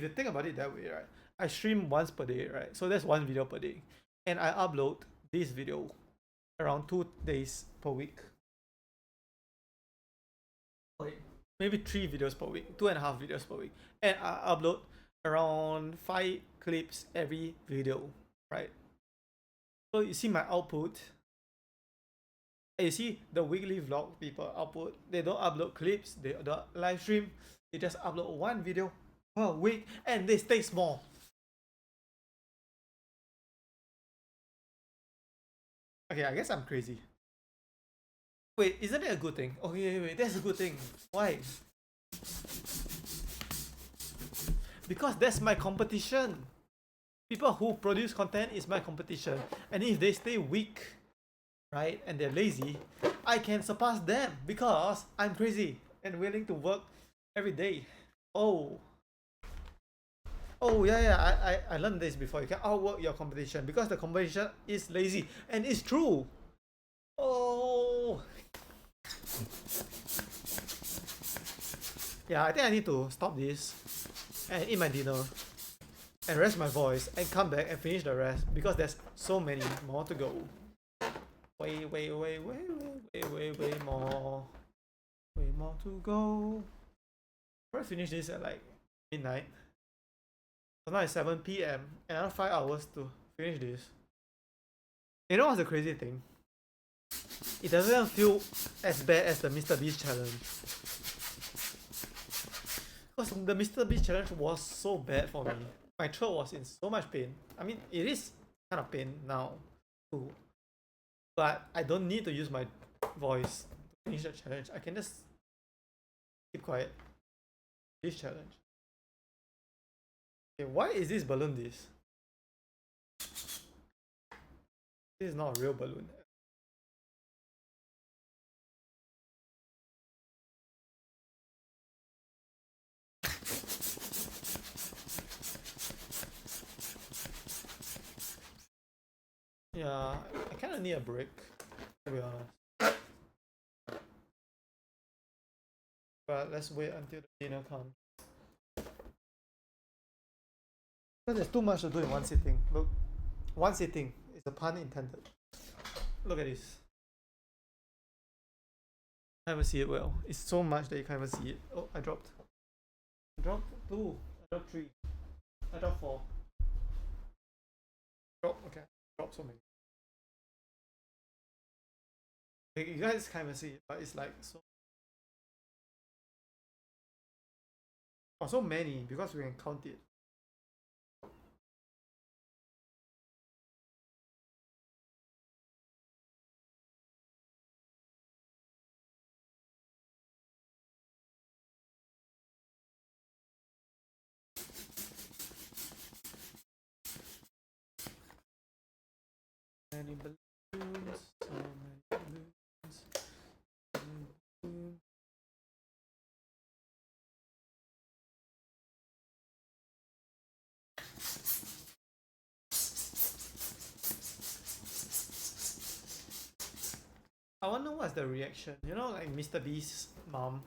you think about it that way, right? I stream once per day, right? So that's 1 video per day, and I upload this video around 2 days per week. Maybe 3 videos per week, 2.5 videos per week, and I upload around 5 clips every video, right? So you see my output, and you see the weekly vlog people output. They don't upload clips, they don't live stream, they just upload 1 video per week, and they stay small. Okay, I guess I'm crazy. Wait, isn't it a good thing? Okay, wait, that's a good thing. Why? Because that's my competition. People who produce content is my competition. And if they stay weak, right, and they're lazy, I can surpass them because I'm crazy and willing to work every day. Oh, yeah, I learned this before. You can outwork your competition because the competition is lazy, and it's true. Oh, yeah, I think I need to stop this and eat my dinner and rest my voice and come back and finish the rest because there's so many more to go. Way more. Way more to go. Probably finish this at like midnight. So now it's 7 p.m. Another 5 hours to finish this. You know what's the crazy thing? It doesn't feel as bad as the MrBeast challenge. Because the MrBeast challenge was so bad for me. My throat was in so much pain. I mean, it is kind of pain now too. But I don't need to use my voice to finish the challenge. I can just keep quiet. This challenge. Okay, why is this balloon this? This is not a real balloon. Yeah, I kind of need a break, to be honest. But let's wait until the dinner comes. But there's too much to do in one sitting. Look, one sitting is a pun intended. Look at this. I can't even see it well. It's so much that you can't even see it. Oh, I dropped. I dropped 2. I dropped 3. I dropped 4. Drop. Okay. Drop so many. Like, you guys can't even see it, but it's like so. Oh, so many because we can count it. Many balloons, so many balloons. Balloons. I wonder what's the reaction. You know, like Mr. Beast's mom.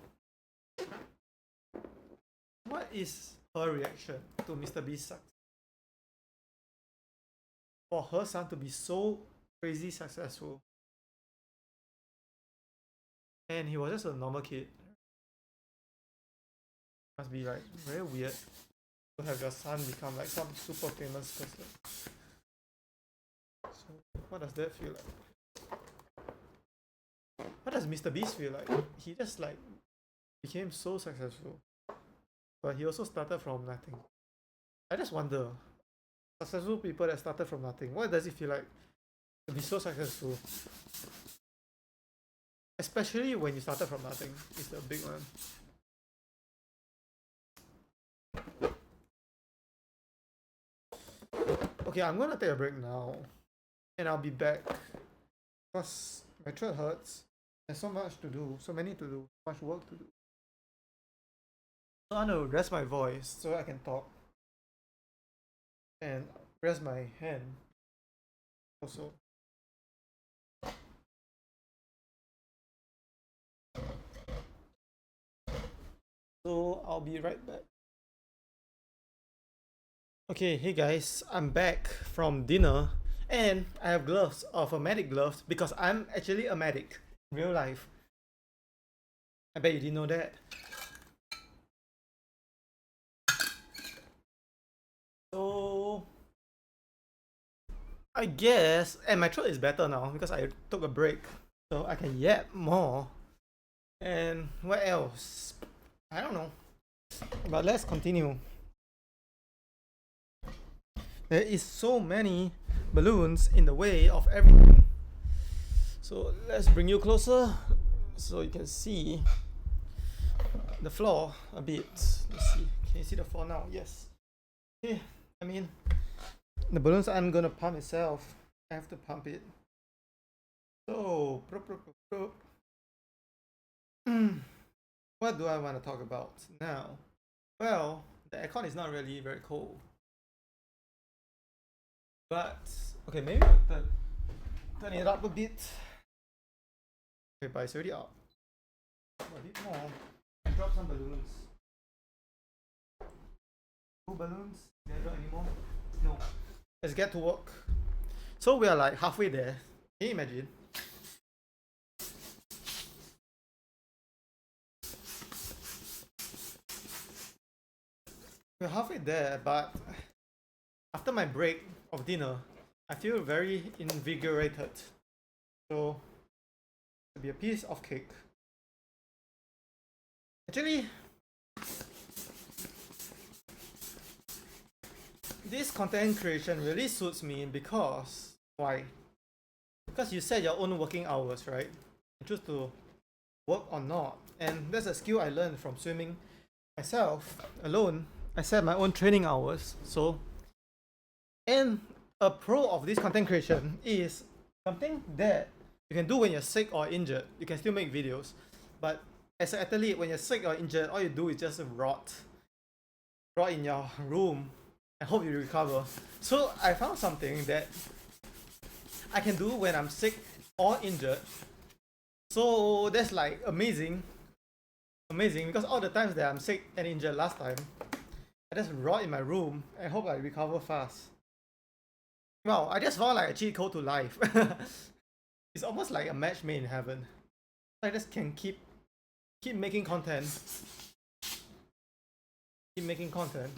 What is her reaction to Mr. Beast's success? For her son to be so crazy successful, and he was just a normal kid. Must be like very weird to have your son become like some super famous person. So what does that feel like? What does Mr. Beast feel like? He just like became so successful, but he also started from nothing. I just wonder, successful people that started from nothing, what does it feel like to be so successful? Especially when you started from nothing, is the big one. Okay, I'm gonna take a break now, and I'll be back because my throat hurts. There's so much to do, so many to do, so much work to do. So I want to rest my voice so I can talk, and rest my hand also. So I'll be right back. Okay, hey guys, I'm back from dinner and I have gloves of a medic gloves because I'm actually a medic in real life. I bet you didn't know that. So I guess, and my throat is better now because I took a break, so I can yap more. And what else? I don't know. But let's continue. There is so many balloons in the way of everything. So let's bring you closer so you can see the floor a bit. Let's see. Can you see the floor now? Yes. Okay. I mean, the balloons aren't gonna pump itself. I have to pump it. So, what do I want to talk about now? Well, the aircon is not really very cold. But, okay, maybe I'll turn it up a bit. Okay, but it's already up. A bit more. And drop some balloons. 2 balloons? Can I drop any more? No. Let's get to work. So we are like halfway there. Can you imagine? We're halfway there, but after my break of dinner, I feel very invigorated. So, it'll be a piece of cake. Actually, this content creation really suits me because why? Because you set your own working hours, right? You choose to work or not, and that's a skill I learned from swimming myself alone. I set my own training hours. So, and a pro of this content creation is something that you can do when you're sick or injured. You can still make videos, but as an athlete, when you're sick or injured, all you do is just rot in your room and hope you recover. So I found something that I can do when I'm sick or injured. So that's like amazing because all the times that I'm sick and injured last time, I just rot in my room and hope I recover fast. Well, I just found like a cheat code to life. It's almost like a match made in heaven. I just can keep making content. Keep making content.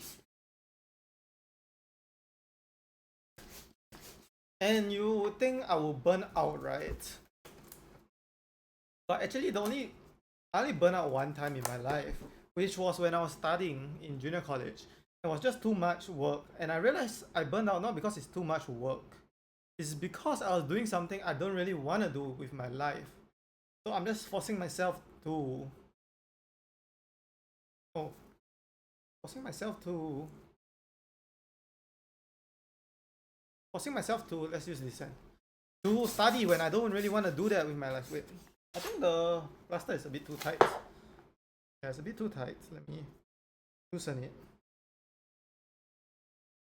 And you would think I will burn out, right? But actually I only burned out one time in my life, which was when I was studying in junior college. It was just too much work, and I realized I burned out not because it's too much work. It's because I was doing something I don't really want to do with my life. So I'm just forcing myself to forcing myself to let's use this one, to study when I don't really want to do that with my life. Wait, I think the plaster is a bit too tight. Yeah, it's a bit too tight. Let me loosen it.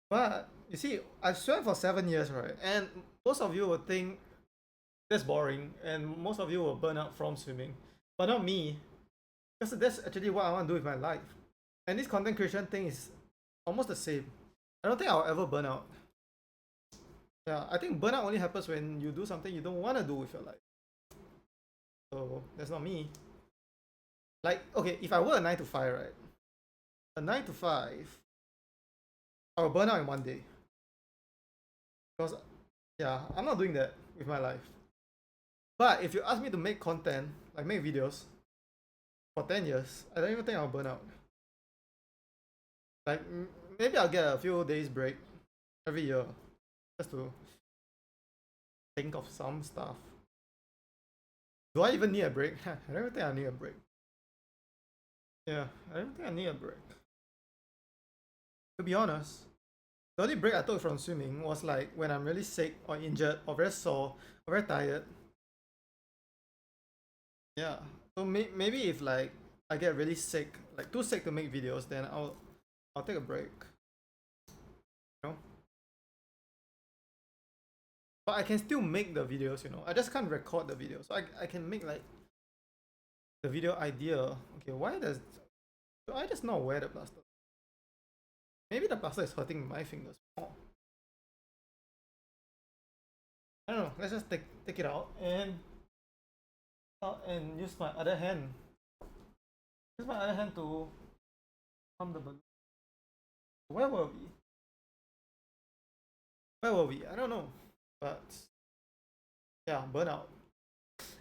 But you see, I swam for 7 years, right? And most of you will think that's boring, and most of you will burn out from swimming, but not me, because that's actually what I want to do with my life. And this content creation thing is almost the same. I don't think I'll ever burn out. Yeah, I think burnout only happens when you do something you don't want to do with your life. So that's not me. Like, okay, if I were a 9 to 5, right? A 9 to 5, I will burn out in one day. Because, yeah, I'm not doing that with my life. But if you ask me to make content, like make videos, for 10 years, I don't even think I'll burn out. Like, maybe I'll get a few days break every year, just to think of some stuff. Do I even need a break? I don't think I need a break. Yeah, I don't think I need a break. To be honest, the only break I took from swimming was like when I'm really sick or injured or very sore or very tired. Yeah, so maybe if like I get really sick, like too sick to make videos, then I'll take a break. You know? But I can still make the videos, you know. I just can't record the video. So I can make like the video idea. Okay, do I just not wear the plaster? Maybe the plaster is hurting my fingers more. I don't know. Let's just take it out and use my other hand. Use my other hand to pump the balloon. Where were we? I don't know. But yeah, burnout.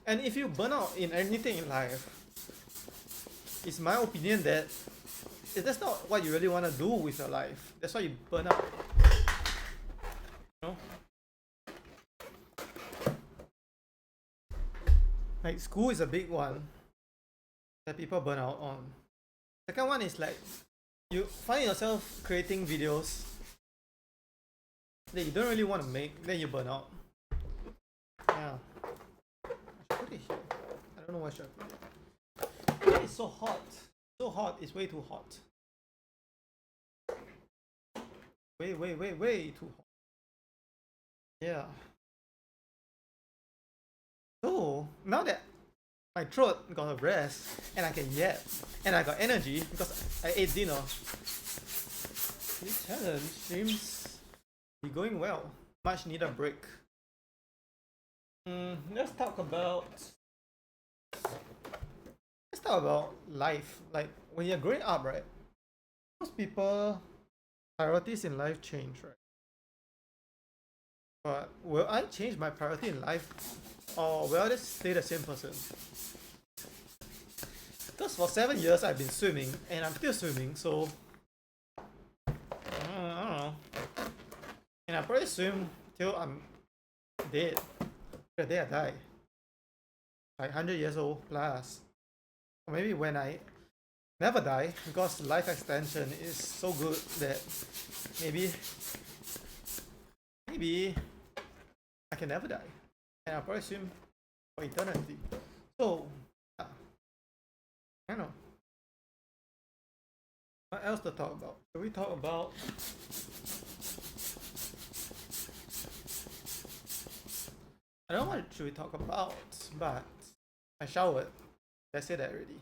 And if you burn out in anything in life, it's my opinion that that's not what you really want to do with your life. That's why you burn out. You know? Like school is a big one that people burn out on. Second one is like you find yourself creating videos that you don't really want to make, then you burn out. Yeah. I should put it here. I don't know why should I put it. It's so hot. So hot, it's way too hot. Way too hot. Yeah. So now that my throat got a rest and I can yap and I got energy because I ate dinner, this challenge seems to be going well. Much needed break. Let's talk about life. Like when you're growing up, right? Most people priorities in life change, right? But will I change my priority in life, or will I just stay the same person? Because for 7 years I've been swimming and I'm still swimming, so I don't know. And I probably swim till I'm dead. The day I die. Like 100 years old plus. Or maybe when I never die, because life extension is so good that maybe I can never die. And I'll probably swim for eternity. So, I don't know. What else to talk about? Should we talk about I don't know what should we talk about, but I showered. I said that already.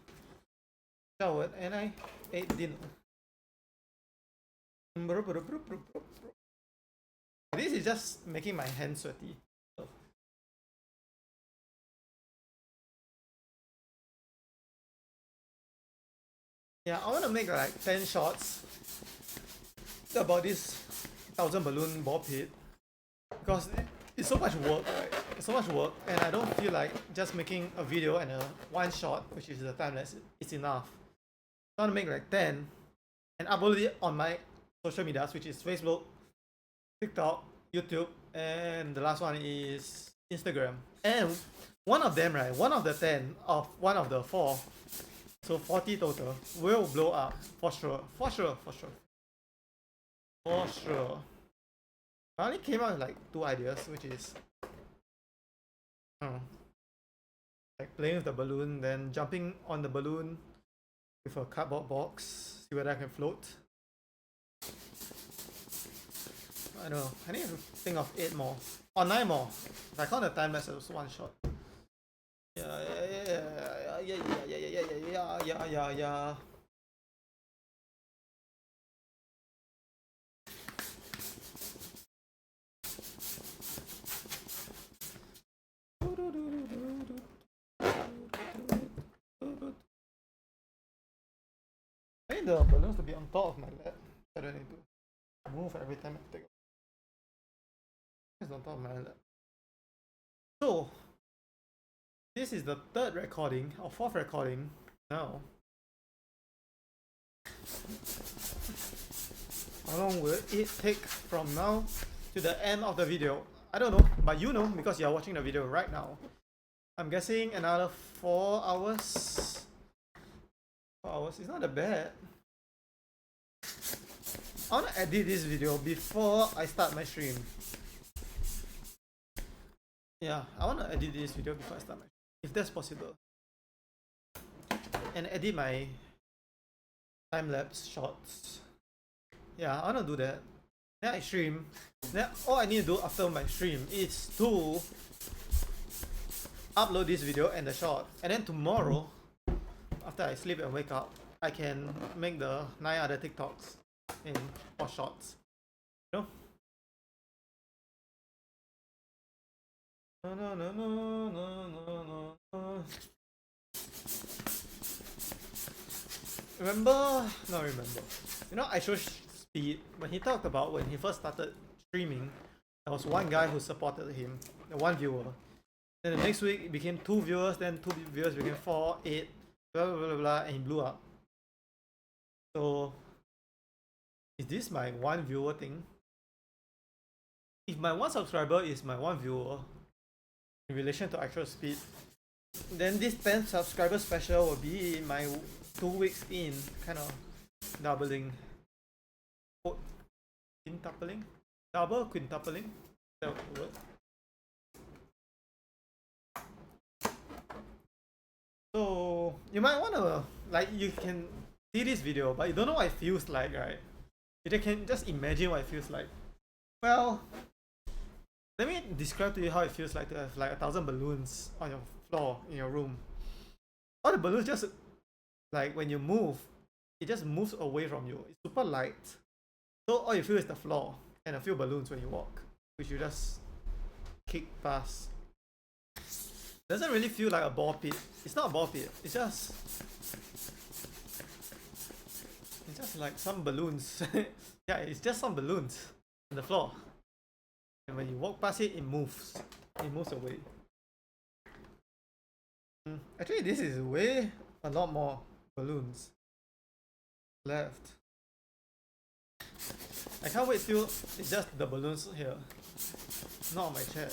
Showered and I ate dinner. This is just making my hands sweaty. Yeah, I want to make like 10 shots about this 1,000 balloon ball pit because it's so much work, right? It's so much work, and I don't feel like just making a video and a one shot, which is the time lapse, is enough. I want to make like 10 and upload it on my social medias, which is Facebook, TikTok, YouTube, and the last one is Instagram. And one of them, right? One of the 10 of one of the 4, so 40 total, will blow up for sure. For sure, for sure. For sure. I only came out with like 2 ideas, which is like playing with the balloon, then jumping on the balloon with a cardboard box, see whether I can float. I don't know. I need to think of 8 more. Or 9 more. If I count the time lapse as one shot. Yeah. I need the balloons to be on top of my lap. I don't need to move every time I take. It's on top of my lap. So, this is the 3rd recording or 4th recording now. How long will it take from now to the end of the video? I don't know, but you know because you are watching the video right now. I'm guessing another 4 hours. 4 hours is not that bad. I want to edit this video before I start my stream. Yeah, I want to edit this video before I start my stream, if that's possible. And edit my time-lapse shots. Yeah, I want to do that. Then I stream. Then all I need to do after my stream is to upload this video and the shot. And then tomorrow, after I sleep and wake up, I can make the 9 other TikToks in 4 shots. You know? No. Remember? Not remember. You know, I show Speed when he talked about when he first started streaming. There was one guy who supported him, the one viewer. Then the next week it became 2 viewers, then 2 viewers became 4, 8, blah blah blah blah, and he blew up. So, is this my 1 viewer thing? If my 1 subscriber is my 1 viewer in relation to actual Speed, then this 10 subscriber special will be my 2 weeks in, kind of doubling. Quintupling? Double quintupling? Is that the word? So you might wanna, like, you can see this video but you don't know what it feels like, right? You can just imagine what it feels like. Well, let me describe to you how it feels like to have like 1,000 balloons on your floor in your room. All the balloons just, like, when you move, it just moves away from you. It's super light. So all you feel is the floor and a few balloons when you walk, which you just kick past. Doesn't really feel like a ball pit. It's not a ball pit. It's just like some balloons. Yeah, it's just some balloons on the floor. And when you walk past it, it moves. It moves away. Actually, this is way a lot more balloons left. I can't wait till it's just the balloons here, not on my chair.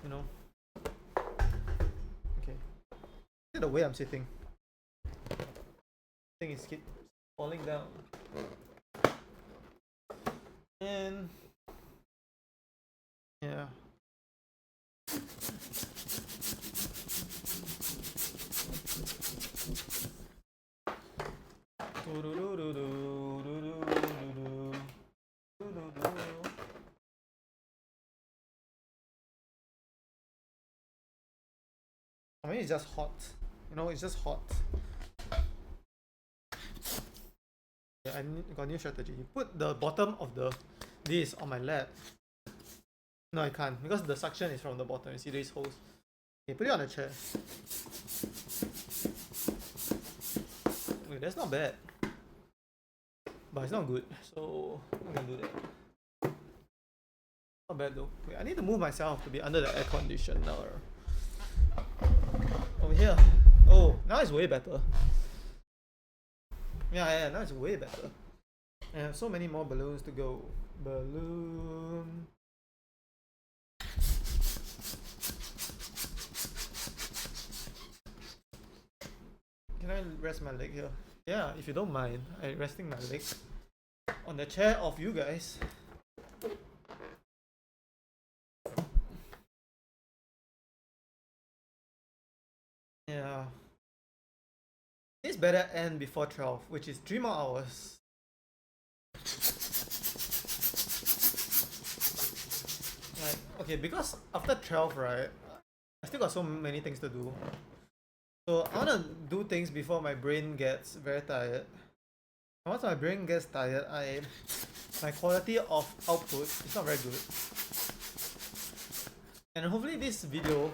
You know. Okay. Look at the way I'm sitting. I think it's keep falling down. And yeah. I mean, it's just hot. You know, it's just hot. Yeah. got new strategy. Put the bottom of this on my lap. No, I can't because the suction is from the bottom. You see these holes? Okay, put it on the chair. Wait, that's not bad. But it's not good, so I'm gonna do that. Not bad though. Wait, I need to move myself to be under the air conditioner. Over here. Oh, now it's way better. Yeah, now it's way better. I have so many more balloons to go. Balloon. Can I rest my leg here? Yeah, if you don't mind, I'm resting my leg on the chair of you guys. Yeah. This better end before 12, which is 3 more hours. Like, okay, because after 12, right, I still got so many things to do. So I wanna do things before my brain gets very tired. And once my brain gets tired, my quality of output is not very good. And hopefully this video,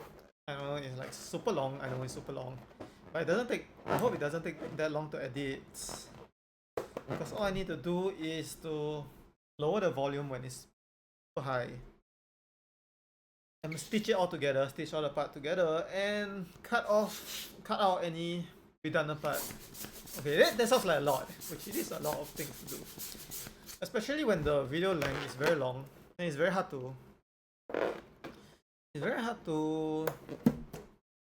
I know it's like super long. I know it's super long, but it doesn't take. I hope it doesn't take that long to edit. Because all I need to do is to lower the volume when it's too high, and stitch it all together, stitch all the part together, and cut out any redundant part. Okay, that sounds like a lot, which it is a lot of things to do. Especially when the video length is very long, and it's very hard to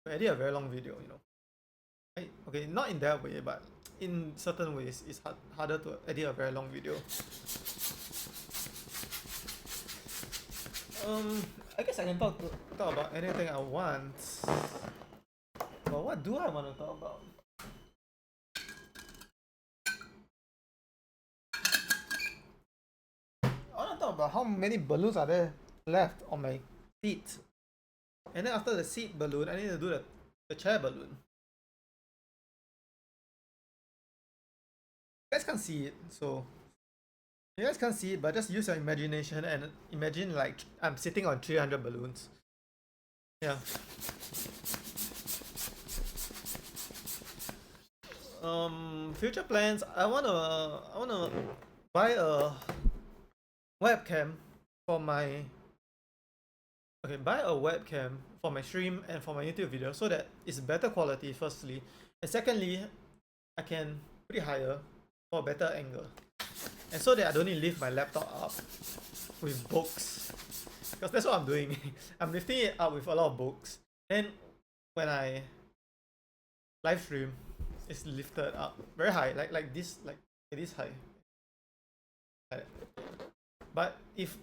edit a very long video, you know. Right? Okay, not in that way, but in certain ways, it's harder to edit a very long video. I guess I can talk about anything I want. But what do I want to talk about? I want to talk about how many balloons are there left on my seat. And then after the seat balloon, I need to do the chair balloon. You guys can't see it, so you guys can't see it, but just use your imagination and imagine like I'm sitting on 300 balloons. Yeah. Future plans. I wanna buy a webcam for my. Okay, buy a webcam for my stream and for my YouTube video so that it's better quality. Firstly, and secondly, I can put it higher for a better angle. And so that I don't need to lift my laptop up with books, because that's what I'm doing. I'm lifting it up with a lot of books, and when I live stream, it's lifted up very high, like this, like it is high. But if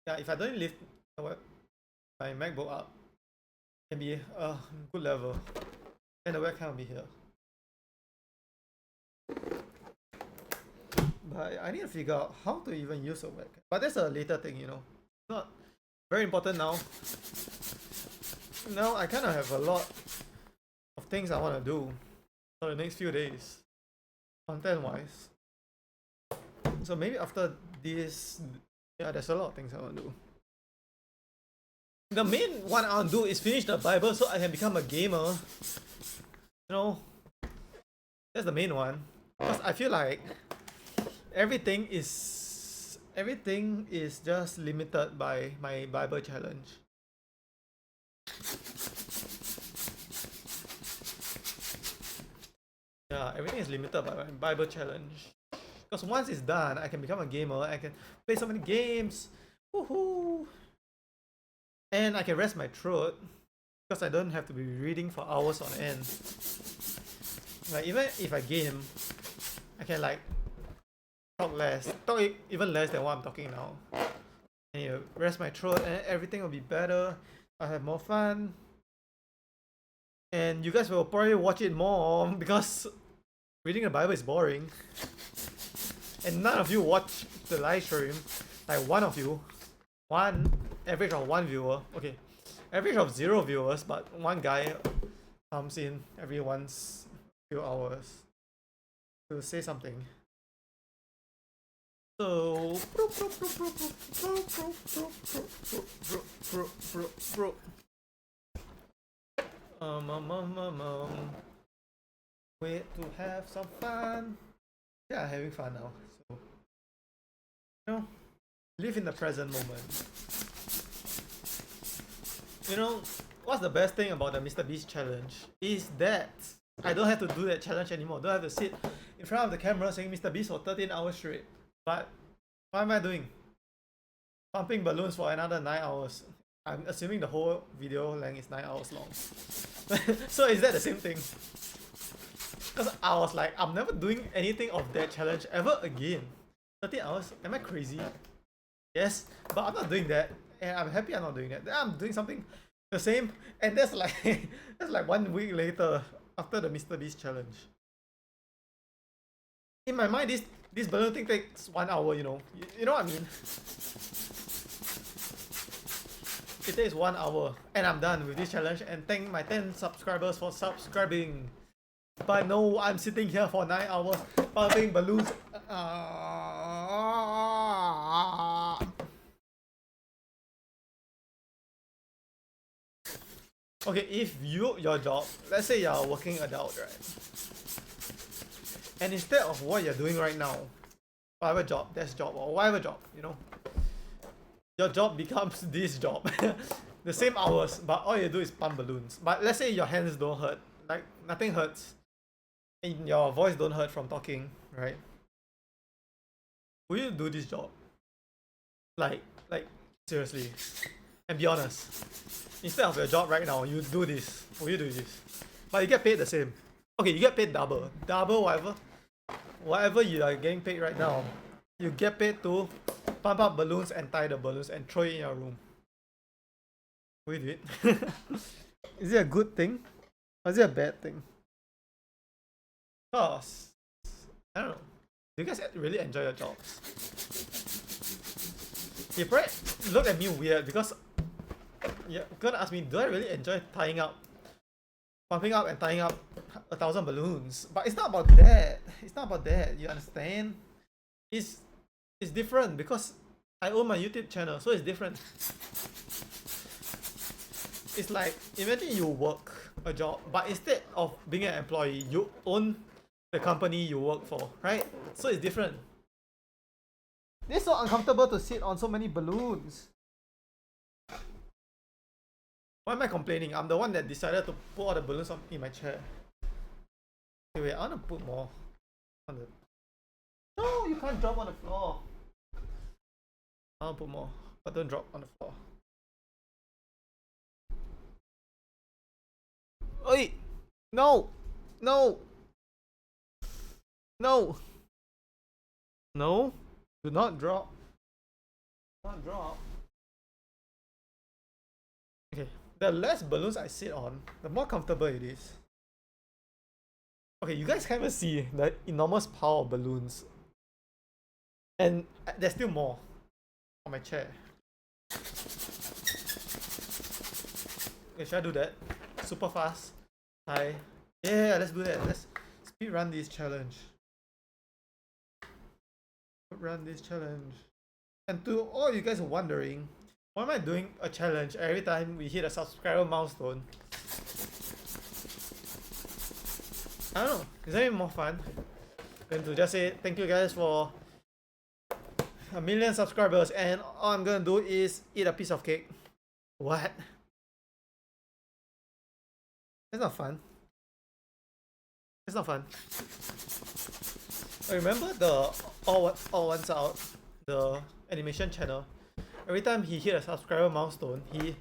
I don't lift my MacBook up, it can be a good level, and the webcam will be here. But I need to figure out how to even use a webcam. But that's a later thing, you know. It's not very important now. Now I kind of have a lot of things I want to do for the next few days, content-wise. So maybe after this, yeah, there's a lot of things I want to do. The main one I want to do is finish the Bible so I can become a gamer. You know, that's the main one. Because I feel like everything is just limited by my Bible challenge. Yeah, everything is limited by my Bible challenge. Because once it's done, I can become a gamer. I can play so many games. Woohoo! And I can rest my throat because I don't have to be reading for hours on end. Like even if I game, I can like talk even less than what I'm talking now. And you rest my throat, and everything will be better. I'll have more fun, and you guys will probably watch it more because reading the Bible is boring. And none of you watch the live stream. Like one of you, average of one viewer. Okay, average of 0 viewers, but one guy comes in every once few hours to say something. So wait to have some fun. Yeah, having fun now. So live in the present moment. What's the best thing about the MrBeast challenge is that I don't have to do that challenge anymore. Don't have to sit in front of the camera saying MrBeast for 13 hours straight. But what am I doing? Pumping balloons for another 9 hours. I'm assuming the whole video length is 9 hours long. So is that the same thing? Because I was like, I'm never doing anything of that challenge ever again. 13 hours? Am I crazy? Yes, but I'm not doing that. And I'm happy I'm not doing that. Then I'm doing something the same. And that's like that's like 1 week later after the MrBeast challenge. In my mind, this balloon thing takes 1 hour, you know. You know what I mean? It takes 1 hour and I'm done with this challenge, and thank my 10 subscribers for subscribing. But no, I'm sitting here for 9 hours pumping balloons. Okay, if your job, let's say you're a working adult, right? And instead of what you're doing right now, whatever job, desk job, or whatever job, your job becomes this job. The same hours, but all you do is pump balloons. But let's say your hands don't hurt, like nothing hurts, and your voice don't hurt from talking, right? Will you do this job? Like seriously, and be honest. Instead of your job right now, you do this. Will you do this? But you get paid the same. Okay, you get paid double. Double whatever you are getting paid right now, you get paid to pump up balloons and tie the balloons and throw it in your room. Will you do it? Is it a good thing? Or is it a bad thing? Because, I don't know. Do you guys really enjoy your jobs? You probably look at me weird because you're gonna ask me, do I really enjoy pumping up and tying up 1,000 balloons? But it's not about that. It's not about that. You understand? It's different because I own my YouTube channel, so it's different. It's like, imagine you work a job, but instead of being an employee, you own the company you work for, right? So it's different. It's so uncomfortable to sit on so many balloons. Why am I complaining? I'm the one that decided to put all the balloons in my chair. Okay, wait, I want to put more on the... No, you can't drop on the floor. I want to put more, but don't drop on the floor. Oi! No! No! No! No! Do not drop. Do not drop. Okay, the less balloons I sit on, the more comfortable it is. Okay, you guys can't even see the enormous pile of balloons. And there's still more on my chair. Okay, should I do that? Super fast. Hi. Yeah, let's do that. Let's speed run this challenge. Run this challenge. And to all you guys are wondering, why am I doing a challenge every time we hit a subscriber milestone? I don't know. Is that even more fun than to just say thank you guys for 1 million subscribers and all I'm gonna do is eat a piece of cake? What? That's not fun. It's not fun. Remember the all ones out, the animation channel? Every time he hit a subscriber milestone, he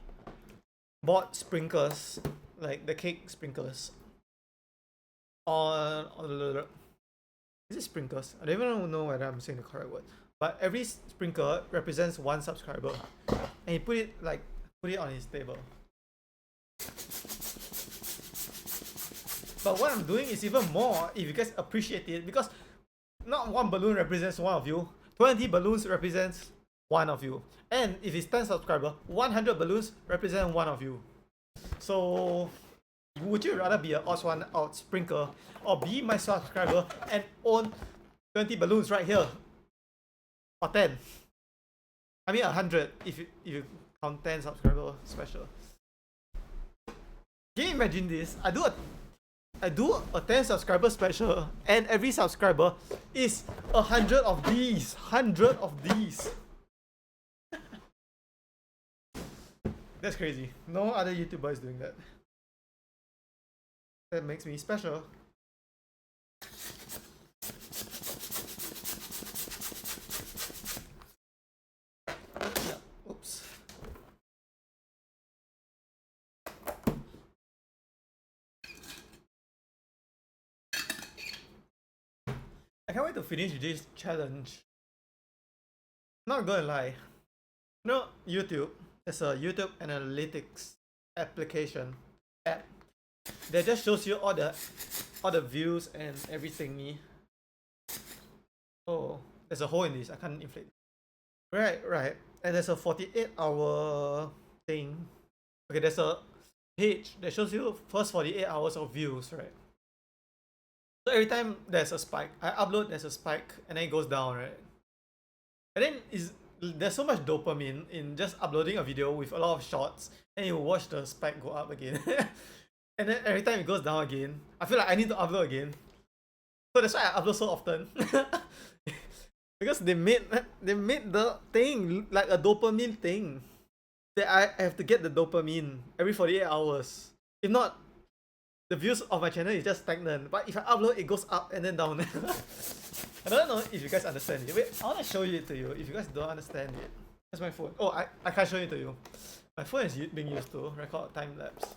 bought sprinkles, like the cake sprinkles. On the... Is it sprinkles? I don't even know whether I'm saying the correct word. But every sprinkle represents 1 subscriber. And he put it on his table. But what I'm doing is even more if you guys appreciate it, because not 1 balloon represents 1 of you, 20 balloons represents 1 of you. And if it's 10 subscribers, 100 balloons represent 1 of you. So would you rather be an odds one out sprinkle or be my subscriber and own 20 balloons right here? or 10. I mean 100 if you count 10 subscriber special. Can you imagine this? I do a 10 subscriber special, and every subscriber is 100 of these. 100 of these. That's crazy. No other YouTuber is doing that. That makes me special. Yeah. Oops. I can't wait to finish this challenge. Not gonna lie. You know, YouTube. There's a YouTube Analytics application app that just shows you all the views and everything. Oh, there's a hole in this. I can't inflate it. Right. And there's a 48-hour thing. Okay, there's a page that shows you first 48 hours of views, right? So every time there's a spike, I upload, there's a spike, and then it goes down, right? And then there's so much dopamine in just uploading a video with a lot of shots, and you watch the spike go up again. And then every time it goes down again, I feel like I need to upload again. So that's why I upload so often. Because they made the thing like a dopamine thing. That I have to get the dopamine every 48 hours. If not, the views of my channel is just stagnant. But if I upload, it goes up and then down. I don't know if you guys understand it. Wait, I want to show it to you if you guys don't understand it. That's my phone. Oh, I can't show it to you. My phone is being used to record time lapse.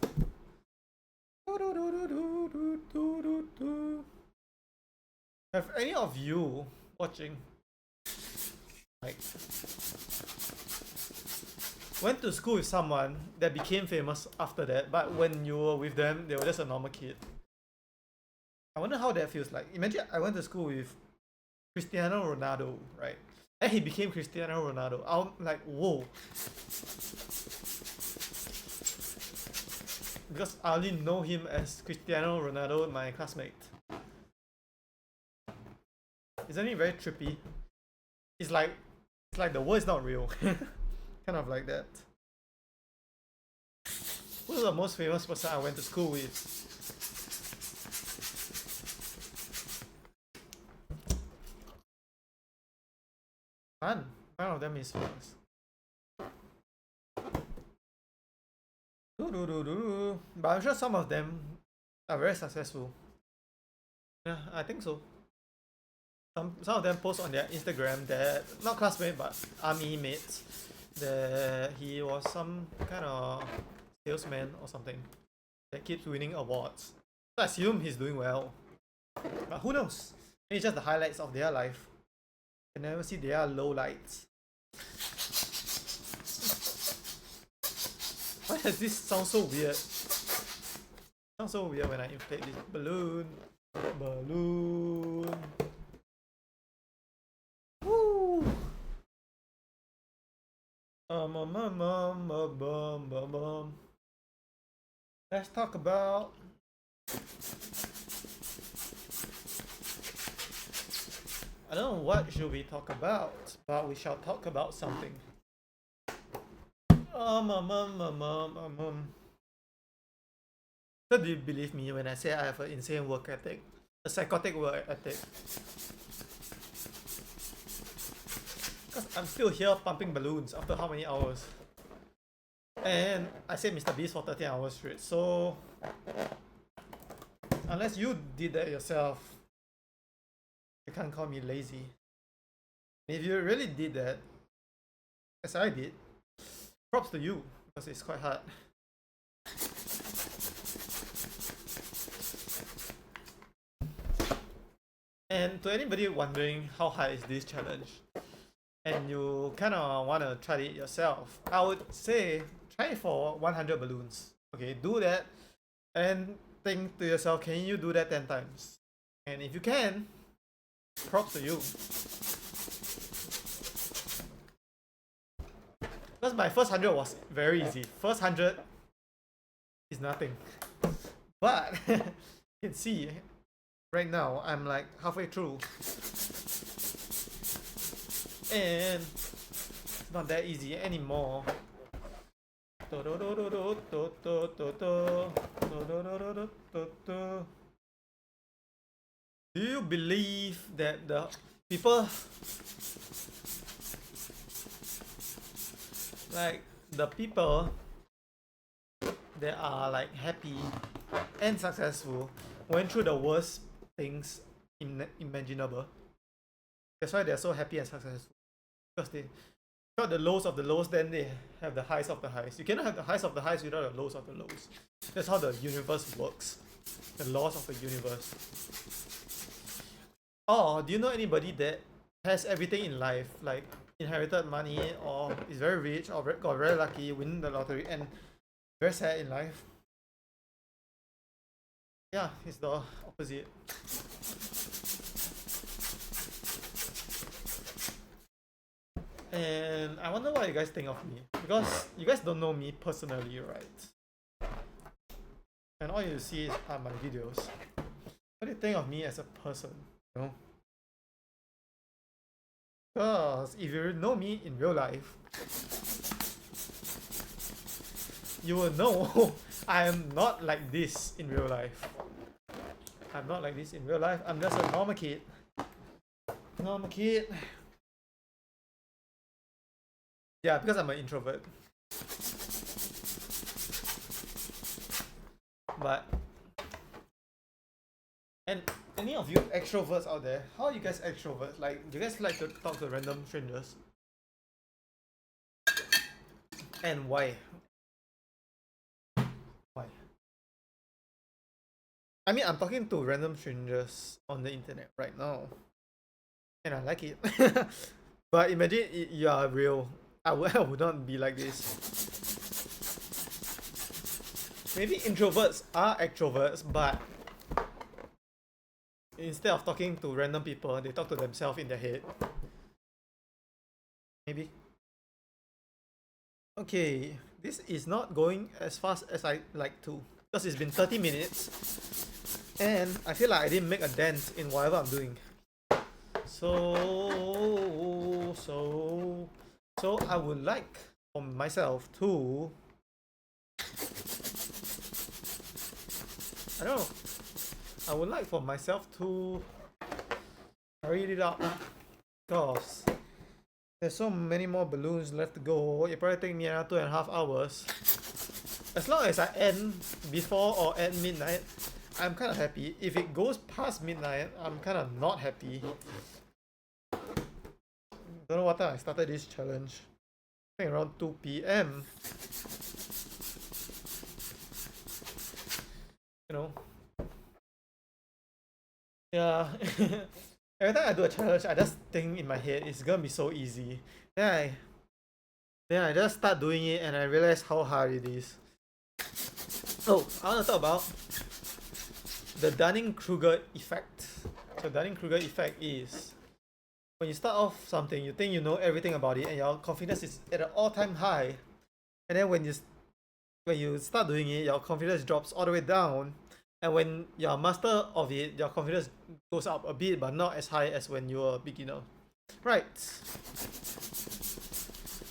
Have any of you watching like went to school with someone that became famous after that, but when you were with them, they were just a normal kid? I wonder how that feels like. Imagine I went to school with Cristiano Ronaldo, right? And he became Cristiano Ronaldo. I'm like, whoa. Because I only know him as Cristiano Ronaldo, my classmate. Isn't it very trippy? It's like the world is not real. Kind of like that. Who's the most famous person I went to school with? None of them is famous. But I'm sure some of them are very successful. Yeah, I think so. Some of them post on their Instagram that, not classmates but army mates, that he was some kind of salesman or something that keeps winning awards. So I assume he's doing well. But who knows? It's just the highlights of their life. You never see their lowlights. Why does this sound so weird? It sounds so weird when I inflate this balloon. Woo! Let's talk about I don't know what should we talk about, but we shall talk about something. So do you believe me when I say I have an insane work ethic? A psychotic work ethic? Because I'm still here pumping balloons after how many hours? And I said Mr. Beast for 13 hours straight, so unless you did that yourself, you can't call me lazy. If you really did that, as I did, props to you, because it's quite hard. And to anybody wondering how hard is this challenge, and you kind of want to try it yourself, I would say try it for 100 balloons. Okay, do that and think to yourself, can you do that 10 times? And if you can, props to you. Because my first 100 was very easy. First 100 is nothing. But you can see right now I'm like halfway through. And it's not that easy anymore. Do you believe that the people, like the people that are like happy and successful, went through the worst things imaginable? That's why they're so happy and successful, because they got the lows of the lows, then they have the highs of the highs. You cannot have the highs of the highs without the lows of the lows. That's how the universe works. The laws of the universe. Or do you know anybody that has everything in life, like inherited money, or is very rich, or got very lucky, win the lottery, and very sad in life? Yeah, it's the opposite. And I wonder what you guys think of me, because you guys don't know me personally, right? And all you see are my videos. What do you think of me as a person? You know? Because if you know me in real life, you will know I am not like this in real life. I'm not like this in real life. I'm just a normal kid. Normal kid. Yeah, because I'm an introvert. But, and any of you extroverts out there, how are you guys extroverts? Like, do you guys like to talk to random strangers? And why? Why? I mean, I'm talking to random strangers on the internet right now, and I like it. But imagine you are real. I would not be like this. Maybe introverts are extroverts, but instead of talking to random people, they talk to themselves in their head. Maybe. Okay, this is not going as fast as I like to, because it's been 30 minutes and I feel like I didn't make a dent in whatever I'm doing. So I would like for myself to, I don't know, I would like for myself to hurry it up, because there's so many more balloons left to go. It probably take me around 2.5 hours. As long as I end before or at midnight, I'm kind of happy. If it goes past midnight, I'm kind of not happy. Don't know what time I started this challenge. I think around 2 p.m. You know. Yeah. Every time I do a challenge, I just think in my head it's gonna be so easy. Then I just start doing it and I realize how hard it is. Oh, I want to talk about the Dunning-Kruger effect. So Dunning-Kruger effect is when you start off something, you think you know everything about it and your confidence is at an all-time high. And then when you start doing it, your confidence drops all the way down. And when you're a master of it, your confidence goes up a bit, but not as high as when you're a beginner. Right.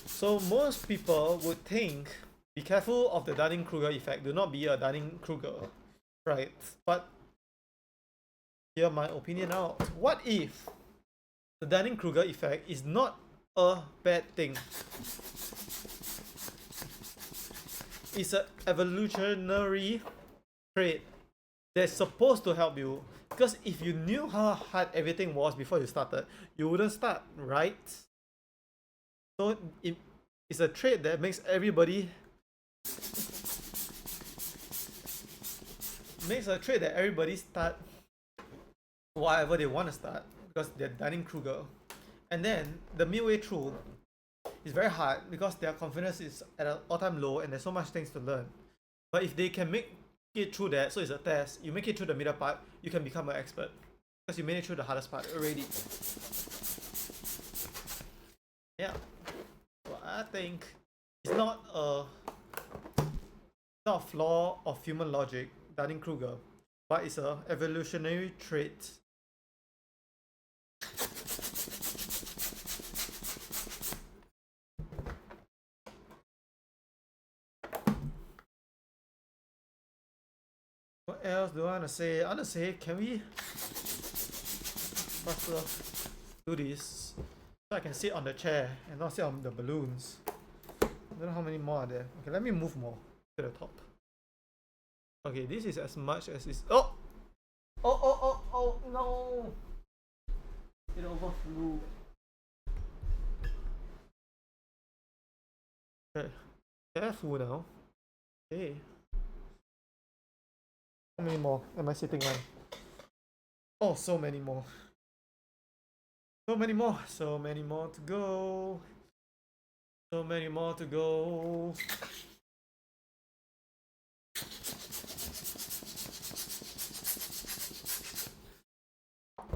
So most people would think, be careful of the Dunning-Kruger effect. Do not be a Dunning-Kruger. Right. But hear my opinion out. What if the Dunning-Kruger effect is not a bad thing? It's an evolutionary trait that's supposed to help you. Because if you knew how hard everything was before you started, you wouldn't start, right? So it's a trait that makes everybody start whatever they want to start, because they're Dunning-Kruger. And then the midway through is very hard because their confidence is at an all-time low and there's so much things to learn. But if they can make it through that, so it's a test, you make it through the middle part, you can become an expert because you made it through the hardest part already. Yeah, so I think it's not a flaw of human logic, Dunning-Kruger, but it's an evolutionary trait. What else do I want to say? I want to say, can we faster do this so I can sit on the chair and not sit on the balloons? I don't know how many more are there. Okay, let me move more to the top. Okay, this is as much as is. Oh! Oh, no! It overflew. Okay, careful now. Okay. How many more am I sitting on? Oh, so many more. So many more. So many more to go. So many more to go.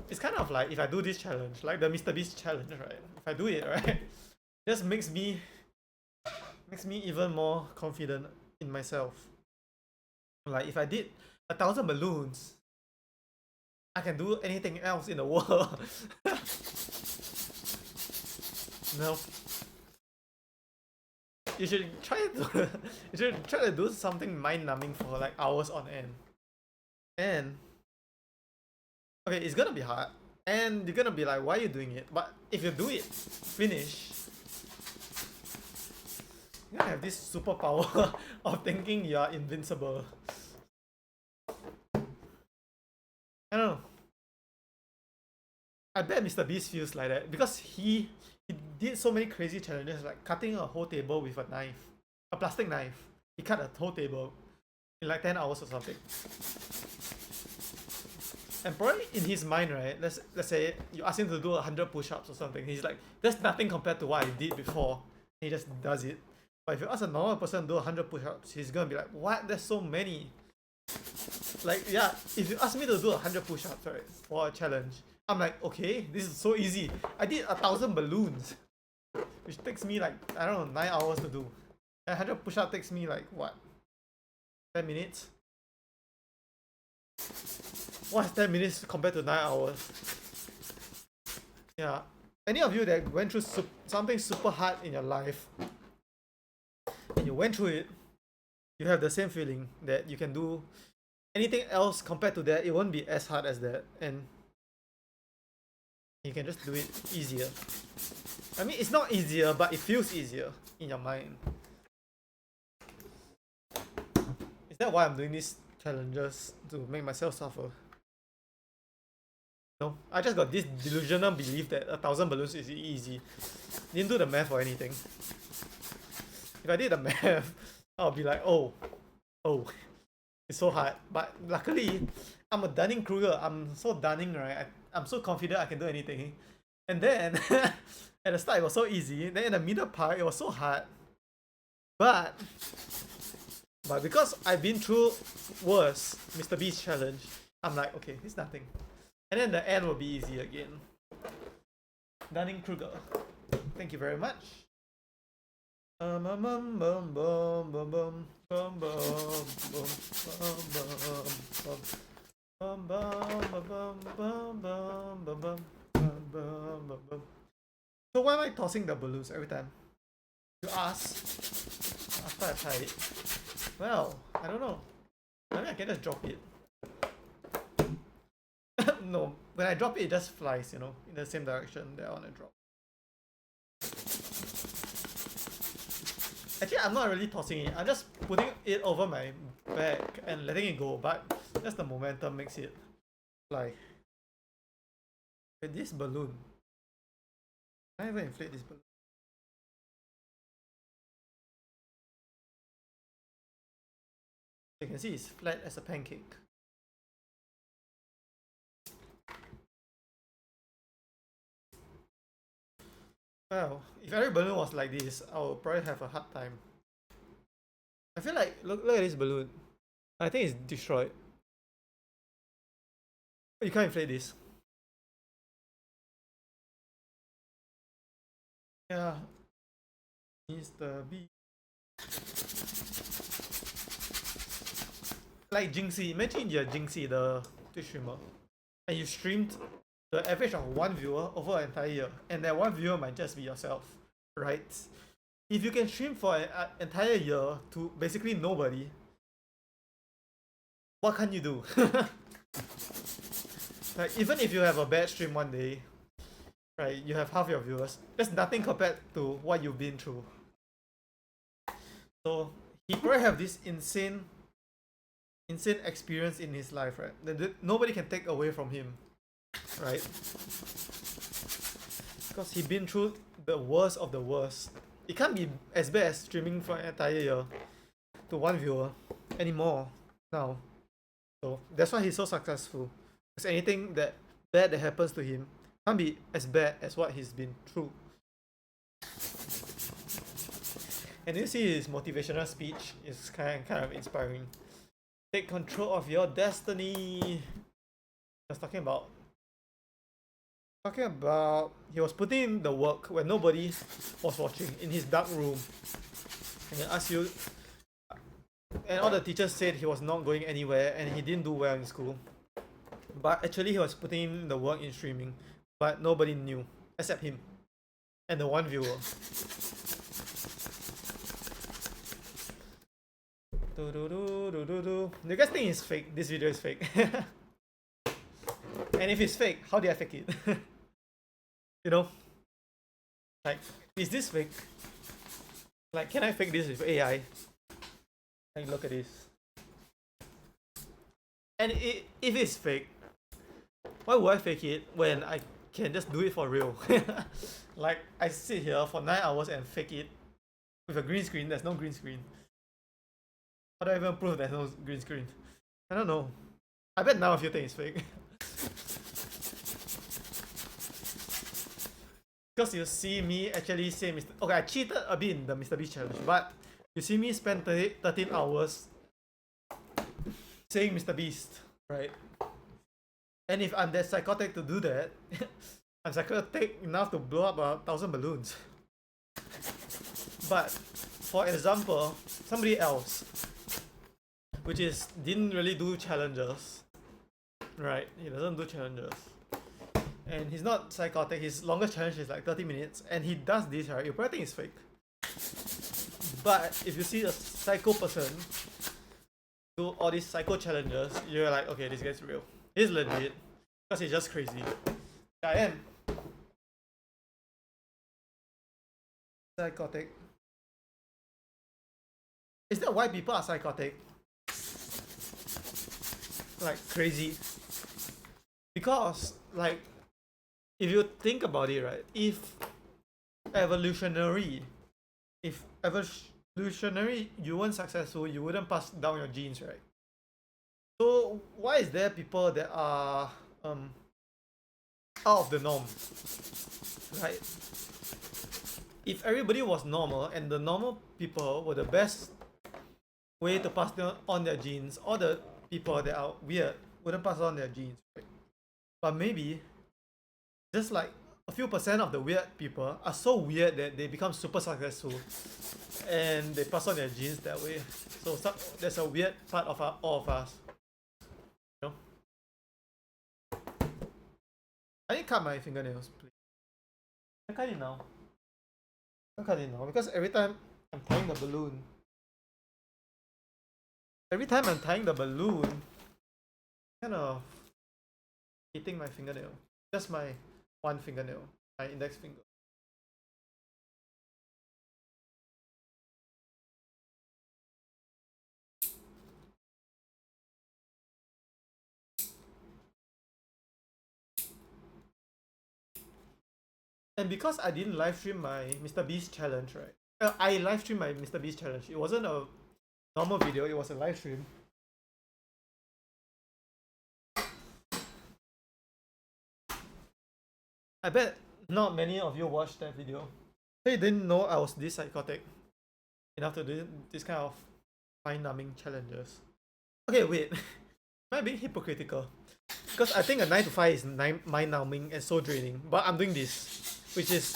It's kind of like if I do this challenge, like the Mr. Beast challenge, right? If I do it, right, just makes me even more confident in myself. Like if I did 1,000 balloons, I can do anything else in the world. No. You should try to you should try to do something mind-numbing for like hours on end. And okay, it's gonna be hard. And you're gonna be like, why are you doing it? But if you do it, finish, you're gonna have this superpower of thinking you are invincible. I don't know. I bet Mr. Beast feels like that because he did so many crazy challenges, like cutting a whole table with a knife, a plastic knife. He cut a whole table in like 10 hours or something. And probably in his mind, right? Let's say you ask him to do 100 push-ups or something. He's like, that's nothing compared to what I did before. He just does it. But if you ask a normal person to do 100 push-ups, he's gonna be like, what? There's so many. Like, yeah, if you ask me to do 100 push-ups, right, for a challenge, I'm like, okay, this is so easy. I did 1,000 balloons, which takes me like, I don't know, 9 hours to do. And 100 push-ups takes me like, what? 10 minutes? What's 10 minutes compared to 9 hours? Yeah. Any of you that went through something super hard in your life, and you went through it, you have the same feeling that you can do anything else compared to that. It won't be as hard as that, and you can just do it easier. I mean, it's not easier, but it feels easier in your mind. Is that why I'm doing these challenges, to make myself suffer? No, I just got this delusional belief that 1,000 balloons is easy. Didn't do the math or anything. If I did the math, I'll be like, oh, it's so hard. But luckily, I'm a Dunning-Kruger. I'm so Dunning, right? I'm so confident I can do anything. And then, at the start, it was so easy. Then in the middle part, it was so hard. But because I've been through worse Mr. Beast challenge, I'm like, okay, it's nothing. And then the end will be easy again. Dunning-Kruger. Thank you very much. So why am I tossing the balloons every time? You ask. After I try it. Well, I don't know. I mean, I can just drop it. No, when I drop it, it just flies, you know, in the same direction that I want to drop. Actually, I'm not really tossing it. I'm just putting it over my back and letting it go. But just the momentum makes it fly. With this balloon, can I even inflate this balloon? You can see it's flat as a pancake. Well, if every balloon was like this, I would probably have a hard time. I feel like, look at this balloon. I think it's destroyed. You can't inflate this. Yeah. Mr. B. Like Jinxie, imagine you're Jinxie, the Twitch streamer, and you streamed the average of one viewer over an entire year, and that one viewer might just be yourself, right? If you can stream for an entire year to basically nobody, what can you do? Like, even if you have a bad stream one day, right, you have half your viewers, that's nothing compared to what you've been through. So he probably have this insane experience in his life, right, that nobody can take away from him, right? Because he been through the worst of the worst. It can't be as bad as streaming for an entire year to one viewer anymore now. So that's why he's so successful. Because anything that bad that happens to him can't be as bad as what he's been through. And you see his motivational speech is kind of inspiring. Take control of your destiny. He was talking about he was putting in the work when nobody was watching in his dark room. And he asked you, and all the teachers said he was not going anywhere and he didn't do well in school. But actually he was putting in the work in streaming, but nobody knew except him and the one viewer. Do you guys think it's fake? This video is fake. And if it's fake, how did I fake it? You know? Like, is this fake? Like, can I fake this with AI? Like, look at this. And if it's fake, why would I fake it when I can just do it for real? Like, I sit here for 9 hours and fake it with a green screen. There's no green screen. How do I even prove there's no green screen? I don't know. I bet now if you think it's fake. Because you see me actually say okay, I cheated a bit in the MrBeast challenge, but you see me spend 13 hours saying MrBeast, right? And if I'm that psychotic to do that, I'm psychotic enough to blow up 1,000 balloons. But for example, somebody else, which is didn't really do challenges, right? He doesn't do challenges. And he's not psychotic, his longest challenge is like 30 minutes, and he does this, right? You probably think it's fake. But if you see a psycho person do all these psycho challenges, you're like, okay, this guy's real. He's legit, because he's just crazy. I am psychotic. Is that why people are psychotic? Like crazy? Because, like, if you think about it, right, if evolutionary you weren't successful, you wouldn't pass down your genes, right? So why is there people that are out of the norm, right? If everybody was normal and the normal people were the best way to pass on their genes, all the people that are weird wouldn't pass on their genes, right? But maybe just like a few percent of the weird people are so weird that they become super successful and they pass on their genes that way. So there's a weird part of all of us. You know? I need to cut my fingernails, please. I cut it now. I cut it now because every time I'm tying the balloon, kind of hitting my fingernail. Just my one fingernail, my index finger. And because I didn't live stream my MrBeast challenge, right? I live streamed my MrBeast challenge. It wasn't a normal video, it was a live stream. I bet not many of you watched that video. They didn't know I was this psychotic enough to do this kind of mind-numbing challenges. Okay, wait. Am I being hypocritical? Because I think a 9 to 5 is mind-numbing and so draining. But I'm doing this, which is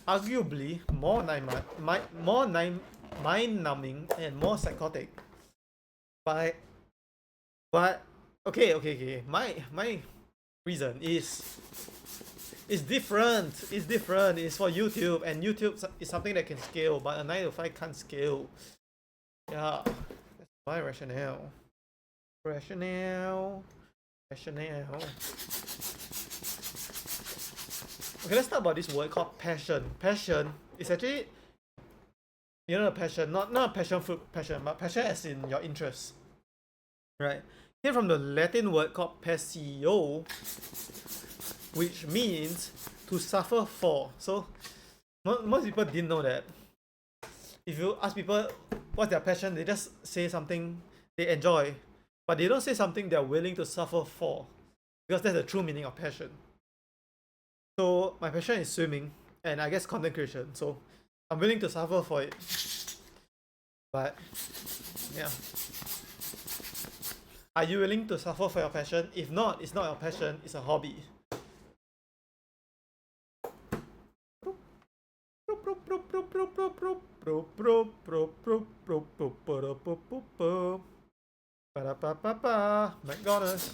arguably more mind-numbing and more psychotic. But okay. My reason is different. It's different. It's for YouTube, and YouTube is something that can scale, but a 9 to 5 can't scale. Yeah, that's my rationale. Rationale. Okay, let's talk about this word called passion. Passion is actually, you know, passion, not passion fruit passion, but passion as in your interest, right? Came from the Latin word called passio, which means to suffer for. So most people didn't know that. If you ask people what's their passion, they just say something they enjoy, but they don't say something they're willing to suffer for, because that's the true meaning of passion. So my passion is swimming, and I guess content creation. So I'm willing to suffer for it. But yeah, are you willing to suffer for your passion? If not, it's not your passion. It's a hobby. McDonald's.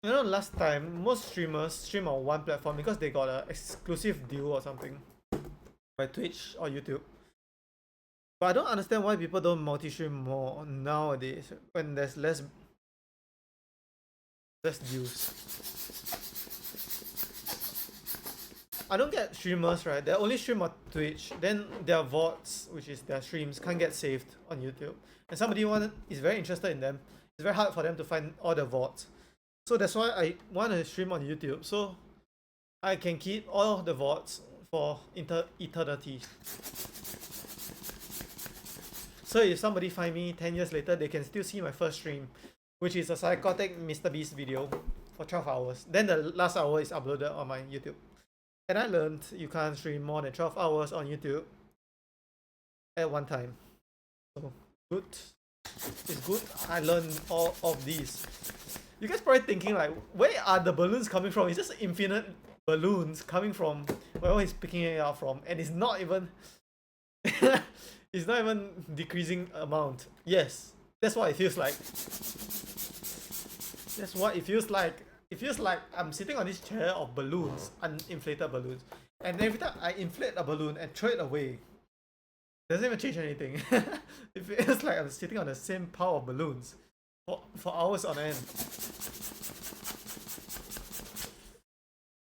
You know, last time most streamers stream on one platform because they got an exclusive deal or something by Twitch or YouTube. But I don't understand why people don't multi-stream more nowadays when there's less deals. I don't get streamers, right? They only stream on Twitch, then their VODs, which is their streams, can't get saved on YouTube. And somebody is very interested in them. It's very hard for them to find all the VODs. So that's why I want to stream on YouTube, so I can keep all the VODs for eternity. So if somebody find me 10 years later, they can still see my first stream, which is a psychotic MrBeast video for 12 hours. Then the last hour is uploaded on my YouTube. And I learned you can't stream more than 12 hours on YouTube at one time. So good. It's good. I learned all of these. You guys probably thinking like, where are the balloons coming from? It's just infinite balloons coming from wherever he's picking it up from, and it's not even it's not even decreasing amount. Yes, that's what it feels like. That's what it feels like. It feels like I'm sitting on this chair of balloons, uninflated balloons, and every time I inflate a balloon and throw it away, doesn't even change anything. It feels like I'm sitting on the same pile of balloons for hours on end.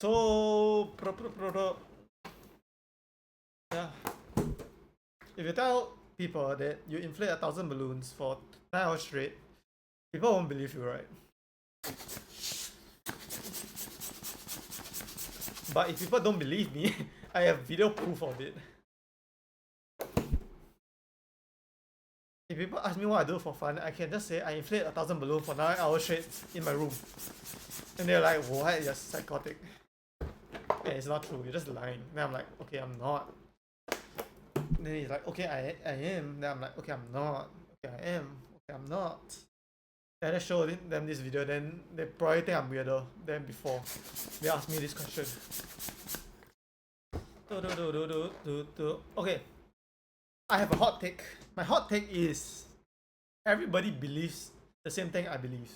So yeah, if you tell people that you inflate 1,000 balloons for 9 hours straight, people won't believe you, right? But if people don't believe me, I have video proof of it. If people ask me what I do for fun, I can just say I inflate 1,000 balloons for 9 hours straight in my room. And they're like, what? You're psychotic. And it's not true, you're just lying. Then I'm like, okay, I'm not. Then he's like, okay, I am. Then I'm like, okay, I'm not. Okay, I am. Okay, I'm not. And I show them this video, then they probably think I'm weirder than before they ask me this question. Okay, I have a hot take. My hot take is everybody believes the same thing I believe.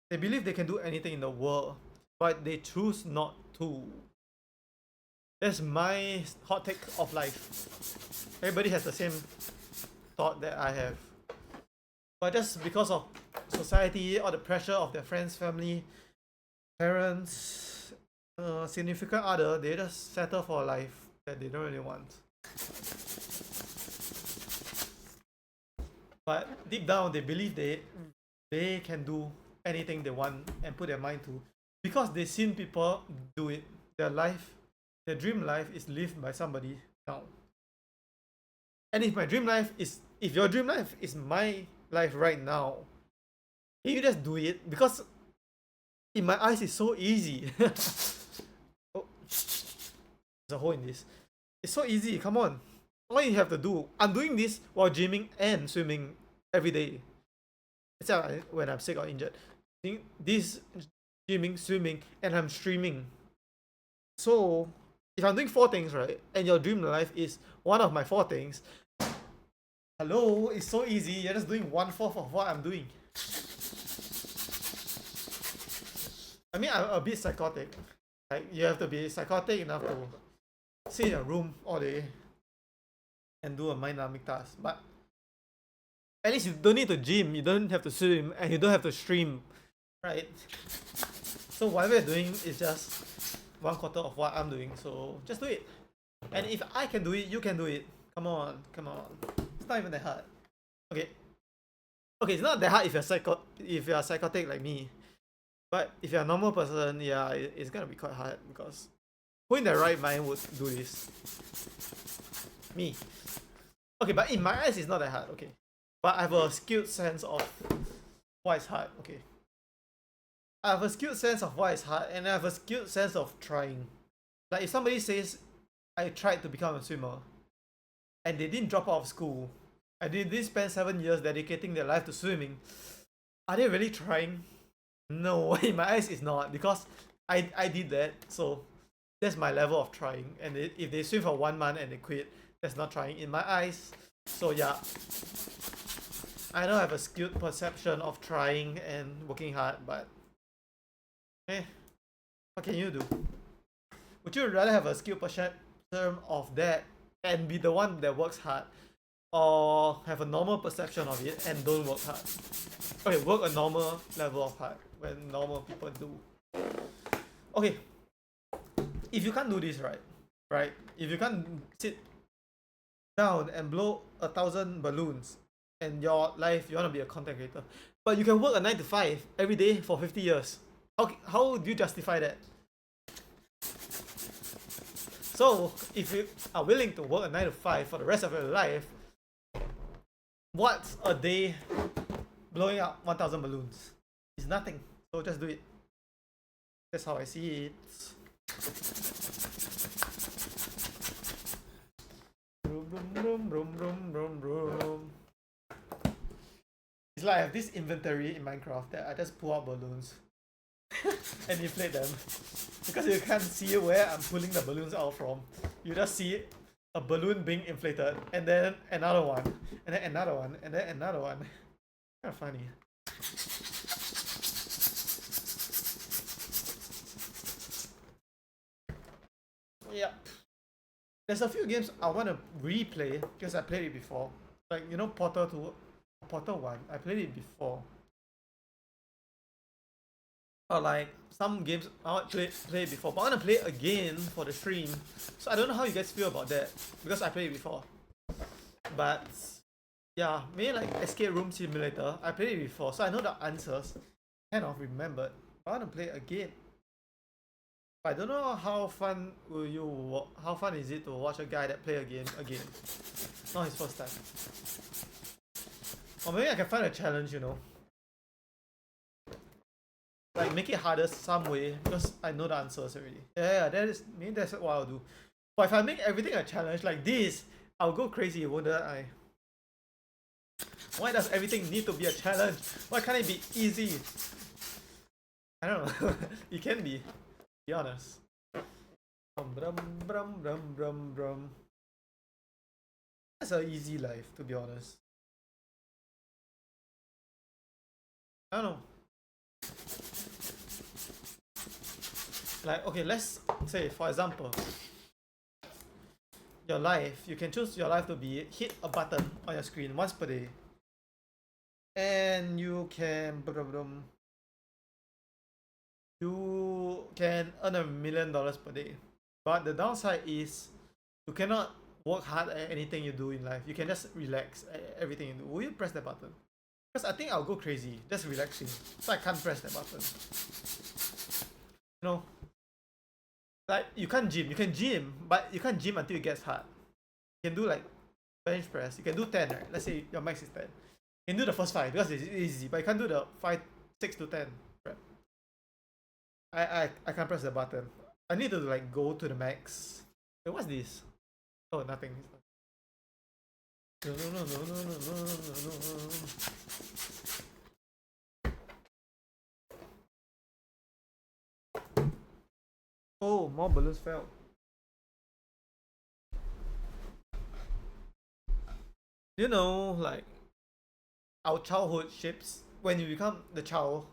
They believe they can do anything in the world, but they choose not to. That's my hot take of life. Everybody has the same thought that I have. But just because of society or the pressure of their friends, family, parents, significant other, they just settle for a life that they don't really want. But deep down, they believe they can do anything they want and put their mind to, because they've seen people do it. Their life, their dream life is lived by somebody now. And if your dream life is my life right now, you just do it, because in my eyes it's so easy. Oh, there's a hole in this. It's so easy, come on. All you have to do, I'm doing this while gymming and swimming every day. Except when I'm sick or injured. This gymming, swimming, and I'm streaming. So if I'm doing 4 things, right, and your dream life is one of my 4 things, hello, it's so easy. You're just doing 1/4 of what I'm doing. I mean, I'm a bit psychotic. Like, you have to be psychotic enough to sit in a room all day and do a mind numbing task. But at least you don't need to gym, you don't have to swim, and you don't have to stream, right? So whatever you're doing is just 1/4 of what I'm doing. So just do it. And if I can do it, you can do it. Come on, come on. It's not even that hard. Okay. Okay, it's not that hard if you're psychotic like me. But if you're a normal person, yeah, it's gonna be quite hard because who in their right mind would do this? Me. Okay, but in my eyes it's not that hard, okay. But I have a skewed sense of what is hard, okay. I have a skewed sense of what is hard and I have a skewed sense of trying. Like if somebody says I tried to become a swimmer and they didn't drop out of school and they didn't spend 7 years dedicating their life to swimming, are they really trying? No, in my eyes it's not, because I did that, so that's my level of trying. And if they swim for 1 month and they quit, that's not trying in my eyes. So yeah, I know I have a skewed perception of trying and working hard, but what can you do? Would you rather have a skewed perception of that and be the one that works hard, or have a normal perception of it and don't work hard? Okay, work a normal level of hard when normal people do. Okay, if you can't do this right? If you can't sit down and blow 1,000 balloons and your life, you want to be a content creator, but you can work a 9 to 5 every day for 50 years. How do you justify that? So if you are willing to work a 9 to 5 for the rest of your life, what's a day blowing up 1,000 balloons? It's nothing. So just do it. That's how I see it. Vroom, vroom, vroom, vroom, vroom. It's like I have this inventory in Minecraft that I just pull out balloons and inflate them. Because you can't see where I'm pulling the balloons out from. You just see a balloon being inflated, and then another one, and then another one, and then another one. Kind of funny. Yep. There's a few games I want to replay because I played it before. Like, you know, Portal 2, Portal 1, I played it before. Or like some games I want to play it before, but I want to play it again for the stream. So I don't know how you guys feel about that because I played it before. But yeah, maybe like Escape Room Simulator, I played it before, so I know the answers. Kind of remembered. I want to play it again. I don't know how fun how fun is it to watch a guy that play a game again. Not his first time. Or maybe I can find a challenge, you know. Like make it harder some way because I know the answers already. Yeah, maybe that's what I'll do. But if I make everything a challenge like this, I'll go crazy, won't I? Why does everything need to be a challenge? Why can't it be easy? I don't know. It can be honest. Brum, brum, brum, brum, brum. That's an easy life, to be honest. I don't know. Like, okay, let's say, for example, your life, you can choose your life to be hit a button on your screen once per day. And you can earn $1 million per day. But the downside is you cannot work hard at anything you do in life. You can just relax at everything you do. Will you press that button? Because I think I'll go crazy just relaxing. So I can't press that button. You know? Like, you can't gym. You can gym, but you can't gym until it gets hard. You can do like bench press. You can do 10, right? Let's say your max is 10. You can do the first 5 because it's easy, but you can't do the 6 to 10. Right? I can't press the button. I need to like go to the max. Wait, what's this? Oh, nothing. No. Oh, more balloons fell. You know, like our childhood shapes when you become the child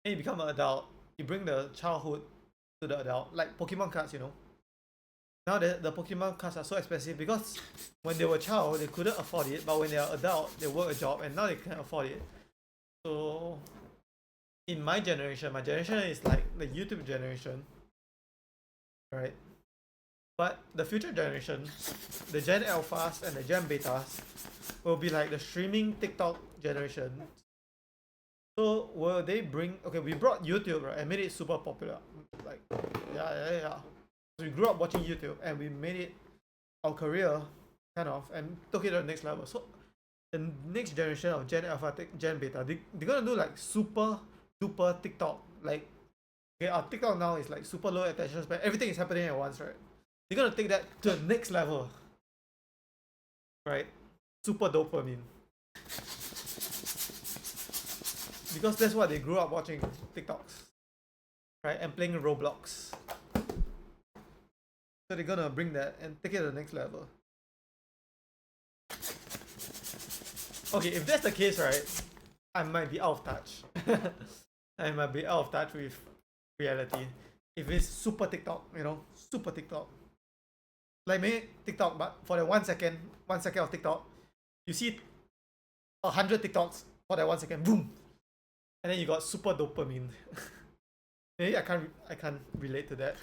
and you become an adult, you bring the childhood to the adult, like Pokemon cards, you know. now the Pokemon cards are so expensive because when they were child they couldn't afford it, but when they are adult they work a job and now they can afford it. So in my generation is like the YouTube generation, right? But the future generation, the Gen Alphas and the Gen Betas, will be like the streaming TikTok generation. So will they bring? Okay, we brought YouTube, right, and made it super popular. Like, yeah. So we grew up watching YouTube, and we made it our career, kind of, and took it to the next level. So the next generation of Gen Alpha, Gen Beta, they're gonna do like super duper TikTok. Like, okay, our TikTok now is like super low attention span. Everything is happening at once, right? They're gonna take that to the next level, right? Super dopamine. Because that's what they grew up watching, TikToks, right? And playing Roblox. So they're gonna bring that and take it to the next level. Okay, if that's the case, right, I might be out of touch. I might be out of touch with reality. If it's super TikTok, super TikTok. Like maybe TikTok, but for the 1 second of TikTok, you see 100 TikToks for that 1 second, boom, and then you got super dopamine. Maybe I can't relate to that.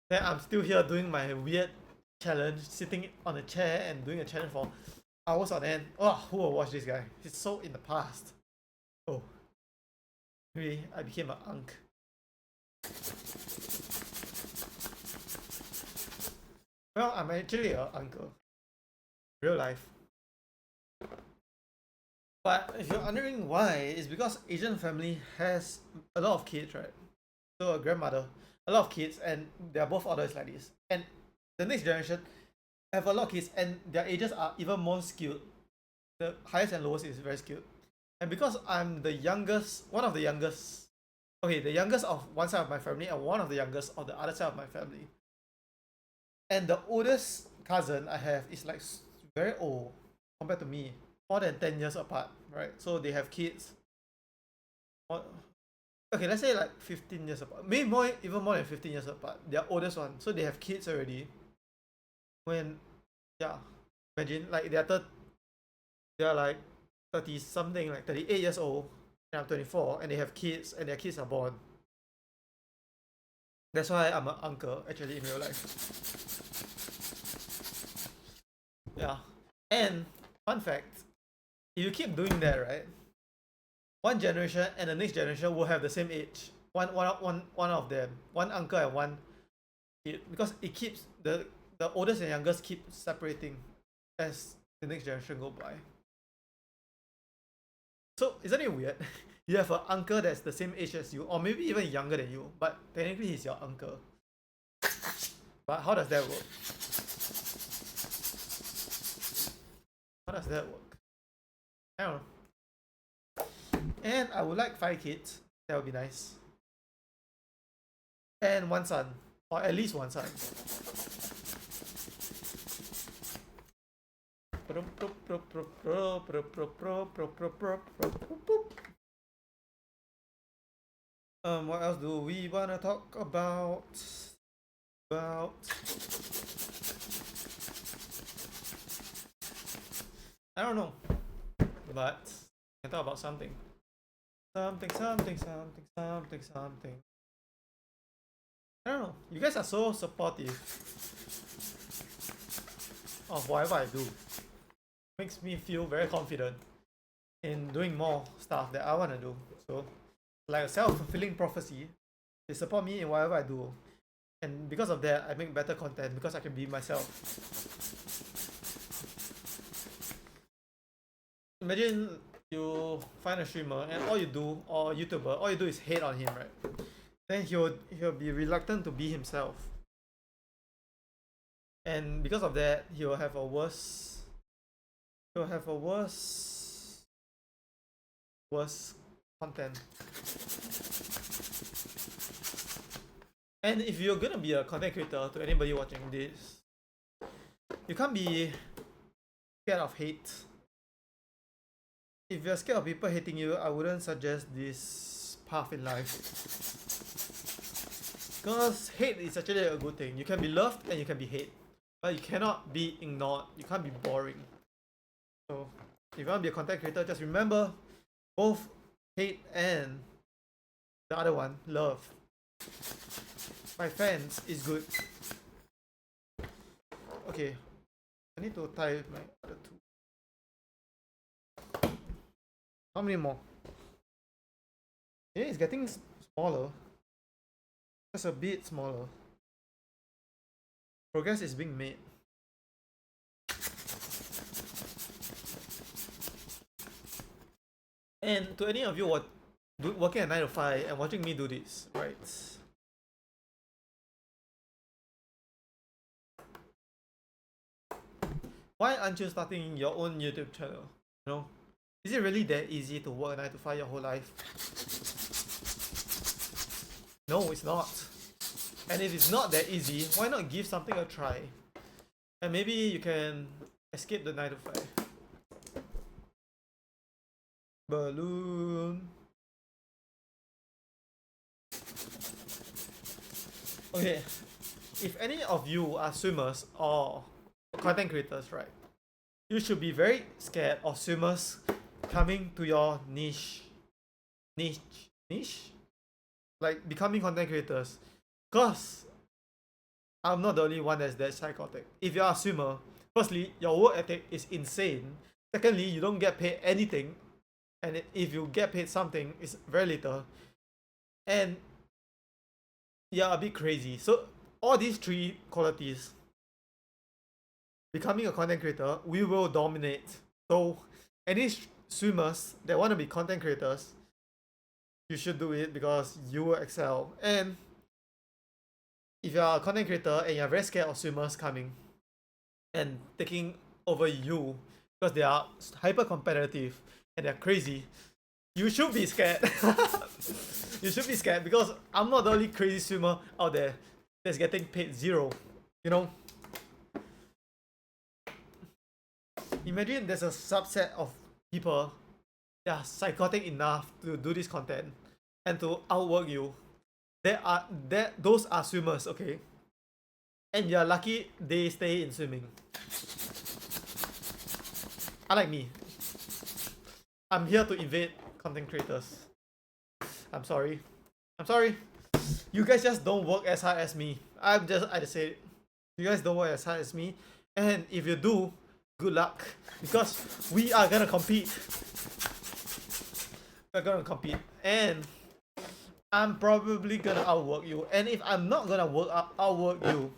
Then I'm still here doing my weird challenge, sitting on a chair and doing a challenge for hours on end. Oh, who will watch this guy? He's so in the past. Oh, maybe I became an unk. Well, I'm actually an uncle. Real life. But if you're wondering why, it's because Asian family has a lot of kids, right? So a grandmother, a lot of kids, and they're both orders like this. And the next generation have a lot of kids, and their ages are even more skewed. The highest and lowest is very skewed. And because I'm the youngest, one of the youngest, okay, the youngest of one side of my family and one of the youngest of the other side of my family. And the oldest cousin I have is like very old compared to me, more than 10 years apart, right? So they have kids. Okay, let's say like 15 years apart, maybe even more than 15 years apart. They're oldest one, so they have kids already. When, yeah, imagine like they're like 30 something, like 38 years old, and I'm 24, and they have kids, and their kids are born. That's why I'm an uncle actually in real life. Yeah, and fun fact, if you keep doing that, right, one generation and the next generation will have the same age. One of them, one uncle and one kid, because it keeps the oldest and youngest keep separating as the next generation go by. So isn't it weird? You have an uncle that's the same age as you, or maybe even younger than you, but technically he's your uncle. But how does that work? How does that work? I don't know. And I would like 5 kids. That would be nice. And one son, or at least one son. What else do we wanna talk about? I don't know, but we can talk about something. Something. I don't know. You guys are so supportive of whatever I do. Makes me feel very confident in doing more stuff that I want to do. So, like a self-fulfilling prophecy, they support me in whatever I do. And because of that, I make better content because I can be myself. Imagine you find a streamer and all you do, or YouTuber, all you do is hate on him, right? Then he'll be reluctant to be himself. And because of that, he'll have a worse content. And if you're gonna be a content creator, to anybody watching this, you can't be scared of hate. If you're scared of people hating you, I wouldn't suggest this path in life. Because hate is actually a good thing. You can be loved and you can be hate. But you cannot be ignored. You can't be boring. So if you want to be a content creator, just remember both hate and the other one, love. My fans is good. Okay. I need to tie my other two. How many more? Yeah, it's getting smaller. Just a bit smaller. Progress is being made. And to any of you working at 9 to 5 and watching me do this, right? Why aren't you starting your own YouTube channel? You know? Is it really that easy to work 9 to 5 your whole life? No, it's not. And if it's not that easy, why not give something a try? And maybe you can escape the 9 to 5. Balloon. Okay, if any of you are swimmers or content creators, right, you should be very scared of swimmers coming to your niche, like becoming content creators, because I'm not the only one that's that psychotic. If you're a swimmer, firstly, your work ethic is insane. Secondly, you don't get paid anything, and if you get paid something, it's very little, and you're a bit crazy. So all these three qualities, becoming a content creator, we will dominate. So any swimmers that want to be content creators, you should do it because you will excel. And if you're a content creator and you're very scared of swimmers coming and taking over you because they are hyper competitive and they're crazy, you should be scared. You should be scared because I'm not the only crazy swimmer out there that's getting paid zero. You know? Imagine there's a subset of people that are psychotic enough to do this content and to outwork you. Those are swimmers, okay? And you're lucky they stay in swimming. Unlike me, I'm here to invade content creators. I'm sorry. You guys just don't work as hard as me. I just say it. You guys don't work as hard as me. And if you do, good luck. Because we are gonna compete. We're gonna compete. And I'm probably gonna outwork you. And if I'm not gonna outwork you,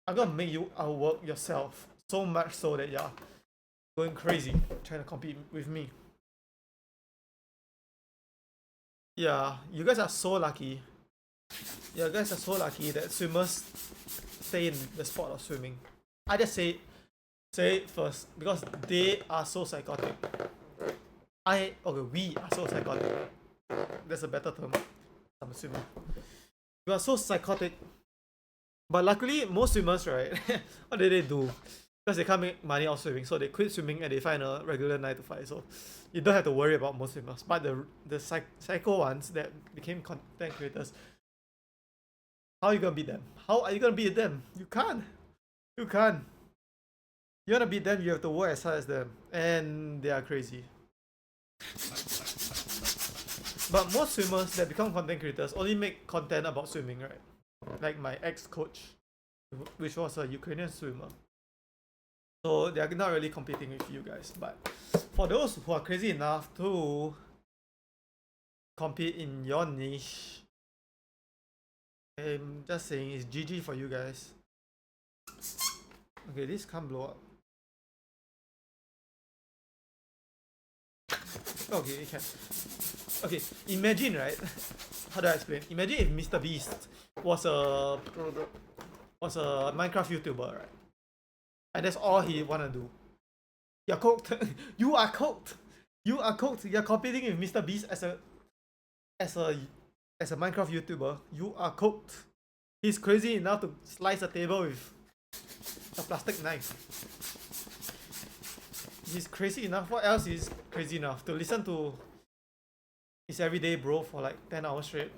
I'm gonna make you outwork yourself. So much so that you're going crazy trying to compete with me. Yeah, you guys are so lucky. You guys are so lucky that swimmers stay in the sport of swimming. I just say it first because they are so psychotic. We are so psychotic. That's a better term. I'm assuming. We are so psychotic. But luckily, most swimmers, right? What do they do? Because they can't make money off swimming, so they quit swimming and they find a regular 9 to 5. So you don't have to worry about most swimmers. But the psycho ones that became content creators, how are you gonna beat them? How are you gonna beat them? You can't. You can't. You wanna beat them, you have to work as hard as them, and they are crazy. But most swimmers that become content creators only make content about swimming, right? Like my ex-coach, which was a Ukrainian swimmer. So they are not really competing with you guys. But for those who are crazy enough to compete in your niche, I'm just saying it's GG for you guys. Okay, this can't blow up. Okay, it can. Okay, imagine, right? How do I explain? Imagine if Mr. Beast was a Minecraft YouTuber, right? And that's all he wanna do. You're cooked. You are cooked. You are cooked. You're competing with Mr. Beast as a Minecraft YouTuber. You are cooked. He's crazy enough to slice a table with a plastic knife. He's crazy enough. What else is crazy enough to listen to It's every day, bro, for like 10 hours straight.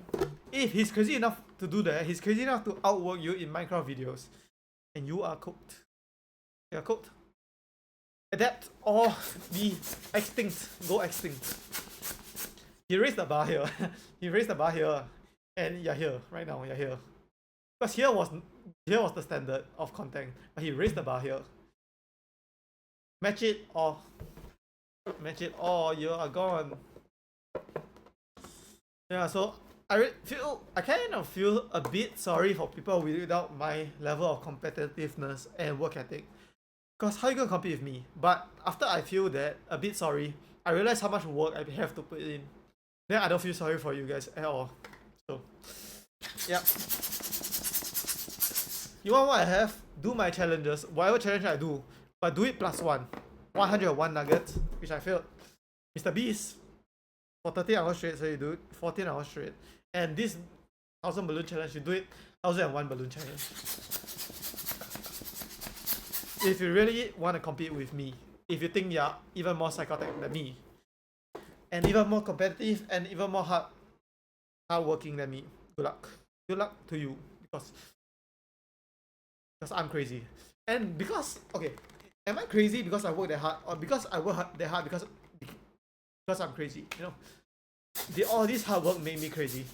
If he's crazy enough to do that, he's crazy enough to outwork you in Minecraft videos. And you are cooked. You are cooked. Adapt or be extinct. Go extinct. He raised the bar here. He raised the bar here. And you're here. Right now, you're here. Because here was the standard of content. But he raised the bar here. Match it or you are gone. Yeah, so I kind of feel a bit sorry for people without my level of competitiveness and work ethic. Because how you gonna compete with me? But after I feel that a bit sorry, I realize how much work I have to put in. Then I don't feel sorry for you guys at all. So, yeah. You want what I have? Do my challenges. Whatever challenge I do. But do it +1. 101 nuggets, which I failed. Mr. Beast, for 30 hours straight, so you do it 14 hours straight. And this 1000 balloon challenge, you do it 1001 balloon challenge. If you really want to compete with me, if you think you're even more psychotic than me, and even more competitive and even more hardworking than me, good luck. Good luck to you, because I'm crazy. And because, okay, am I crazy because I work that hard, or because I work that hard because I'm crazy? You know, all this hard work made me crazy.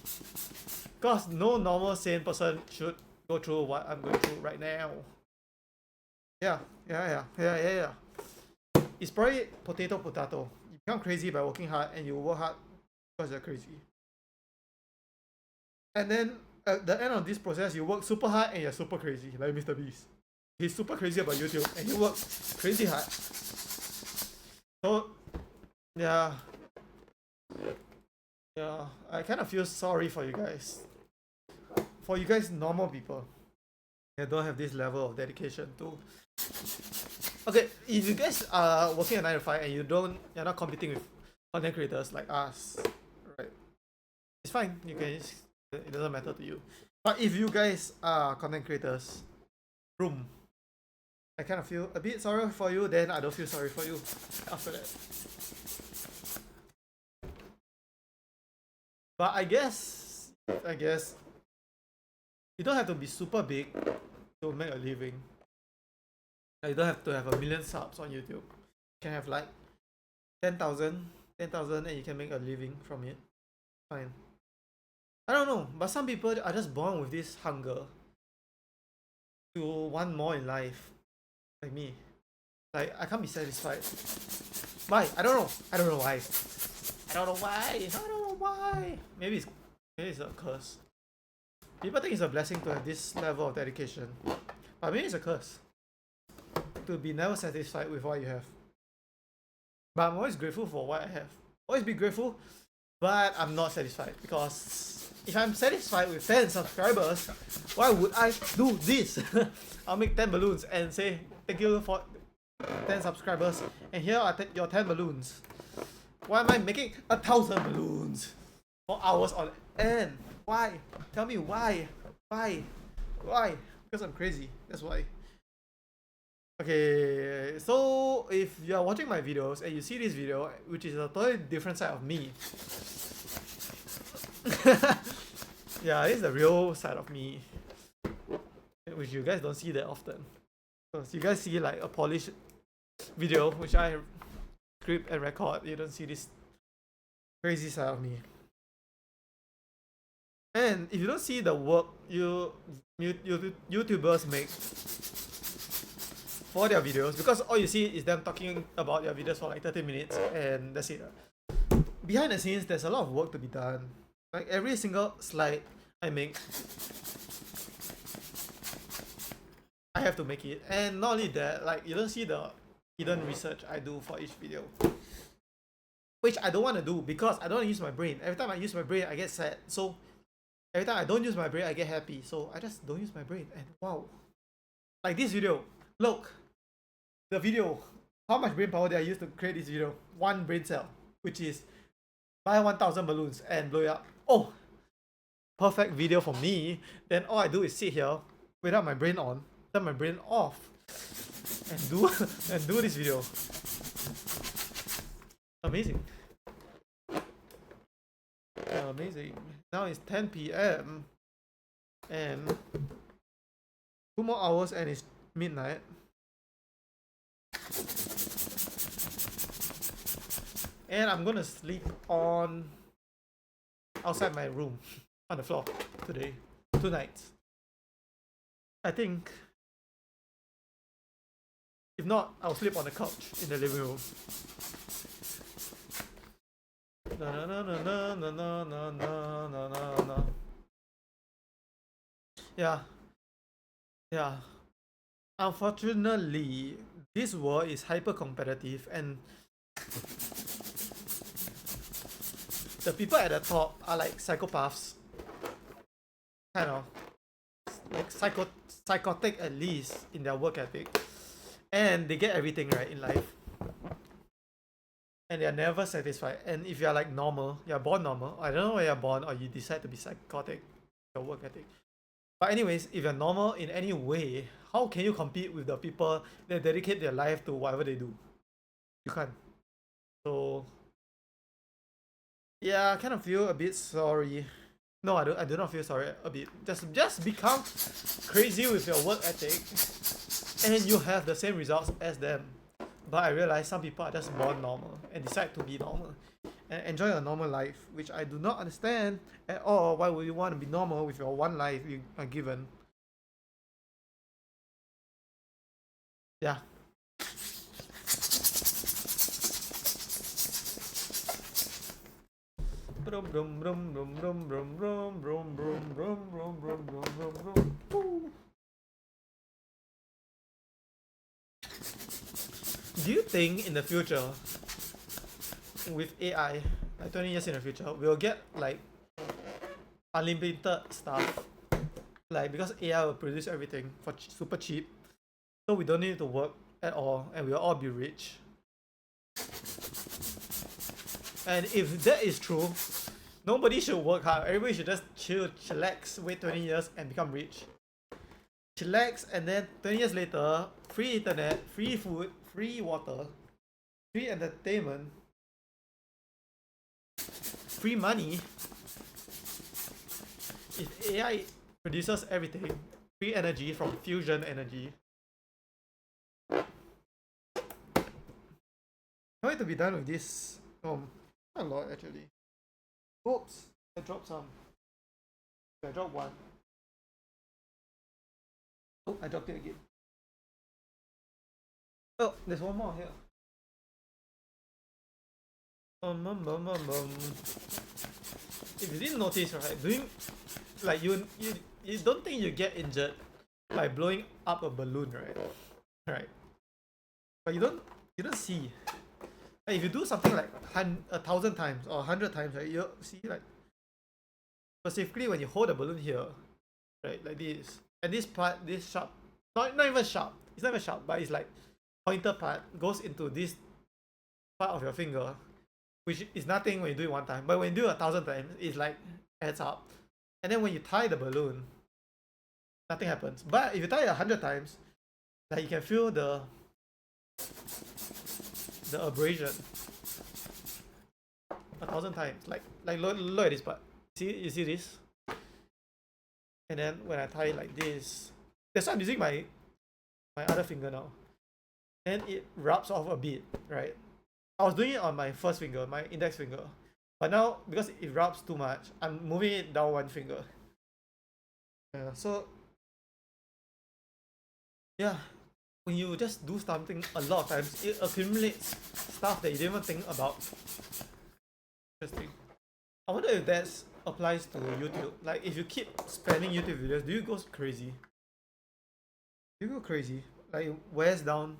Because no normal sane person should go through what I'm going through right now. Yeah. It's probably potato. You become crazy by working hard, and you work hard because you're crazy. And then at the end of this process, you work super hard and you're super crazy, like Mr. Beast. He's super crazy about YouTube, and you work crazy hard. So, yeah, I kind of feel sorry for you guys. For you guys, normal people that don't have this level of dedication to. Okay, if you guys are working a 9 to 5 and you're not competing with content creators like us, right? It's fine. You can. It doesn't matter to you. But if you guys are content creators, I kind of feel a bit sorry for you. Then I don't feel sorry for you after that. But I guess you don't have to be super big to make a living. You don't have to have 1 million subs on YouTube. You can have like 10,000 and you can make a living from it. Fine. I don't know, but some people are just born with this hunger to want more in life. Like me. Like, I can't be satisfied. Why? I don't know why. I don't know why. Maybe it's a curse. People think it's a blessing to have this level of dedication. But maybe it's a curse. To be never satisfied with what you have. But I'm always grateful for what I have. Always be grateful, but I'm not satisfied. Because if I'm satisfied with 10 subscribers, why would I do this? I'll make 10 balloons and say thank you for 10 subscribers, and here are your 10 balloons. Why am I making 1,000 balloons for hours on end? Why? Tell me why? Why? Because I'm crazy. That's why. Okay, so if you are watching my videos and you see this video, which is a totally different side of me, yeah, this is the real side of me, which you guys don't see that often. Because you guys see like a polished video, which I script and record. You don't see this crazy side of me. And if you don't see the work YouTubers make for their videos, because all you see is them talking about their videos for like 30 minutes and that's it. Behind the scenes, there's a lot of work to be done. Like every single slide I make, I have to make it. And not only that, like you don't see the hidden research I do for each video, which I don't want to do because I don't want to use my brain. Every time I use my brain, I get sad. So every time I don't use my brain, I get happy. So I just don't use my brain. And wow, like this video, look, the video, how much brain power did I use to create this video? 1 brain cell, which is buy 1,000 balloons and blow it up. Oh, perfect video for me. Then all I do is sit here without my brain on, turn my brain off, and do this video. Amazing. amazing. Now it's 10 p.m. and 2 more hours and it's midnight. And I'm gonna sleep on outside my room on the floor today. Tonight. I think. If not, I'll sleep on the couch in the living room. Na na na na na na na na na na na. Yeah. Yeah. Unfortunately, this world is hyper competitive and the people at the top are like psychopaths. Kind of. Like psychotic at least in their work ethic. And they get everything right in life. And they're never satisfied. And if you're like normal, you're born normal. I don't know where you're born or you decide to be psychotic, your work ethic. But anyways, if you're normal in any way, how can you compete with the people that dedicate their life to whatever they do? You can't. So yeah, I kind of feel a bit sorry. No, I do not feel sorry a bit. Just become crazy with your work ethic and you have the same results as them. But I realize some people are just born normal and decide to be normal and enjoy a normal life, which I do not understand at all. Why would you want to be normal with your one life you are given? Yeah. Brum brum brum brum brum brum brum brum brum brum brum brum brum brum brum. Do you think in the future, with AI, like 20 years in the future, we'll get like unlimited stuff? Like because AI will produce everything for super cheap, so we don't need to work at all, and we'll all be rich. And if that is true, nobody should work hard. Everybody should just chillax, wait 20 years and become rich. Chillax, and then 20 years later, free internet, free food, free water, free entertainment, free money. If AI produces everything, free energy from fusion energy. Can't wait to be done with this. A lot actually. Oops, I dropped some. I dropped one. Oh, I dropped it again. Oh, there's one more here. If you didn't notice, right, doing like you don't think you get injured by blowing up a balloon, right? Right. But you don't see. Like if you do something like 1,000 times or 100 times, right, you see like specifically when you hold the balloon here, right, like this, and this part, this sharp, not even sharp, it's not even sharp, but it's like pointer part goes into this part of your finger, which is nothing when you do it one time, but when you do it 1,000 times, it's like adds up. And then when you tie the balloon, nothing happens. But if you tie it 100 times, like you can feel the abrasion 1,000 times. Like look at this part. You see this? And then when I tie it like this, that's why I'm using my other finger now. And it rubs off a bit, right? I was doing it on my first finger, my index finger. But now, because it rubs too much, I'm moving it down one finger. So, yeah, when you just do something a lot of times, it accumulates stuff that you didn't even think about. Interesting. I wonder if that applies to YouTube. Like, if you keep spamming YouTube videos, do you go crazy? Do you go crazy? Like, it wears down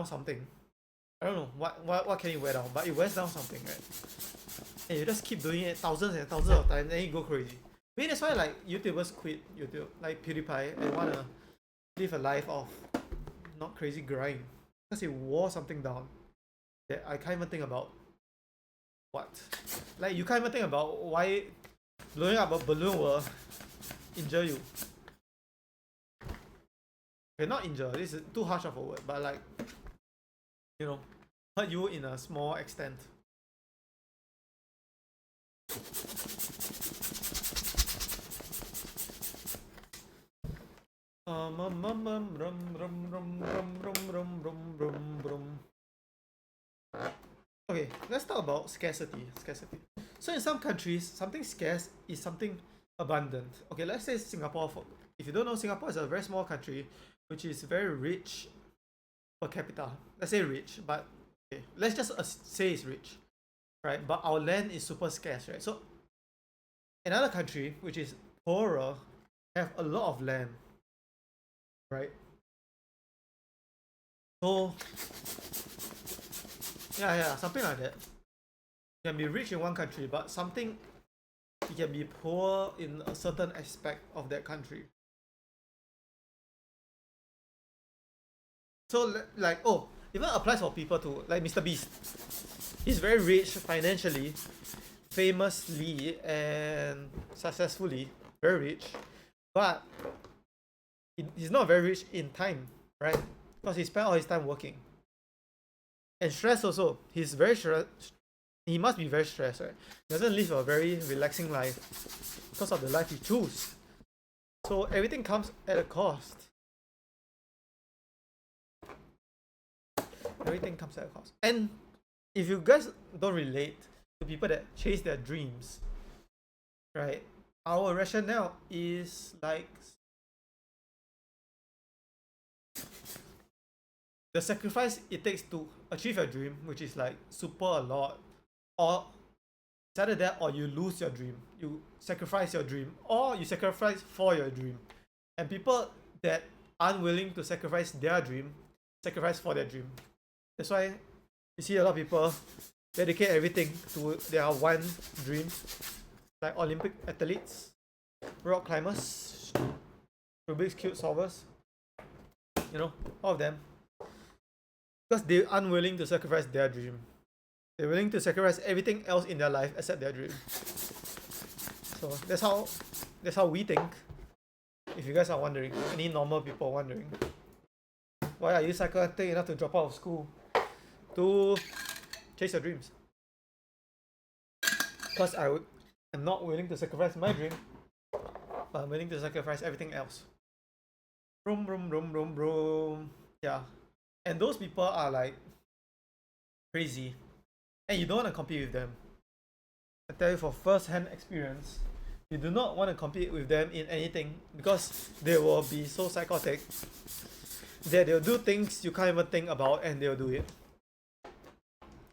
something. I don't know what can it wear down, but it wears down something, right? And you just keep doing it thousands and thousands of times, and you go crazy. Maybe that's why like YouTubers quit YouTube, like PewDiePie, and wanna live a life of not crazy grind, because it wore something down that I can't even think about. What? Like you can't even think about why blowing up a balloon will injure you. Okay, not injure. This is too harsh of a word, but like, you know, hurt you in a small extent. Okay, let's talk about scarcity. So in some countries, something scarce is something abundant. Okay, let's say Singapore. If you don't know, Singapore is a very small country which is very rich per capita. Let's say rich, but okay, let's just say it's rich, right? But our land is super scarce, right? So another country which is poorer have a lot of land, right? So yeah, something like that. You can be rich in one country, but something you can be poor in a certain aspect of that country. So like, oh, even applies for people too, like Mr. Beast. He's very rich financially, famously and successfully, very rich, but he's not very rich in time, right? Because he spent all his time working. And stress also. He's very stressed. He must be very stressed, right? He doesn't live a very relaxing life because of the life he choose. So everything comes at a cost. Everything comes at a cost. And if you guys don't relate to people that chase their dreams, right? Our rationale is like the sacrifice it takes to achieve a dream, which is like super a lot, or it's either that or you lose your dream. You sacrifice your dream, or you sacrifice for your dream. And people that aren't willing to sacrifice their dream, sacrifice for their dream. That's why you see a lot of people dedicate everything to their one dream, like Olympic athletes, rock climbers, Rubik's Cube solvers, you know, all of them. Because they're unwilling to sacrifice their dream. They're willing to sacrifice everything else in their life except their dream. So that's how we think. If you guys are wondering, any normal people wondering, why are you psychotic enough to drop out of school to chase your dreams? Because I'm not willing to sacrifice my dream, but I'm willing to sacrifice everything else. Vroom, vroom, vroom, vroom, vroom. Yeah. And those people are like crazy. And you don't want to compete with them. I tell you for first-hand experience, you do not want to compete with them in anything because they will be so psychotic that they'll do things you can't even think about and they'll do it.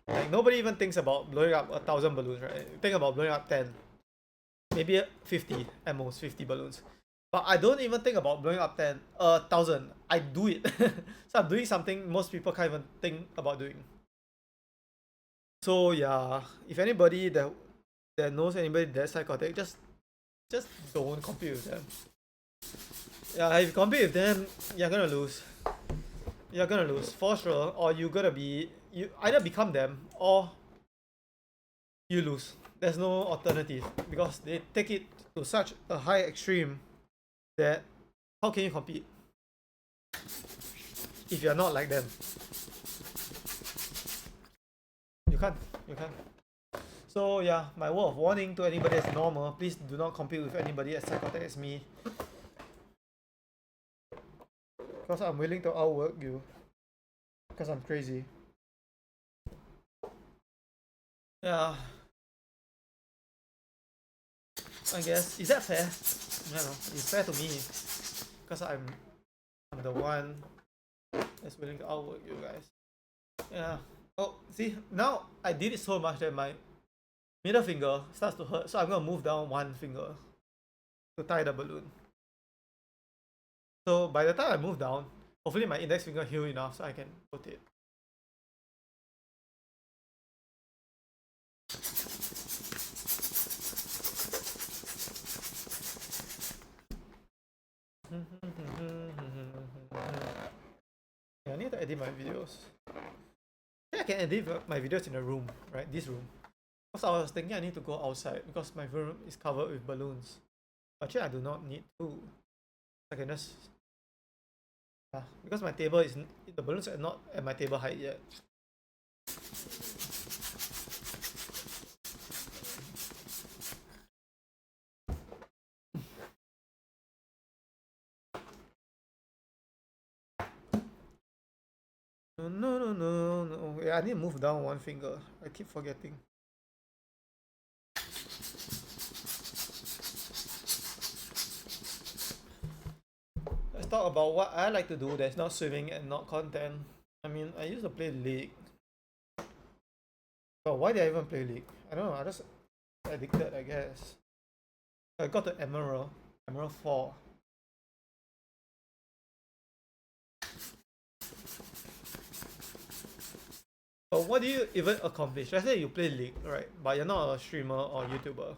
Like nobody even thinks about blowing up 1,000 balloons, right? Think about blowing up 10, maybe 50 at most, 50 balloons. But I don't even think about blowing up 1,000. I do it. So I'm doing something most people can't even think about doing. So yeah, if anybody that knows anybody that's psychotic, just don't compete with them. Yeah, if you compete with them, you're gonna lose. You're gonna lose for sure, or you either become them or you lose. There's no alternative because they take it to such a high extreme that how can you compete if you're not like them? You can't. So yeah, my word of warning to anybody that's normal, please do not compete with anybody as psychotic as me. Because I'm willing to outwork you. Because I'm crazy. Yeah. I guess. Is that fair? I don't know. It's fair to me. Because I'm the one that's willing to outwork you guys. Yeah. Oh, see, now I did it so much that my middle finger starts to hurt, so I'm gonna move down one finger to tie the balloon. So by the time I move down, hopefully my index finger heal enough so I can rotate. Yeah, I need to edit my videos. I can edit my videos in a room, right? This room. Because I was thinking I need to go outside because my room is covered with balloons. Actually, I do not need to. I can just... Yeah, because my table is... The balloons are not at my table height yet. I need to move down one finger. I keep forgetting. Let's talk about what I like to do that's not swimming and not content. I mean, I used to play League. But why did I even play League? I don't know, I just addicted, I guess. I got to Emerald 4. But what do you even accomplish? Let's say you play League, right? But you're not a streamer or YouTuber,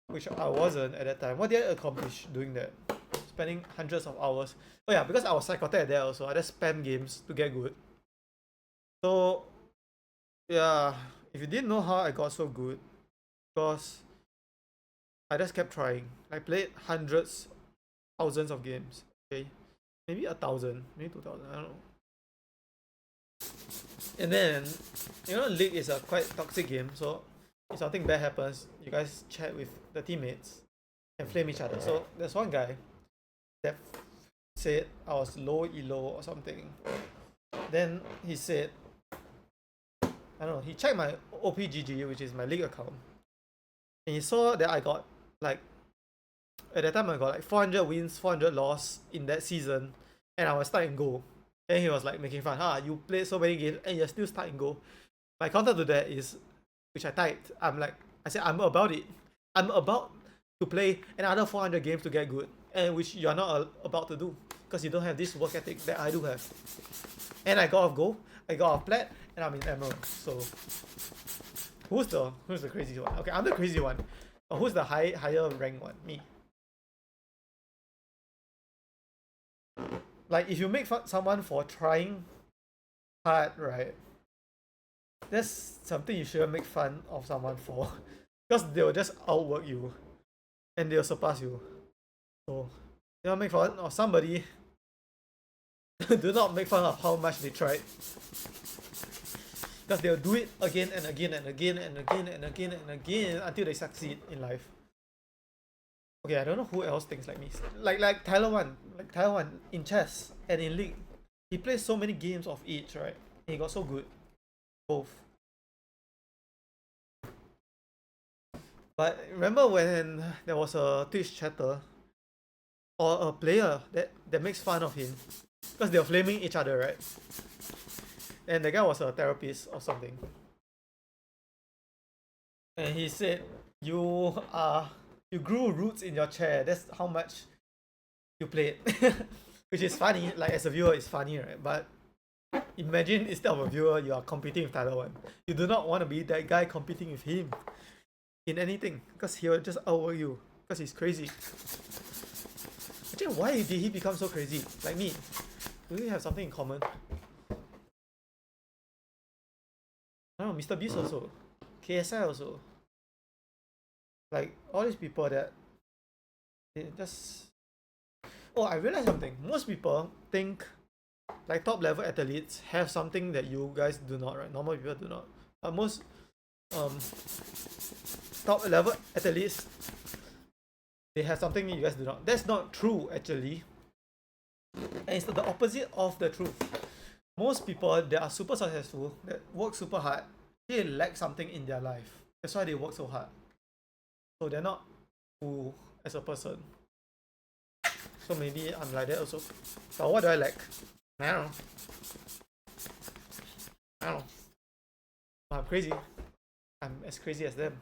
which I wasn't at that time. What did I accomplish doing that? Spending hundreds of hours. Oh yeah, because I was psychotic there also. I just spam games to get good. So yeah, if you didn't know how I got so good, because I just kept trying. I played hundreds, thousands of games. Okay, maybe 1,000, maybe 2,000. I don't know. And then, League is a quite toxic game. So if something bad happens, you guys chat with the teammates and flame each other. So there's one guy that said I was low elo or something. Then he said, I don't know, he checked my OPGG, which is my League account, and he saw that I got like, at that time I got like 400 wins, 400 loss in that season, and I was stuck in goal. And he was like making fun, you played so many games and you're still stuck in goal. My counter to that is, which I typed, I said I'm about it. I'm about to play another 400 games to get good, and which you're not about to do, because you don't have this work ethic that I do have. And I got off gold, I got off plat, and I'm in emerald. So who's the crazy one? Okay, I'm the crazy one. But who's the higher rank one? Me. Like, if you make fun someone for trying hard, right? That's something you shouldn't make fun of someone for, because they will just outwork you, and they'll surpass you. So, you want to make fun of somebody, do not make fun of how much they tried, because they'll do it again and again and again and again and again and again until they succeed in life. Okay, I don't know who else thinks like me. Like Tyler One, in chess and in League, he plays so many games of each, right? And he got so good, both. But remember when there was a Twitch chatter or a player that makes fun of him because they were flaming each other, right? And the guy was a therapist or something, and he said, you grew roots in your chair, that's how much you played. Which is funny, like as a viewer it's funny, right? But imagine instead of a viewer you are competing with Tyler One. You do not want to be that guy competing with him in anything, because he will just outwork you, because he's crazy. Actually, why did he become so crazy? Like me, do we have something in common? I don't know, Mr. Beast also, KSI also. Like, all these people that they just... Oh, I realized something. Most people think like top level athletes have something that you guys do not, right? Normal people do not. But most top level athletes, they have something you guys do not. That's not true, actually. And it's the opposite of the truth. Most people that are super successful, that work super hard, they lack something in their life. That's why they work so hard. So they're not full as a person. So maybe I'm like that also. But what do I lack? I don't know. I'm crazy. I'm as crazy as them.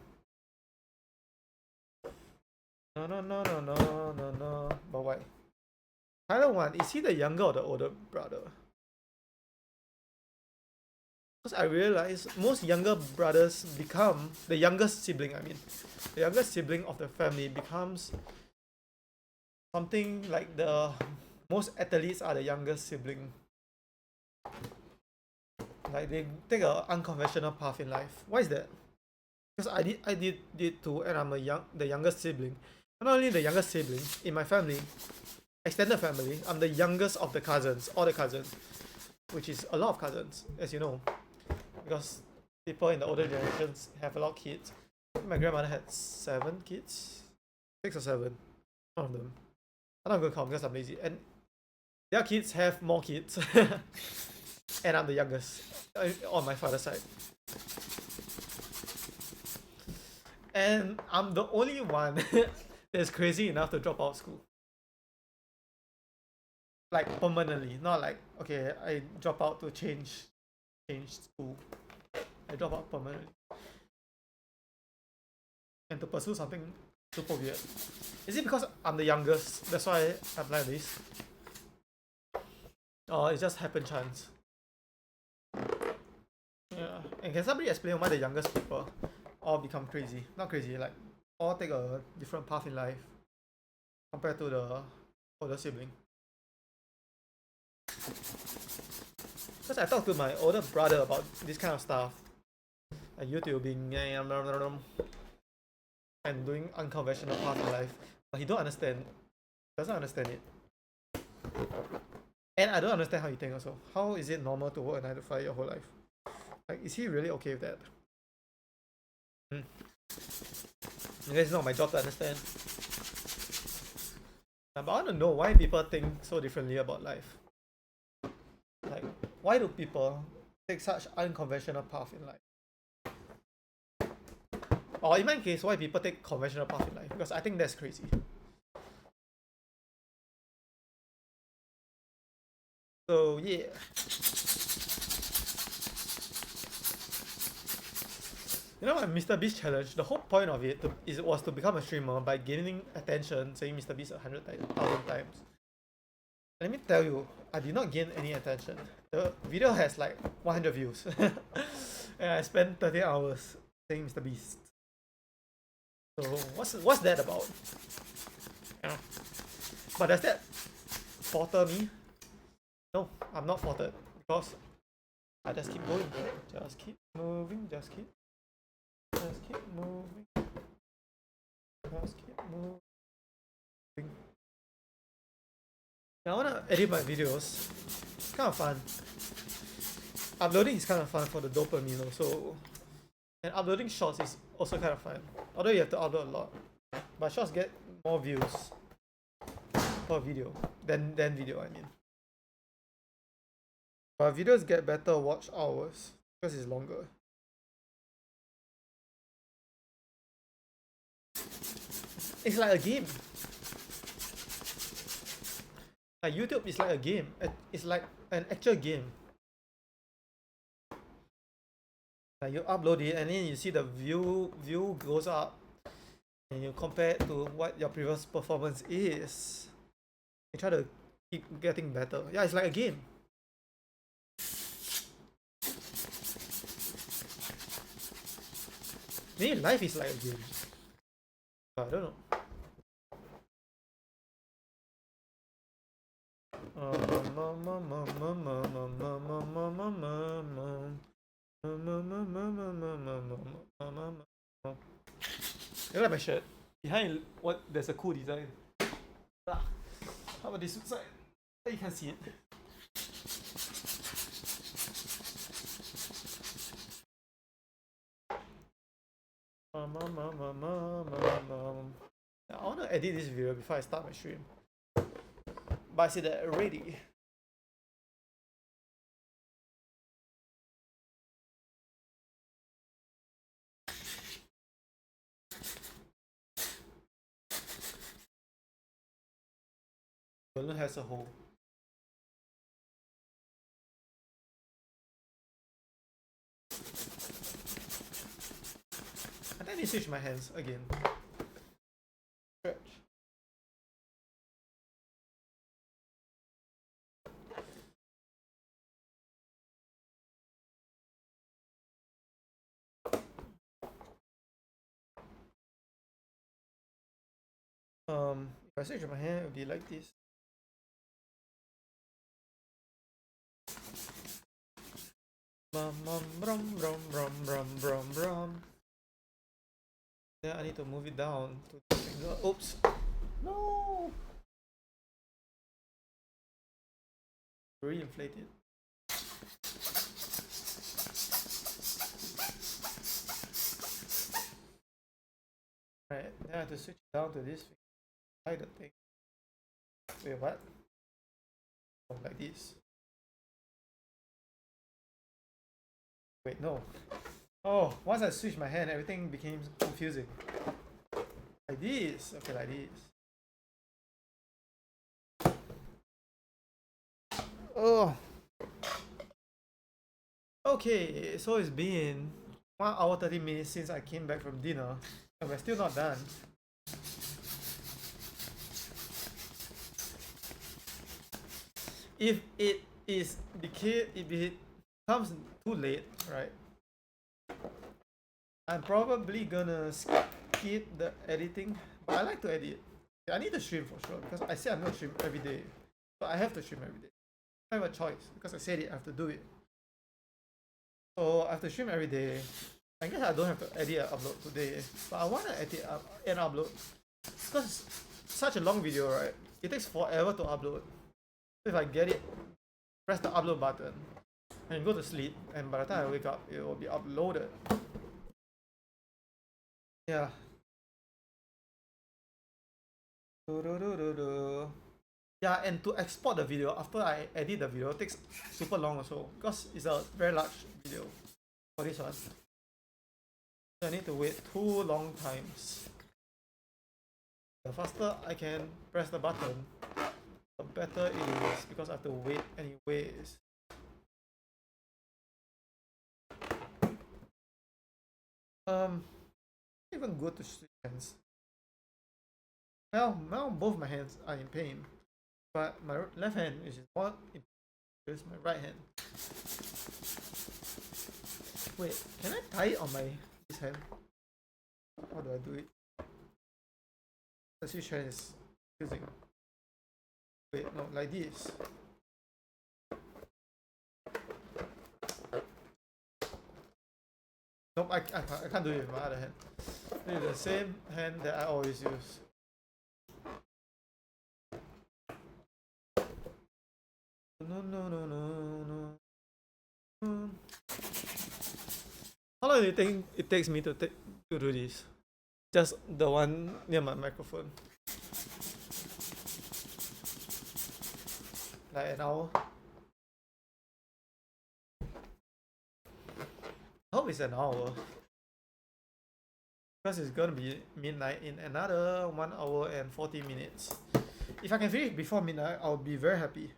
No. But why? Tyler One, is he the younger or the older brother? Because I realize most younger brothers become the youngest sibling. The youngest sibling of the family becomes something like the most athletes are the youngest sibling. Like, they take an unconventional path in life. Why is that? Because I did too, and I'm the youngest sibling. I'm not only the youngest sibling in my family, extended family, I'm the youngest of the cousins, all the cousins, which is a lot of cousins, as you know, because people in the older generations have a lot of kids. My grandmother had 7 kids, 6 or 7, one of them. I'm not going to count because I'm lazy, and their kids have more kids. and I'm the youngest on my father's side. And I'm the only one that's crazy enough to drop out of school. Like permanently, not like okay, I drop out to change school. I drop out permanently. And to pursue something super weird. Is it because I'm the youngest? That's why I'm like this? Or it just happened chance? Yeah. And can somebody explain why the youngest people all become crazy? Not crazy, like all take a different path in life compared to the older sibling. Because I talked to my older brother about this kind of stuff, like YouTubing and doing unconventional path in life, but he don't understand, doesn't understand it. And I don't understand how he thinks also. How is it normal to work a 9 to 5 your whole life? Like, is he really okay with that? It's not my job to understand. But I want to know why people think so differently about life. Like, why do people take such unconventional path in life? Or in my case, why people take conventional path in life? Because I think that's crazy. So yeah. You know what, Mr. Beast challenge, the whole point of it was to become a streamer by gaining attention, saying Mr. Beast 100,000 times. Let me tell you, I did not gain any attention. The video has like 100 views. And I spent 30 hours saying Mr. Beast. So what's that about? Yeah. But does that falter me? No, I'm not faltered because I just keep going. Just keep moving, just keep moving. Just keep moving. Now I wanna edit my videos. It's kind of fun. Uploading is kind of fun for the dopamine also. And uploading shorts is also kind of fun. Although you have to upload a lot. But shorts get more views per video than video, I mean. But videos get better watch hours because it's longer. It's like a game. Like YouTube is like a game. It's like an actual game. Like you upload it and then you see the view goes up and you compare it to what your previous performance is. You try to keep getting better. Yeah, it's like a game. Maybe life is like a game. I don't know. Look at my shirt. Behind what there's a cool design. How about this side? You can see it. I want to edit this video before I start my stream. But I see that already. Balloon has a hole. I think I need to switch my hands again. Stretch. If I switch my hand, it would be like this. Then I need to move it down to the finger. Oops. No. Reinflate it. Right. Then I have to switch down to this. Hide the thing. Wait, what? Oh, like this. Wait, no. Oh, once I switched my hand, everything became confusing. Like this. Okay, like this. Oh. Okay, so it's been 1 hour 30 minutes since I came back from dinner, and we're still not done. If it comes too late, right? I'm probably gonna skip the editing, but I like to edit. I need to stream for sure because I said I'm gonna stream every day, so I have to stream every day. I have a choice because I said it. I have to do it. So I have to stream every day. I guess I don't have to edit and upload today, but I wanna edit and upload because such a long video, right? It takes forever to upload. So if I get it, press the upload button, and go to sleep, and by the time I wake up, it will be uploaded. Yeah. Yeah, and to export the video after I edit the video takes super long also because it's a very large video for this one. So I need to wait 2 long times. The faster I can press the button, the better it is because I have to wait anyways. Even good to switch hands. Well, now both my hands are in pain, but my left hand is more important than my right hand. Wait, can I tie it on this hand? How do I do it? The switch hand is using. Wait, no, like this. Nope, I can't do it with my other hand. It's the same hand that I always use. No. How long do you think it takes me to do this? Just the one near my microphone. Like an hour. I hope it's an hour. Because it's gonna be midnight in another 1 hour and 40 minutes. If I can finish before midnight, I'll be very happy.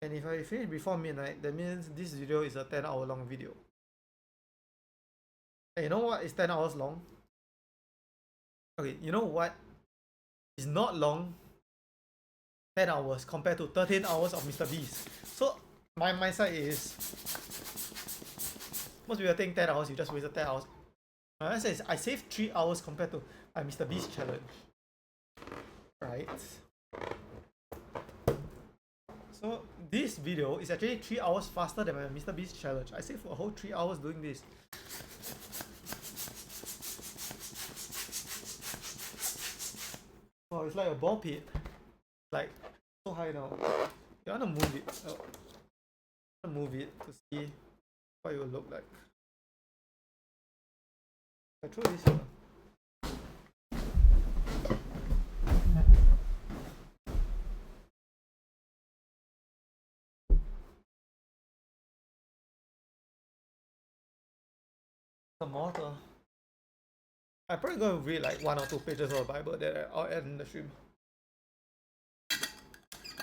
And if I finish before midnight, that means this video is a 10-hour long video. And you know what is 10 hours long? Okay, you know what is not long? 10 hours compared to 13 hours of Mr. Beast. So my mindset is, most people think 10 hours, you just wasted 10 hours. My mindset is I saved 3 hours compared to my Mr. Beast challenge. Right? So this video is actually 3 hours faster than my Mr. Beast challenge. I saved a whole 3 hours doing this. Wow, it's like a ball pit. Like, so high now. You wanna move it? Move it to see what it will look like. I throw this one. The mortar. I'm probably going to read like 1 or 2 pages of the Bible that I'll add in the stream.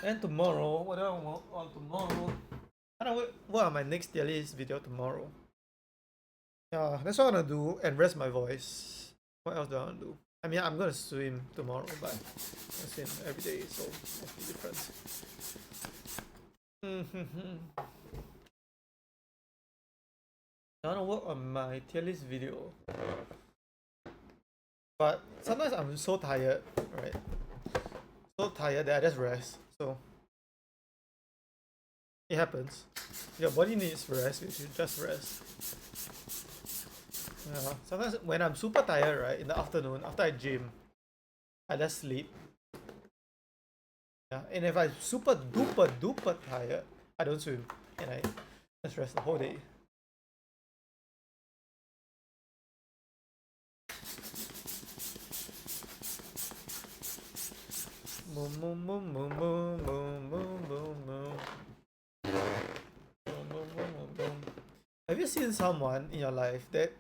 And tomorrow, what do I want on tomorrow? I don't know what are my next tier list video tomorrow. Yeah, that's what I'm gonna do and rest my voice. What else do I want to do? I mean, I'm gonna swim tomorrow, but I swim every day, so that's the difference. I wanna work on my tier list video. But sometimes I'm so tired, right? So tired that I just rest. So it happens. Your body needs rest, you should just rest. Yeah. Sometimes when I'm super tired, right, in the afternoon, after I gym, I just sleep. Yeah. And if I'm super duper tired, I don't swim. And I just rest the whole day. Boom boom boom boom boom boom boom boom boom. Have you seen someone in your life that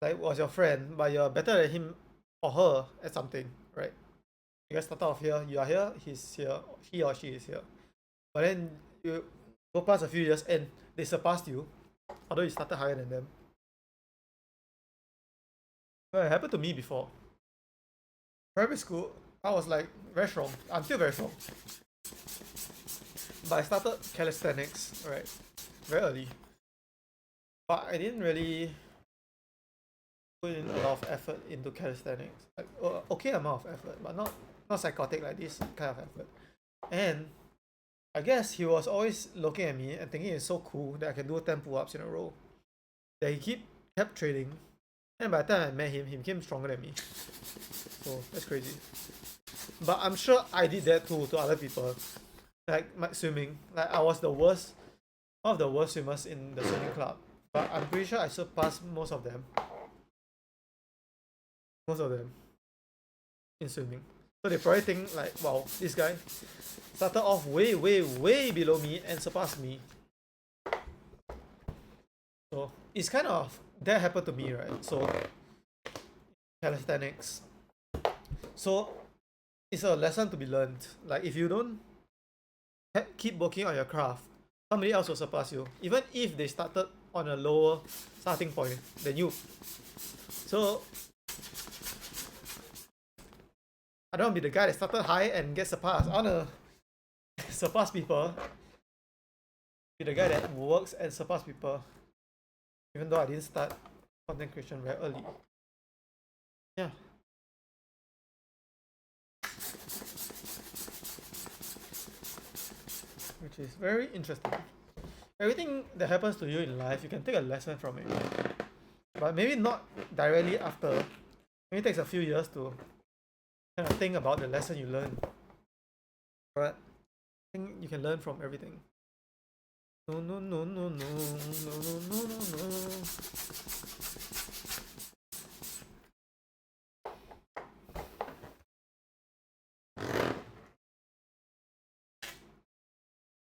like was your friend, but you're better than him or her at something, right? You guys start off here, you are here, he's here, he or she is here. But then you go past a few years and they surpassed you, although you started higher than them. Well, it happened to me before. Primary school, I was like very strong. I'm still very strong. But I started calisthenics, right? Very early. But I didn't really put in a lot of effort into calisthenics. Like okay amount of effort, but not psychotic like this kind of effort. And I guess he was always looking at me and thinking it's so cool that I can do 10 pull-ups in a row. That he kept training. And by the time I met him, he became stronger than me. So that's crazy. But I'm sure I did that too to other people. Like my swimming. Like I was the worst, one of the worst swimmers in the swimming club. But I'm pretty sure I surpassed most of them. Most of them. In swimming. So they probably think like, wow, this guy started off way, way, way below me and surpassed me. So it's kind of, that happened to me, right? So calisthenics. So it's a lesson to be learned. Like if you don't keep working on your craft, somebody else will surpass you, even if they started on a lower starting point than you. So I don't want to be the guy that started high and gets surpassed. I want to surpass people. Be the guy that works and surpass people. Even though I didn't start content creation very early. Yeah. Which is very interesting. Everything that happens to you in life, you can take a lesson from it. But maybe not directly after. Maybe it takes a few years to kind of think about the lesson you learned. But I think you can learn from everything. No, no, no, no, no, no, no, no, no, no.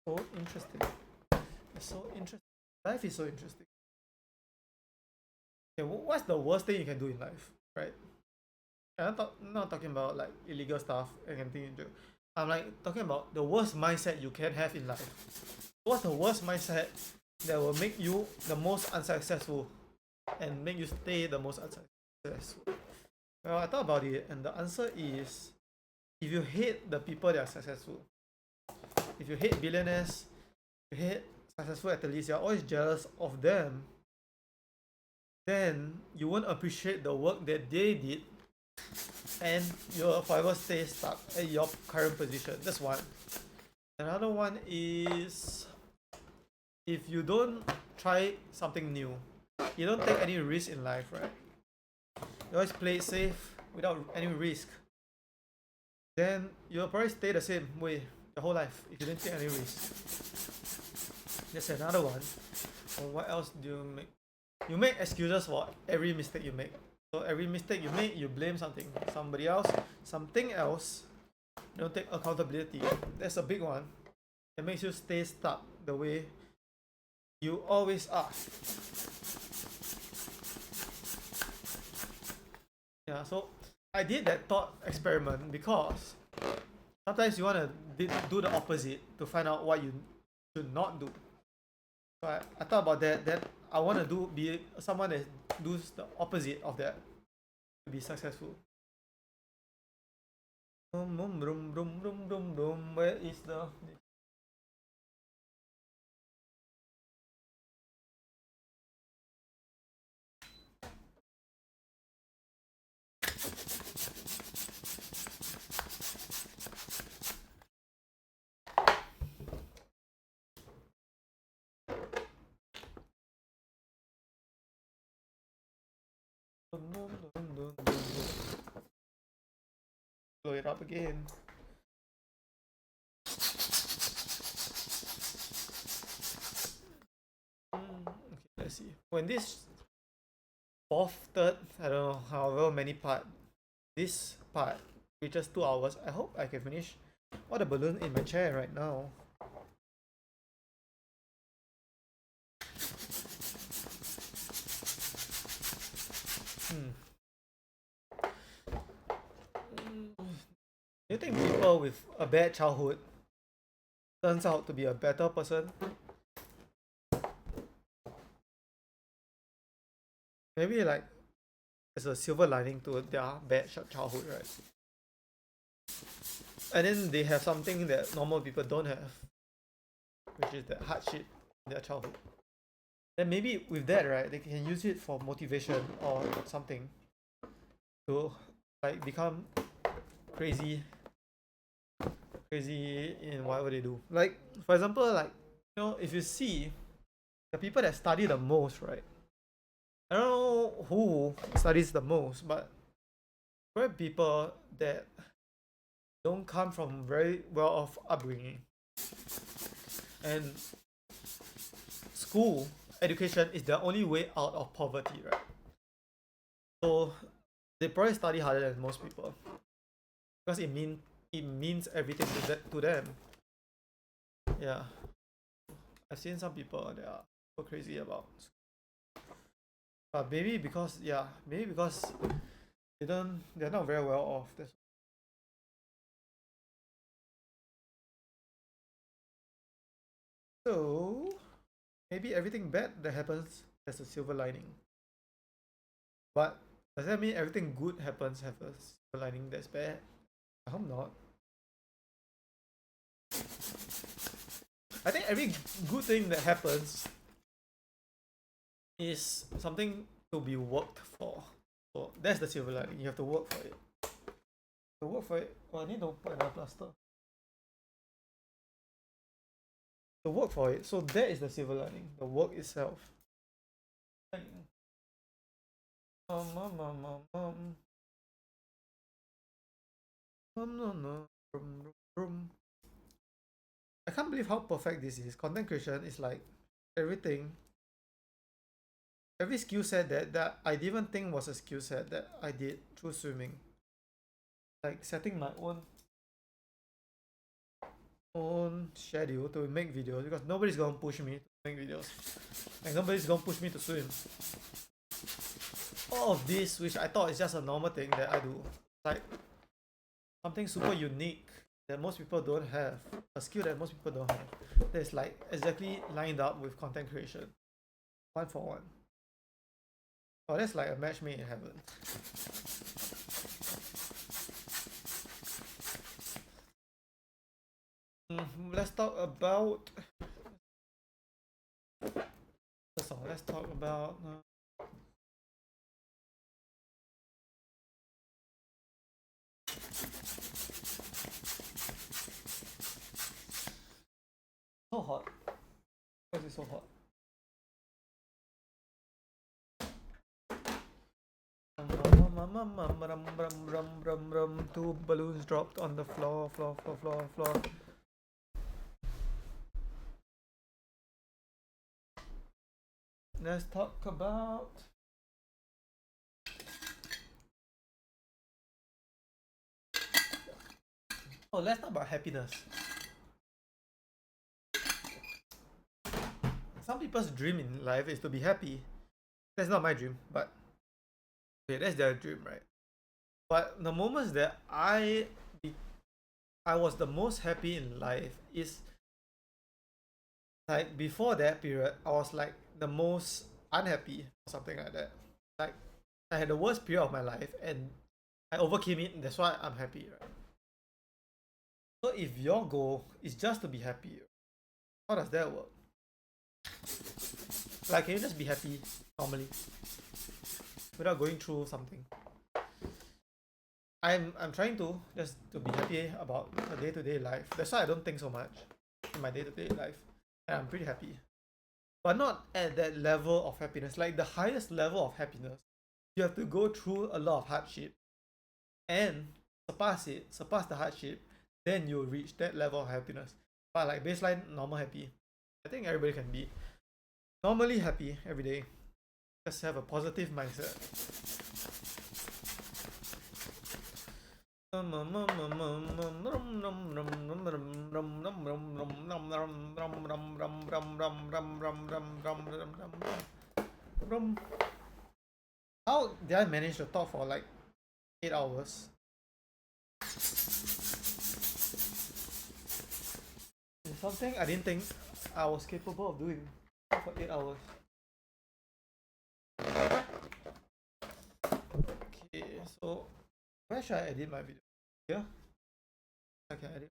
So interesting. It's so interesting. Life is so interesting. Okay, what's the worst thing you can do in life, right? I'm not talking about like illegal stuff and anything you do. I'm like talking about the worst mindset you can have in life. What's the worst mindset that will make you the most unsuccessful and make you stay the most unsuccessful? Well, I thought about it, and the answer is if you hate the people that are successful. If you hate billionaires, you hate successful athletes, you're always jealous of them, then you won't appreciate the work that they did and you'll forever stay stuck at your current position. That's one. Another one is if you don't try something new, you don't take any risk in life, right? You always play it safe without any risk. Then you'll probably stay the same way the whole life if you didn't take any risk. That's another one. Or what else do you make? You make excuses for every mistake you make. So every mistake you make, you blame somebody else, something else. You don't take accountability. That's a big one. It makes you stay stuck the way you always are. Yeah, so I did that thought experiment because sometimes you want to do the opposite to find out what you should not do. So I thought about that I want to be someone that does the opposite of that to be successful. Where is the... Blow it up again. Okay, let's see. When this fourth, third, I don't know, however many part, this part reaches 2 hours, I hope I can finish all the balloon in my chair right now. You think people with a bad childhood turns out to be a better person? Maybe like there's a silver lining to their bad childhood, right? And then they have something that normal people don't have, which is that hardship in their childhood. Then maybe with that, right, they can use it for motivation or something to like become crazy, crazy in whatever they do. Like for example, like if you see the people that study the most, right? I don't know who studies the most, but there people that don't come from very well off upbringing, and school education is the only way out of poverty, right? So they probably study harder than most people because it means everything to them. Yeah, I've seen some people that are so crazy about school. But maybe because they're not very well off. So maybe everything bad that happens has a silver lining. But does that mean everything good happens have a silver lining that's bad? I hope not. I think every good thing that happens is something to be worked for. So that's the silver lining. You have to work for it. To work for it. Oh, I need to put another plaster. To work for it. So that is the silver lining. The work itself. I can't believe how perfect this is. Content creation is like everything, every skill set that I didn't even think was a skill set that I did through swimming. Like setting my own schedule to make videos because nobody's gonna push me to make videos. Like nobody's gonna push me to swim. All of this, which I thought is just a normal thing that I do, like something super unique that most people don't have, a skill that most people don't have, that's like exactly lined up with content creation, one for one. Oh, that's like a match made in heaven. Let's talk about. Let's talk about. So hot. Why is it so hot? Two balloons dropped on the floor. Let's talk about. Oh, let's talk about happiness. Some people's dream in life is to be happy. That's not my dream, but okay, that's their dream, right? But the moments that I was the most happy in life is like before that period, I was like the most unhappy or something like that. Like I had the worst period of my life and I overcame it. That's why I'm happy, right? So if your goal is just to be happy, how does that work? Like, can you just be happy normally without going through something? I'm trying to just to be happy about the day-to-day life. That's why I don't think so much in my day-to-day life, and I'm pretty happy. But not at that level of happiness. Like the highest level of happiness, you have to go through a lot of hardship and surpass the hardship, then you'll reach that level of happiness. But like baseline normal happy, I think everybody can be normally happy every day. Just have a positive mindset. How did I manage to talk for like 8 hours? something I didn't think I was capable of doing for 8 hours. Okay, so where should I edit my video? Here? I can edit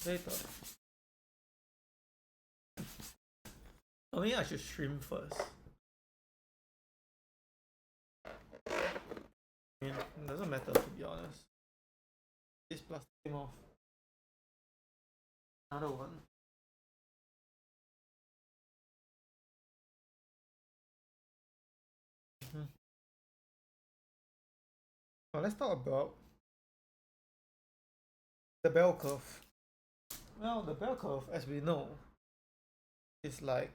later. I mean, I should stream first. I mean, it doesn't matter to be honest. This plastic came off. Another one. Now let's talk about the bell curve. Well, the bell curve, as we know, is like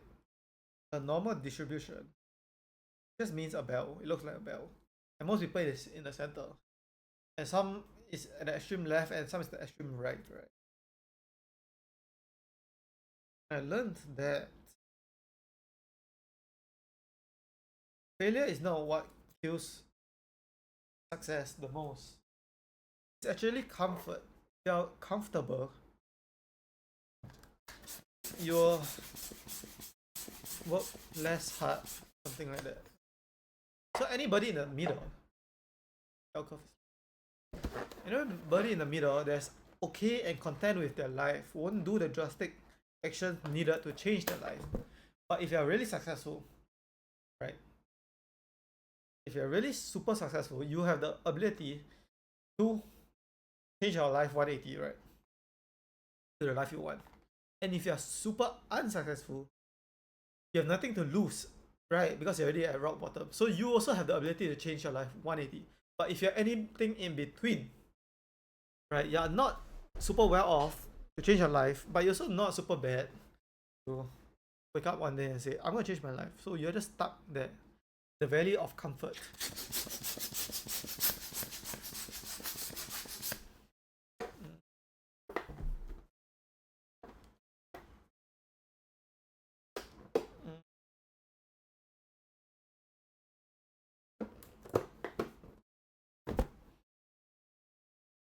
a normal distribution. It just means a bell. It looks like a bell. And most people is in the center. And some is at the extreme left and some is the extreme right. I learned that failure is not what kills success the most. It's actually comfort. If you're comfortable, you'll work less hard, something like that. So anybody in the middle, anybody in the middle that's okay and content with their life won't do the drastic actions needed to change their life. But if you're really successful, right? If you're really super successful, you have the ability to change your life 180, right? To the life you want. And if you're super unsuccessful, you have nothing to lose, right? Because you're already at rock bottom. So you also have the ability to change your life 180. But if you're anything in between, right? You're not super well off to change your life, but you're also not super bad to wake up one day and say, I'm gonna change my life. So you're just stuck there. The valley of comfort.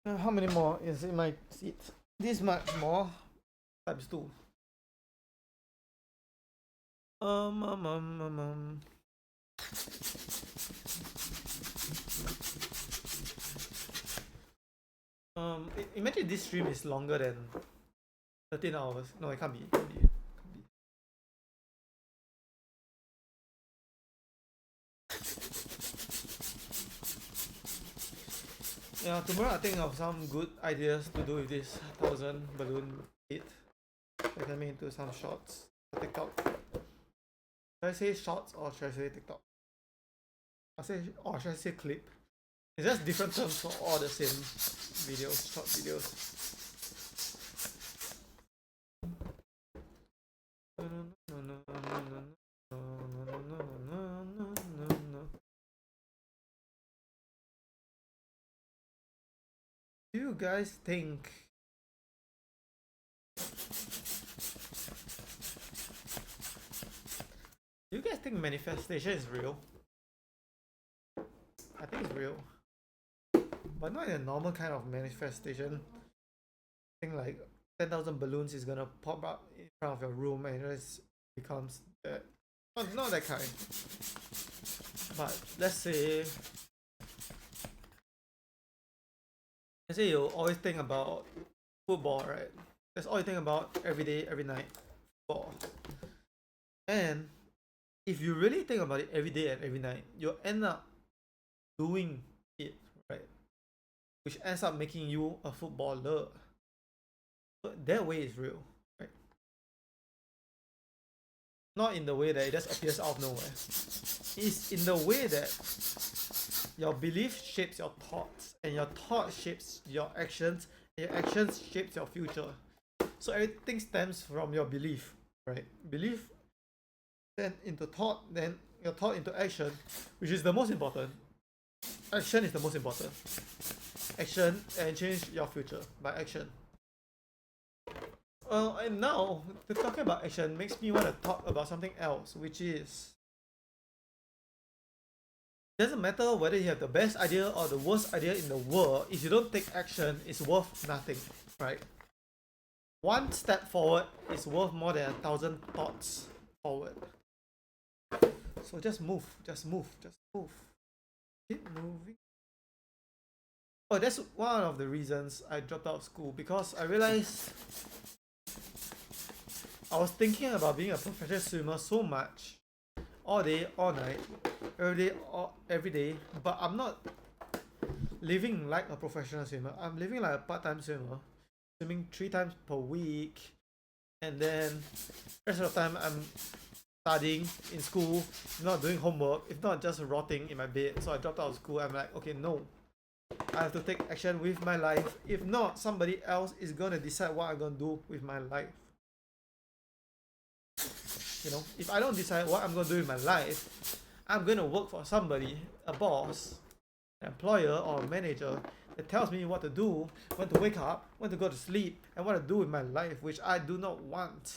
How many more is in my seat? This much more times 2. Imagine this stream is longer than 13 hours. No, it can't be. Yeah, tomorrow I think of some good ideas to do with this 1,000 balloon kit. I can make into some shorts for TikTok. Should I say shorts or should I say TikTok? Should I say clip? It's just different terms for all the same videos, short videos. Do you guys think manifestation is real? I think it's real, but not in a normal kind of manifestation. I think like 10,000 balloons is gonna pop up in front of your room and it just becomes that. Not that kind. But let's say you always think about football, right? That's all you think about every day, every night. Football. And if you really think about it every day and every night, you'll end up doing it, right? Which ends up making you a footballer. But that way is real, right? Not in the way that it just appears out of nowhere. It's in the way that your belief shapes your thoughts, and your thought shapes your actions, and your actions shapes your future. So everything stems from your belief, right? Belief then into thought, then your thought into action, which is the most important. Action is the most important. Action and change your future by action. And now, talking about action makes me want to talk about something else, which is Doesn't matter whether you have the best idea or the worst idea in the world, if you don't take action, it's worth nothing, right? One step forward is worth more than 1,000 thoughts forward. So just move, just move, just move. Keep moving. Oh, that's one of the reasons I dropped out of school, because I realized I was thinking about being a professional swimmer so much, all day, all night, every day, but I'm not living like a professional swimmer. I'm living like a part-time swimmer, swimming 3 times per week, and then rest of the time I'm studying in school, not doing homework, if not just rotting in my bed. So I dropped out of school. I'm like, okay, no, I have to take action with my life. If not, somebody else is gonna decide what I'm gonna do with my life. You know, if I don't decide what I'm gonna do with my life, I'm gonna work for somebody, a boss, an employer, or a manager that tells me what to do, when to wake up, when to go to sleep, and what to do with my life, which I do not want.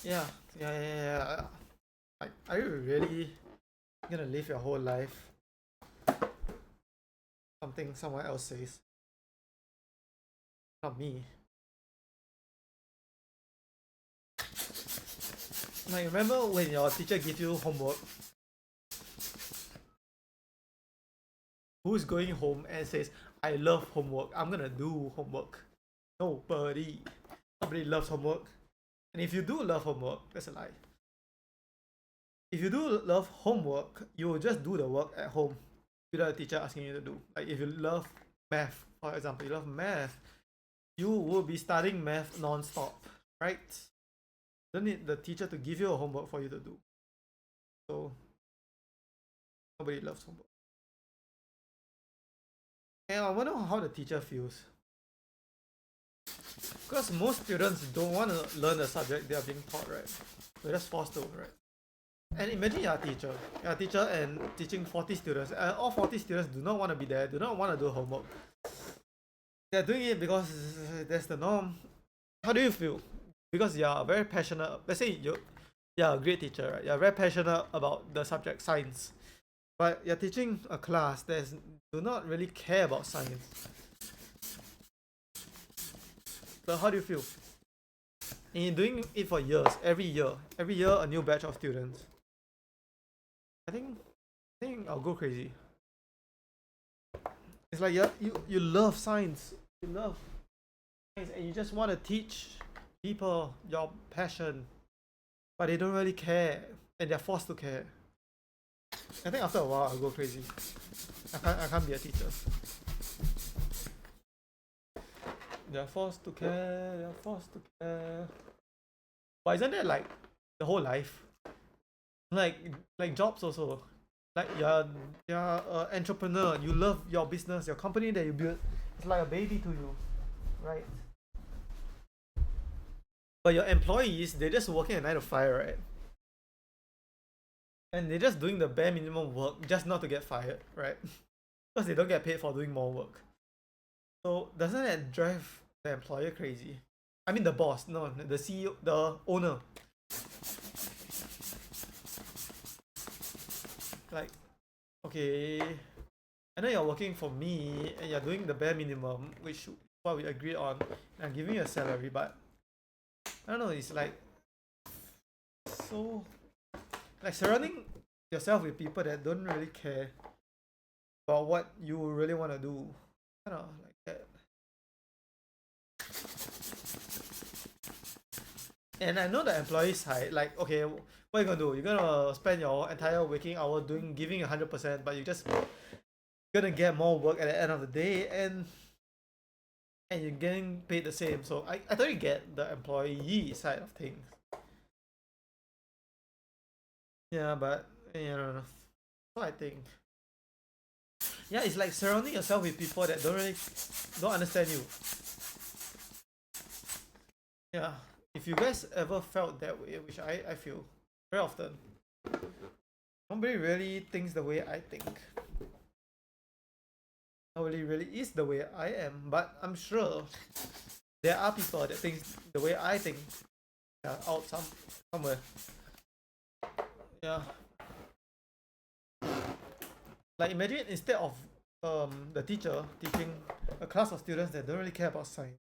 Yeah. Like, are you really gonna live your whole life something someone else says? Not me. Like, remember when your teacher gives you homework? Who's going home and says, I love homework, I'm gonna do homework? Nobody. Nobody loves homework. And if you do love homework, that's a lie. If you do love homework, you will just do the work at home without a teacher asking you to do. Like, if you love math, for example, you love math, you will be studying math non-stop, right? You don't need the teacher to give you a homework for you to do. So nobody loves homework. And I wonder how the teacher feels, because most students don't want to learn the subject they are being taught, right? They're just forced to, right? And imagine you're a teacher and teaching 40 students, and all 40 students do not want to be there, do not want to do homework. They're doing it because that's the norm. How do you feel? Because you're very passionate. Let's say you're a great teacher, right? You're very passionate about the subject science, but you're teaching a class that do not really care about science. So how do you feel? And you're doing it for years, every year a new batch of students. I think I'll go crazy. It's like you love science, you love science, and you just want to teach people your passion, but they don't really care, and they're forced to care. I think after a while I'll go crazy. I can't be a teacher. They're forced to care. They're forced to care. But isn't that like the whole life? Like jobs also. Like you're an entrepreneur. You love your business, your company that you build. It's like a baby to you, right? But your employees, they're just working a 9 to 5, right? And they're just doing the bare minimum work just not to get fired, right? Because they don't get paid for doing more work. So doesn't that drive the employer crazy? I mean the boss, no, the CEO, the owner. Like, okay, I know you're working for me and you're doing the bare minimum, which is what we agreed on, and I'm giving you a salary, but I don't know, it's like so, like, surrounding yourself with people that don't really care about what you really want to do, kind of like that. And I know the employee side, like, okay, what are you gonna do? You're gonna spend your entire waking hour giving 100%, but you just gonna get more work at the end of the day, and you're getting paid the same. So I totally get the employee side of things. Yeah, but you know, that's what I think. Yeah, it's like surrounding yourself with people that don't understand you. Yeah, if you guys ever felt that way, which I feel very often, nobody really thinks the way I think. Nobody really is the way I am, but I'm sure there are people that think the way I think Yeah, out somewhere. Yeah. Like imagine instead of the teacher teaching a class of students that don't really care about science,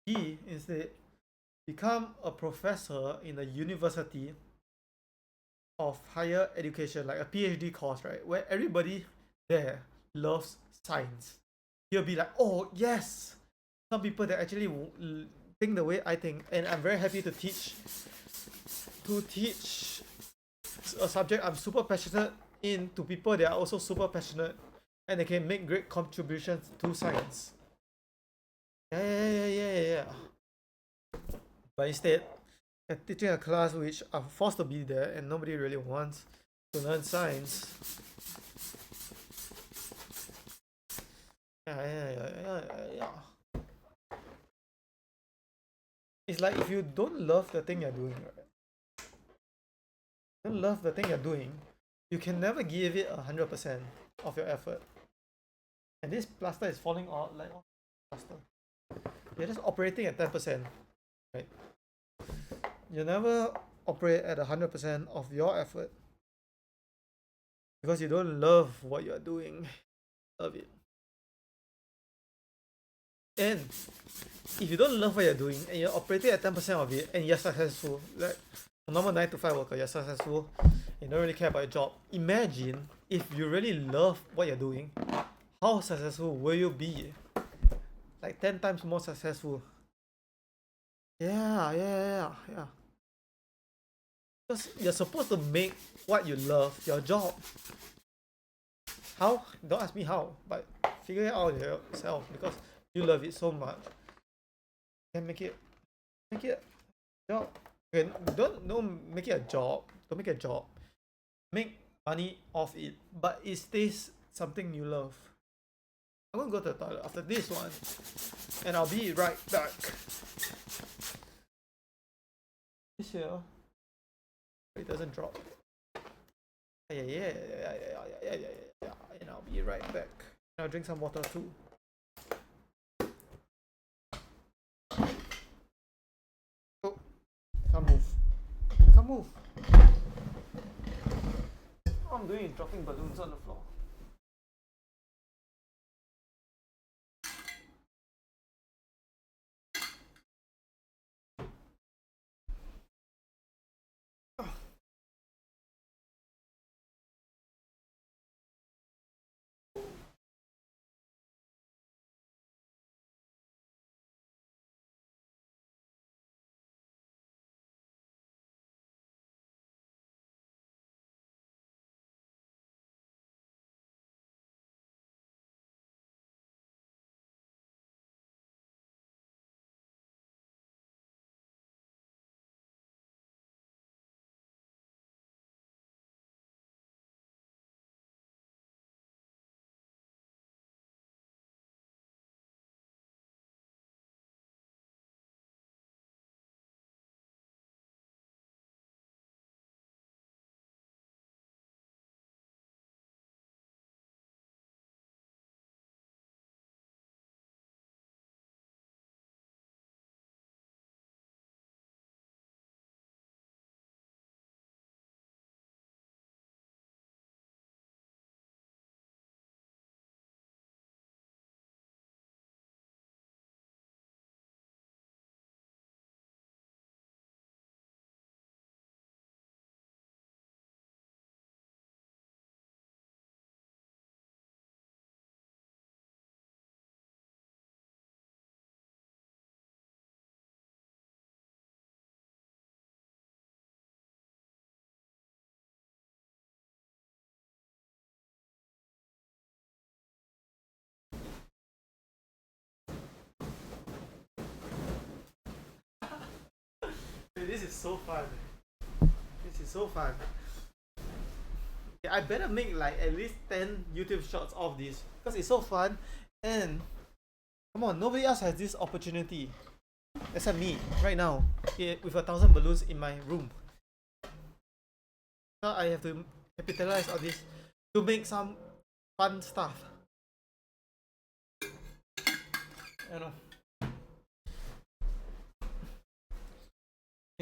he instead become a professor in a university of higher education, like a PhD course, right? Where everybody there loves science. He'll be like, oh yes, some people that actually think the way I think, and I'm very happy to teach a subject I'm super passionate in to people that are also super passionate, and they can make great contributions to science. Yeah. But instead, teaching a class which are forced to be there and nobody really wants to learn science. Yeah. It's like if you don't love the thing you're doing, right? Don't love the thing you're doing, you can never give it 100% of your effort. And this plaster is falling out like plaster. You're just operating at 10%, right? You never operate at 100% of your effort because you don't love what you're doing. Love it. And if you don't love what you're doing and you're operating at 10% of it and you're successful, like a normal 9 to 5 worker, you're successful, you don't really care about your job. Imagine if you really love what you're doing, how successful will you be? Like 10 times more successful. Yeah. Because you're supposed to make what you love your job. How? Don't ask me how, but figure it out yourself because you love it so much. And make it a job. Okay, don't make it a job. Don't make it a job. Make money off it, but it stays something you love. I'm gonna go to the toilet after this one, and I'll be right back. This here, it doesn't drop. Yeah. And I'll be right back. And I'll drink some water too. Oh, can't move. What I'm doing is dropping balloons on the floor. This is so fun. I better make like at least 10 YouTube shots of this because it's so fun. And come on, nobody else has this opportunity except me right now with 1,000 balloons in my room. Now I have to capitalize on this to make some fun stuff. You know.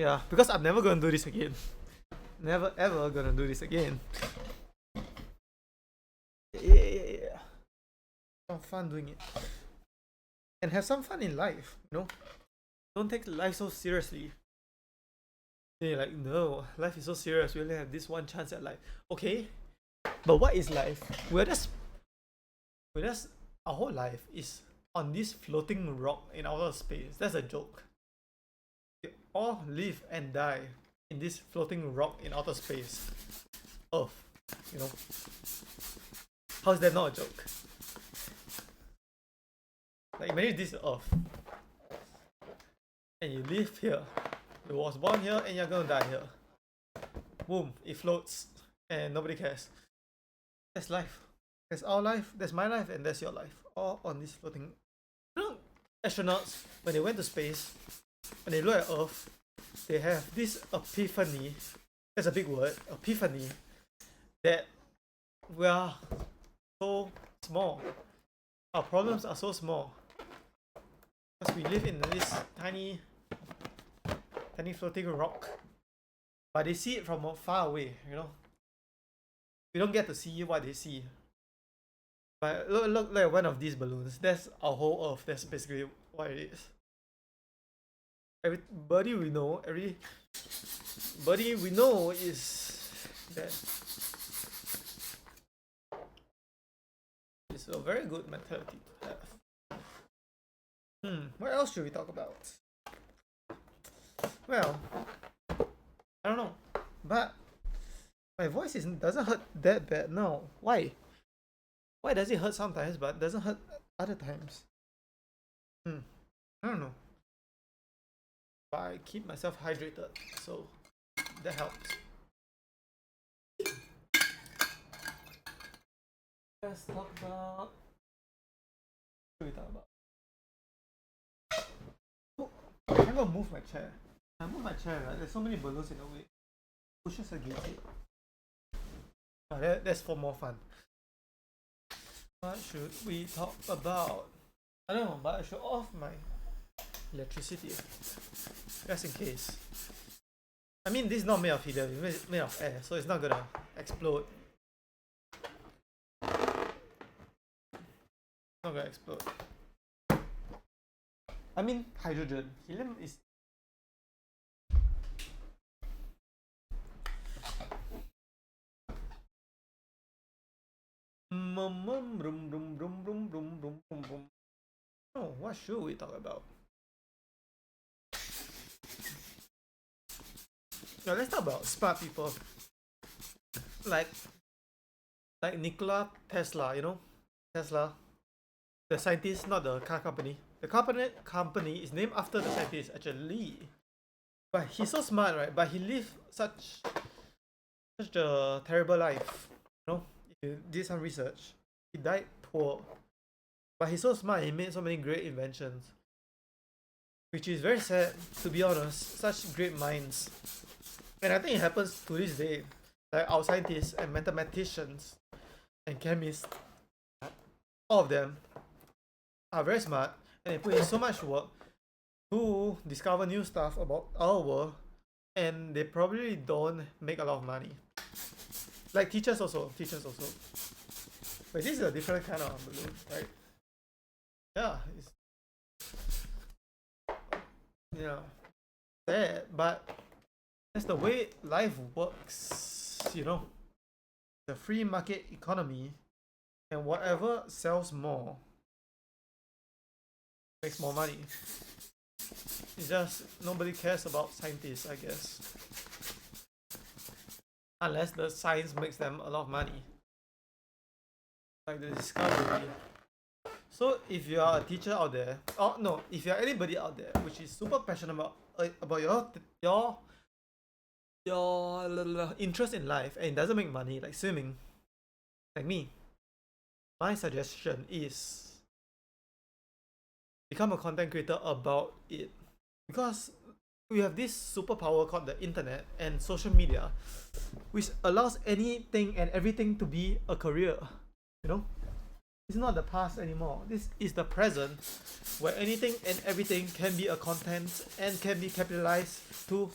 Yeah, because I'm never gonna do this again. Never ever gonna do this again. Yeah. Have fun doing it. And have some fun in life, you know? Don't take life so seriously. You're like, no, life is so serious. We only have this one chance at life. Okay, but what is life? We're just our whole life is on this floating rock in outer space. That's a joke. We all live and die in this floating rock in outer space. Earth, you know. How is that not a joke? Like imagine this is Earth. And you live here. You was born here and you're gonna die here. Boom, it floats and nobody cares. That's life. That's our life, that's my life, and that's your life. All on this floating. You know, astronauts, when they went to space, when they look at Earth, they have this epiphany. That's a big word, epiphany. That we are so small. Our problems are so small. Because we live in this tiny floating rock. But they see it from far away, you know. We don't get to see what they see. But look like one of these balloons. That's our whole Earth. That's basically what it is. Everybody we know is that it's a very good mentality to have. What else should we talk about? Well, I don't know. But my voice doesn't hurt that bad now. Why? Why does it hurt sometimes but doesn't hurt other times? I don't know. But I keep myself hydrated, so that helps. Let's talk about. What should we talk about? Oh, I'm gonna move my chair. I move my chair, right? There's so many balloons in the way. Pushes against it. That's for more fun. What should we talk about? I don't know, but I should off my electricity just in case. I mean, this is not made of helium, it's made of air, so it's not gonna explode. It's not gonna explode. I mean, hydrogen. Helium is. Oh, what should we talk about? Now let's talk about smart people. Like Nikola Tesla, you know? Tesla. The scientist, not the car company. The company is named after the scientist, actually. But he's so smart, right? But he lived such a terrible life. You know? If you did some research, he died poor. But he's so smart, he made so many great inventions. Which is very sad, to be honest. Such great minds. And I think it happens to this day. Like our scientists and mathematicians and chemists, all of them are very smart and they put in so much work to discover new stuff about our world, and they probably don't make a lot of money. Like teachers also. But this is a different kind of balloon, right? Yeah, sad, but that's the way life works, you know. The free market economy, and whatever sells more makes more money. It's just nobody cares about scientists, I guess. Unless the science makes them a lot of money. Like the discovery. So if you are a teacher out there, or no, if you are anybody out there which is super passionate about your interest in life and it doesn't make money, like swimming, like me, my suggestion is become a content creator about it, because we have this superpower called the internet and social media, which allows anything and everything to be a career, you know. It's not the past anymore. This is the present, where anything and everything can be a content and can be capitalized to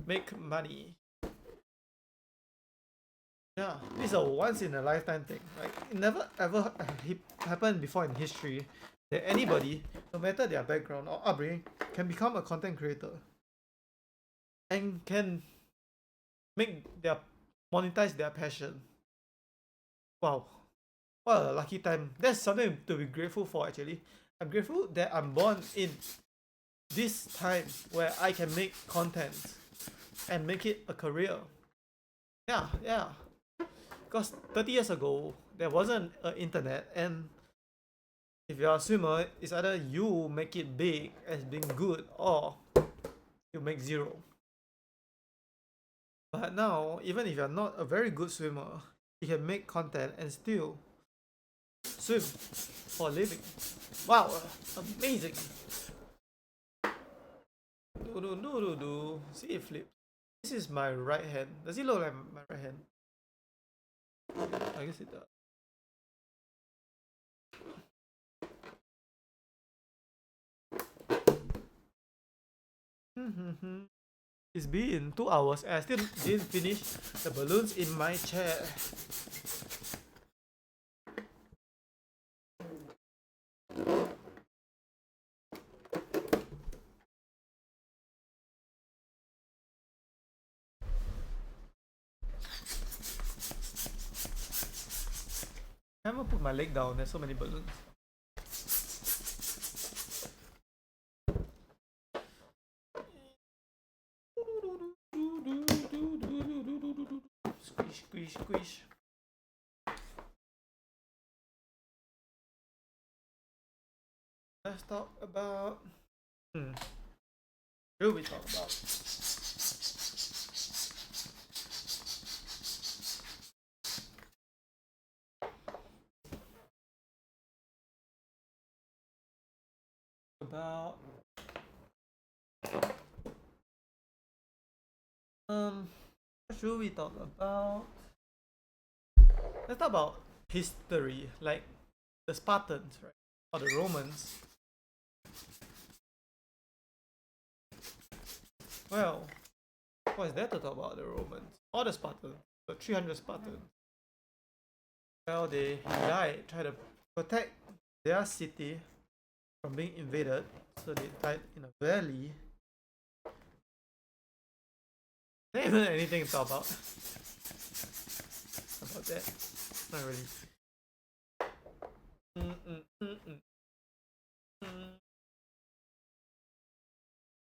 make money. Yeah, this is a once in a lifetime thing. Like it never ever happened before in history that anybody, no matter their background or upbringing, can become a content creator and can monetize their passion. Wow, what a lucky time. That's something to be grateful for actually. I'm grateful that I'm born in this time where I can make content and make it a career. Yeah. Because 30 years ago, there wasn't an internet, and if you're a swimmer, it's either you make it big as being good or you make zero. But now, even if you're not a very good swimmer, you can make content and still swim for a living. Wow, amazing. Do. See it flip. This is my right hand. Does it look like my right hand? I guess it does. It's been 2 hours and I still didn't finish the balloons in my chair. I haven't put my leg down, there's so many balloons. Squish. Let's talk about... What should we talk about? What should we talk about? Let's talk about history, like the Spartans, right? Or the Romans. Well, what is there to talk about the Romans? Or the Spartans? The 300 Spartans. Well, they died trying to protect their city from being invaded, so they died in a valley. There isn't anything to talk about that. Not really.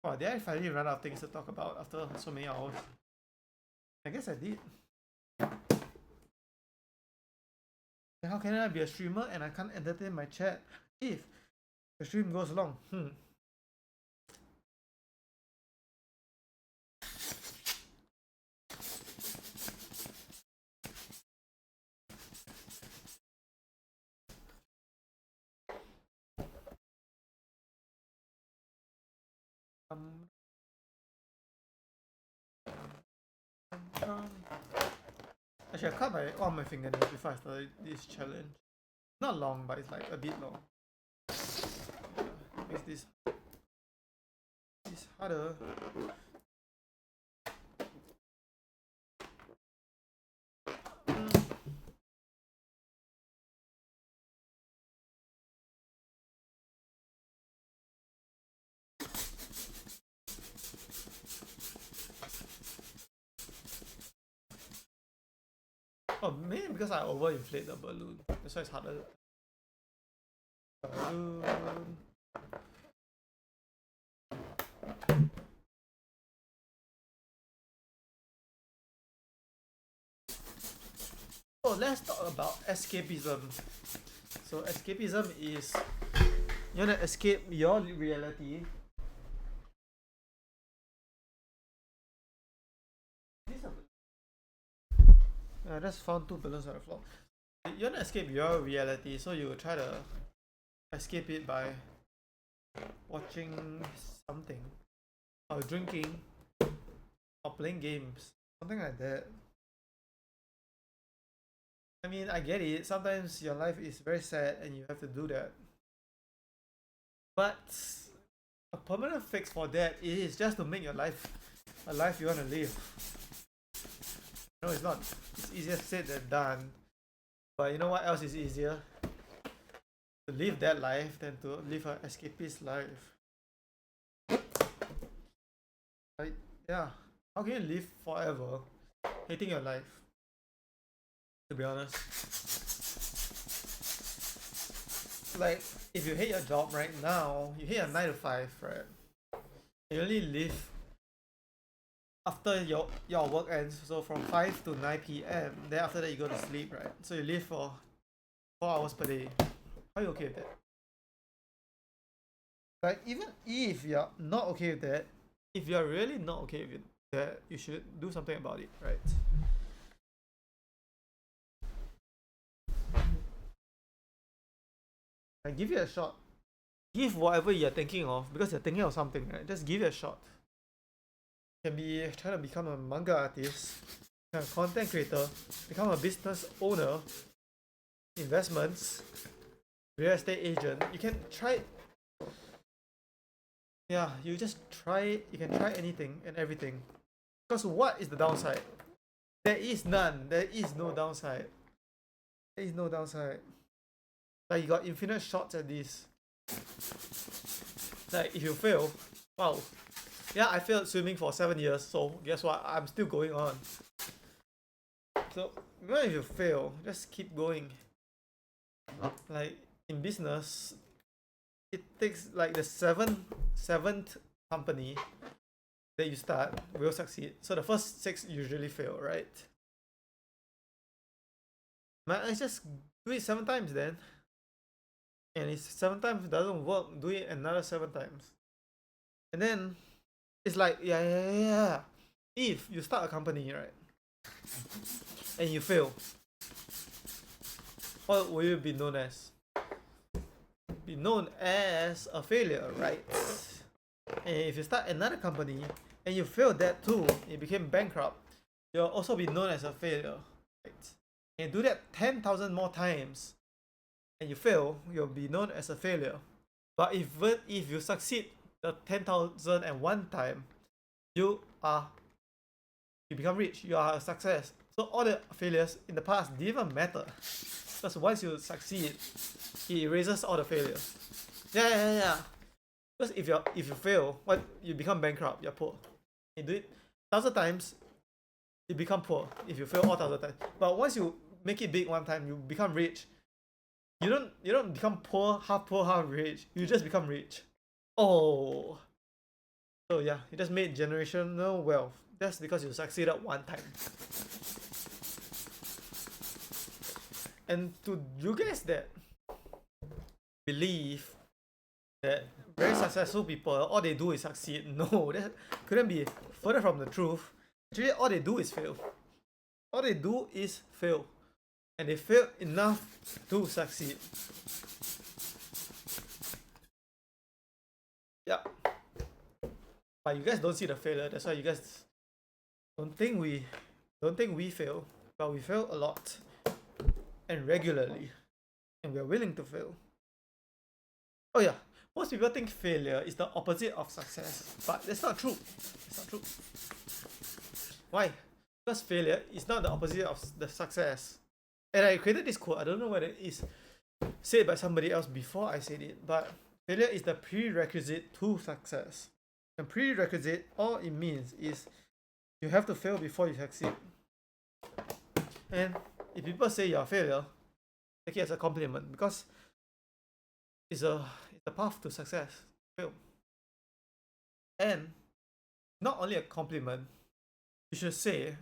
Oh, did I finally run out of things to talk about after so many hours? I guess I did. How can I be a streamer and I can't entertain my chat if the stream goes long? Actually, I cut all my fingernails before I started this challenge. Not long, but it's like a bit long. Makes this harder. Oh, maybe because I overinflate the balloon. That's why it's harder. Balloon. Oh, let's talk about escapism. So escapism is you wanna escape your reality. I just found 2 balloons on the floor. You wanna escape your reality, so you try to escape it by watching something, or drinking, or playing games, something like that. I mean, I get it. Sometimes your life is very sad and you have to do that. But a permanent fix for that is just to make your life a life you want to live. No, it's not. It's easier said than done. But you know what else is easier? To live that life than to live an escapist life. Like, yeah. How can you live forever hating your life? To be honest. Like, if you hate your job right now, you hate a 9 to 5, right? You only live after your work ends, so from 5 to 9 p.m. Then after that you go to sleep, right? So you live for 4 hours per day. Are you okay with that? Like, even if you're not okay with that, if you're really not okay with that, you should do something about it, right? And give it a shot. Give whatever you're thinking of, because you're thinking of something, right? Just give it a shot. You can be trying to become a manga artist, become a content creator, become a business owner, investments, real estate agent. You can try. Yeah, you just try it. You can try anything and everything. Because what is the downside? There is none. There is no downside. There is no downside. Like, you got infinite shots at this. Like, if you fail, wow. Yeah, I failed swimming for 7 years, so guess what? I'm still going on. So even if you fail, just keep going. Like, in business, it takes like the seventh company that you start will succeed. So the first 6 usually fail, right? Let's just do it 7 times then. And if 7 times doesn't work, do it another 7 times. And then it's like, yeah. If you start a company, right, and you fail, what will you be known as? Be known as a failure, right? And if you start another company and you fail that too, you became bankrupt, you'll also be known as a failure, right? And do that 10,000 more times and you fail, you'll be known as a failure. But if you succeed the 10,001 time, you become rich, you are a success. So all the failures in the past didn't even matter. Because once you succeed, it erases all the failures. Yeah. Because if you fail, what, you become bankrupt, you're poor. You do it 1,000 times, you become poor if you fail all 1,000 times. But once you make it big one time, you become rich. You don't become poor, half rich. You just become rich. Oh. So yeah, you just made generational wealth. That's because you succeeded one time. And to you guys that believe that very successful people, all they do is succeed, no, that couldn't be further from the truth. Actually, all they do is fail. All they do is fail. And they fail enough to succeed. Yeah. But you guys don't see the failure. That's why you guys don't think we fail. But we fail a lot. And regularly. And we're willing to fail. Oh yeah. Most people think failure is the opposite of success. But that's not true. It's not true. Why? Because failure is not the opposite of the success. And I created this quote. I don't know whether it is said by somebody else before I said it. But failure is the prerequisite to success. And prerequisite, all it means is you have to fail before you succeed. And if people say you're a failure, take it as a compliment, because it's a path to success. Fail. And not only a compliment, you should say,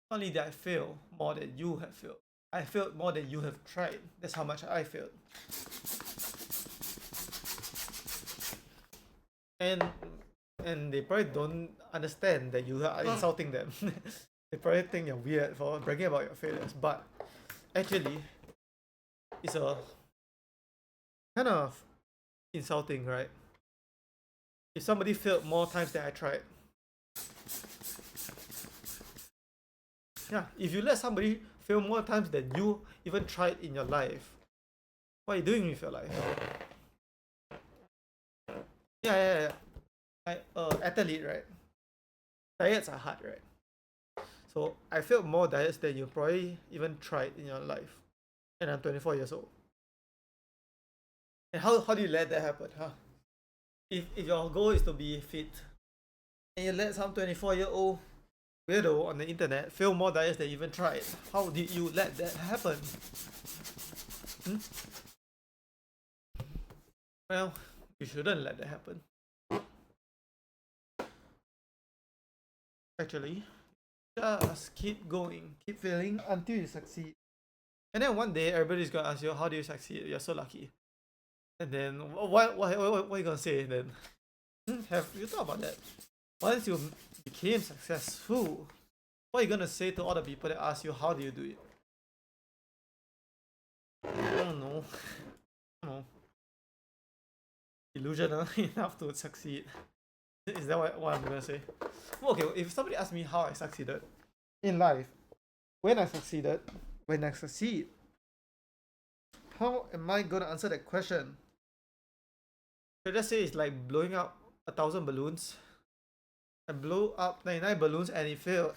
not only did I fail more than you have failed, I failed more than you have tried. That's how much I failed. And they probably don't understand that you are insulting them. They probably think you're weird for bragging about your failures, but actually, it's a kind of insulting, right? If somebody failed more times than I tried, Yeah, if you let somebody fail more times than you even tried in your life, what are you doing with your life? Yeah. Like athlete, right? Diets are hard, right? So I failed more diets than you probably even tried in your life. And I'm 24 years old. And how do you let that happen, huh? If your goal is to be fit, and you let some 24-year-old weirdo on the internet fail more diets than you even tried, how did you let that happen? Hmm? Well, you shouldn't let that happen. Actually, just keep going, keep failing until you succeed. And then one day, everybody's gonna ask you, how do you succeed? You're so lucky. And then, what are you gonna say then? Have you thought about that? Once you became successful, what are you gonna say to all the people that ask you, how do you do it? I don't know. I don't know. Delusional enough to succeed. Is that what I'm gonna say? Okay, if somebody asks me how I succeeded in life, when I succeeded, when I succeed, how am I gonna answer that question? So let's say it's like blowing up 1,000 balloons. I blew up 99 balloons and it failed.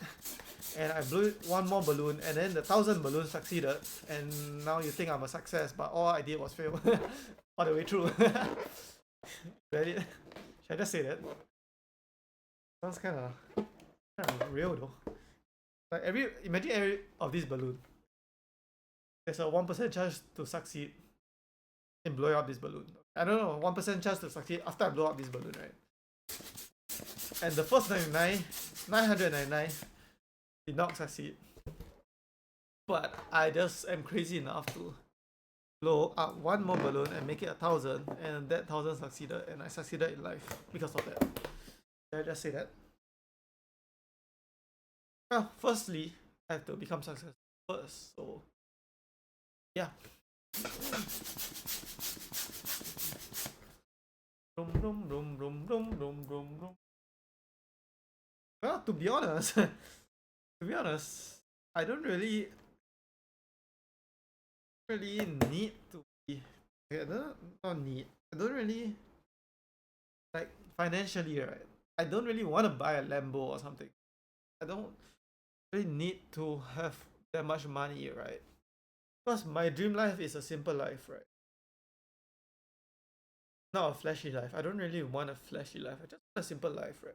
And I blew one more balloon and then the 1,000 balloons succeeded. And now you think I'm a success, but all I did was fail all the way through. Ready? Should I just say that? Sounds kind of real though. Like imagine every of this balloon. There's a 1% chance to succeed in blowing up this balloon. I don't know, 1% chance to succeed after I blow up this balloon, right? And the first 999 did not succeed. But I just am crazy enough to blow up one more balloon and make it 1,000, and that 1,000 succeeded, and I succeeded in life because of that. Did I just say that? Well, firstly, I have to become successful first, so yeah. Well, to be honest, I don't really need to be. I don't need. I don't really like financially, right? I don't really want to buy a Lambo or something. I don't really need to have that much money, right? Because my dream life is a simple life, right? Not a flashy life. I don't really want a flashy life. I just want a simple life, right?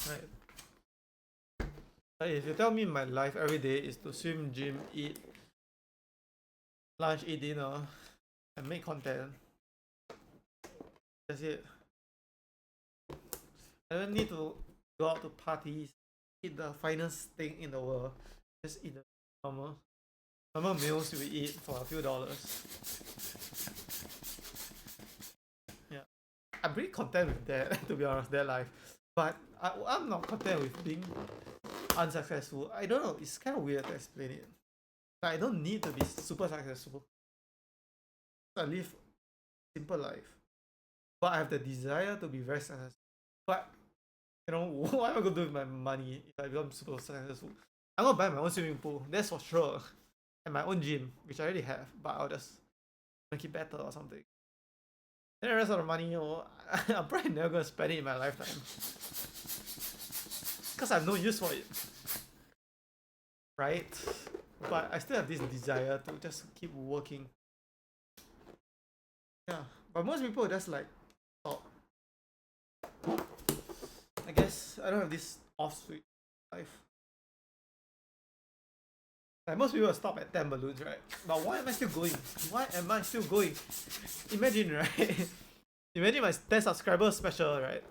Right. Like if you tell me my life every day is to swim, gym, eat lunch, eat dinner, and make content, that's it. I don't need to go out to parties, eat the finest thing in the world. Just eat the normal meals we eat for a few dollars. Yeah, I'm pretty content with that, to be honest, that life. But I'm not content with being unsuccessful. I don't know, it's kind of weird to explain it. I don't need to be super successful. I live a simple life. But I have the desire to be very successful. But you know, what am I gonna do with my money if I become super successful? I'm gonna buy my own swimming pool, that's for sure. And my own gym, which I already have, but I'll just make it better or something. Then the rest of the money, you know, I'm probably never gonna spend it in my lifetime. Because I have no use for it. Right? But I still have this desire to just keep working. Yeah. But most people just like stop. I guess I don't have this off switch life. Like most people stop at 10 balloons, right? But why am I still going? Why am I still going? Imagine, right? Imagine my 10 subscribers special, right?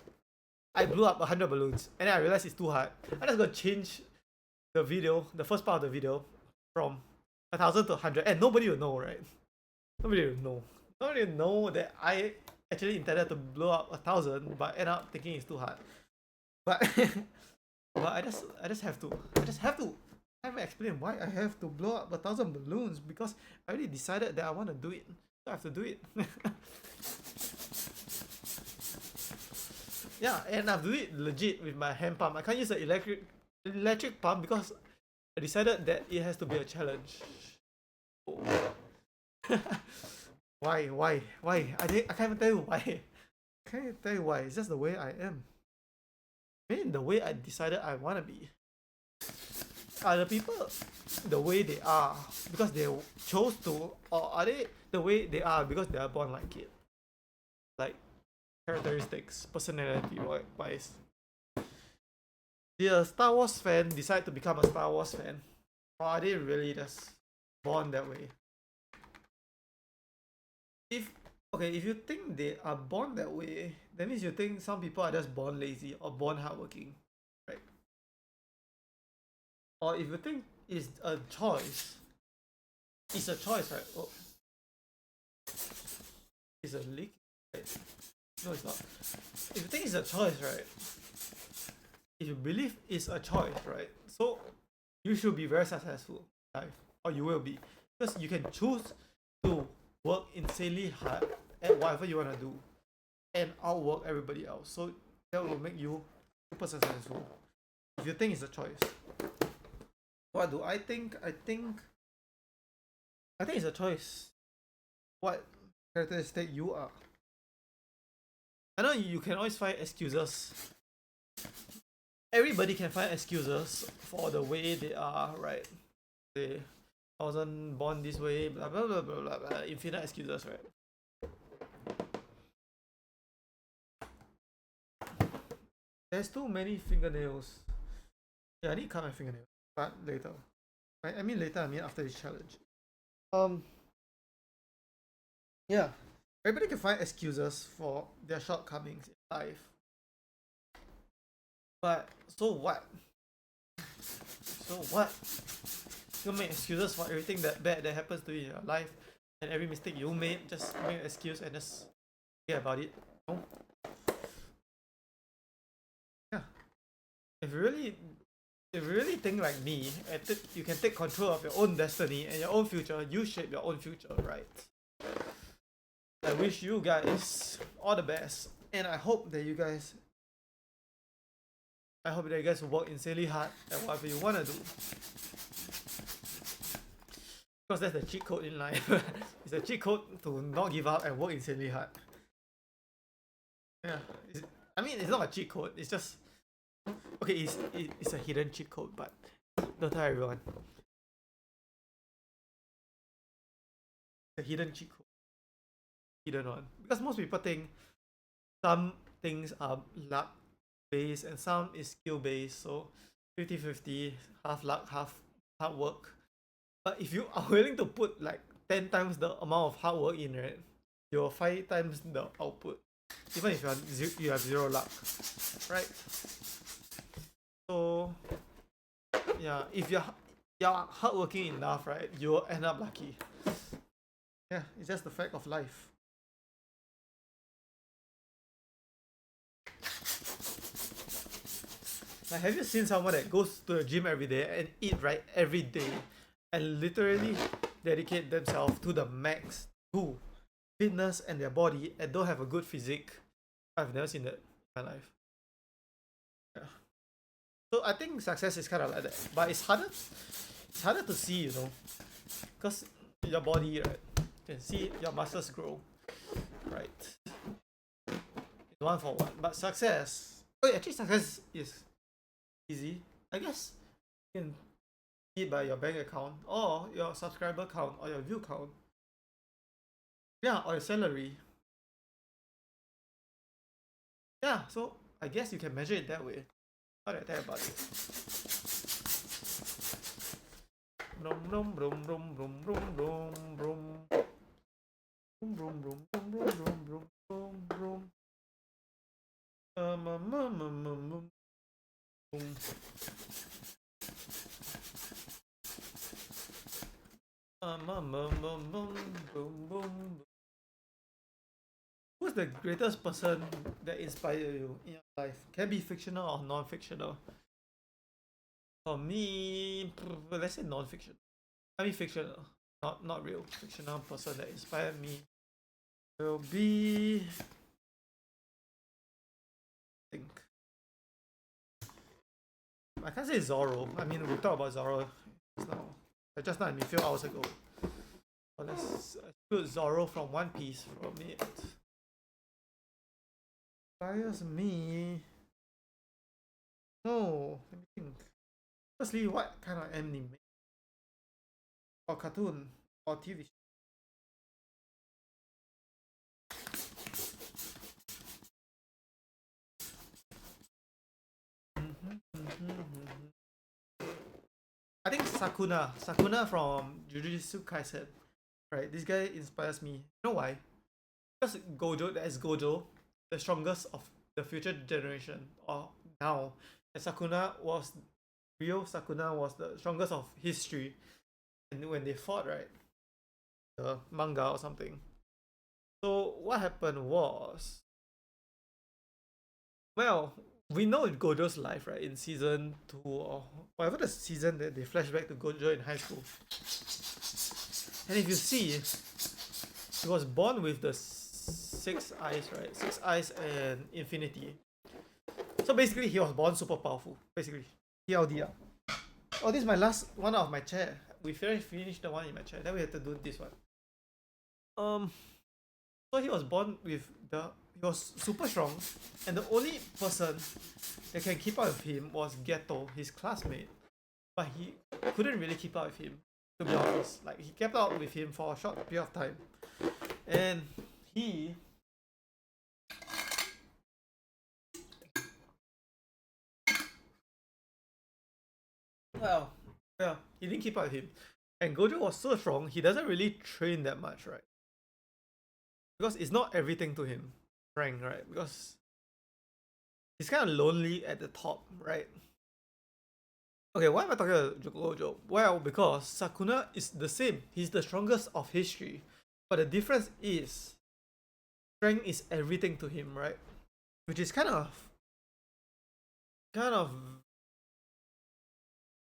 I blew up 100 balloons and then I realized it's too hard. I'm just gonna change the video, the first part of the video, from 1,000 to 100, and nobody will know, right? Nobody will know. Nobody will know that I actually intended to blow up 1,000, but end up thinking it's too hard. But but I just have to. I haven't explained why I have to blow up 1,000 balloons, because I already decided that I want to do it. So I have to do it. Yeah, and I do it legit with my hand pump. I can't use the electric pump because I decided that it has to be a challenge. Oh. Why? I can't even tell you why. I can't even tell you why. It's just the way I am. I mean, the way I decided I want to be. Are the people the way they are because they chose to, or are they the way they are because they are born like it? Like characteristics, personality wise. Did a Star Wars fan decide to become a Star Wars fan? Or are they really just born that way? If if you think they are born that way, that means you think some people are just born lazy or born hardworking, right? Or if you think it's a choice, right? Oh, it's a leak, right? No, it's not. If you think it's a choice, right? If you believe it's a choice, right? So you should be very successful in life, or you will be, because you can choose to work insanely hard at whatever you want to do and outwork everybody else. So that will make you super successful. If you think it's a choice. What do I think? I think it's a choice. What characteristic you are. I know you can always find excuses. Everybody can find excuses for the way they are, right? They wasn't born this way, blah blah blah blah blah, blah. Infinite excuses, right? There's too many fingernails. Yeah, I need to cut my fingernails, but later. I mean later. I mean after this challenge. Yeah, everybody can find excuses for their shortcomings in life. But so what? So what? You make excuses for everything that bad that happens to you in your life, and every mistake you made. Just make an excuse and just forget about it. No. Yeah. If you really think like me, and you can take control of your own destiny and your own future. You shape your own future, right? I wish you guys all the best, and I hope that you guys work insanely hard at whatever you wanna do. Because that's the cheat code in life. It's a cheat code to not give up and work insanely hard. Yeah, I mean it's not a cheat code. It's just okay. It's a hidden cheat code, but don't tell everyone. It's a hidden cheat code, hidden one. Because most people think some things are luck based and some is skill based. So 50-50, half luck, half hard work. But if you are willing to put like 10 times the amount of hard work in, right, you're 5 times the output. Even if you have zero luck, right? So yeah, if you're hardworking enough, right, you'll end up lucky. Yeah, it's just the fact of life. Like, have you seen someone that goes to the gym every day and eat right every day and literally dedicate themselves to the max to fitness and their body and don't have a good physique? I've never seen that in my life. Yeah. So I think success is kind of like that, but it's harder to see, you know, because your body, right, you can see your muscles grow, right? It's one for one, but success. Oh, actually, success is easy. I guess you can see it by your bank account or your subscriber count or your view count. Yeah, or your salary. Yeah, so I guess you can measure it that way. What did I tell about it? Brum brum brum brum brum brum brum brum. Brum brum brum brum brum brum brum brum. Who's the greatest person that inspired you in your life? Can be fictional or non-fictional. For me, let's say non-fictional. I mean fictional, not real. Fictional person that inspired me will be. I can't say Zoro. I mean, we talked about Zoro just now, a few hours ago. But let's exclude Zoro from One Piece from it. Inspires me. No, let me think. Firstly, what kind of anime? Or cartoon? Or TV show? I think Sakuna from Jujutsu Kaisen. Right, this guy inspires me. You know why? Because Gojo, the strongest of the future generation, or now, and Ryo Sakuna was the strongest of history. And when they fought, right, the manga or something. So what happened was, well, we know Gojo's life, right, in season 2 or whatever the season that they flash back to Gojo in high school. And if you see, he was born with the 6 eyes, right? 6 eyes and infinity. So basically, he was born super powerful. Basically, TLDR. Oh, this is my last one out of my chair. We finished the one in my chair. Then we had to do this one. So he was born with he was super strong, and the only person that can keep up with him was Geto, his classmate. But he couldn't really keep up with him, to be honest. Like, he kept up with him for a short period of time. And he well, he didn't keep up with him. And Gojo was so strong, he doesn't really train that much, right? Because it's not everything to him, rank, right? Because he's kind of lonely at the top, right? Okay, why am I talking about Gojo? Well, because Sakuna is the same. He's the strongest of history. But the difference is, strength is everything to him, right? Which is kind of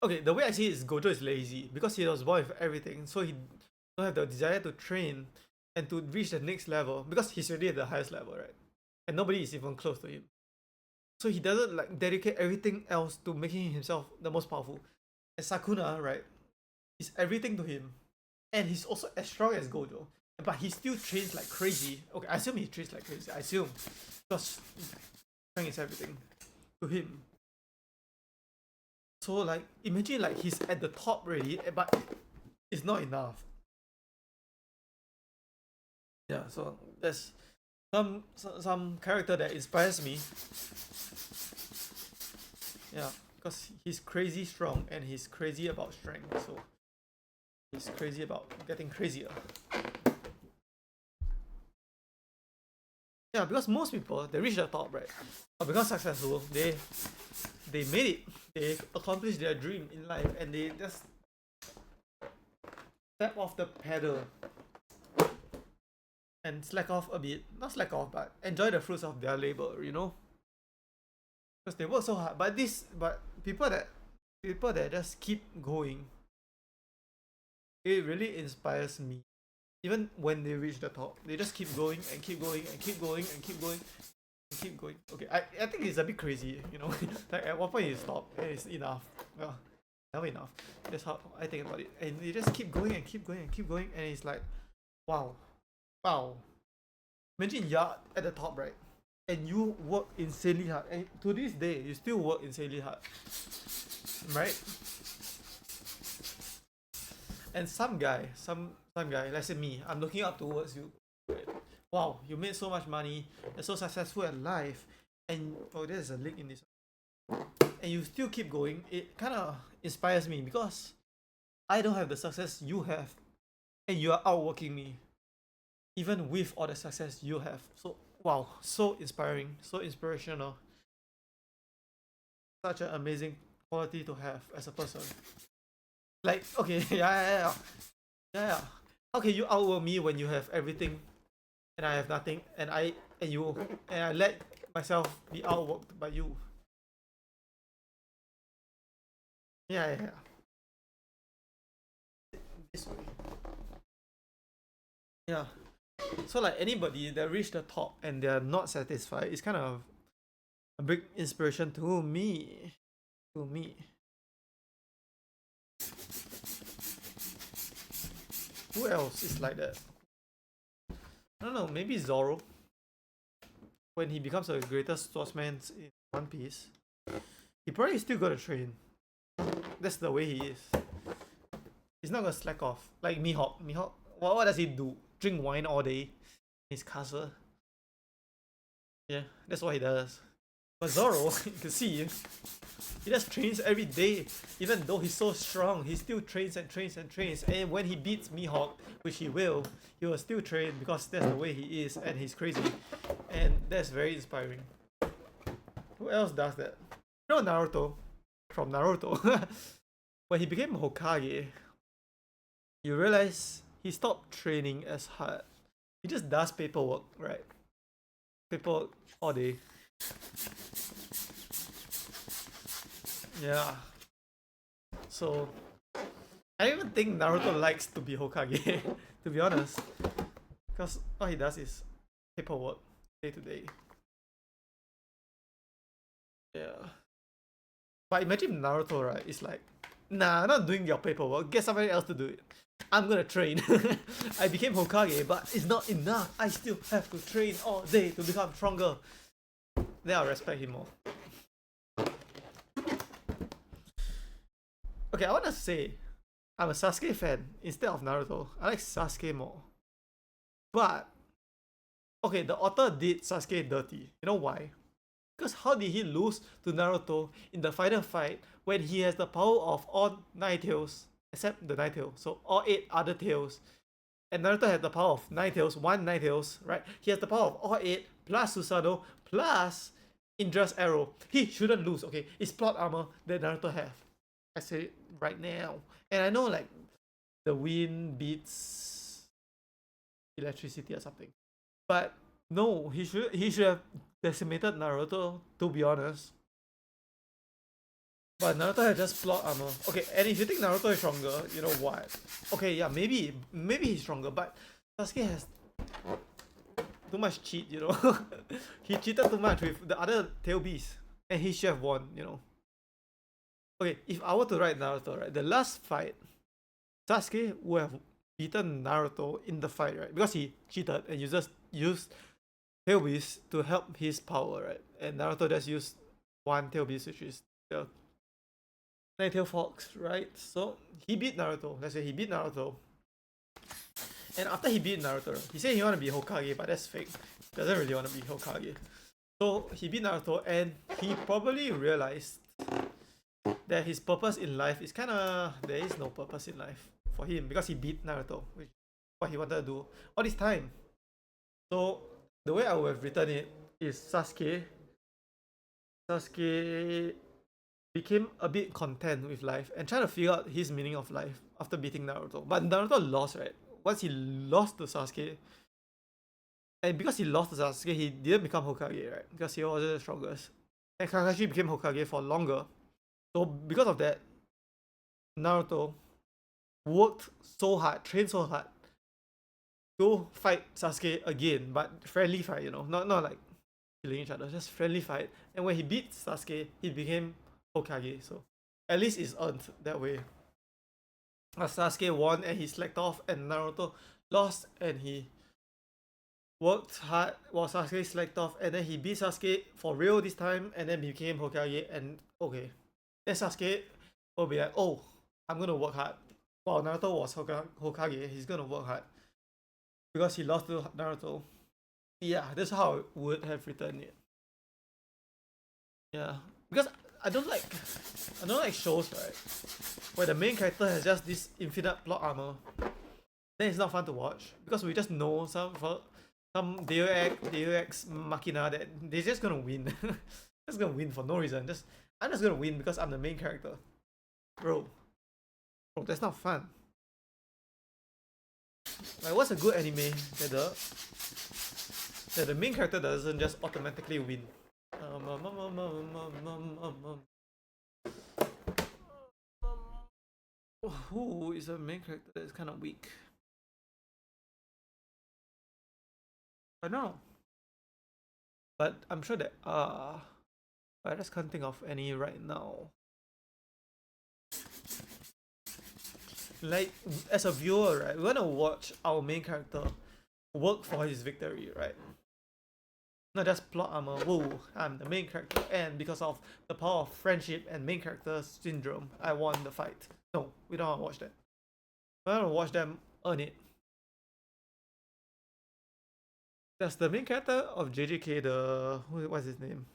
okay, the way I see it is Gojo is lazy because he was born with everything, so he don't have the desire to train and to reach the next level because he's already at the highest level, right? And nobody is even close to him. So he doesn't like dedicate everything else to making himself the most powerful. And Sakuna, right, is everything to him. And he's also as strong as Gojo. But he still trains like crazy. Okay, I assume he trains like crazy. I assume. Because strength is everything to him. So like imagine like he's at the top already, but it's not enough. Yeah, so there's some character that inspires me. Yeah, because he's crazy strong and he's crazy about strength, so he's crazy about getting crazier. Yeah, because most people they reach the top, right? Or become successful, they made it. They accomplished their dream in life and they just step off the pedal and slack off a bit. Not slack off, but enjoy the fruits of their labor, you know? Because they work so hard. But people that just keep going, it really inspires me. Even when they reach the top, they just keep going and keep going and keep going and keep going and keep going. Okay, I think it's a bit crazy, you know. Like at one point you stop and it's enough. Well, never enough. That's how I think about it. And they just keep going and keep going and keep going, and it's like, wow. Imagine you're at the top, right? And you work insanely hard, and to this day you still work insanely hard, right? And some guy, let's say me, I'm looking up towards you. Right? Wow, you made so much money, you're so successful at life, and oh, there's a link in this, and you still keep going. It kind of inspires me because I don't have the success you have, and you are outworking me, even with all the success you have. So wow, so inspiring, so inspirational. Such an amazing quality to have as a person. Like, okay, yeah. How can you outwork me when you have everything and I have nothing, and I let myself be outworked by you? Yeah. This way. Yeah. So like anybody that reach the top and they're not satisfied, it's kind of a big inspiration to me. to me. Who else is like that? I don't know, maybe Zoro. When he becomes the greatest swordsman in One Piece, he probably still gotta train. That's the way he is. He's not gonna slack off. Like Mihawk. Mihawk, what does he do? Drink wine all day in his castle. Yeah, that's what he does. But Zoro, you can see, he just trains every day. Even though he's so strong, he still trains and trains and trains. And when he beats Mihawk, which he will still train because that's the way he is and he's crazy. And that's very inspiring. Who else does that? You know Naruto, from Naruto. When he became Hokage, you realize he stopped training as hard. He just does paperwork, right? Paperwork all day. Yeah. So I don't even think Naruto likes to be Hokage, to be honest. Because all he does is paperwork day to day. Yeah. But imagine Naruto, right? It's like, nah, I'm not doing your paperwork. Get somebody else to do it. I'm gonna train. I became Hokage, but it's not enough. I still have to train all day to become stronger. Then I'll respect him more. Okay, I wanna say, I'm a Sasuke fan instead of Naruto. I like Sasuke more. But, okay, the author did Sasuke dirty. You know why? Because how did he lose to Naruto in the final fight when he has the power of all 9 tails, except the 9 tail, so all 8 other tails. And Naruto has the power of 9 tails, 9 tails, right? He has the power of all 8, plus Susanoo, plus Indra's arrow. He shouldn't lose, okay? It's plot armor that Naruto have. I say it right now. And I know like the wind beats electricity or something. But no, he should have decimated Naruto, to be honest. But Naruto has just plot armor. Okay, and if you think Naruto is stronger, you know what? Okay, yeah, maybe he's stronger, but Sasuke has too much cheat, you know. He cheated too much with the other tail beast, and he should have won, you know. Okay, if I were to write Naruto, right, the last fight, Sasuke would have beaten Naruto in the fight, right? Because he cheated and used tail beast to help his power, right? And Naruto just used one tail beast, which is the Nine-tailed Fox, right? So he beat Naruto. Let's say he beat Naruto. And after he beat Naruto, he said he want to be Hokage, but that's fake. Doesn't really want to be Hokage. So he beat Naruto, and he probably realized that his purpose in life is there is no purpose in life for him because he beat Naruto, which is what he wanted to do all this time. So the way I would have written it is Sasuke became a bit content with life and trying to figure out his meaning of life after beating Naruto. But Naruto lost, right? Once he lost to Sasuke, and because he lost to Sasuke, he didn't become Hokage, right? Because he wasn't the strongest. And Kakashi became Hokage for longer. So because of that, Naruto worked so hard, trained so hard to fight Sasuke again, but friendly fight, you know, not like killing each other, just friendly fight. And when he beat Sasuke, he became Hokage. So at least it's earned that way. Sasuke won and he slacked off, and Naruto lost and he worked hard while Sasuke slacked off, and then he beat Sasuke for real this time, and then became Hokage. And okay, then Sasuke will be like, oh, I'm gonna work hard. While Naruto was Hokage, he's gonna work hard because he lost to Naruto. Yeah, that's how I would have written it. Yeah, because I don't like shows, right, where the main character has just this infinite plot armor. Then it's not fun to watch because we just know some Deus Ex Machina that they're just gonna win. Just gonna win for no reason. I'm just gonna win because I'm the main character. Bro, that's not fun. Like, what's a good anime that the main character doesn't just automatically win? Who is a main character that is kind of weak? I don't know. But I'm sure that but I just can't think of any right now. like as a viewer, right, we wanna watch our main character work for his victory, right? Not just plot armor. Whoa, I'm the main character, and because of the power of friendship and main character syndrome, I won the fight. No, we don't wanna watch that. We wanna watch them earn it. That's the main character of JJK. What's his name?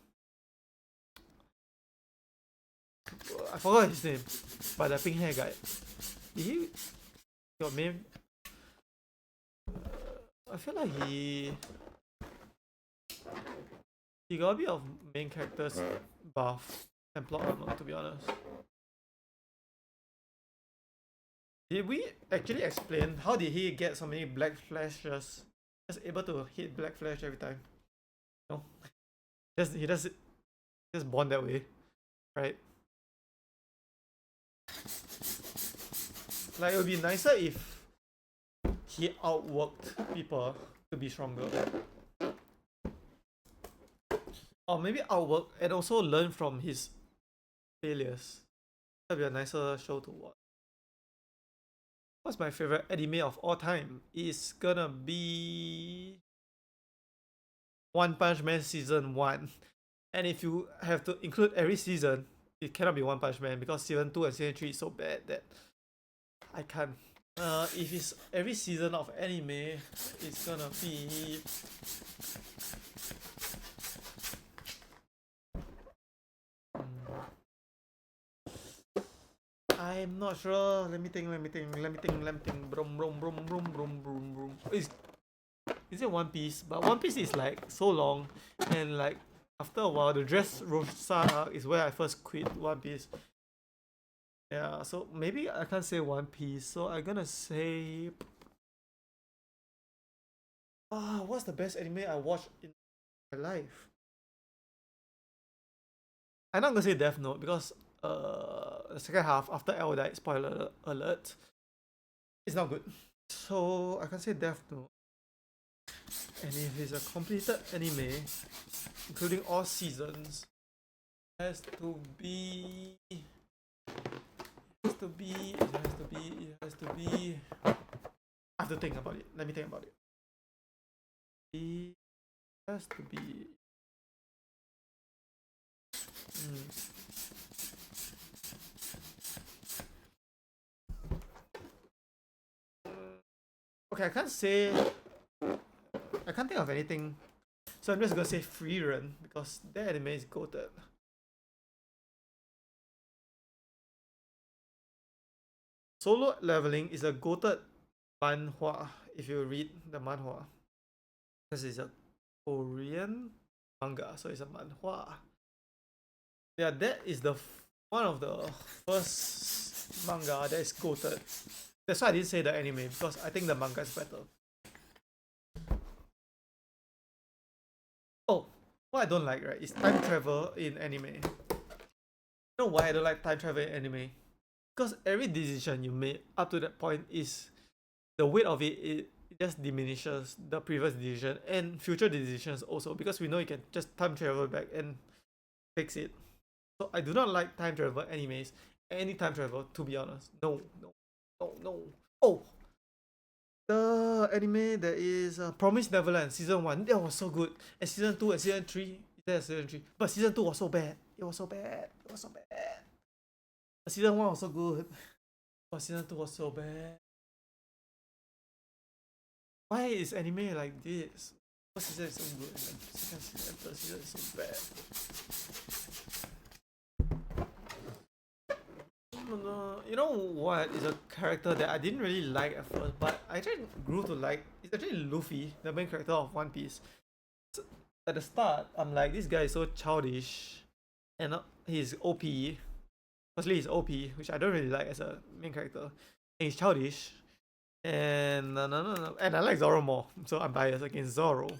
I forgot his name, but the pink hair guy. Did he got main? I feel like he got a bit of main characters buff and plot armor, to be honest. Did we actually explain how did he get so many black flashes? Just able to hit black flash every time. No, he just born that way, right? Like it would be nicer if he outworked people to be stronger. Or maybe outwork and also learn from his failures. That'd be a nicer show to watch. What's my favorite anime of all time? It's gonna be One Punch Man Season 1. And if you have to include every season, it cannot be One Punch Man because Season 2 and Season 3 is so bad that I can't. If it's every season of anime, it's gonna be I'm not sure. Let me think. Brum brum brum brum brum brum brum. Is it One Piece? But One Piece is like so long, and like after a while, the Dressrosa arc is where I first quit One Piece. Yeah, so maybe I can't say One Piece. So I'm gonna say, what's the best anime I watched in my life? I'm not gonna say Death Note because the second half after L died, spoiler alert, it's not good. So I can say Death Note. And if it's a completed anime, including all seasons, it has to be. I have to think about it. Let me think about it. It has to be. Okay, I can't say. I can't think of anything. So I'm just gonna say Frieren because that anime is goated. Solo Leveling is a goated manhwa if you read the manhwa. Because it's a Korean manga, so it's a manhwa. Yeah, that is one of the first manga that is goated. That's why I didn't say the anime because I think the manga is better. Oh, what I don't like, right, is time travel in anime. You know why I don't like time travel in anime? Because every decision you made up to that point is the weight of it just diminishes the previous decision and future decisions also because we know you can just time travel back and fix it. So I do not like time travel animes. Any time travel, to be honest. No. Oh, the anime that is Promised Neverland season 1. That was so good. And season 2 and season 3. There's season 3. But season 2 was so bad. It was so bad. Season 1 was so good. But season 2 was so bad. Why is anime like this? First season is so good, and second season and third season is so bad. You know what is a character that I didn't really like at first, but I actually grew to like. It's actually Luffy, the main character of One Piece. So at the start, I'm like, this guy is so childish, and he's OP. Firstly, he's OP, which I don't really like as a main character, and he's childish. And no. And I like Zoro more, so I'm biased against Zoro.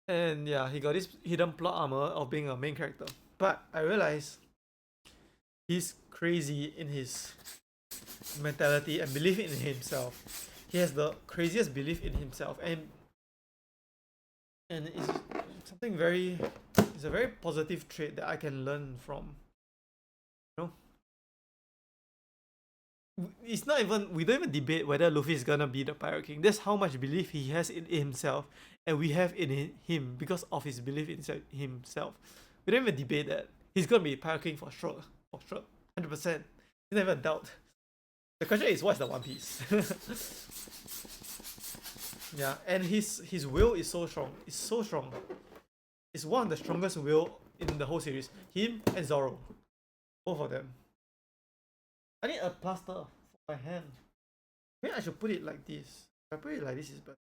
And yeah, he got this hidden plot armor of being a main character. But I realized he's crazy in his mentality and belief in himself. He has the craziest belief in himself, and it's something very. It's a very positive trait that I can learn from. You know. it's not even, we don't even debate whether Luffy is gonna be the Pirate King. That's how much belief he has in himself, and we have in him because of his belief in himself. We don't even debate that he's gonna be Pirate King for sure, 100%. There's never a doubt. The question is, what's the One Piece? Yeah, and his will is so strong. It's so strong. It's one of the strongest will in the whole series. Him and Zoro, both of them. I need a plaster for my hand. Maybe I should put it like this. If I put it like this, is better.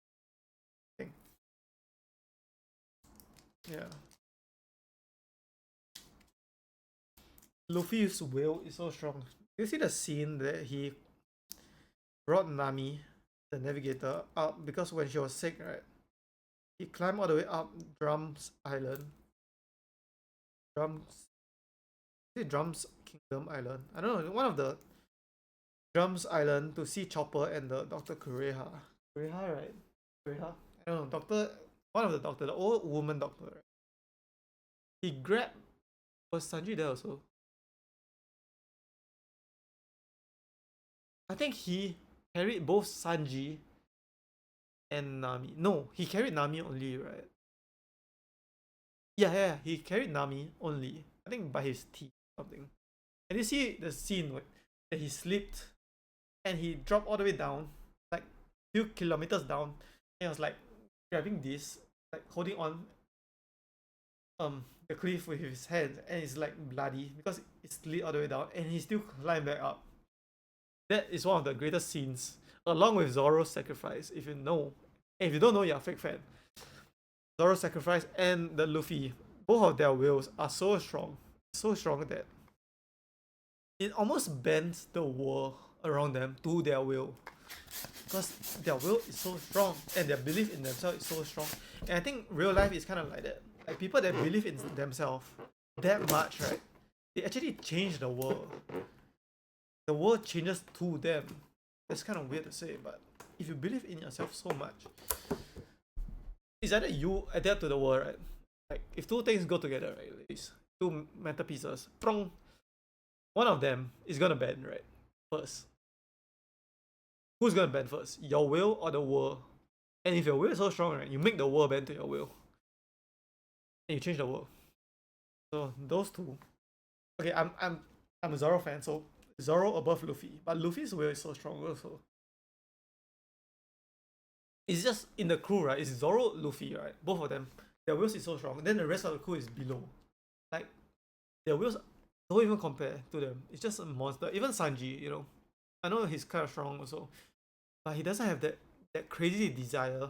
I think. Yeah. Luffy's will is so strong. You see the scene that he brought Nami, the navigator, up because when she was sick, right? He climbed all the way up Drums Island. Drums Kingdom Island? I don't know. One of the Drums Island to see Chopper and the Dr. Kureha. Kureha, right? Kureha? I don't know. Doctor, one of the doctor, the old woman doctor. Right? He grabbed. Was Sanji there also? I think he carried both Sanji and Nami. No, he carried Nami only, right? Yeah, he carried Nami only. I think by his teeth or something. And you see the scene where that he slipped and he dropped all the way down, like few kilometers down, and he was like grabbing this, like holding on the cliff with his hand, and it's like bloody because it slid all the way down and he still climbed back up. That is one of the greatest scenes, along with Zoro's sacrifice. If you know, and if you don't know, you're a fake fan. Zoro's sacrifice and the Luffy, both of their wills are so strong that it almost bends the world around them to their will, because their will is so strong and their belief in themselves is so strong. And I think real life is kind of like that. Like people that believe in themselves that much, right? They actually change the world. The world changes to them. That's kind of weird to say, but if you believe in yourself so much, it's either you adapt to the world, right? Like if two things go together, right? It's two metal pieces. Prong. One of them is gonna bend, right? First. Who's gonna bend first? Your will or the world? And if your will is so strong, right, you make the world bend to your will. And you change the world. So those two. Okay, I'm a Zoro fan, so Zoro above Luffy. But Luffy's will is so strong also. It's just in the crew, right? It's Zoro, Luffy, right? Both of them. Their wills is so strong. Then the rest of the crew is below. Like their wills don't even compare to them. It's just a monster. Even Sanji, you know. I know he's kind of strong also. But he doesn't have that crazy desire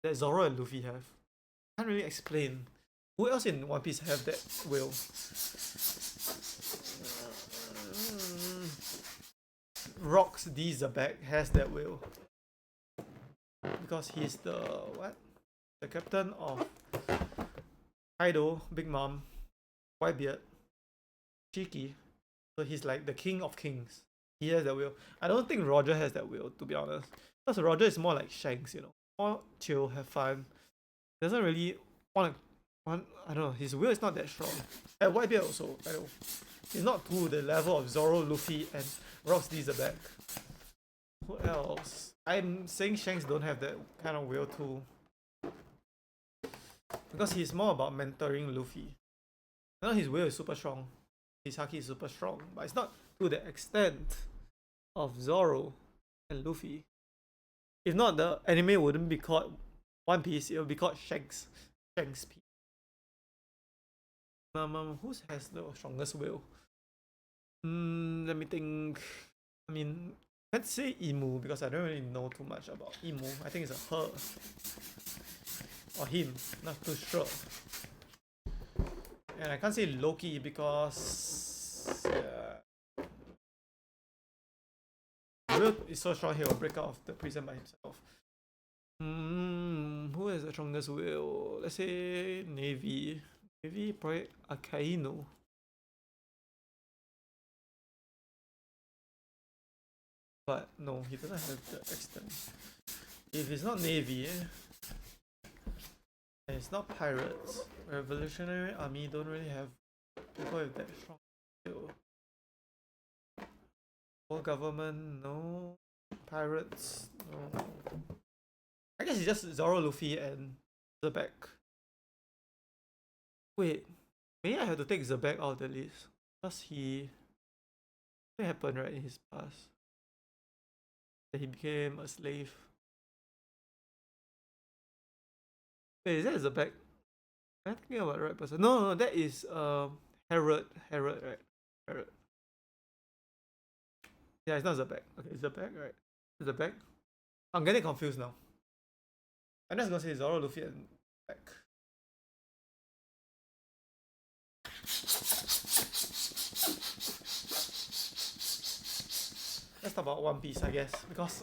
that Zoro and Luffy have. Can't really explain. Who else in One Piece have that will? Rocks D. Zabek has that will. Because he's the what? The captain of Kaido, Big Mom, Whitebeard, Shiki. So he's like the king of kings. He has that will. I don't think Roger has that will, to be honest. Because Roger is more like Shanks, you know. More chill, have fun. Doesn't really want to. I don't know. His will is not that strong. And Whitebeard also, I know. He's not to the level of Zoro, Luffy, and Rocks D. Zabek. Who else? I'm saying Shanks don't have that kind of will too. Because he's more about mentoring Luffy. I know his will is super strong. His haki is super strong. But it's not to the extent of Zoro and Luffy. If not, the anime wouldn't be called One Piece, it would be called Shanks. Shanks Piece. Who has the strongest will? Let me think. I mean, let's say Imu because I don't really know too much about Imu. I think it's a her or him, not too sure. And I can't say Loki because will is so strong he will break out of the prison by himself. Who has the strongest will? Let's say Navy. Maybe probably Akainu. But no, he doesn't have the extent. If it's not Navy, and it's not pirates, Revolutionary Army don't really have people with that strong skill. World government, no. Pirates, no. I guess it's just Zoro, Luffy, and Zebek. Wait, maybe I have to take Zebek out of the list. Because something happened, right, in his past. That he became a slave. Wait, is that Zebek? Am I thinking about the right person? No, that is Herod, right? Herod. Yeah, it's not Zebek. Okay, it's Zebek, right? Zebek? I'm getting confused now. I'm just gonna say Zoro, Luffy, and Zebek. Let's talk about One Piece, I guess, because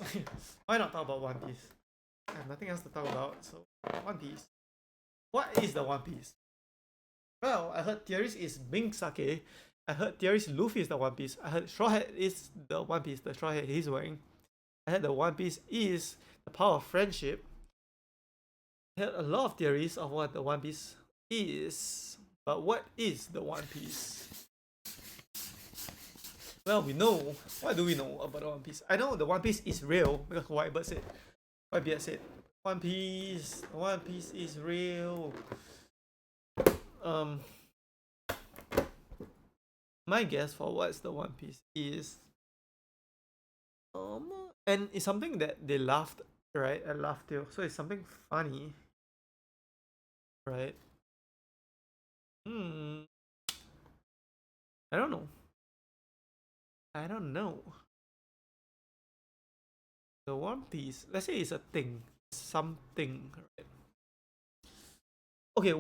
why not talk about One Piece? I have nothing else to talk about, so One Piece. What is the One Piece? Well, I heard theories is Mink Sake. I heard theories Luffy is the One Piece. I heard Straw Hat is the One Piece, the straw hat he's wearing. I heard the One Piece is the power of friendship. I heard a lot of theories of what the One Piece is. But what is the One Piece? Well, we know. What do we know about the One Piece? I know the One Piece is real because Whitebeard said. Whitebeard said, One Piece is real. My guess for what's the One Piece is, and it's something that they laughed, right? I laughed too, so it's something funny, right? I don't know. The One Piece, let's say it's a thing, something, right? Okay,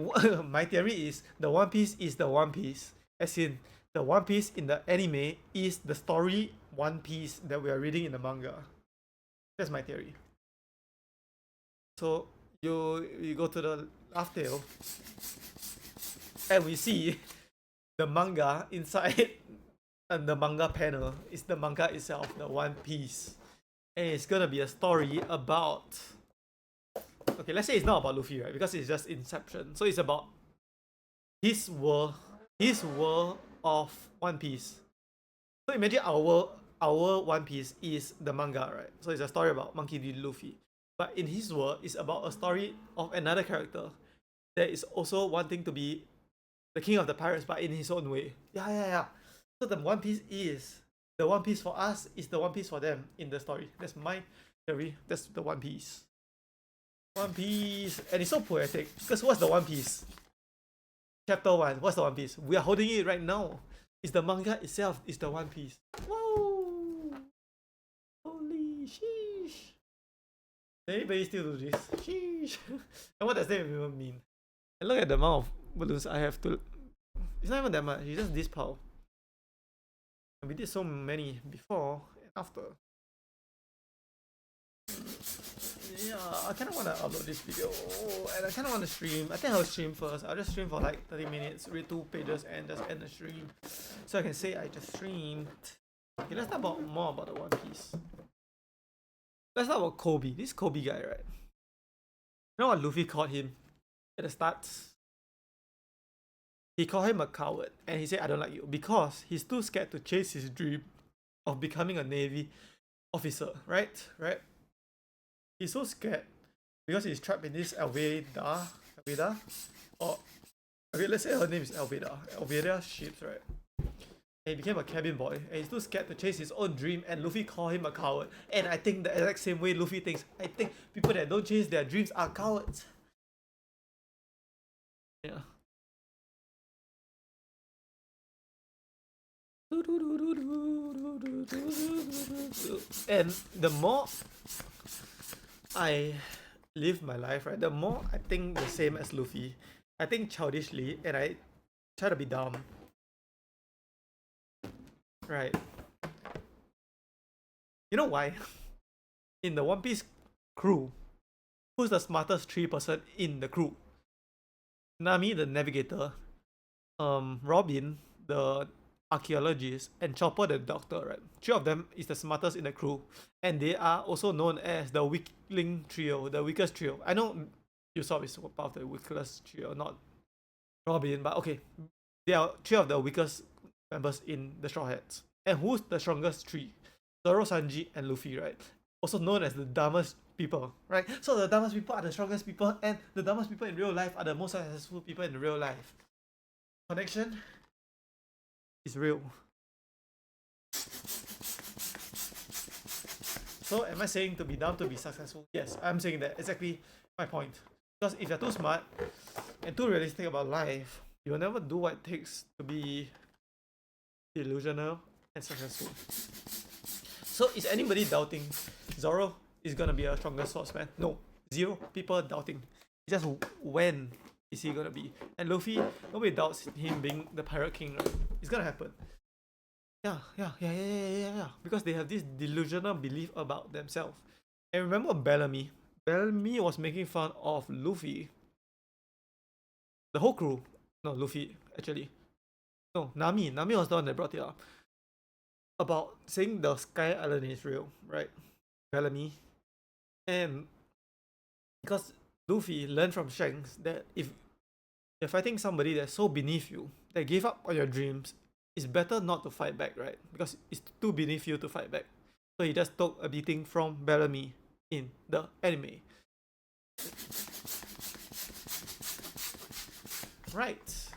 my theory is the One Piece is the One Piece, as in the One Piece in the anime is the story One Piece that we are reading in the manga. That's my theory. So you go to the Laugh Tale, and we see the manga inside, and the manga panel is the manga itself, the One Piece, and it's gonna be a story about. Okay, let's say it's not about Luffy, right? Because it's just Inception, so it's about his world of One Piece. So imagine our One Piece is the manga, right? So it's a story about Monkey D. Luffy. But in his world, it's about a story of another character that is also wanting to be the king of the pirates, but in his own way. Yeah. So the One Piece is the One Piece for us is the One Piece for them in the story. That's my theory. That's the One Piece. One Piece, and it's so poetic because what's the One Piece? Chapter 1. What's the One Piece? We are holding it right now. It's the manga itself. It's the One Piece. Whoa! Holy sheesh! Anybody still do this? Sheesh! And what does that even mean? And look at the amount of balloons I have to. It's not even that much. It's just this power. And we did so many before and after. Yeah, I kind of want to upload this video, and I kind of want to stream. I think I'll stream first. I'll just stream for like 30 minutes, read 2 pages, and just end the stream, so I can say I just streamed. Okay, let's talk about more about the One Piece. Let's talk about Kobe. This Kobe guy, right? You know what Luffy called him at the start? He called him a coward, and he said, "I don't like you," because he's too scared to chase his dream of becoming a Navy officer, right? He's so scared because he's trapped in this Alveda, or okay, let's say her name is Alveda ships, right? And he became a cabin boy, and he's too scared to chase his own dream, and Luffy called him a coward. And I think the exact same way Luffy thinks. I think people that don't chase their dreams are cowards. Yeah. And the more I live my life, right, the more I think the same as Luffy. I think childishly, and I try to be dumb. Right. You know why? In the One Piece crew, who's the smartest 3 person in the crew? Nami, the navigator, Robin, the archaeologist, and Chopper, the doctor, right? 3 of them is the smartest in the crew, and they are also known as the weakling trio, the weakest trio. I know Usopp is part of the weakest trio, not Robin, but okay, they are 3 of the weakest members in the Straw Hats. And who's the strongest 3? Zoro, Sanji, and Luffy, right? Also known as the dumbest people, right? So the dumbest people are the strongest people, and the dumbest people in real life are the most successful people in real life. Connection is real. So am I saying to be dumb to be successful? Yes, I'm saying that. Exactly my point. Because if you're too smart and too realistic about life, you'll never do what it takes to be delusional and successful. So is anybody doubting Zoro is gonna be a stronger swordsman? No. Zero people doubting. It's just when is he gonna be? And Luffy, nobody doubts him being the Pirate King, right? It's gonna happen. Yeah. Because they have this delusional belief about themselves. And remember Bellamy? Bellamy was making fun of Luffy. The whole crew. No, Luffy, actually. No, Nami. Nami was the one that brought it up. About saying the Sky Island is real, right? Bellamy. And because Luffy learned from Shanks that if you're fighting somebody that's so beneath you, that gave up on your dreams, it's better not to fight back, right? Because it's too beneath you to fight back. So he just took a beating from Bellamy in the anime. Right.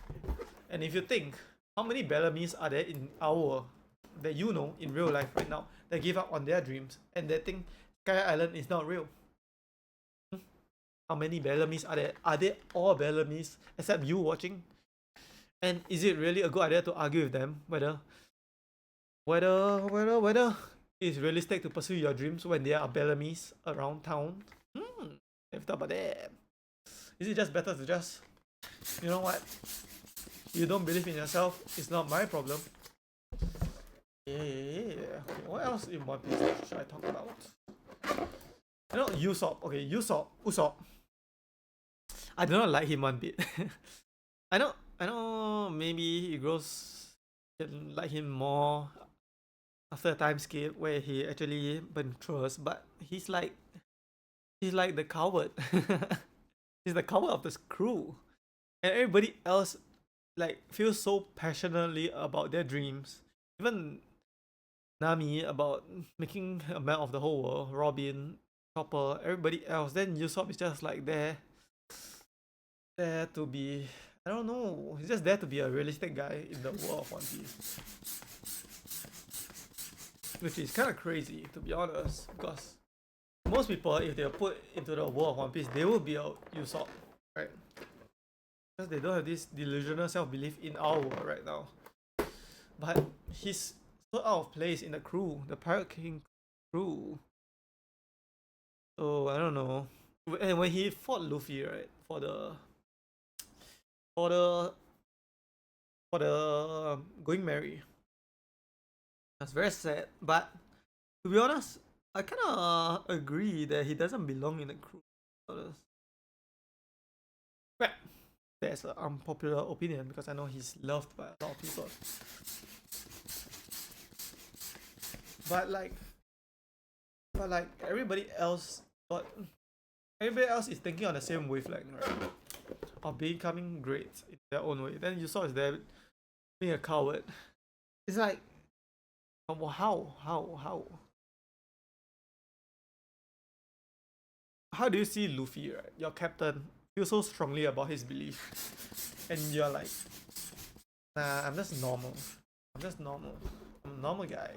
And if you think, how many Bellamys are there in our world that you know in real life right now that give up on their dreams and they think Sky Island is not real? How many Bellamys are there? Are they all Bellamys except you watching? And is it really a good idea to argue with them whether it's realistic to pursue your dreams when there are Bellamys around town? Have you thought about that? Is it just better to just, you know what? You don't believe in yourself, it's not my problem. Yeah. Okay, what else in One Piece should I talk about? You know, Usopp. I do not like him one bit. I know maybe you grows can like him more after a time skip where he actually matures, but he's like the coward. He's the coward of this crew. And everybody else like feels so passionately about their dreams. Even Nami about making a map of the whole world, Robin, Chopper, everybody else. Then Usopp is just like there to be, I don't know, he's just there to be a realistic guy in the world of One Piece. Which is kind of crazy, to be honest, because most people, if they're put into the world of One Piece, they will be a Usopp, right? Because they don't have this delusional self-belief in our world right now. But he's so out of place in the crew, the Pirate King crew. So I don't know. And when he fought Luffy, right, for the going merry, that's very sad. But to be honest, I kind of agree that he doesn't belong in the crew. But that's an unpopular opinion because I know he's loved by a lot of people. But everybody else is thinking on the same wavelength, right? Of becoming great in their own way. Then Usopp is there being a coward. It's like, how? How do you see Luffy, right? Your captain feel so strongly about his belief, and you're like, nah, I'm just normal. I'm a normal guy.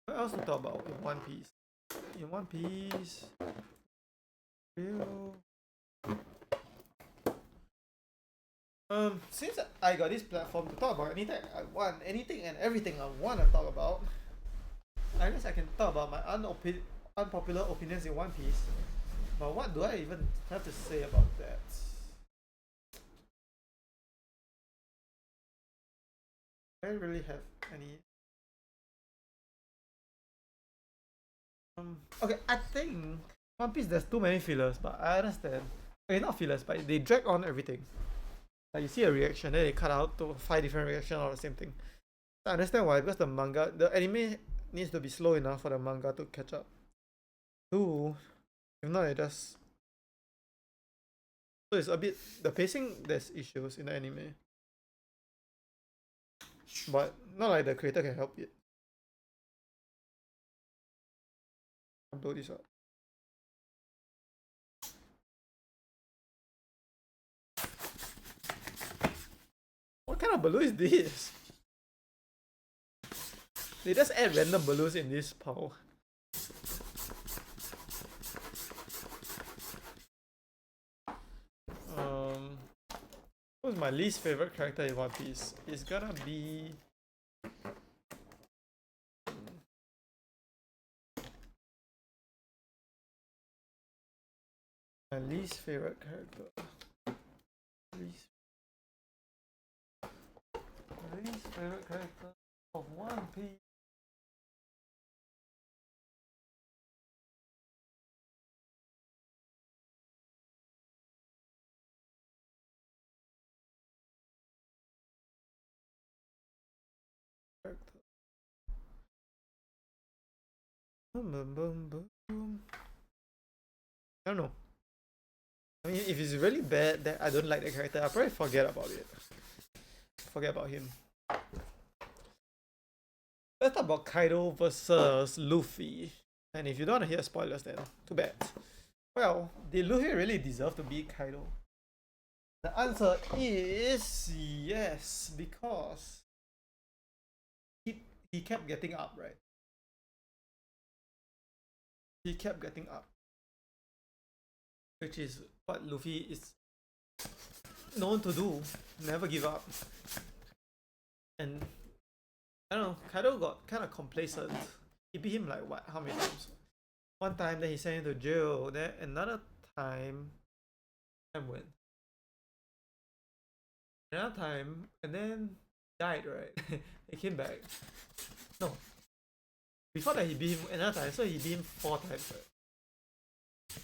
What else to talk about in One Piece? In One Piece, real. Since I got this platform to talk about anything and everything I want to talk about, I guess I can talk about my unpopular opinions in One Piece. But what do I even have to say about that? I don't really have any. Okay, I think One Piece there's too many fillers, but I understand. Okay, not fillers, but they drag on everything. Like you see a reaction, then they cut out to 5 different reactions of the same thing. I understand why, because the anime needs to be slow enough for the manga to catch up. Two, if not it just, so it's a bit, the pacing, there's issues in the anime. But not like the creator can help it. I'll blow this up. What kind of balloon is this? They just add random balloons in this pile. Who's my least favorite character in One Piece? It's gonna be... my least favorite character. Least favorite character of One Piece. Boom, boom, boom, boom. I don't know. I mean, if it's really bad that I don't like the character, I'll probably forget about it. Forget about him. Let's talk about Kaido versus Luffy. And if you don't want to hear spoilers, then too bad. Well, did Luffy really deserve to beat Kaido? The answer is yes, because he kept getting up, right? He kept getting up, which is what Luffy is known to do. Never give up. And I don't know, Kaido got kind of complacent. He beat him like what? How many times? One time, then he sent him to jail. Then another time, and when? Another time, and then died, right? He came back. No. Before that, he beat him another time, so he beat him 4 times, right?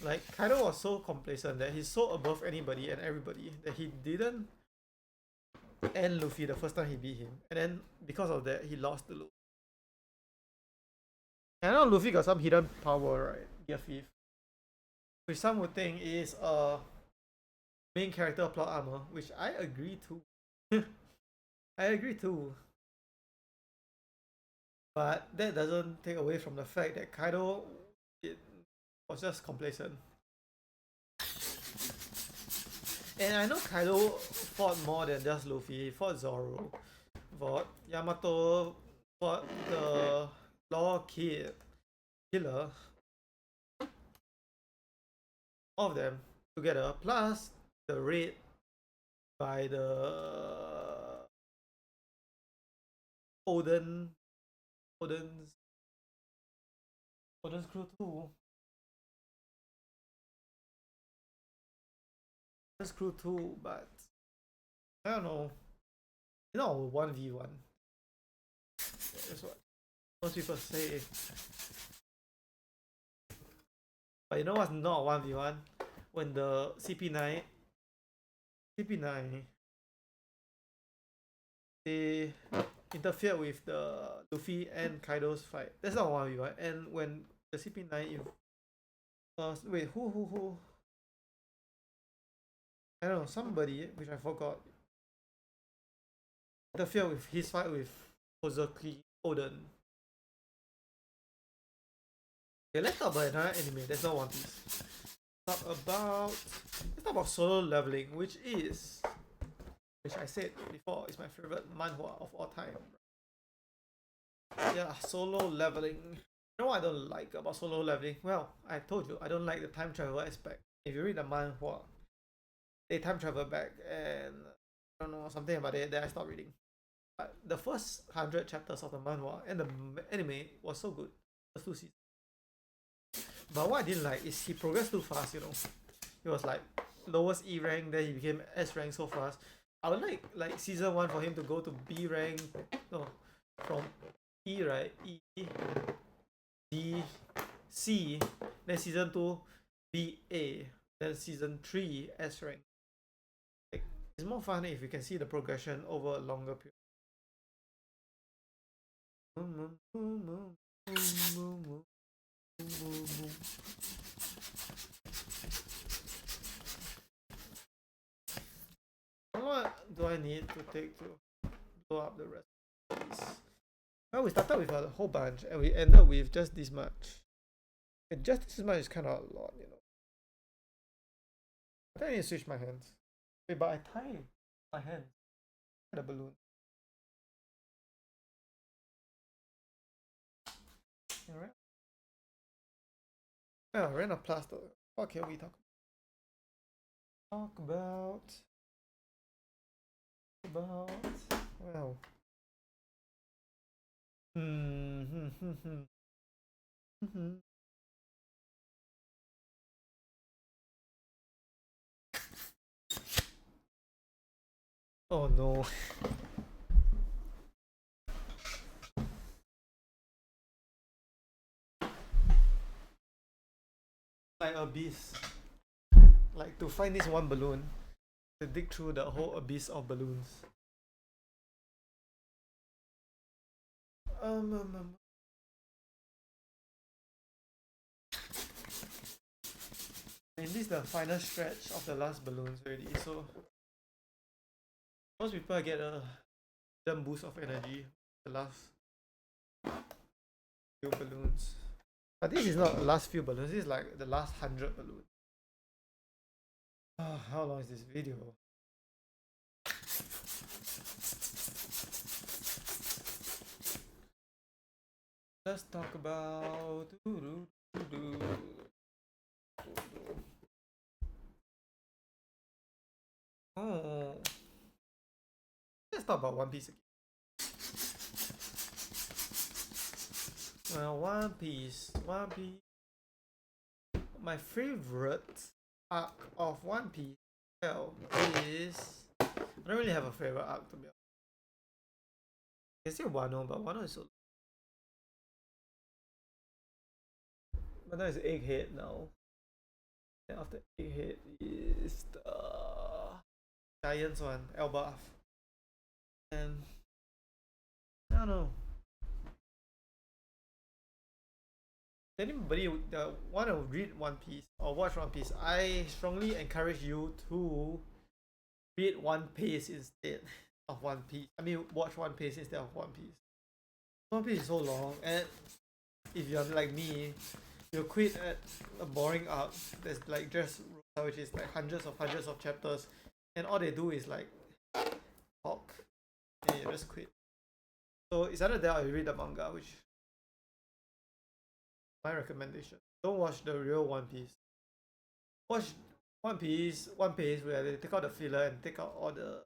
Like, Kaido was so complacent that he's so above anybody and everybody that he didn't end Luffy the first time he beat him. And then, because of that, he lost to Luffy. And I know Luffy got some hidden power, right? Gear 5th. Which some would think is main character plot armor, which I agree to. I agree too. But that doesn't take away from the fact that Kaido was just complacent. And I know Kaido fought more than just Luffy. He fought Zoro, fought Yamato, fought the Law Killer. All of them together, plus the raid by the Oden's crew too. Oden's crew too, but I don't know. You know, 1v1. That's what most people say. But you know what's not 1v1? When the CP9 they interfere with the Luffy and Kaido's fight. That's not 1v1. And when the CP9 wait, who? I don't know, somebody which I forgot interfere with his fight with Kozuki Oden. Okay, let's talk about another anime. That's not One Piece. Let's talk about Solo Leveling, which I said before is my favorite manhwa of all time. Yeah, Solo Leveling. You know what I don't like about Solo Leveling? Well, I told you I don't like the time travel aspect. If you read the manhwa, they time travel back, and I don't know, something about it, then I stopped reading. But the first 100 chapters of the manhwa and the anime was so good. The 2 seasons. But what I didn't like is he progressed too fast, you know. He was like lowest E rank, then he became S rank so fast. I would like season 1 for him to go to B rank. No, from E, right? E, D, C, then season 2 B, A, then season 3 S rank. Like, it's more fun if you can see the progression over a longer period. How long do I need to take to blow up the rest of these? Well, we started with a whole bunch and we ended with just this much. And just this much is kind of a lot, you know. I think I need to switch my hands. Wait, but I tie my hands. The balloon. Alright. Well, ran a plaster. What can we talk about? Well. Oh no. Like abyss. Like to find this one balloon, to dig through the whole abyss of balloons. And this is the final stretch of the last balloons already, so most people get a dumb boost of energy the last few balloons. But this is not the last few balloons, this is like the last 100 balloons. How long is this video? Let's talk about oh, let's talk about One Piece again. Well, One Piece. My favorite arc of One Piece is, I don't really have a favorite arc to be honest. I can say Wano, but Wano is so. Wano is Egghead now. And after Egghead is the Giants one, Elbaf. And I don't know. Anybody want to read One Piece or watch One Piece, I strongly encourage you to read One Piece instead of One Piece. I mean, watch One Piece instead of One Piece. One Piece is so long, and if you're like me, you'll quit at a boring arc that's like just which is like hundreds of chapters, and all they do is like talk, and you just quit. So it's either that or you read the manga, which my recommendation. Don't watch the real One Piece. Watch One Piece where they take out the filler and take out all the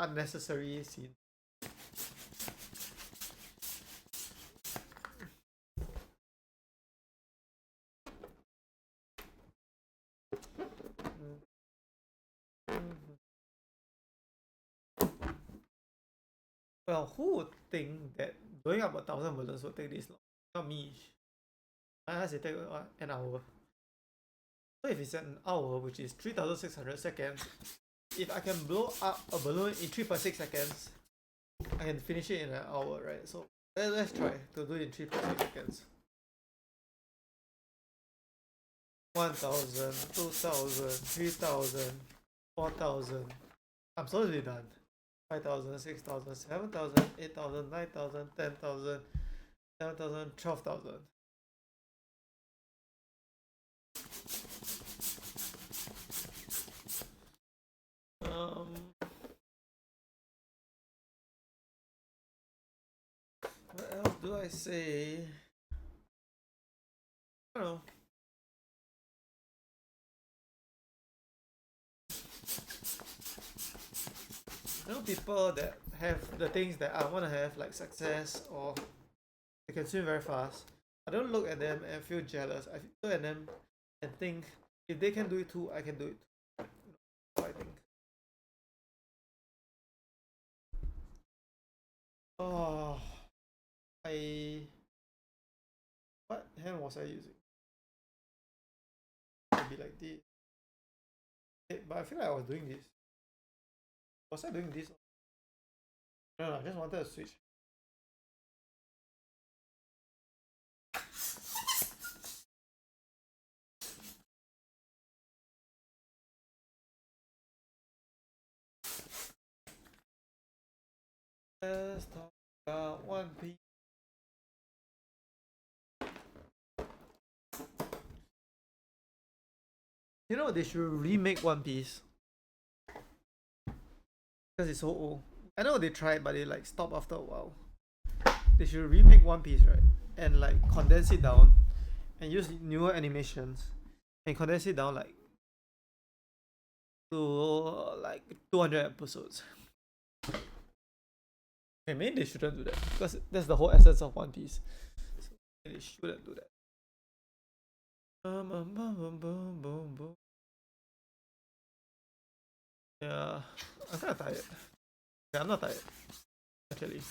unnecessary scenes. Well, who would think that blowing up 1,000 balloons would take this long? Not me. I has to take an hour. So if it's an hour, which is 3,600 seconds, if I can blow up a balloon in 3.6 seconds, I can finish it in an hour, right? So let's try to do it in 3.6 seconds. 1,000, 2,000, 3,000, 4,000. I'm totally done. 5,000, 6,000, 7,000, 8,000, 9,000, 10,000, 11,000, 12,000. What else do I say? I don't know. I know people that have the things that I want to have, like success, or they can swim very fast. I don't look at them and feel jealous. I look at them and think, if they can do it too, I can do it too. So I think. Oh, what hand was I using? Maybe like this. But I feel like I was doing this. Was I doing this? No, I just wanted to switch. Let's talk about One Piece. You know, they should remake One Piece because it's so old. I know they tried, but they like stop after a while. They should remake One Piece, right? And like condense it down and use newer animations and condense it down like to like 200 episodes. Okay, maybe they shouldn't do that because that's the whole essence of One Piece. So they shouldn't do that. Yeah, I'm kind of tired. Yeah, I'm not tired actually.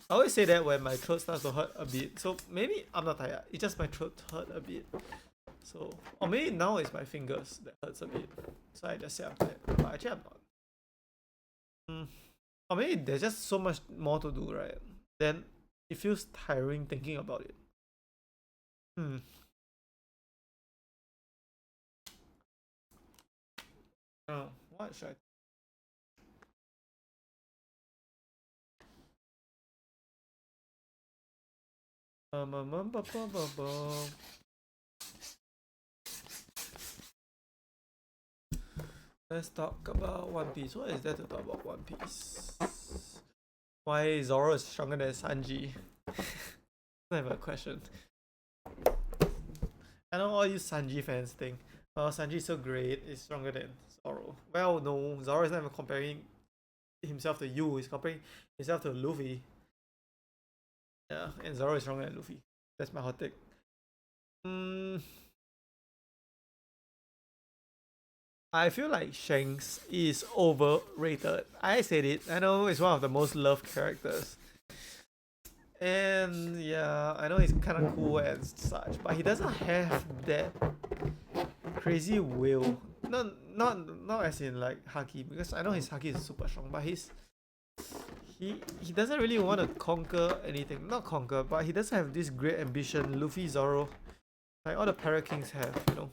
I always say that when my throat starts to hurt a bit. So maybe I'm not tired. It's just my throat hurt a bit. So, or maybe now it's my fingers that hurts a bit. So I just say I'm tired. But actually I'm not. Or maybe there's just so much more to do, right? Then it feels tiring thinking about it. Oh, what should I? Let's talk about One Piece. What is there to talk about One Piece? Why Zoro is stronger than Sanji? I have a question. I know all you Sanji fans think, oh, Sanji is so great, he's stronger than Zoro. Well, no, Zoro is not even comparing himself to you, he's comparing himself to Luffy. Yeah, and Zoro is stronger than Luffy. That's my hot take. I feel like Shanks is overrated. I said it. I know it's one of the most loved characters. And yeah, I know he's kind of cool and such, but he doesn't have that crazy will. Not as in like Haki, because I know his Haki is super strong, but he doesn't really want to conquer anything. Not conquer, but he doesn't have this great ambition. Luffy, Zoro, like all the Pirate Kings have, you know.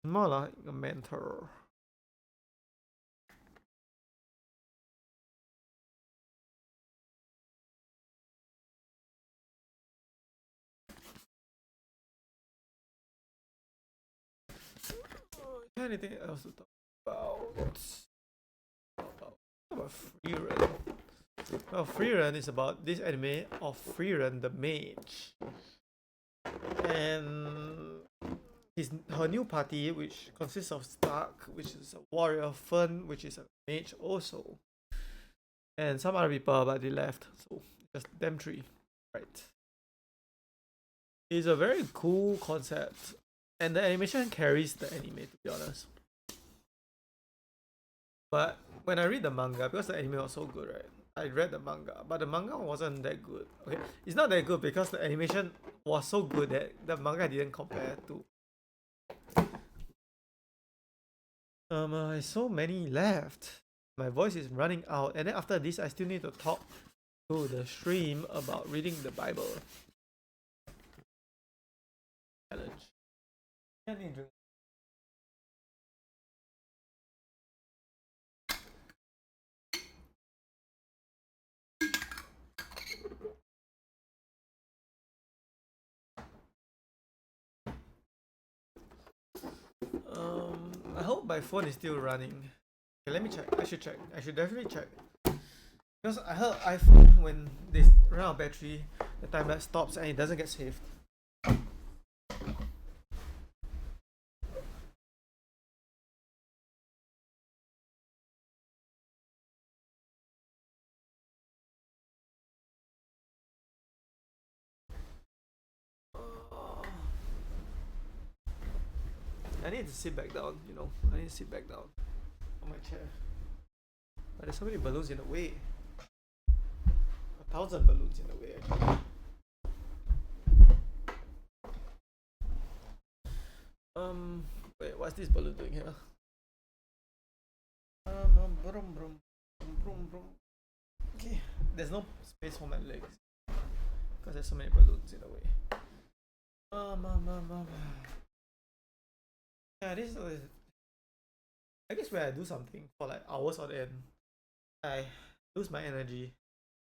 More like a mentor. Anything else to talk about? About Frieren. Well, Frieren is about this anime of Frieren the mage, and her new party, which consists of Stark, which is a warrior, Fern, which is a mage also, and some other people, but they left, so just them three, right? It's a very cool concept, and the animation carries the anime, to be honest. But when I read the manga, because the anime was so good, right? I read the manga, but the manga wasn't that good. Okay, it's not that good because the animation was so good that the manga didn't compare to. So many left. My voice is running out, and then after this, I still need to talk to the stream about reading the Bible. Challenge. I need to drink. I hope my phone is still running. Okay, let me check. I should check. I should definitely check. Because I heard iPhone, when they run out of battery, the timer stops and it doesn't get saved. I need to sit back down, you know. I need to sit back down on my chair. But there's so many balloons in the way. 1,000 balloons in the way, actually. Wait, what's this balloon doing here? Vroom, vroom. Okay, there's no space for my legs because there's so many balloons in the way. Yeah, this is. I guess when I do something for like hours on end, I lose my energy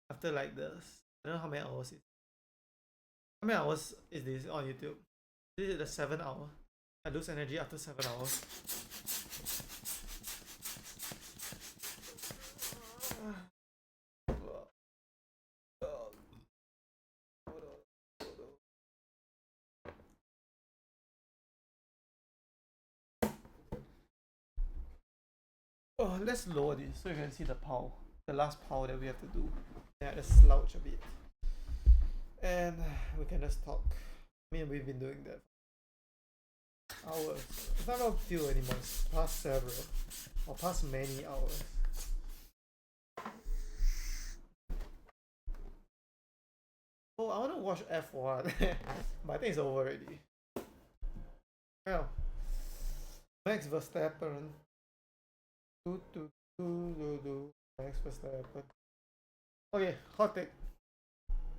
after like this. I don't know how many hours it. How many hours is this on YouTube? This is the 7 hour. I lose energy after 7 hours. Oh, let's lower this so you can see the power, the last power that we have to do. Yeah, just slouch a bit, and we can just talk. I mean, we've been doing that for hours. It's not a few anymore. It's past several, or past many hours. Oh, I want to watch F1, but I think it's over already. Well, Max Verstappen. Max Verstappen. Okay, hot take.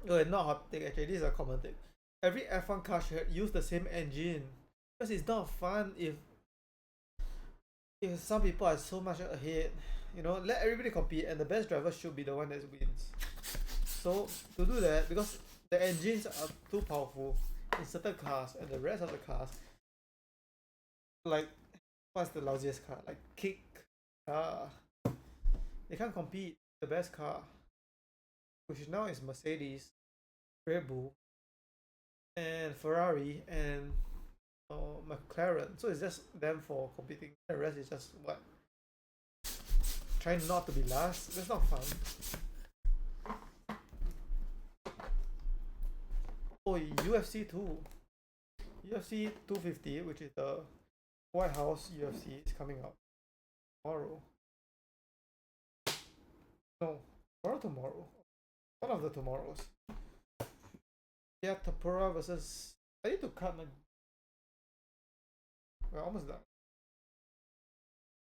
Oh, not hot take actually. This is a common take. Every F1 car should use the same engine because it's not fun if some people are so much ahead. You know, let everybody compete, and the best driver should be the one that wins. So to do that, because the engines are too powerful in certain cars, and the rest of the cars, like what's the lousiest car? Like Kick car. They can't compete the best car, which now is Mercedes, Red Bull, and Ferrari, and McLaren. So it's just them for competing. The rest is just what? Trying not to be last. That's not fun. Oh, UFC too. UFC 250, which is the White House UFC, is coming up tomorrow. No, tomorrow. One of the tomorrows. Yeah, Tapura versus. I need to cut my. We're almost done.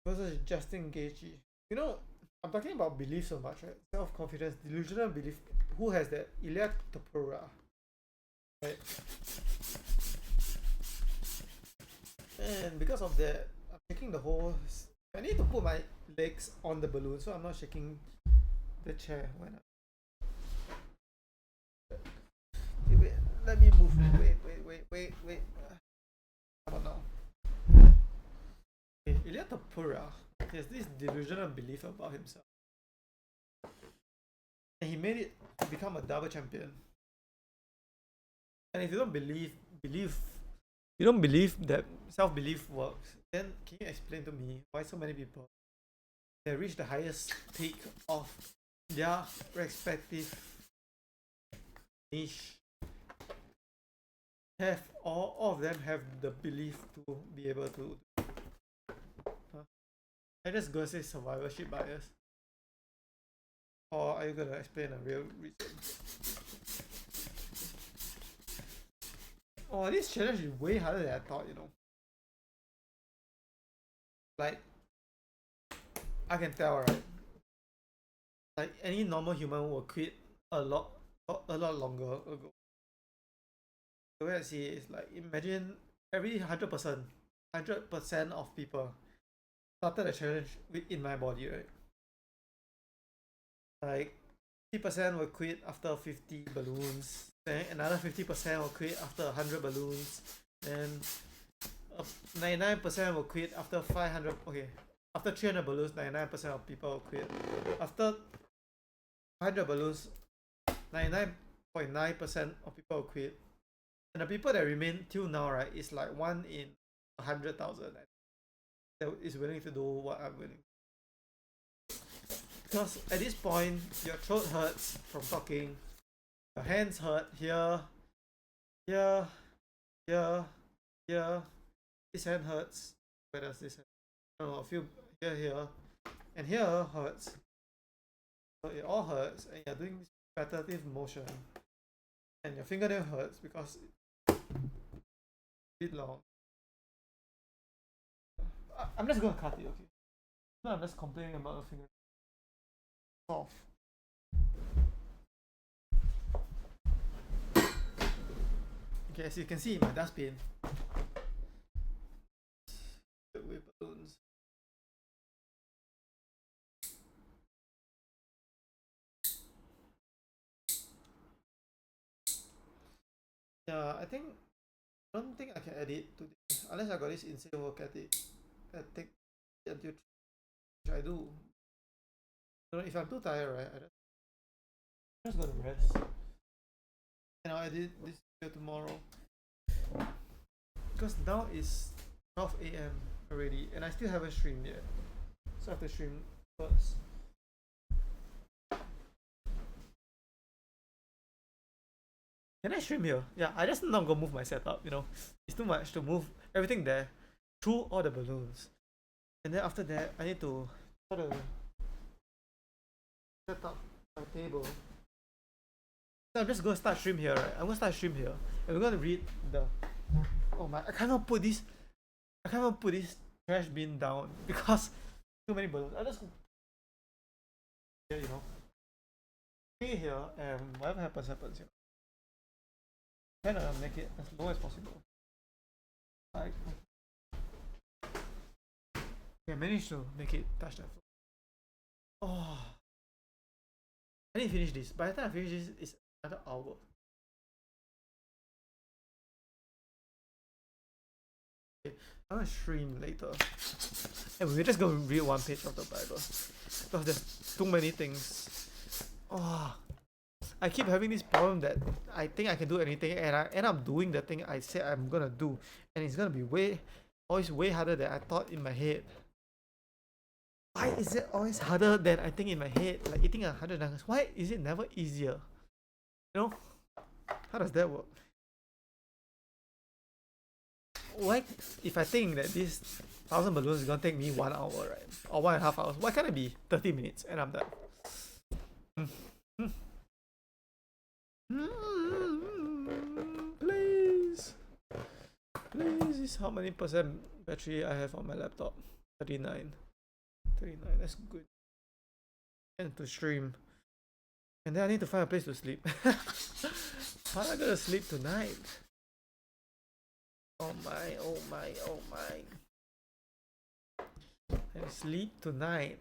Versus Justin Gaethje. You know, I'm talking about belief so much, right? Self-confidence, delusional belief. Who has that? Ilya Tapura. Right? And because of that, I'm shaking the whole. I need to put my legs on the balloon so I'm not shaking the chair when I. Okay, wait, let me move. Wait. Come on now. Okay, Ilya Tapura has this delusional belief about himself. And he made it to become a double champion. And if you don't believe you don't believe that self-belief works, then can you explain to me why so many people that reach the highest peak of their respective niche have all of them have the belief to be able to I just gonna say survivorship bias, or are you gonna explain a real reason? Oh, this challenge is way harder than I thought, you know. Like, I can tell, right? Like, any normal human will quit a lot longer ago. The way I see it is like, imagine every 100% of people started a challenge in my body, right? Like, 50% will quit after 50 balloons, then another 50% will quit after 100 balloons, then 99% will quit after 500. Okay, after 300 balloons, 99% of people will quit. After 100 balloons, 99.9% of people will quit. And the people that remain till now, right, is like 1 in 100,000 that is willing to do what I'm willing. Because at this point, your throat hurts from talking, your hands hurt here, here, here, here. This hand hurts. Where does this hurt? I don't know, I feel here, and here hurts. So it all hurts, and you're doing this repetitive motion, and your fingernail hurts because it's a bit long. I'm just gonna cut it, okay? No, I'm just complaining about the fingernail. Off. Okay, as you can see, my dustbin with balloons. Yeah, I don't think I can edit today unless I got this insane work ethic. I take until which I do. You know, if I'm too tired, right, I'm just gonna rest. And I'll edit this video tomorrow because now it's 12 a.m. already, and I still haven't streamed yet. So I have to stream first. Can I stream here? Yeah, I just not gonna move my setup, you know. It's too much to move everything there through all the balloons. And then after that, I need to sort of set up my table. So I'm just gonna start stream here, right? I'm gonna start stream here. And we're gonna read the... Oh my, I can't even put this trash bin down because too many balloons. I just... Here, you know. Stay here and whatever happens, happens, you know. Try to make it as low as possible. Like, okay, I managed to make it touch that floor. Oh, I need to finish this. By the time I finish this, it's another hour. Okay, I'm gonna stream later, and we're just gonna read one page of the Bible because there's too many things. Oh, I keep having this problem that I think I can do anything and I end up doing the thing I said I'm gonna do, and it's gonna be always way harder than I thought in my head. Why is it always harder than I think in my head? Like eating 100 nuggets. Why is it never easier? You know? How does that work? Why, if I think that this 1,000 balloons is gonna take me 1 hour, right? Or 1.5 hours, why can't it be 30 minutes and I'm done? Please. Please, is how many percent battery I have on my laptop? 39. 39, that's good. And to stream. And then I need to find a place to sleep. How am I gonna sleep tonight? Oh my, oh my, oh my. And sleep tonight.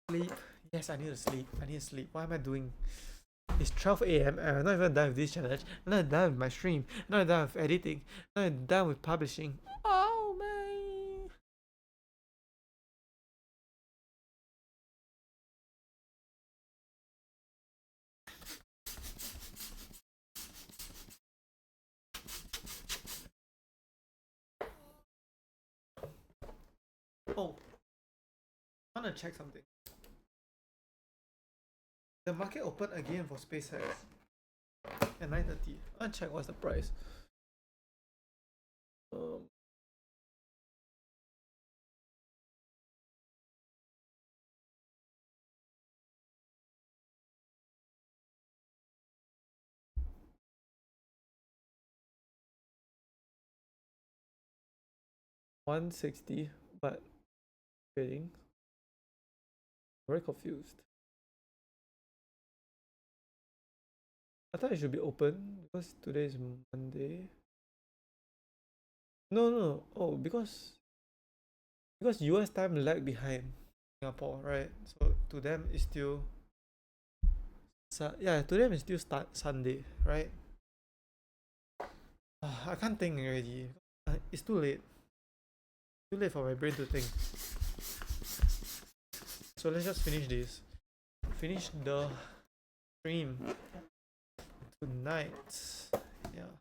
Sleep. Yes, I need to sleep. I need to sleep. What am I doing? It's 12 a.m. and I'm not even done with this challenge. I'm not done with my stream. I'm not done with editing. I'm not done with publishing. Oh my. Oh, I want to check something. The market opened again for SpaceX at 9:30. I want to check what's the price. 160, but trading. Very confused. I thought it should be open because today is Monday. No. Oh, because US time lag behind Singapore, right? So to them it's still yeah, to them it's still Sunday, right? I can't think already. It's too late. Too late for my brain to think. So let's just finish this. Finish the stream tonight. Yeah.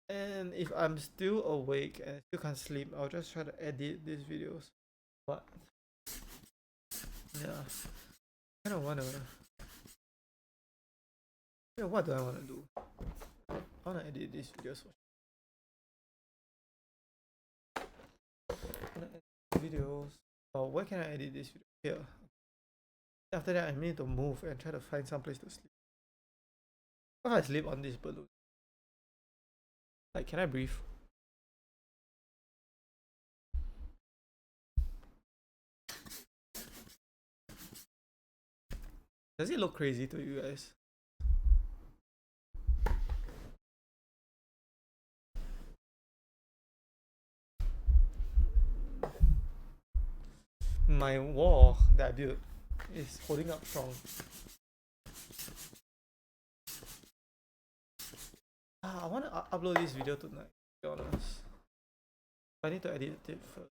And if I'm still awake and still can't sleep, I'll just try to edit these videos. But yeah, I don't wanna. Yeah, what do I wanna do? I wanna edit these videos. Videos. Oh, where can I edit this video? Here. After that, I need to move and try to find some place to sleep. What if I sleep on this balloon? Like, can I breathe? Does it look crazy to you guys? My wall that I built is holding up strong. I want to upload this video tonight, to be honest. I need to edit it first.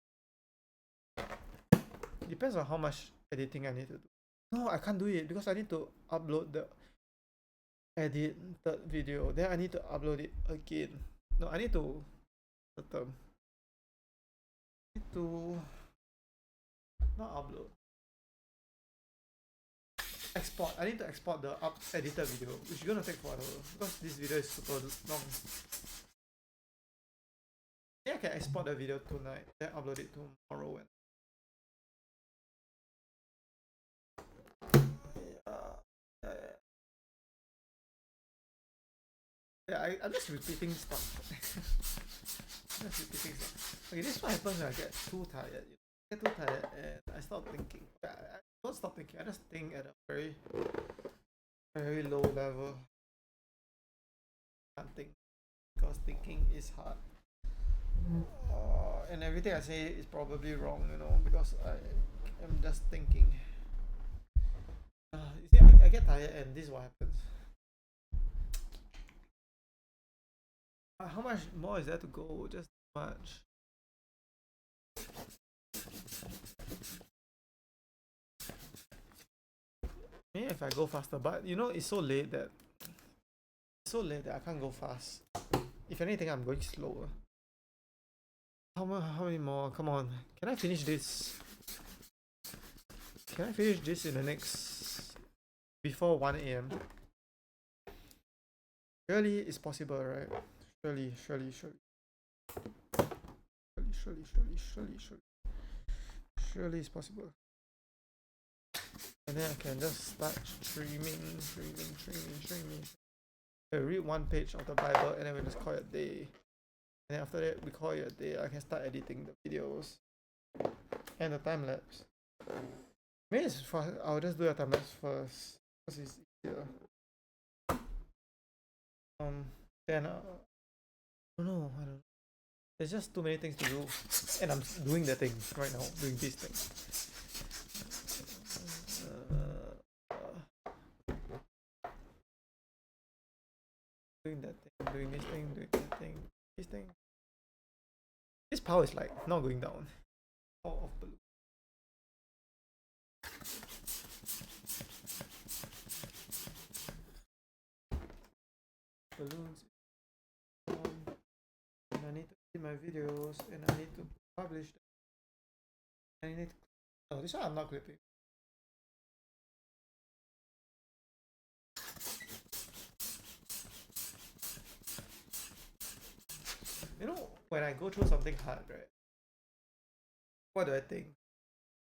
Depends on how much editing I need to do. No, I can't do it because I need to upload the edited video. Then I need to upload it again. No, I need to not upload. Export. I need to export the edited video, which is gonna take forever because this video is super long. Yeah, I can export the video tonight, then upload it tomorrow. I'm just repeating stuff. Okay, this is what happens when I get too tired. I get too tired and I stop thinking. I don't stop thinking. I just think at a very, very low level. I can't think because thinking is hard. And everything I say is probably wrong, because I am just thinking. You see, I get tired and this is what happens. How much more is there to go? Just much. Maybe if I go faster, but it's so late that I can't go fast. If anything, I'm going slower. How many more? Come on, can I finish this? Can I finish this in the next before 1 AM? Surely it's possible, right? Surely. Surely it's possible. And then I can just start streaming. I read one page of the Bible and then we just call it a day. And then after that we call it a day. I can start editing the videos and the time lapse. Maybe it's fast. I'll just do a time lapse first because it's easier. Then I don't know. There's just too many things to do, and I'm doing the thing right now. Doing this thing. Doing that thing. Doing this thing. Doing that thing. This thing. This power is like not going down. Power of balloon. Balloons. And I need to see my videos, and I need to publish them. I need to... Oh, this one I'm not clipping. When I go through something hard, right? What do I think?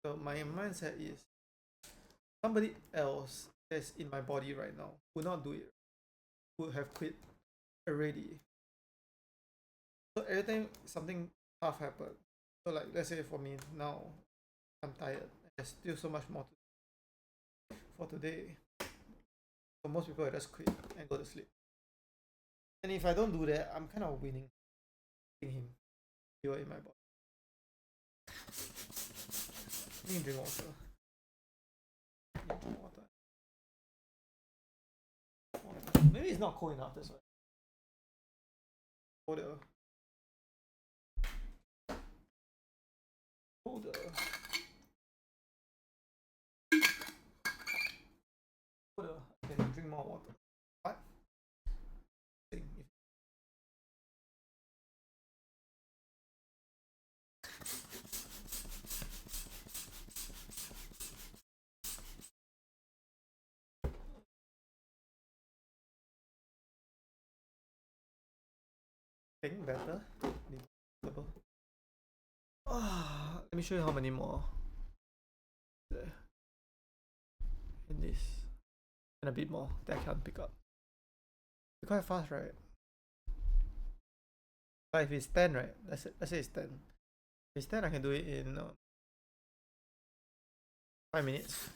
So my mindset is somebody else that's in my body right now would not do it. Would have quit already. So every time something tough happens, so like let's say for me now, I'm tired. There's still so much more to do for today. So most people will just quit and go to sleep. And if I don't do that, I'm kind of winning him. You are in my body. I need to drink water. Maybe it's not cold enough, that's why. Colder. I can drink more water. What? Think better. Let me show you how many more there. In this. And a bit more that I can't pick up. It's quite fast, right? But if it's 10, right? Let's say it's 10. If it's 10, I can do it in 5 minutes.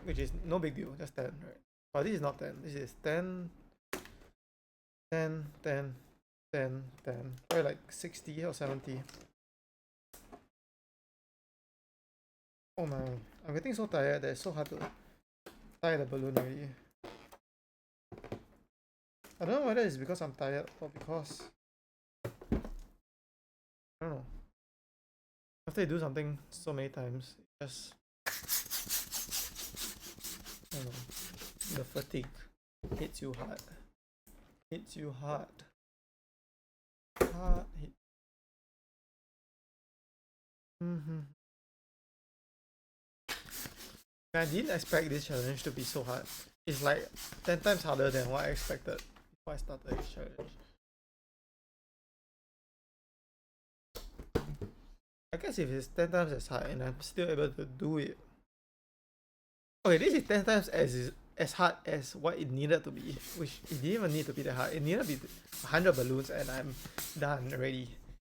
which is no big deal, just 10, right? But this is not 10, this is 10, 10, 10, 10, 10, probably like 60 or 70. Oh my, I'm getting so tired that it's so hard to tie the balloon already. I don't know whether it's because I'm tired or because, I don't know. After you do something so many times, it just, I don't know, the fatigue hits you hard. Hits you hard. Hard hit. I didn't expect this challenge to be so hard. It's like 10 times harder than what I expected before I started this challenge. I guess if it's 10 times as hard and I'm still able to do it. Okay, this is 10 times as hard as what it needed to be, which it didn't even need to be that hard. It needed to be 100 balloons and I'm done already.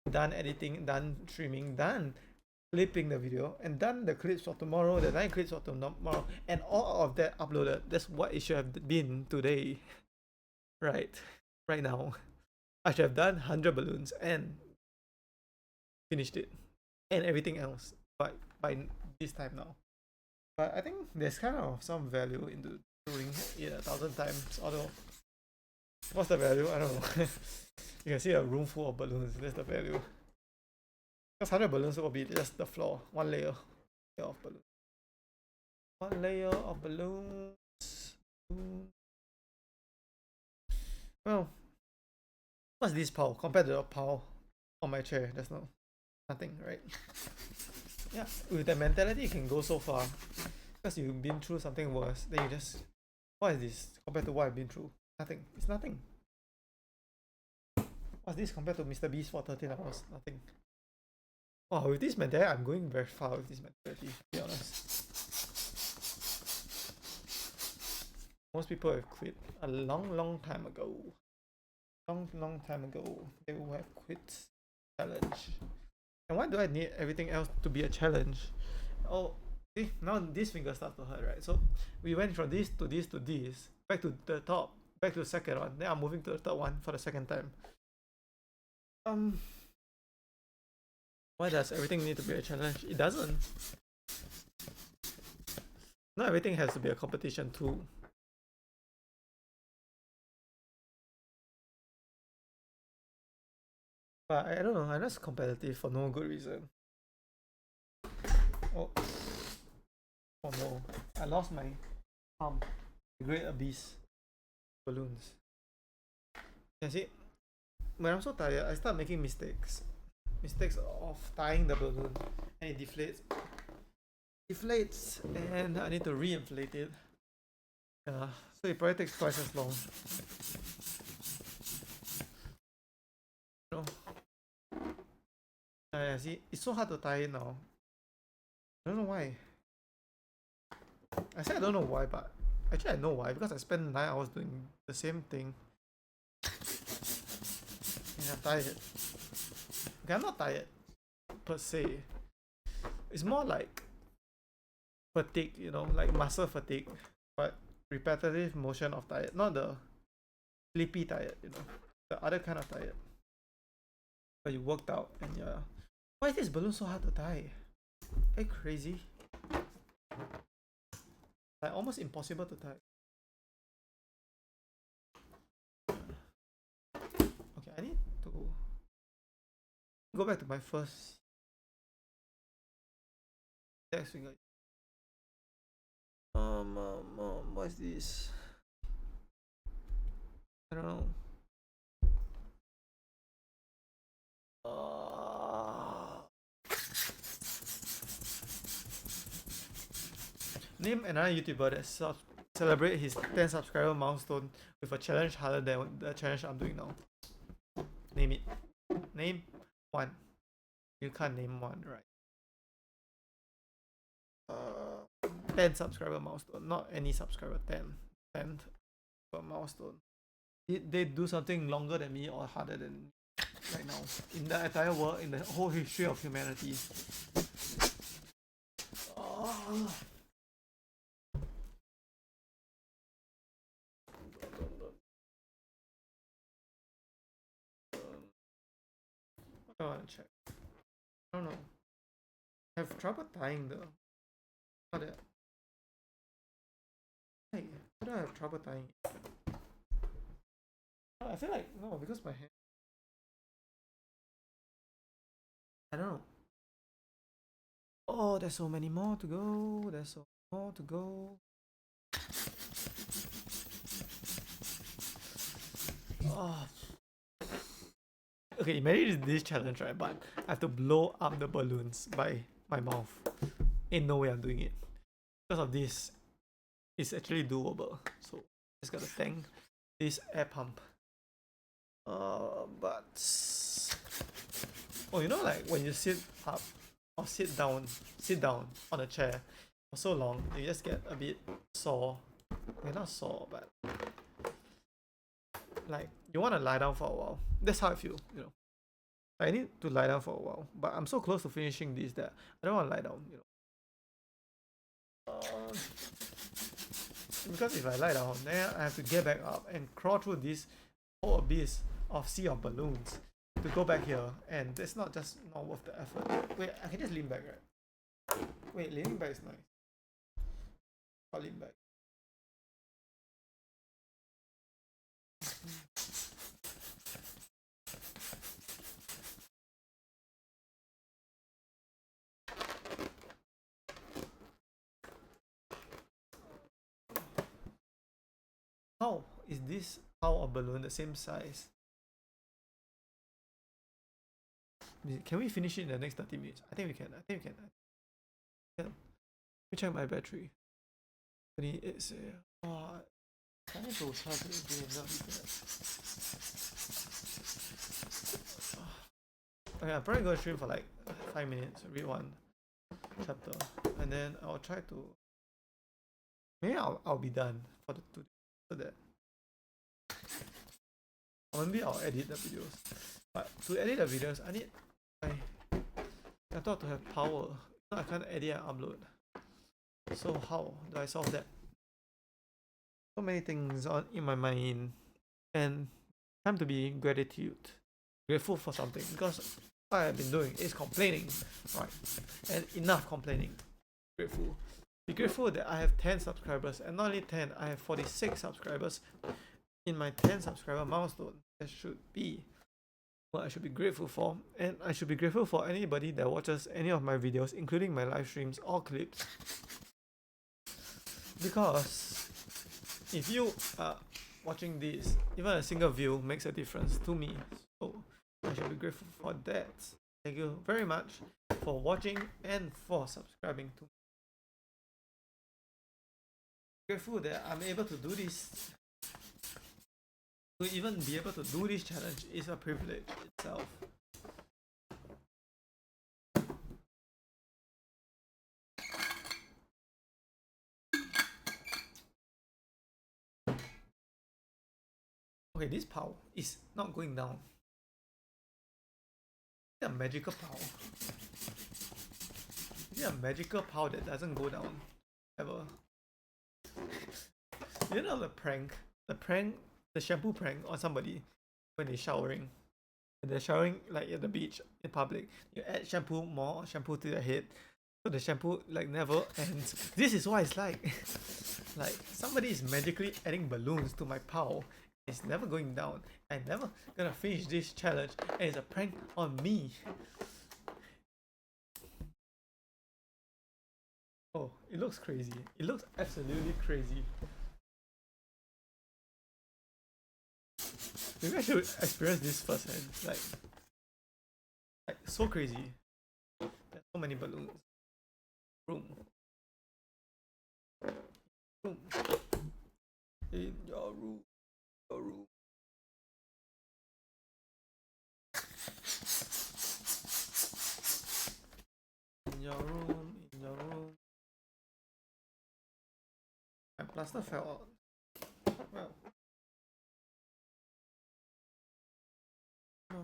Done editing, done streaming, done clipping the video, and done the clips for tomorrow, the 9 clips for tomorrow, and all of that uploaded. That's what it should have been today. Right now. I should have done 100 balloons and finished it. And everything else by this time now. But I think there's kind of some value into doing it 1,000 times, although what's the value? I don't know. You can see a room full of balloons, that's the value. Because 100 balloons will be just the floor, one layer of balloons. One layer of balloons. Well, what's this pile compared to the pile on my chair? There's nothing, right? Yeah, with that mentality you can go so far. Because you've been through something worse, then you just, what is this compared to what I've been through? Nothing. It's nothing. What's this compared to Mr. Beast for 13 hours? Nothing. Wow, with this mentality, I'm going very far with this mentality, to be honest. Most people have quit a long time ago. Long time ago, they will have quit challenge. And why do I need everything else to be a challenge? Oh, see, now this finger starts to hurt, right? So we went from this to this to this, back to the top, back to the second one. Then I'm moving to the third one for the second time. Why does everything need to be a challenge? It doesn't. Not everything has to be a competition too. But I don't know, I'm just competitive for no good reason. Oh no, I lost my arm. The Great Abyss balloons. You see, when I'm so tired, I start making mistakes. Mistakes of tying the balloon, and it deflates, and I need to re-inflate it. Yeah, so it probably takes twice as long. You know? See, it's so hard to tie it now. I don't know why. I said I don't know why, but actually I know why, because I spent 9 hours doing the same thing. And I'm tired. Okay, I'm not tired per se. It's more like fatigue, you know, like muscle fatigue, but repetitive motion of tired, not the sleepy tired, you know, the other kind of tired. But you worked out and yeah. Why is this balloon so hard to tie? Are you crazy? Like almost impossible to tie. Okay, I need to go back to my first text finger. What is this? I don't know. Name another YouTuber that celebrate his 10 subscriber milestone with a challenge harder than the challenge I'm doing now. Name it. Name one. You can't name one, right? 10 subscriber milestone, not any subscriber. 10 milestone. Did they do something longer than me or harder than me right now in the entire world, in the whole history of humanity? I want to check. I don't know. I have trouble tying though. How that? Hey, how do I have trouble tying it? I feel like no, because my hand. I don't know. Oh, there's so many more to go. There's so more to go. Oh. Okay, imagine this challenge, right? But I have to blow up the balloons by my mouth. Ain't no way I'm doing it. Because of this, it's actually doable. So just gotta thank this air pump. But oh, you know, like when you sit up or sit down on a chair for so long, you just get a bit sore. Okay, not sore, but like you want to lie down for a while. That's how I feel, you know. I need to lie down for a while, but I'm so close to finishing this that I don't want to lie down, you know. Because if I lie down, then I have to get back up and crawl through this whole abyss of sea of balloons to go back here, and that's not worth the effort. Wait, I can just lean back, right? Wait, leaning back is nice. I'll lean back. How is this hull of balloon the same size? Can we finish it in the next 30 minutes? I think we can. I think we can. Yeah. Let me check my battery. 28. Oh, I need to charge it again. That'll be bad. Okay, I'm probably gonna stream for like 5 minutes, read one chapter, and then I'll try to. Maybe I'll be done for the today, so that. Or maybe I'll edit the videos. But to edit the videos, I need my laptop to have power. So I can't edit and upload. So how do I solve that? So many things on in my mind, and time to be grateful for something, because what I've been doing is complaining, right? And enough complaining. Grateful. Be grateful that I have 10 subscribers, and not only 10, I have 46 subscribers in my 10 subscriber milestone. That should be what I should be grateful for, and I should be grateful for anybody that watches any of my videos, including my live streams or clips, because if you are watching this, even a single view makes a difference to me, so I should be grateful for that. Thank you very much for watching and for subscribing to me. Grateful that I'm able to do this. To even be able to do this challenge is a privilege itself. Okay, this power is not going down. Is it a magical power? Is it a magical power that doesn't go down ever? You know the shampoo prank on somebody when they're showering. And they're showering like at the beach in public. You add more shampoo to their head, so the shampoo like never ends. This is what it's like. Like somebody is magically adding balloons to my power. It's never going down. I'm never gonna finish this challenge, and it's a prank on me. Oh, it looks crazy. It looks absolutely crazy. Maybe I should experience this firsthand. Like so crazy. There's so many balloons. Room. In your room. Your room. In your room. In your room. My plaster fell out. Well. I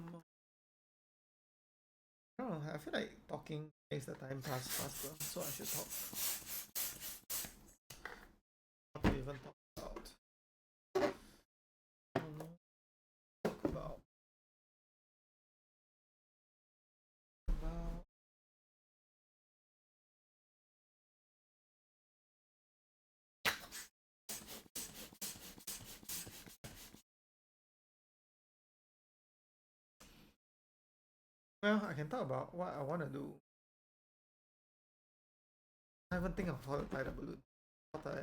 don't know, I feel like talking makes the time pass faster, so I should talk. What to even talk about? I don't know. Talk about Well, I can talk about what I want to do. I haven't think of how to tie the balloon. How to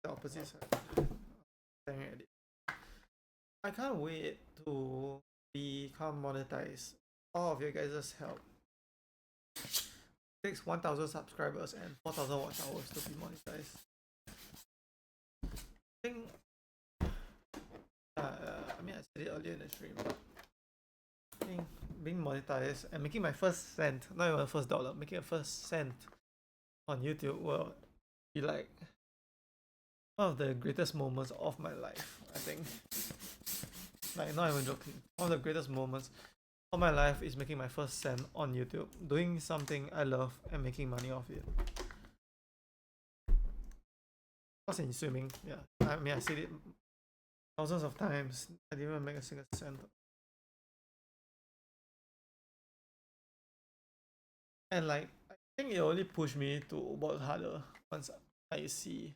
the opposite side. Staring at it. I can't wait to become monetized. All of your guys' help. It takes 1,000 subscribers and 4,000 watch hours to be monetized. I think. I mean, I said it earlier in the stream, but I think being monetized and making my first cent, not even the first dollar, making a first cent on YouTube will be like one of the greatest moments of my life, I think. Like, not even joking. One of the greatest moments of my life is making my first cent on YouTube, doing something I love and making money off it. I was in swimming, yeah. I mean, I said it thousands of times. I didn't even make a single cent. And like, I think it only pushed me to work harder once I see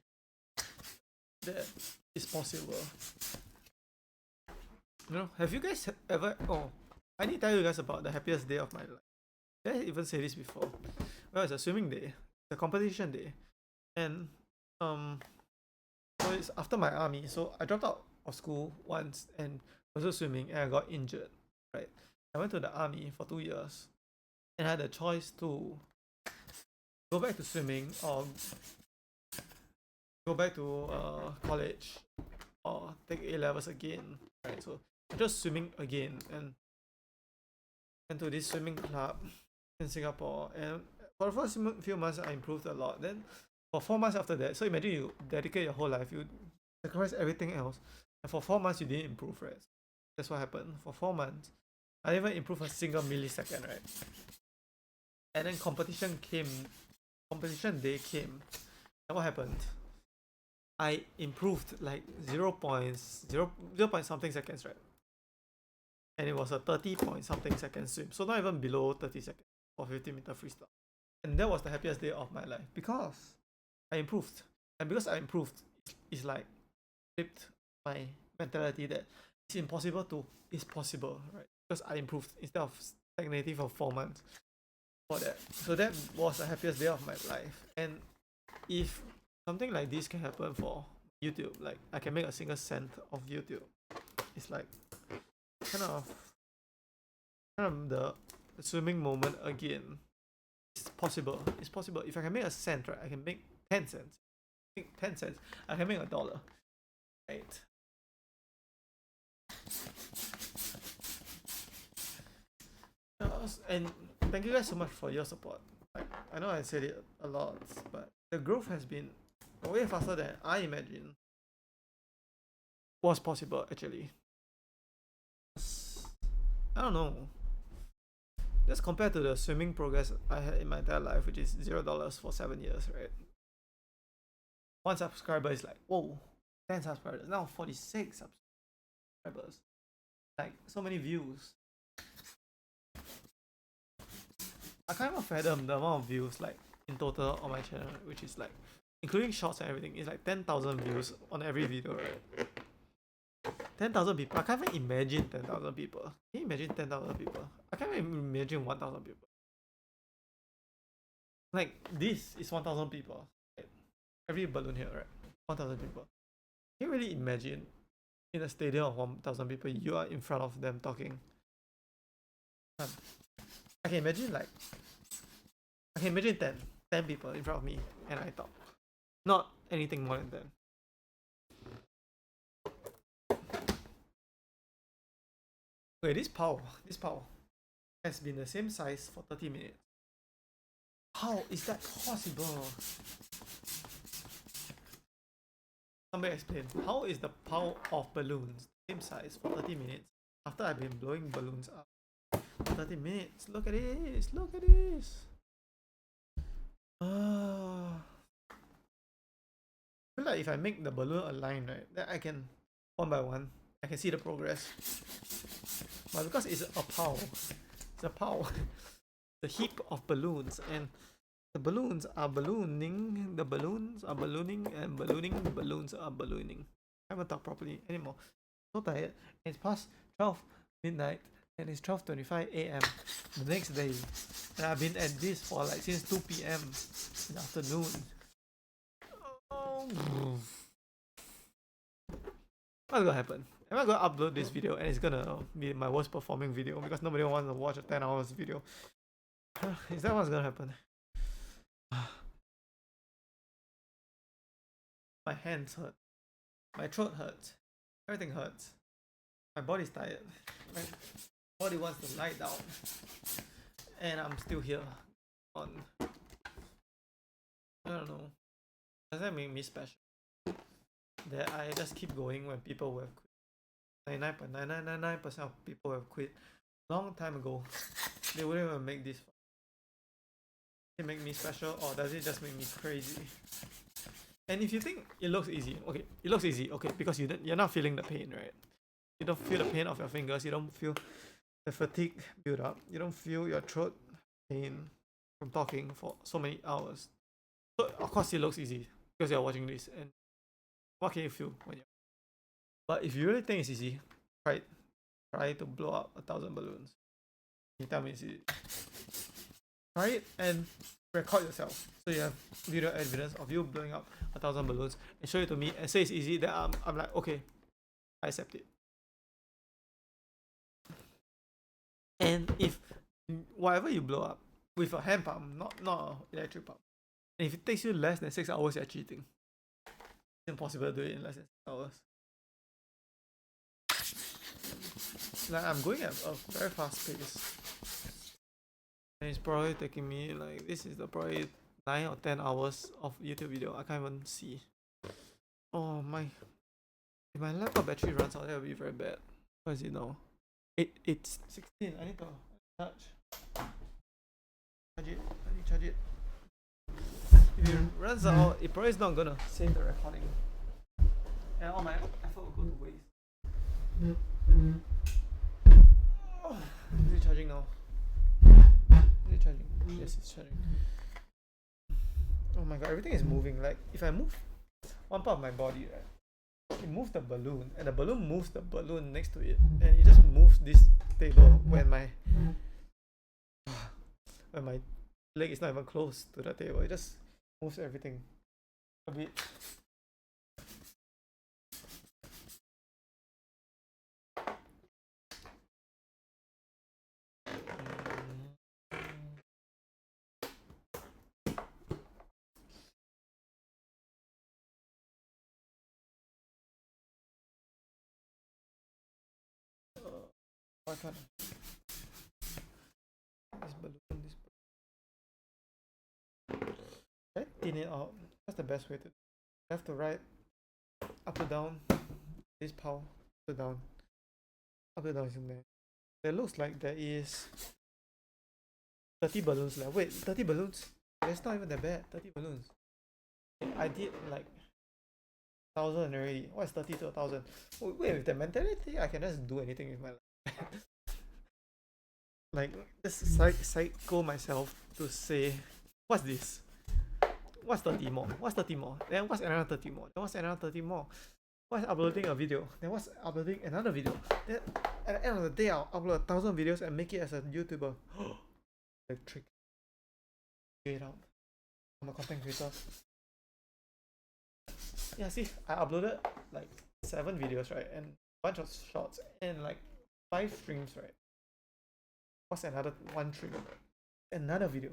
that it's possible. You know, have you guys ever? Oh, I need to tell you guys about the happiest day of my life. Did I even say this before? Well, it's a swimming day, it's a competition day, and so it's after my army. So I dropped out of school once and also swimming, and I got injured. Right, I went to the army for 2 years, and I had a choice to go back to swimming or go back to college or take A levels again. Right, so I just swimming again and went to this swimming club in Singapore, and for the first few months I improved a lot. Then for 4 months after that, so imagine you dedicate your whole life, you sacrifice everything else, and for 4 months you didn't improve, right? That's what happened. For 4 months, I didn't even improve a single millisecond, right? And then competition day came, and what happened? I improved like 0 point something seconds, right? And it was a 30 point something second swim, so not even below 30 seconds for 50-meter freestyle. And that was the happiest day of my life because I improved, and because I improved, it's like flipped my mentality that it's impossible to it's possible, right? Because I improved instead of stagnating for 4 months for that. So that was the happiest day of my life. And if something like this can happen for YouTube, like I can make a single cent of YouTube, it's like kind of the swimming moment again. It's possible. It's possible. If I can make a cent, right, I can make 10 cents. Make 10 cents, I can make $1. Right. And thank you guys so much for your support. Like, I know I said it a lot, but the growth has been way faster than I imagined was possible actually. I don't know. Just compared to the swimming progress I had in my entire life, which is $0 for 7 years, right? One subscriber is like, whoa, 10 subscribers. Now 46 subscribers. Like, so many views. I can't even fathom the amount of views, like, in total on my channel, which is like, including shorts and everything, it's like 10,000 views on every video, right? 10,000 people. I can't even imagine 10,000 people. Can you imagine 10,000 people? I can't even imagine 1,000 people. Like, this is 1,000 people. Right? Every balloon here, right? 1,000 people. Can you really imagine in a stadium of 1,000 people, you are in front of them talking? I can imagine like, I can imagine 10 people in front of me and I talk. Not anything more than 10. Okay, this POW has been the same size for 30 minutes. How is that possible? Somebody explain. How is the POW of balloons same size for 30 minutes after I've been blowing balloons up for 30 minutes? Look at this. Look at this. I feel like if I make the balloon a line, right, then I can, one by one, I can see the progress. But because it's a POW, it's a POW, the heap of balloons, and the balloons are ballooning, the balloons are ballooning, and ballooning, the balloons are ballooning. I haven't talked properly anymore. So tired. It's past 12 midnight, and it's 12:25 a.m. the next day, and I've been at this for like since 2 p.m. in the afternoon. Oh. What's gonna happen? Am I gonna upload this video and it's gonna be my worst performing video because nobody wants to watch a 10 hours video? Is that what's gonna happen? My hands hurt. My throat hurts. Everything hurts. My body's tired. My body wants to lie down. And I'm still here. I don't know. Does that make me special? That I just keep going when people have quit. 99.9999% of people have quit long time ago. They wouldn't even make this. Does it make me special or does it just make me crazy? And if you think it looks easy, okay, it looks easy, okay, because you're not feeling the pain, right? You don't feel the pain of your fingers, you don't feel the fatigue build up, you don't feel your throat pain from talking for so many hours. So of course it looks easy because you're watching this, and what can you feel when you're... But if you really think it's easy, try to blow up 1,000 balloons. You tell me it's easy. Try it and record yourself so you have video evidence of you blowing up 1,000 balloons and show it to me and say it's easy. Then I'm like, okay, I accept it. And if whatever you blow up with a hand pump, not an electric pump, and if it takes you less than 6 hours, you're cheating. It's impossible to do it in less than 6 hours. Like I'm going at a very fast pace. And it's probably taking me like, this is the probably 9 or 10 hours of YouTube video. I can't even see. Oh my, if my laptop battery runs out, that will be very bad. What is it now? It's 16. I need to charge it. I need to charge it. If it runs out, it probably is not gonna save the recording, and all my effort will go to waste. Oh, is it charging now? Is it charging? Yes, it's charging. Oh my god, everything is moving. Like if I move one part of my body, right, it moves the balloon, and the balloon moves the balloon next to it, and it just moves this table when my leg is not even close to the table. It just moves everything a bit. Why can't this balloon, Should I thin it out? That's the best way to do it. Left to right, up to down, this power, up to down is in there. It looks like there is 30 balloons left. Wait, 30 balloons? That's not even that bad. 30 balloons. I did like 1,000 already. What is 30 to 1,000? Wait, with the mentality, I can just do anything with my life. Like, just psycho myself to say, what's this? What's 30 more? What's 30 more? Then what's another 30 more? Then what's another 30 more? What's uploading a video? Then what's uploading another video? Then at the end of the day, I'll upload 1,000 videos and make it as a YouTuber. The trick. Figure it out. I'm a content creator. Yeah, see, I uploaded like 7 videos, right? And a bunch of shorts and like 5 streams, right? What's another 1 stream? Another video.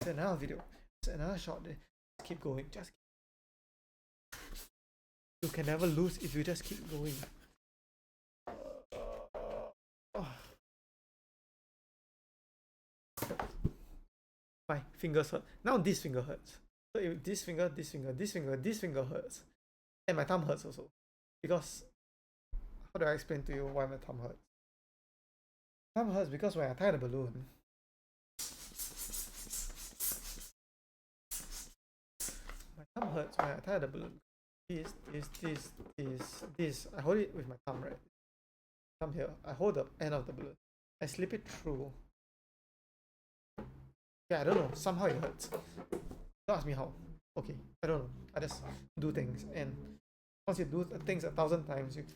It's another video. It's another short. Just keep going. Just keep. You can never lose if you just keep going. My fingers hurt. Now this finger hurts. So if this finger hurts. And my thumb hurts also. Because, how do I explain to you why my thumb hurts? Thumb hurts because when I tie the balloon, my thumb hurts when I tie the balloon. This. I hold it with my thumb, right? Thumb here. I hold the end of the balloon. I slip it through. Yeah, I don't know. Somehow it hurts. Don't ask me how. Okay, I don't know. I just do things, and once you do things 1,000 times, it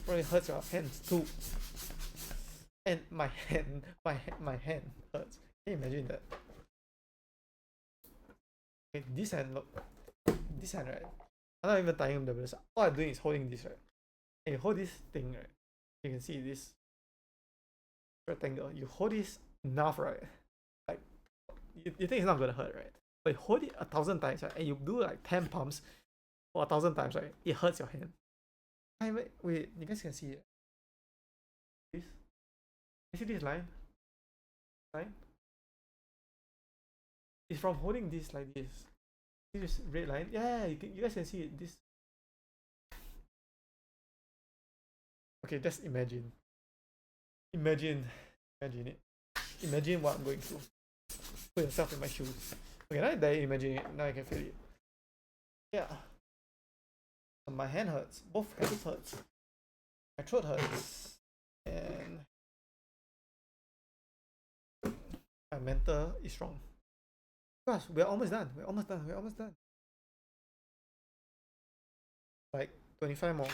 probably hurts your hands too. and my hand hurts. Can you imagine that? Okay, this hand, look, this hand, right? I'm not even tying the wrist. All I'm doing is holding this, right? And you hold this thing, right? You can see this rectangle. You hold this enough, right? Like you think it's not gonna hurt, right? But you hold it 1,000 times, right? And you do like 10 pumps for 1,000 times, right? It hurts your hand. Wait, you guys can see it. This, you see this line? Line? It's from holding this like this. See this red line? Yeah, you guys can see it. This. Okay, just imagine. Imagine it. Imagine what I'm going through. Put yourself in my shoes. Okay, now that you imagine it, now I can feel it. Yeah. My hand hurts. Both hands hurts. My throat hurts. And my mental is strong. Gosh, we're almost done. We're almost done. We're almost done. Like 25 more.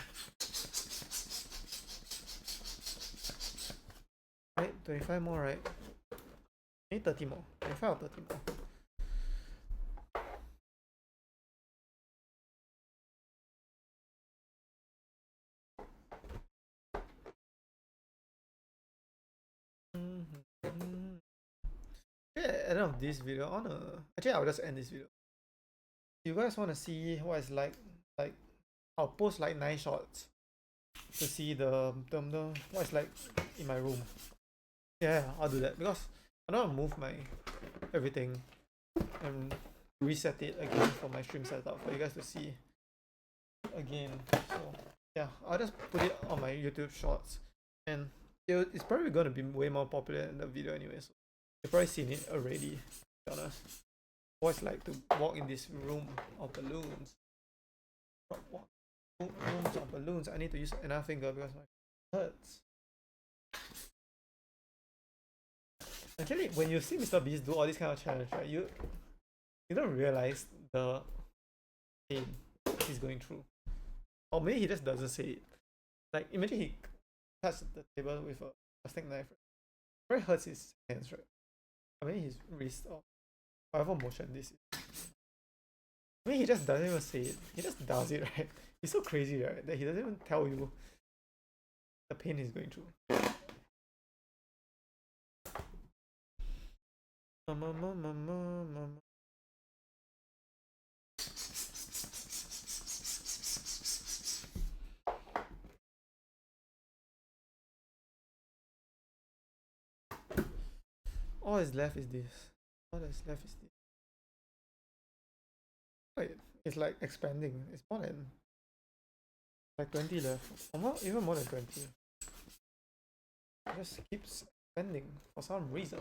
Right? 25 more, right? Maybe 30 more. 25 or 30 more. Yeah, at the end of this video, actually I'll just end this video. You guys wanna see what it's like I'll post like 9 shots to see the what it's like in my room. Yeah, I'll do that because I don't want to move my everything and reset it again for my stream setup for you guys to see again. So yeah, I'll just put it on my YouTube shorts, and it's probably gonna be way more popular in the video anyway. So you've probably seen it already. To be honest, what it's like to walk in this room of balloons. Walk rooms of balloons. I need to use another finger because my hurts. Actually, when you see Mr. Beast do all these kind of challenge, right, you don't realize the pain he's going through, or maybe he just doesn't say it. Like imagine he cuts the table with a plastic knife. Right? It hurts his hands, right? I mean his wrist or whatever motion this is. I mean he just doesn't even say it. He just does it, right? He's so crazy, right? That he doesn't even tell you the pain he's going through. All that's left is this. All that's left is this. Wait, it's like expanding. It's more than like 20 left. Or more, even more than 20. It just keeps expanding for some reason.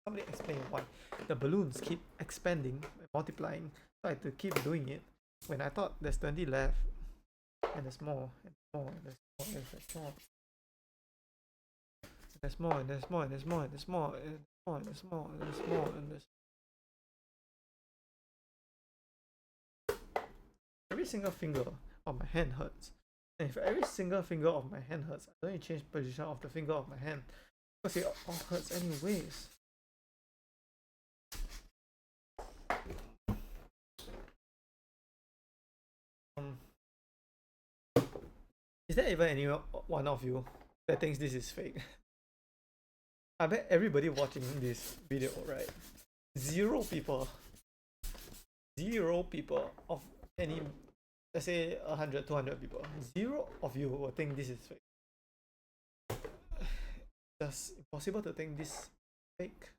Somebody explain why the balloons keep expanding and multiplying. So I had to keep doing it when I thought there's 20 left. And there's more, and more, and there's more, and there's more. There's more, and there's more, and there's more, and there's more, and more, and there's more, and there's more, and there's every single finger of my hand hurts. And if every single finger of my hand hurts, I don't need to change position of the finger of my hand because it all hurts anyways. Is there even any one of you that thinks this is fake? I bet everybody watching this video, right? Zero people of any, let's say 100, 200 people, zero of you will think this is fake. Just impossible to think this fake.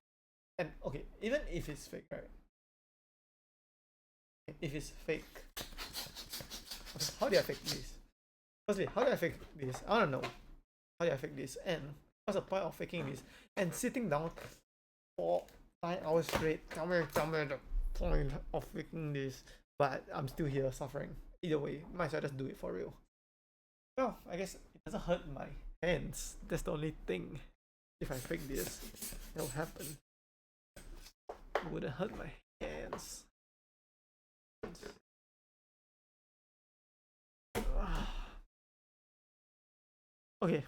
And okay, even if it's fake, right? If it's fake, okay, how do I fake this? Firstly, how do I fake this? I don't know. How do I fake this? And what's the point of faking this? And sitting down for 9 hours straight. Tell me the point of faking this. But I'm still here suffering. Either way, might as well just do it for real. Well, I guess it doesn't hurt my hands. That's the only thing. If I fake this, it'll happen. It wouldn't hurt my hands. Okay.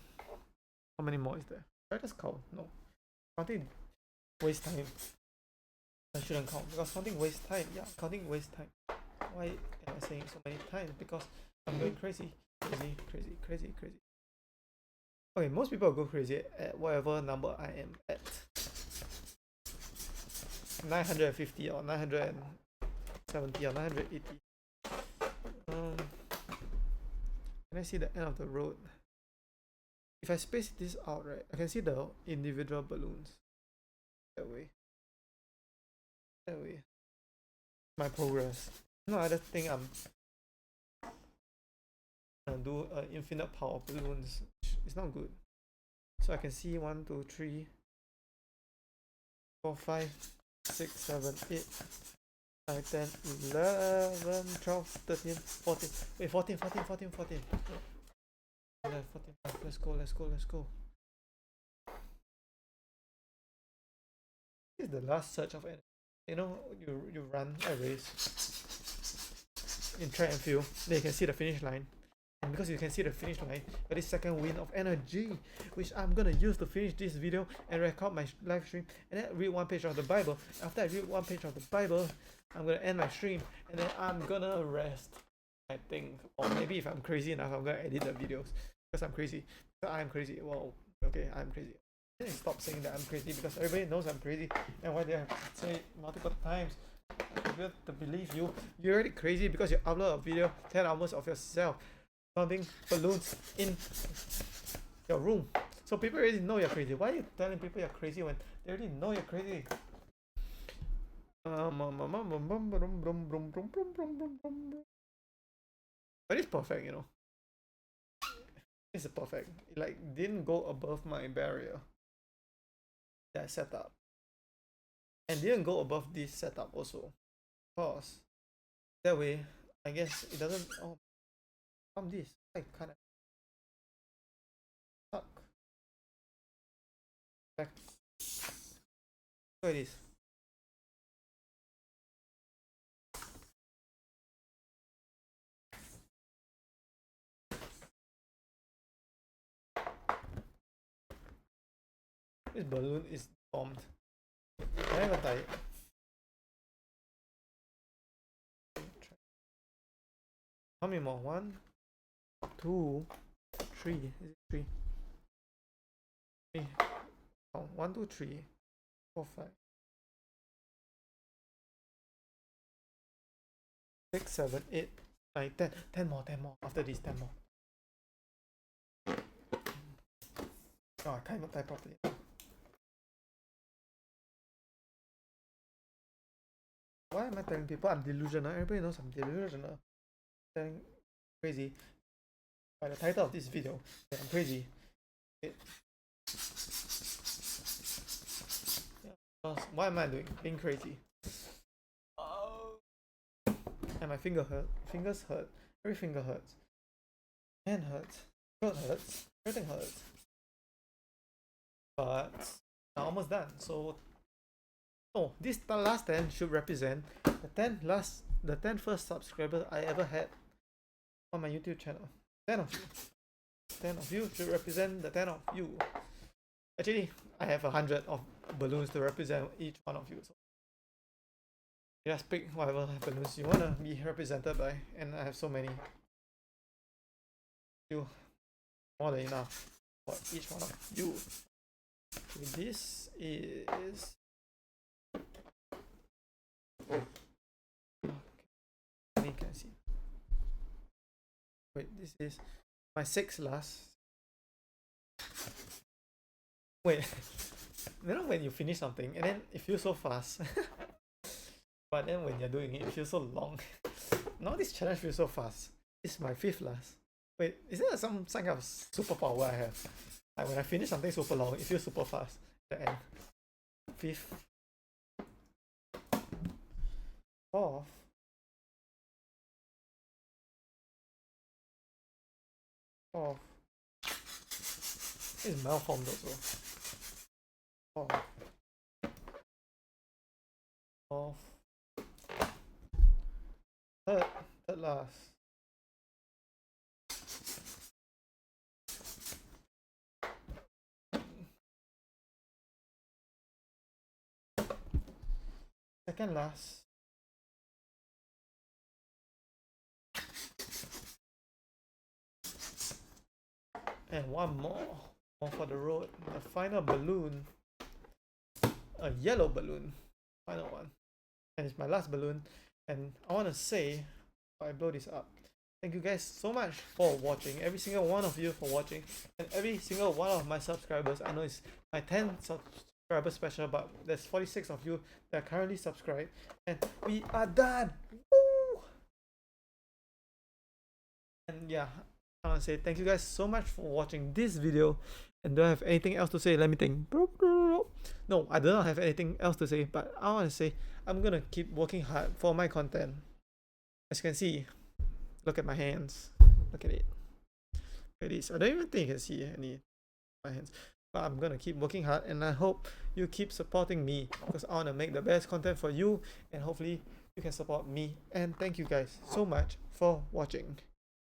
How many more is there? Should I just count? No. Counting waste time. I shouldn't count because counting waste time. Yeah, counting waste time. Why am I saying so many times? Because I'm going crazy. Crazy. Okay, most people go crazy at whatever number I am at. 950 or 970 or 980. Can I see the end of the road? If I space this out, right, I can see the individual balloons. That way. My progress. No, I just think I'm gonna do infinite power balloons. It's not good. So I can see 1, 2, 3, 4, 5, 6, 7, 8, 9, 10, 11, 12, 13, 14. Wait, 14. 14. Let's go. This is the last surge of energy. You know, you run a race in track and field, then you can see the finish line. And because you can see the finish line, got this second wind of energy, which I'm gonna use to finish this video and record my live stream, and then read one page of the Bible. After I read one page of the Bible, I'm gonna end my stream, and then I'm gonna rest, I think. Or maybe if I'm crazy enough, I'm gonna edit the videos. Because I'm crazy. I'm crazy. Well, okay, I'm crazy. I need to stop saying that I'm crazy because everybody knows I'm crazy, and why they have to say it multiple times to believe you. You're already crazy because you upload a video 10 hours of yourself pumping balloons in your room. So people already know you're crazy. Why are you telling people you're crazy when they already know you're crazy? But it's perfect, you know. It's perfect. It like didn't go above my barrier that I set up. And didn't go above this setup also. Because that way, I guess it doesn't. Oh, from this, I kind of stuck. Back. Look at this. This balloon is bombed. Can I even tie it? How many more? 1, 2, 3. Is it 3? 3. Oh, 1, 2, 3, 4, 5, 6, 7, 8, 9, 10. 10 more. After this, 10 more. Oh, I can't even tie properly. Why am I telling people I'm delusional? Everybody knows I'm delusional. I'm crazy. By the title of this video, I'm crazy. Yeah, what am I doing? Being crazy. And my fingers hurt. Every finger hurts. Hand hurts. Throat hurts. Everything hurts. But I'm almost done. So, this last 10 should represent the 10 first subscribers I ever had on my YouTube channel. 10 of you. 10 of you should represent the 10 of you. Actually, I have 100 of balloons to represent each one of you. So just pick whatever balloons you wanna be represented by, and I have so many. You more than enough for each one of you. Okay, this is okay. Can see. Wait, this is my 6th last. Wait, you know when you finish something and then it feels so fast, but then when you're doing it, it feels so long. Now this challenge feels so fast. It's my 5th last. Wait, is there some kind of superpower I have? Like when I finish something super long, it feels super fast at the end. 5th. 4th. It's malformed also. 4th. Third last. second last. And one more for the road. The final balloon, a yellow balloon, final one, and it's my last balloon. And I want to say, I blow this up, thank you guys so much for watching, every single one of you for watching, and every single one of my subscribers. I know it's my 10 subscriber special, but there's 46 of you that are currently subscribed, and we are done. Woo! And yeah, I want to say thank you guys so much for watching this video. And do I have anything else to say? Let me think. No, I do not have anything else to say, but I want to say I'm gonna keep working hard for my content. As you can see, look at my hands. Look at it. Look at this. I don't even think you can see any of my hands. But I'm gonna keep working hard, and I hope you keep supporting me, because I want to make the best content for you, and hopefully you can support me. And thank you guys so much for watching.